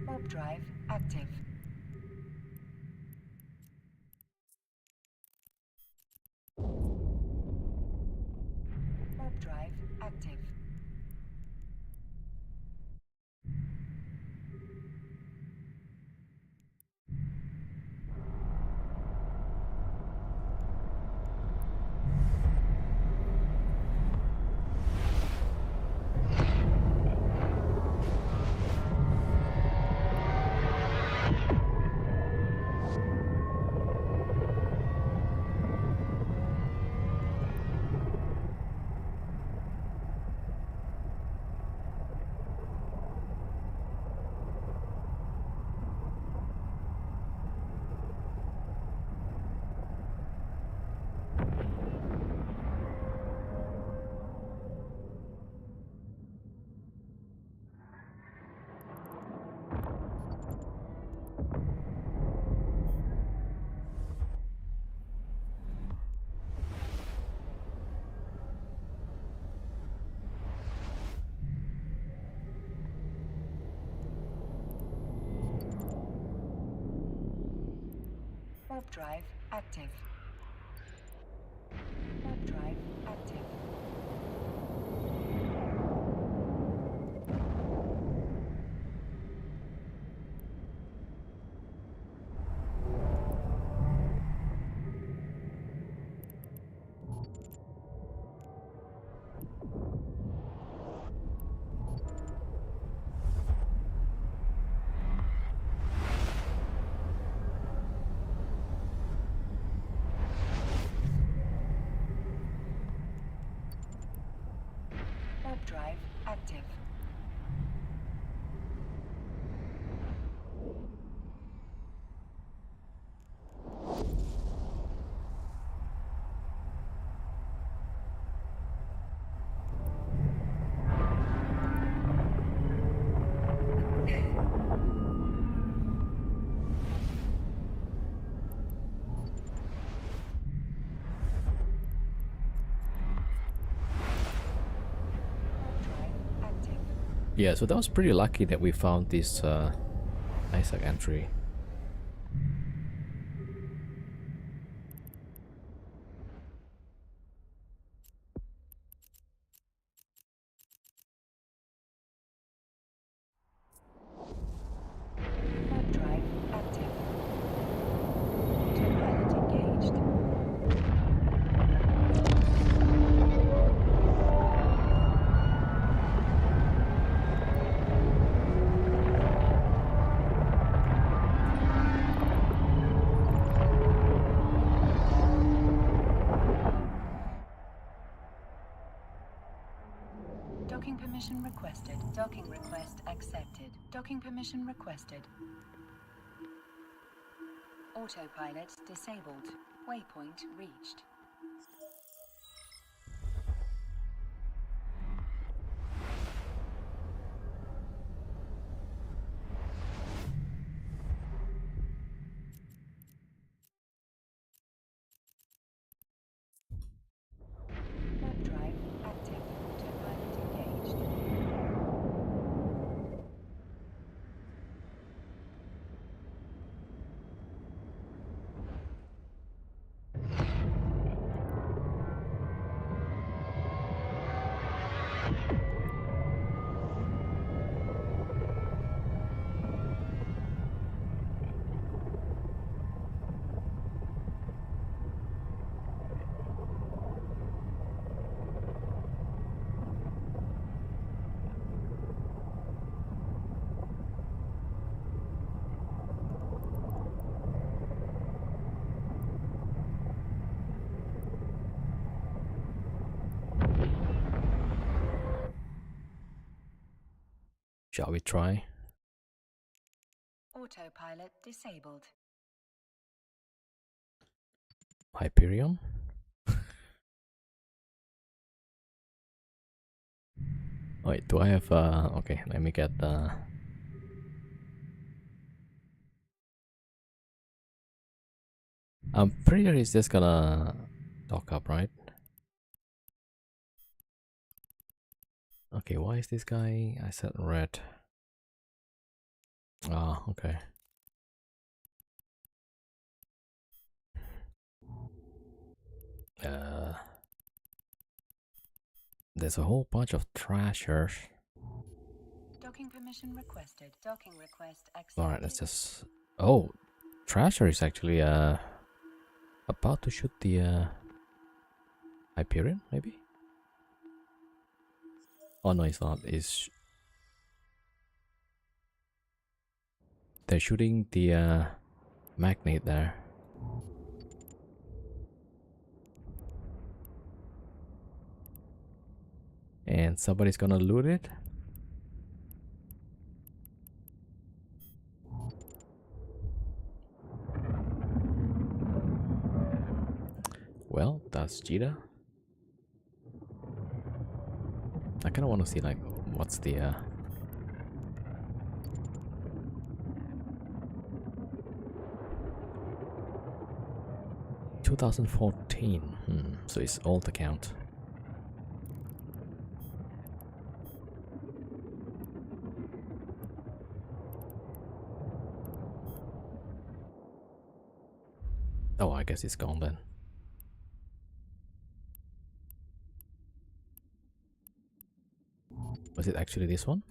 B: Warp drive active. Warp drive active. Warp drive active. Warp drive active.
A: Yeah, so that was pretty lucky that we found this Isaac entry.
B: Warp drive active. Autopilot engaged. Docking permission requested. Docking request accepted. Docking permission requested. Autopilot disabled. Waypoint reached. Warp drive active. Autopilot engaged.
A: Shall we try?
B: Autopilot disabled.
A: Hyperion? Wait, do I have okay, let me get I'm pretty sure it's just gonna dock up, right? Okay, why is this guy? I said red. Ah, okay. There's a whole bunch of trashers.
B: Docking permission requested. Docking request accepted.
A: Alright, let's just... Oh, Trasher is actually about to shoot the Hyperion, maybe? Oh no, it's not. It's... They're shooting the magnet there. And somebody's gonna loot it? Well, that's Cheetah. I kinda wanna see like what's the 2014. So it's old account. Oh, I guess it's gone then. Was it actually this one?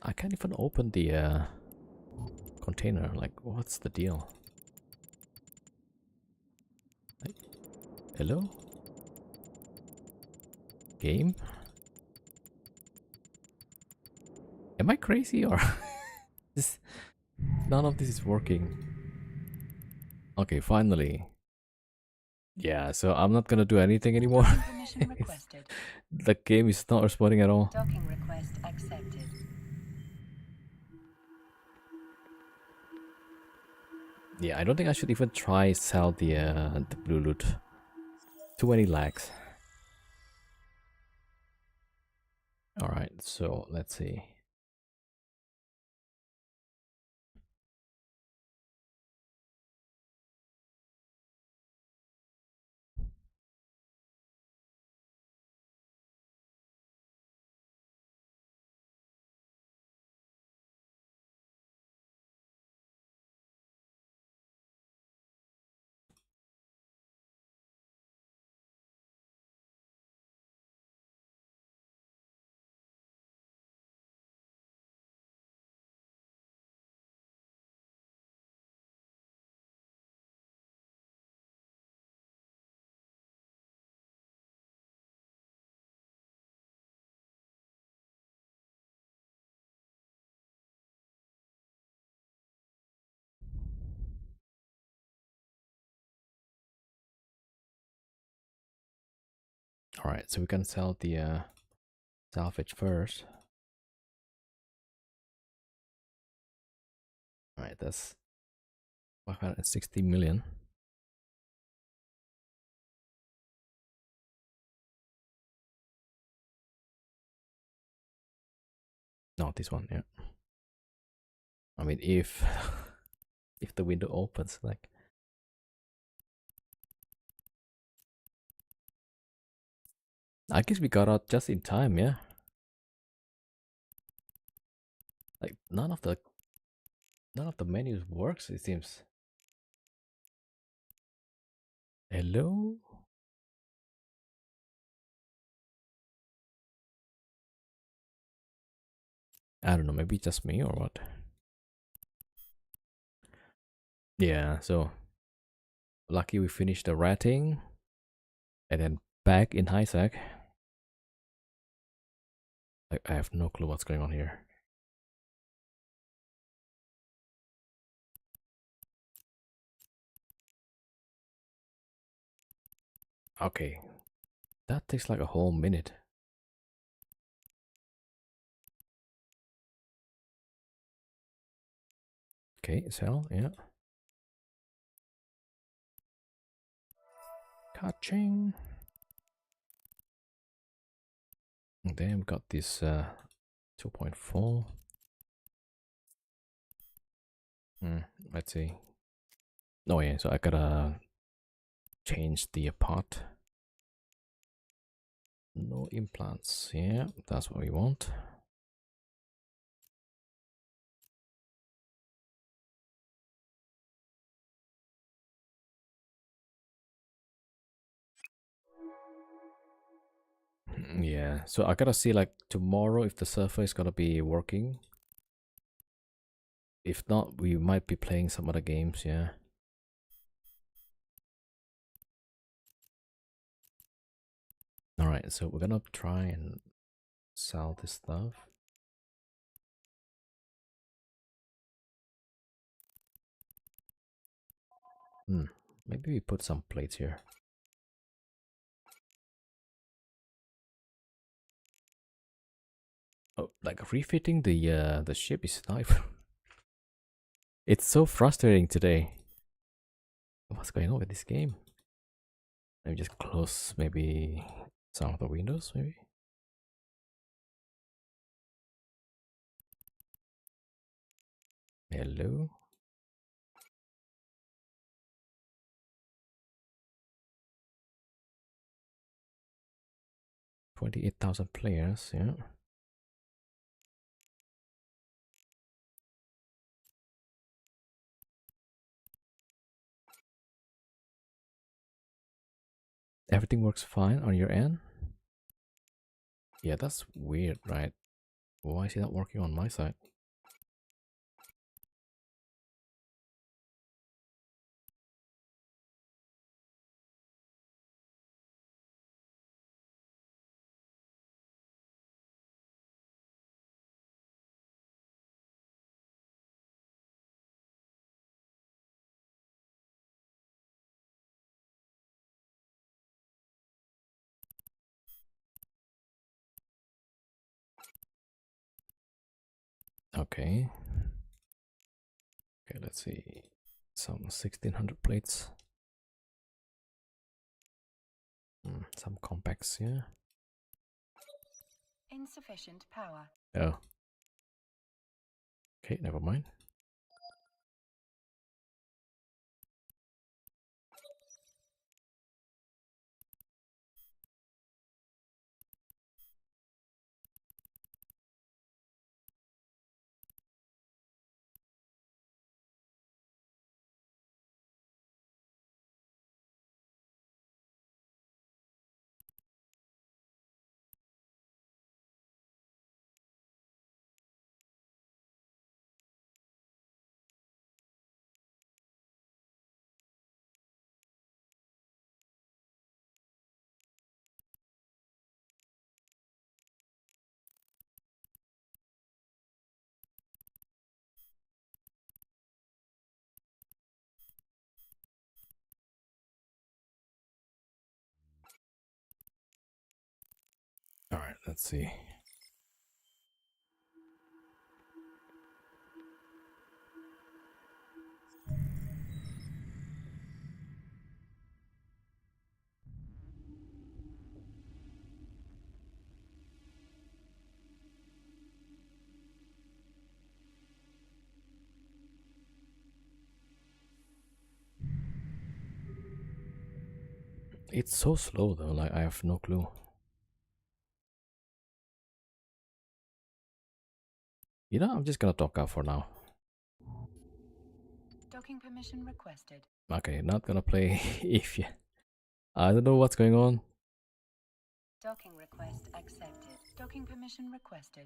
A: I can't even open the container. Like, what's the deal? Like, hello? Game? Am I crazy or this, none of this is working? Okay, finally. Yeah, so I'm not gonna do anything anymore.
B: Permission requested.
A: The game is not responding at all.
B: Docking request accepted.
A: Yeah, I don't think I should even try sell the blue loot. Too many lags. All right, so let's see. All right, so we can sell the salvage first. All right, that's 560 million. No, this one, yeah. I mean, if if the window opens, like, I guess we got out just in time, yeah. Like none of the menus works, it seems. Hello? I don't know, maybe just me or what? Yeah, so lucky we finished the ratting and then back in HiSec. I have no clue what's going on here. Okay, that takes like a whole minute. Okay, sell, yeah. Catching. And then we got this 2.4. Let's see. Oh yeah, so I gotta change the part. No implants, yeah, that's what we want. Yeah, so I gotta see like tomorrow if the server is gonna be working. If not, we might be playing some other games, yeah. Alright, so we're gonna try and sell this stuff. Maybe we put some plates here. Oh, like refitting the ship is not. It's so frustrating today. What's going on with this game? Let me just close maybe some of the windows, maybe. Hello. 28,000 players, yeah. Everything works fine on your end? Yeah, that's weird, right? Why is it not working on my side? Okay. Okay, let's see. Some 1600 plates. Some compacts, yeah.
B: Insufficient power.
A: Oh. Okay, never mind. All right, let's see. It's so slow though, like I have no clue. You know, I'm just gonna talk out for now.
B: Docking permission requested.
A: Okay, not gonna play if you. I don't know what's going on.
B: Docking request accepted. Docking permission requested.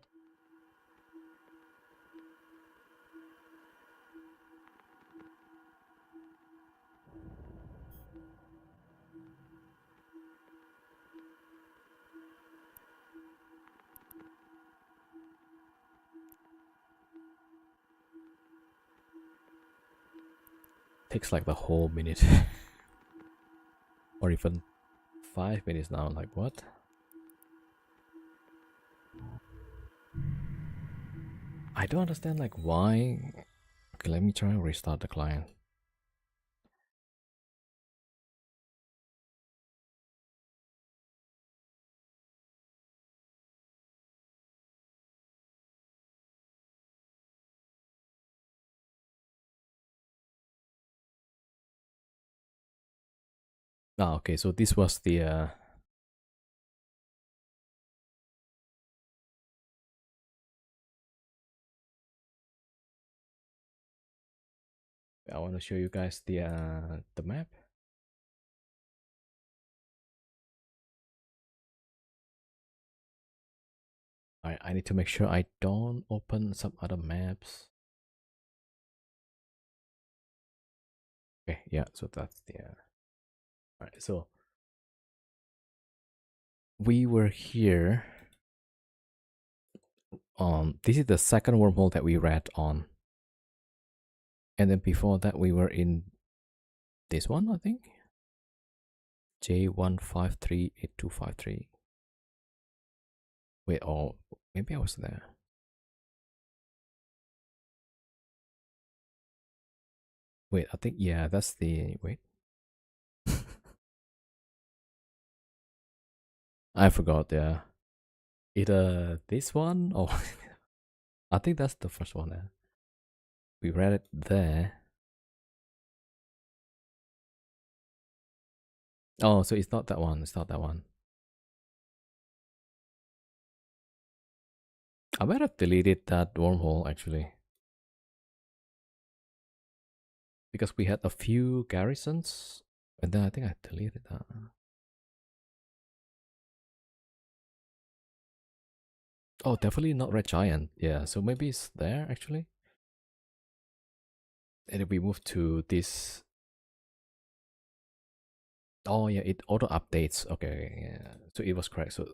A: Takes like the whole minute. Or even 5 minutes now, like what? I don't understand like why. Okay, let me try and restart the client. Ah, okay, so this was the I want to show you guys the map. I need to make sure I don't open some other maps. Okay, yeah, so that's the alright, so we were here on this is the second wormhole that we read on. And then before that we were in this one, I think. J1538253. Wait, oh maybe I was there. Wait, I think yeah, that's the wait. I forgot, yeah. Either this one or I think that's the first one there. We read it there. Oh, so it's not that one. It's not that one. I might have deleted that wormhole actually. Because we had a few garrisons. And then I think I deleted that. Oh, definitely not Red Giant. Yeah, so maybe it's there actually. And then we move to this. Oh yeah, it auto updates. Okay, yeah. So it was correct. So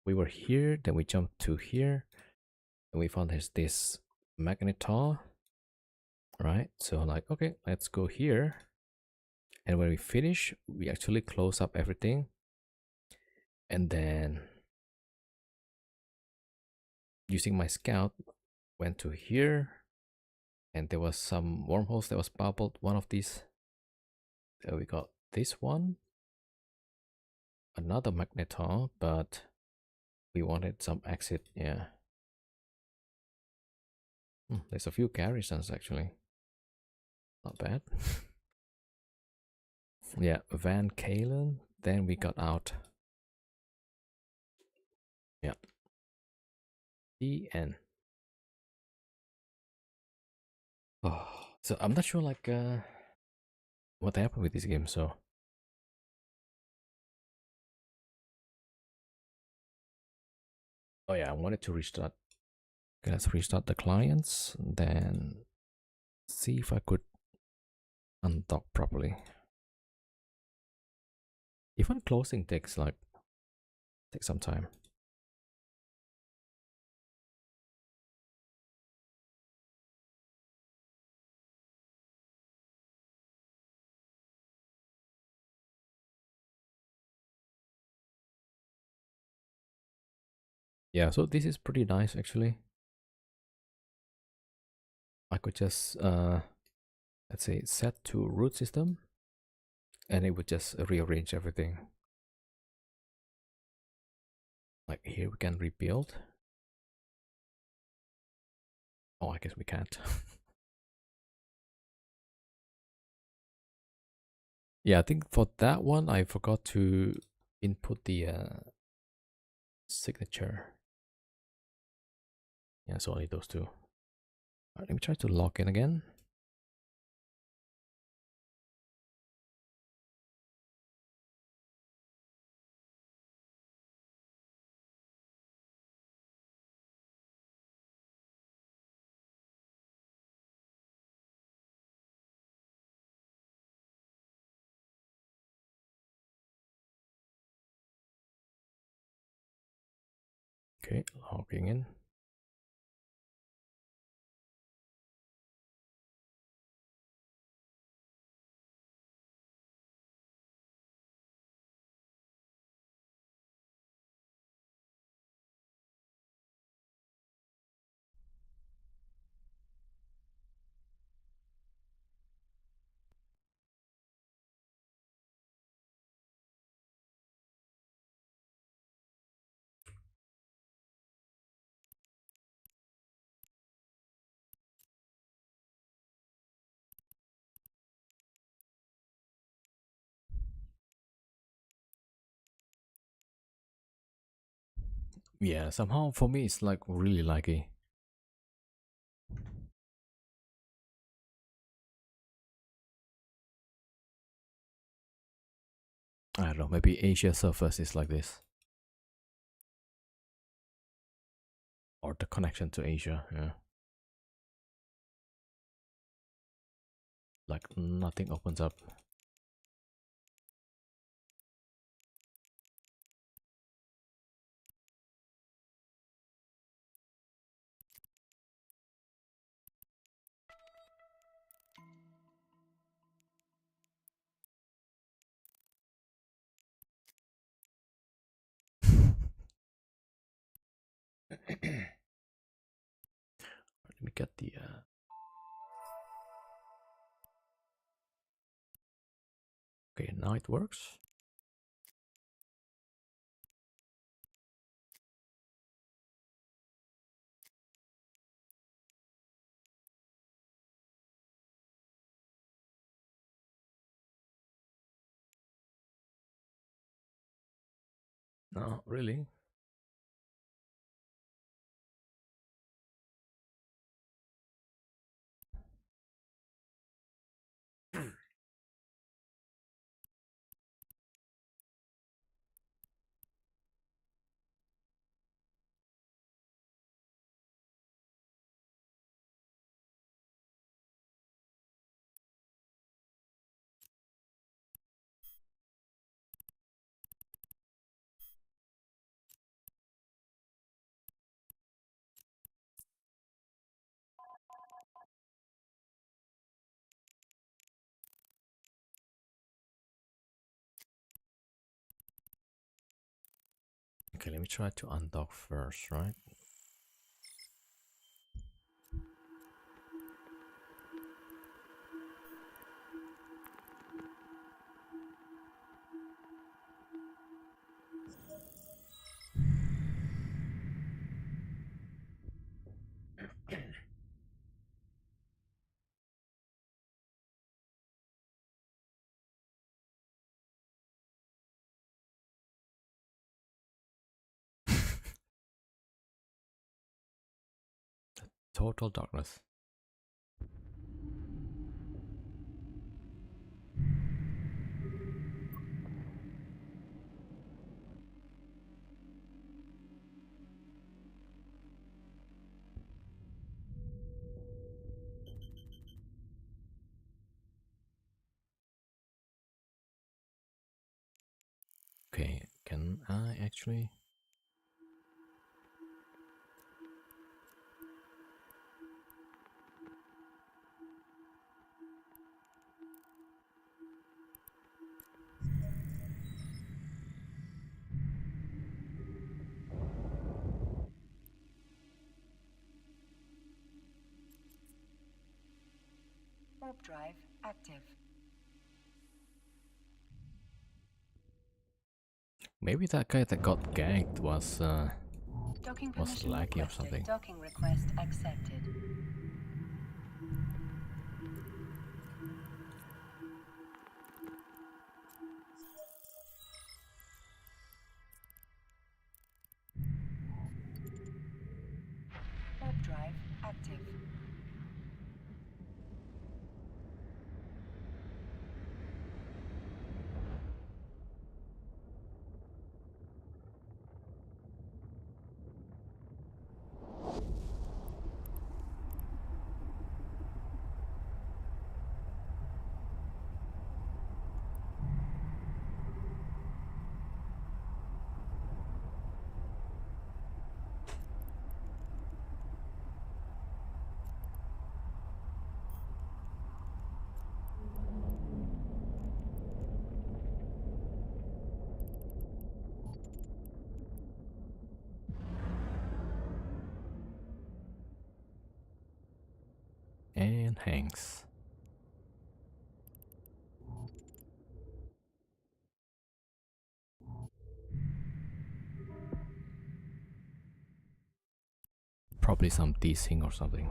A: we were here, then we jumped to here, and we found there's this magnetar. Right? So like, okay, let's go here. And when we finish, we actually close up everything. And then using my scout, went to here. And there was some wormholes that was bubbled. One of these. So we got this one. Another magnetar, but We wanted some exit, yeah. There's a few garrisons actually. Not bad. Yeah, Van Kalen. Then we got out. Yeah. The end. Oh, so I'm not sure like what happened with this game. So oh yeah, I wanted to restart. Okay, let's restart the clients. Then see if I could undock properly. Even closing takes some time. Yeah, so this is pretty nice actually. I could just let's say set to root system and it would just rearrange everything. Like here we can rebuild. Oh, I guess we can't. Yeah, I think for that one I forgot to input the signature. Yeah, so only those two. Let me try to log in again. Okay, logging in. Yeah, somehow for me it's like really laggy. I don't know, maybe Asia surface is like this. Or the connection to Asia, yeah. Like nothing opens up. Let me get the okay, now it works. No, really? Okay, let me try to undock first, right? Total darkness. Okay, can I actually?
B: Warp drive active.
A: Maybe that guy that got ganked was
B: Docking
A: was
B: permission
A: laggy or
B: requested.
A: something.
B: Docking request accepted. Warp drive active.
A: And Hanks. Probably some desync or something.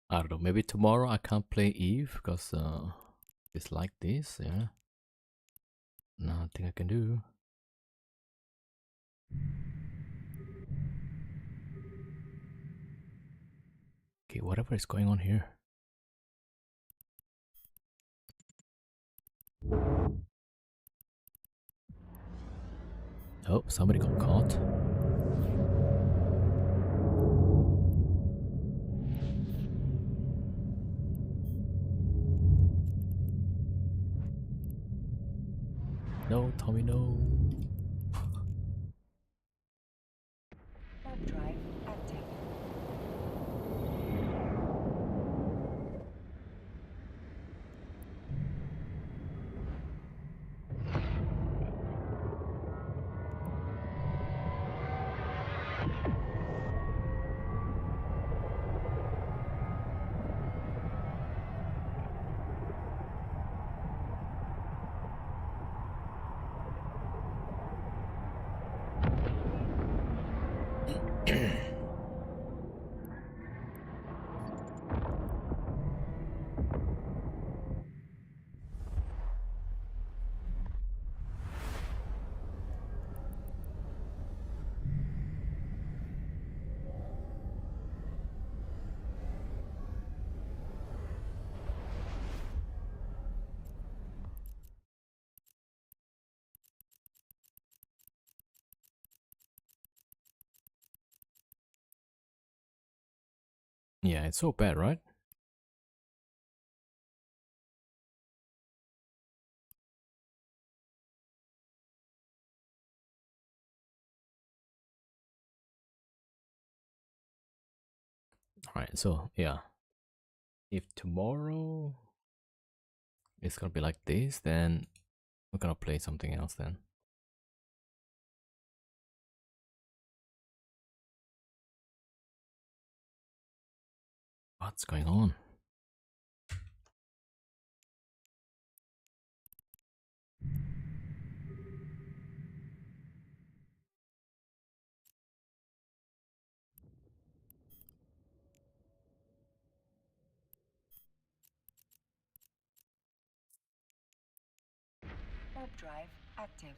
A: I don't know, maybe tomorrow I can't play Eve because it's like this, yeah. Nothing I can do. Okay, whatever is going on here. Oh, somebody got caught. No, Tommy, no.
B: Warp drive active.
A: Yeah, it's so bad, right? Alright, so yeah. If tomorrow it's gonna be like this, then we're gonna play something else then. What's going on?
B: Warp drive active.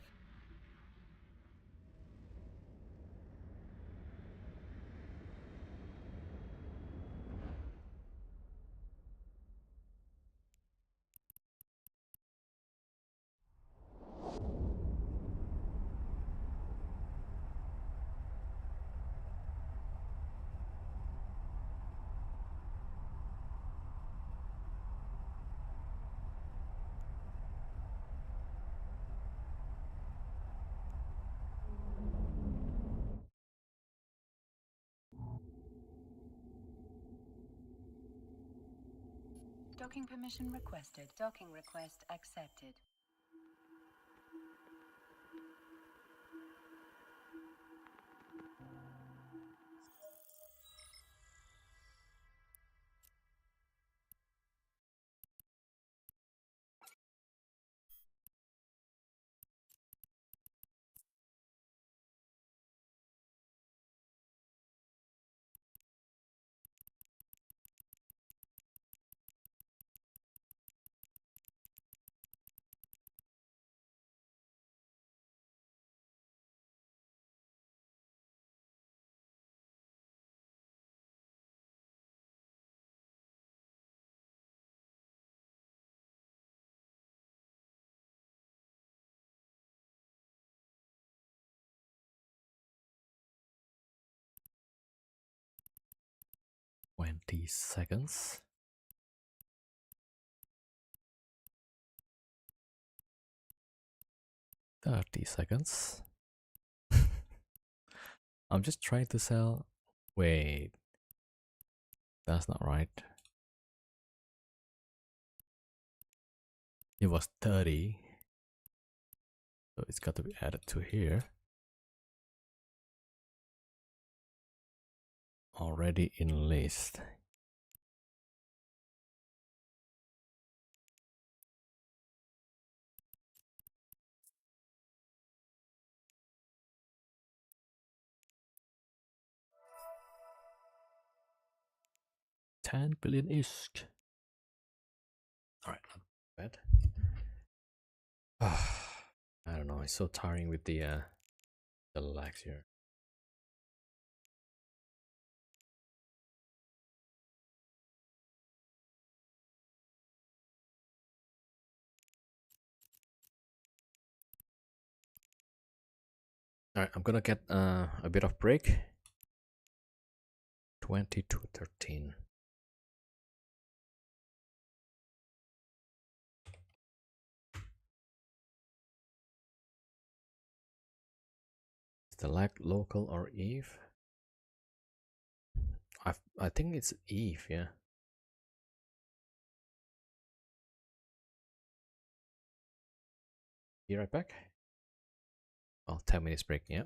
B: Docking permission requested. Docking request accepted.
A: Seconds. $30. I'm just trying to sell. Wait, that's not right. It was 30. So it's got to be added to here. Already in list. $10 billion isk. Alright, not bad. I don't know, it's so tiring with the lags here. Alright, I'm gonna get a bit of break. 20 to 13. Is the lag local or Eve? I think it's Eve, yeah. Be right back. Well, 10 minutes break, yeah.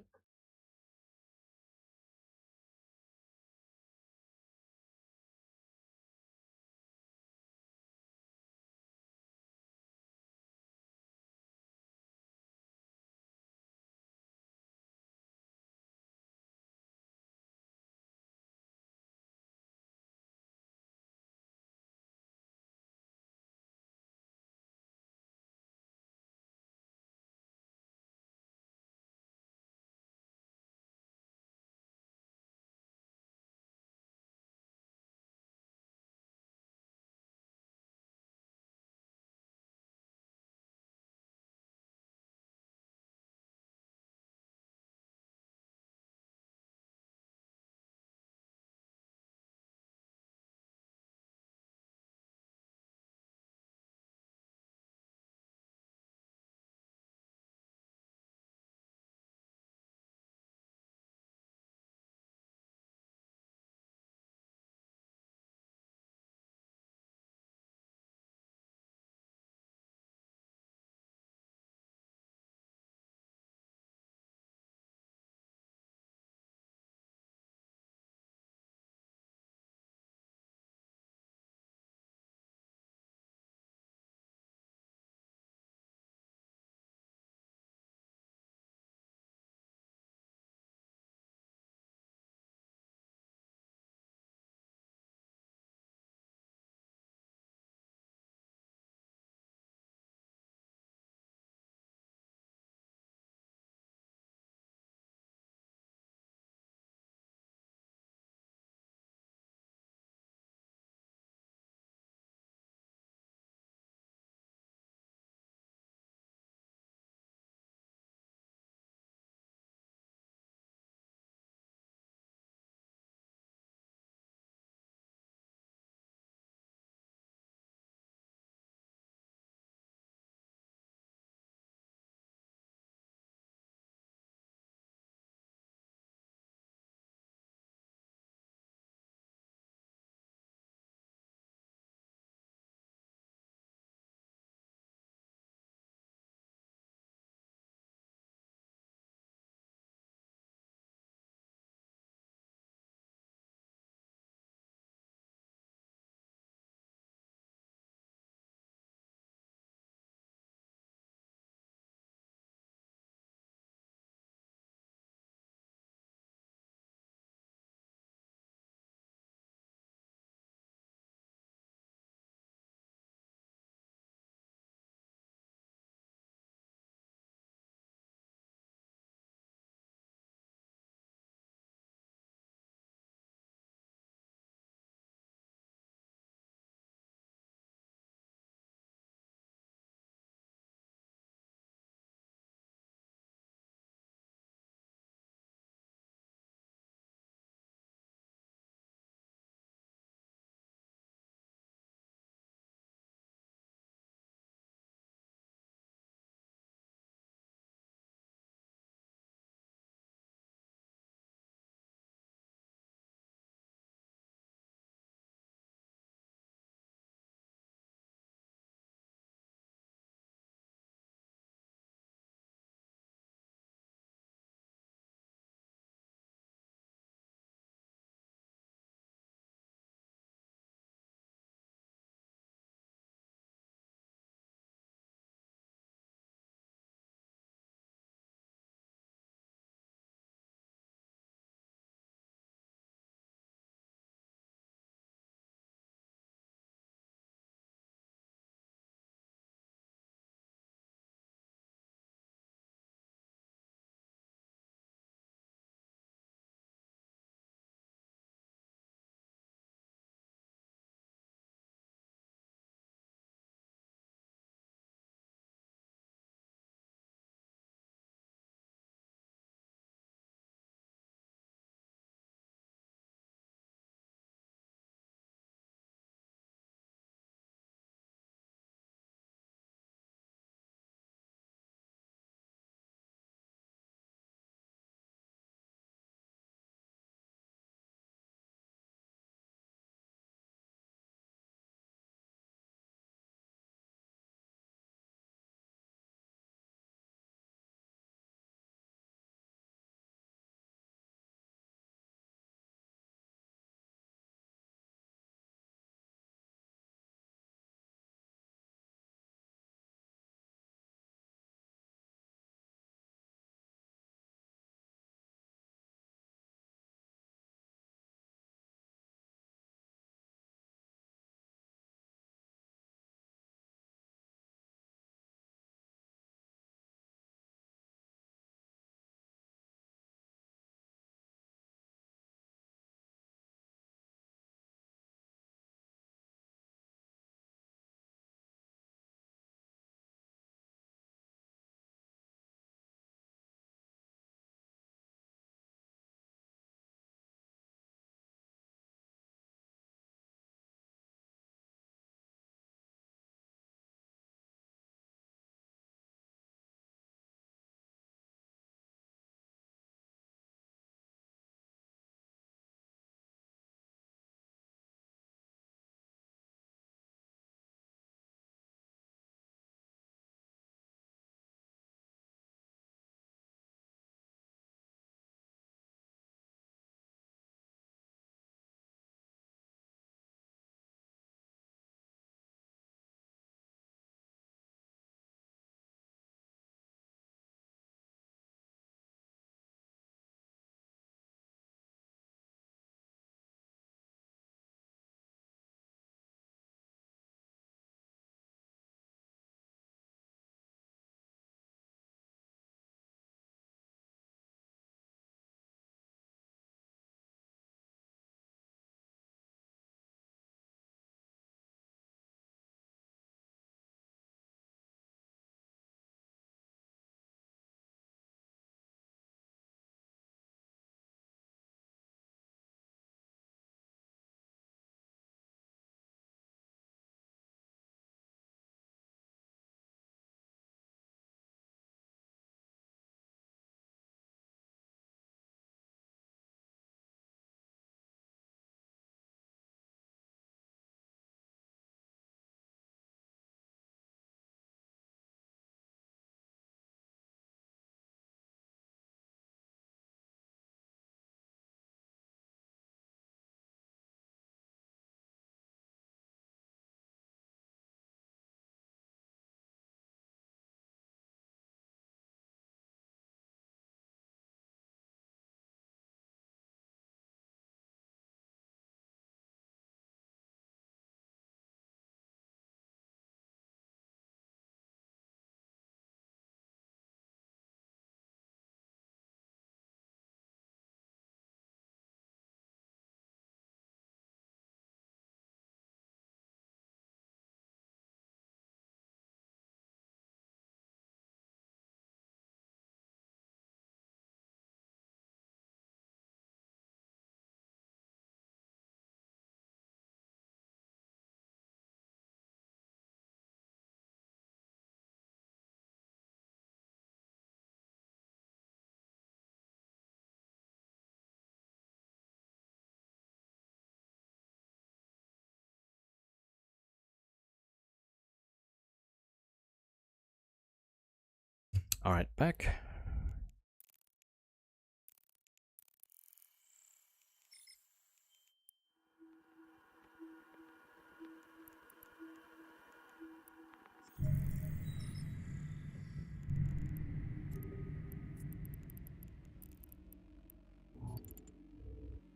A: Alright, back.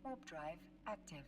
B: Warp drive active.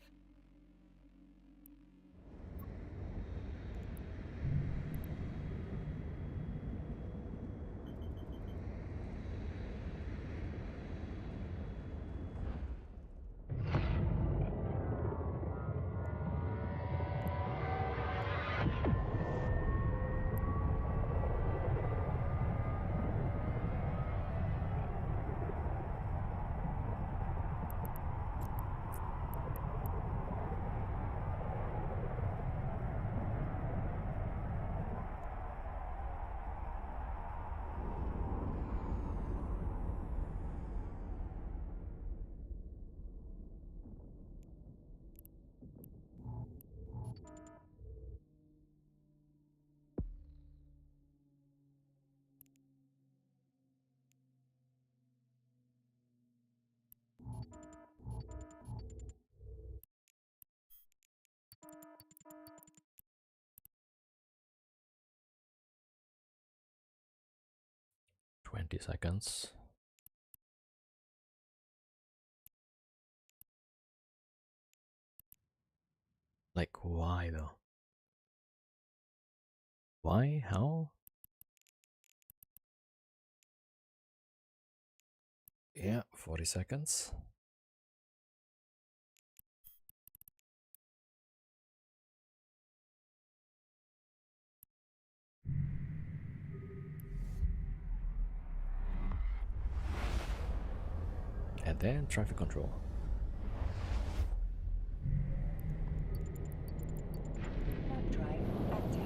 A: $20. Like, why though? Why? How? Yeah, 40 seconds. And then traffic control.
B: Warp drive active.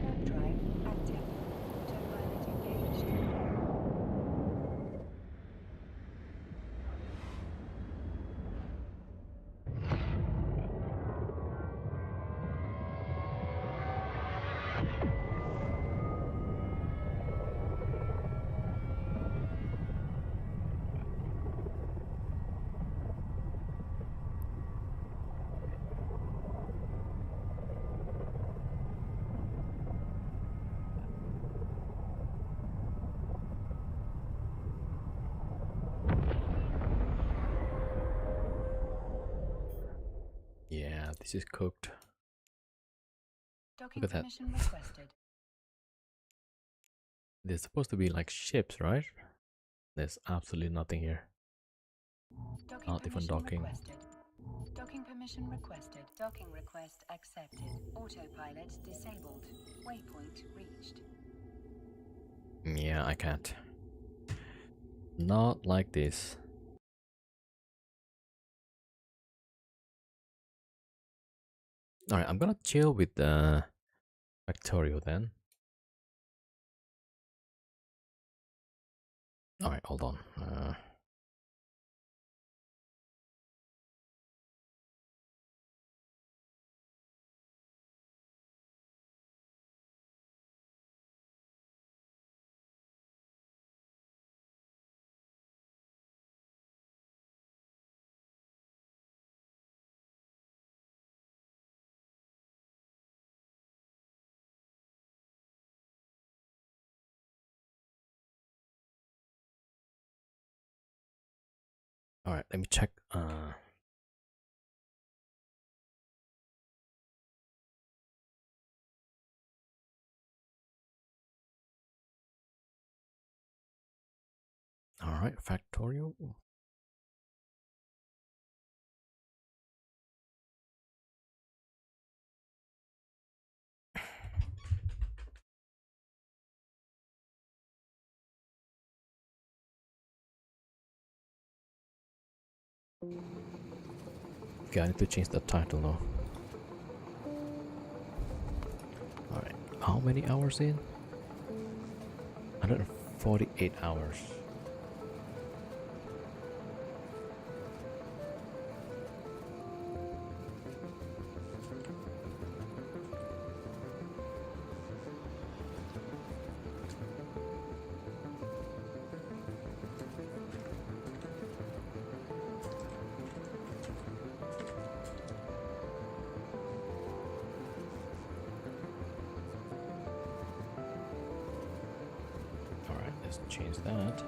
B: Warp drive active. Autopilot engaged.
A: Yeah, this is cooked.
B: Docking
A: Look at that.
B: permission requested.
A: There's supposed to be like ships, right? There's absolutely nothing here.
B: Docking
A: Not even
B: permission
A: docking.
B: requested. Docking permission requested. Docking request accepted. Autopilot disabled. Waypoint reached.
A: Yeah, I can't. Not like this. Alright, I'm gonna chill with the Factorio then. Alright, hold on. Alright, let me check. Alright, Factorio. Okay, I need to change the title now. Alright, how many hours in? 148 hours. Alright, let's change that.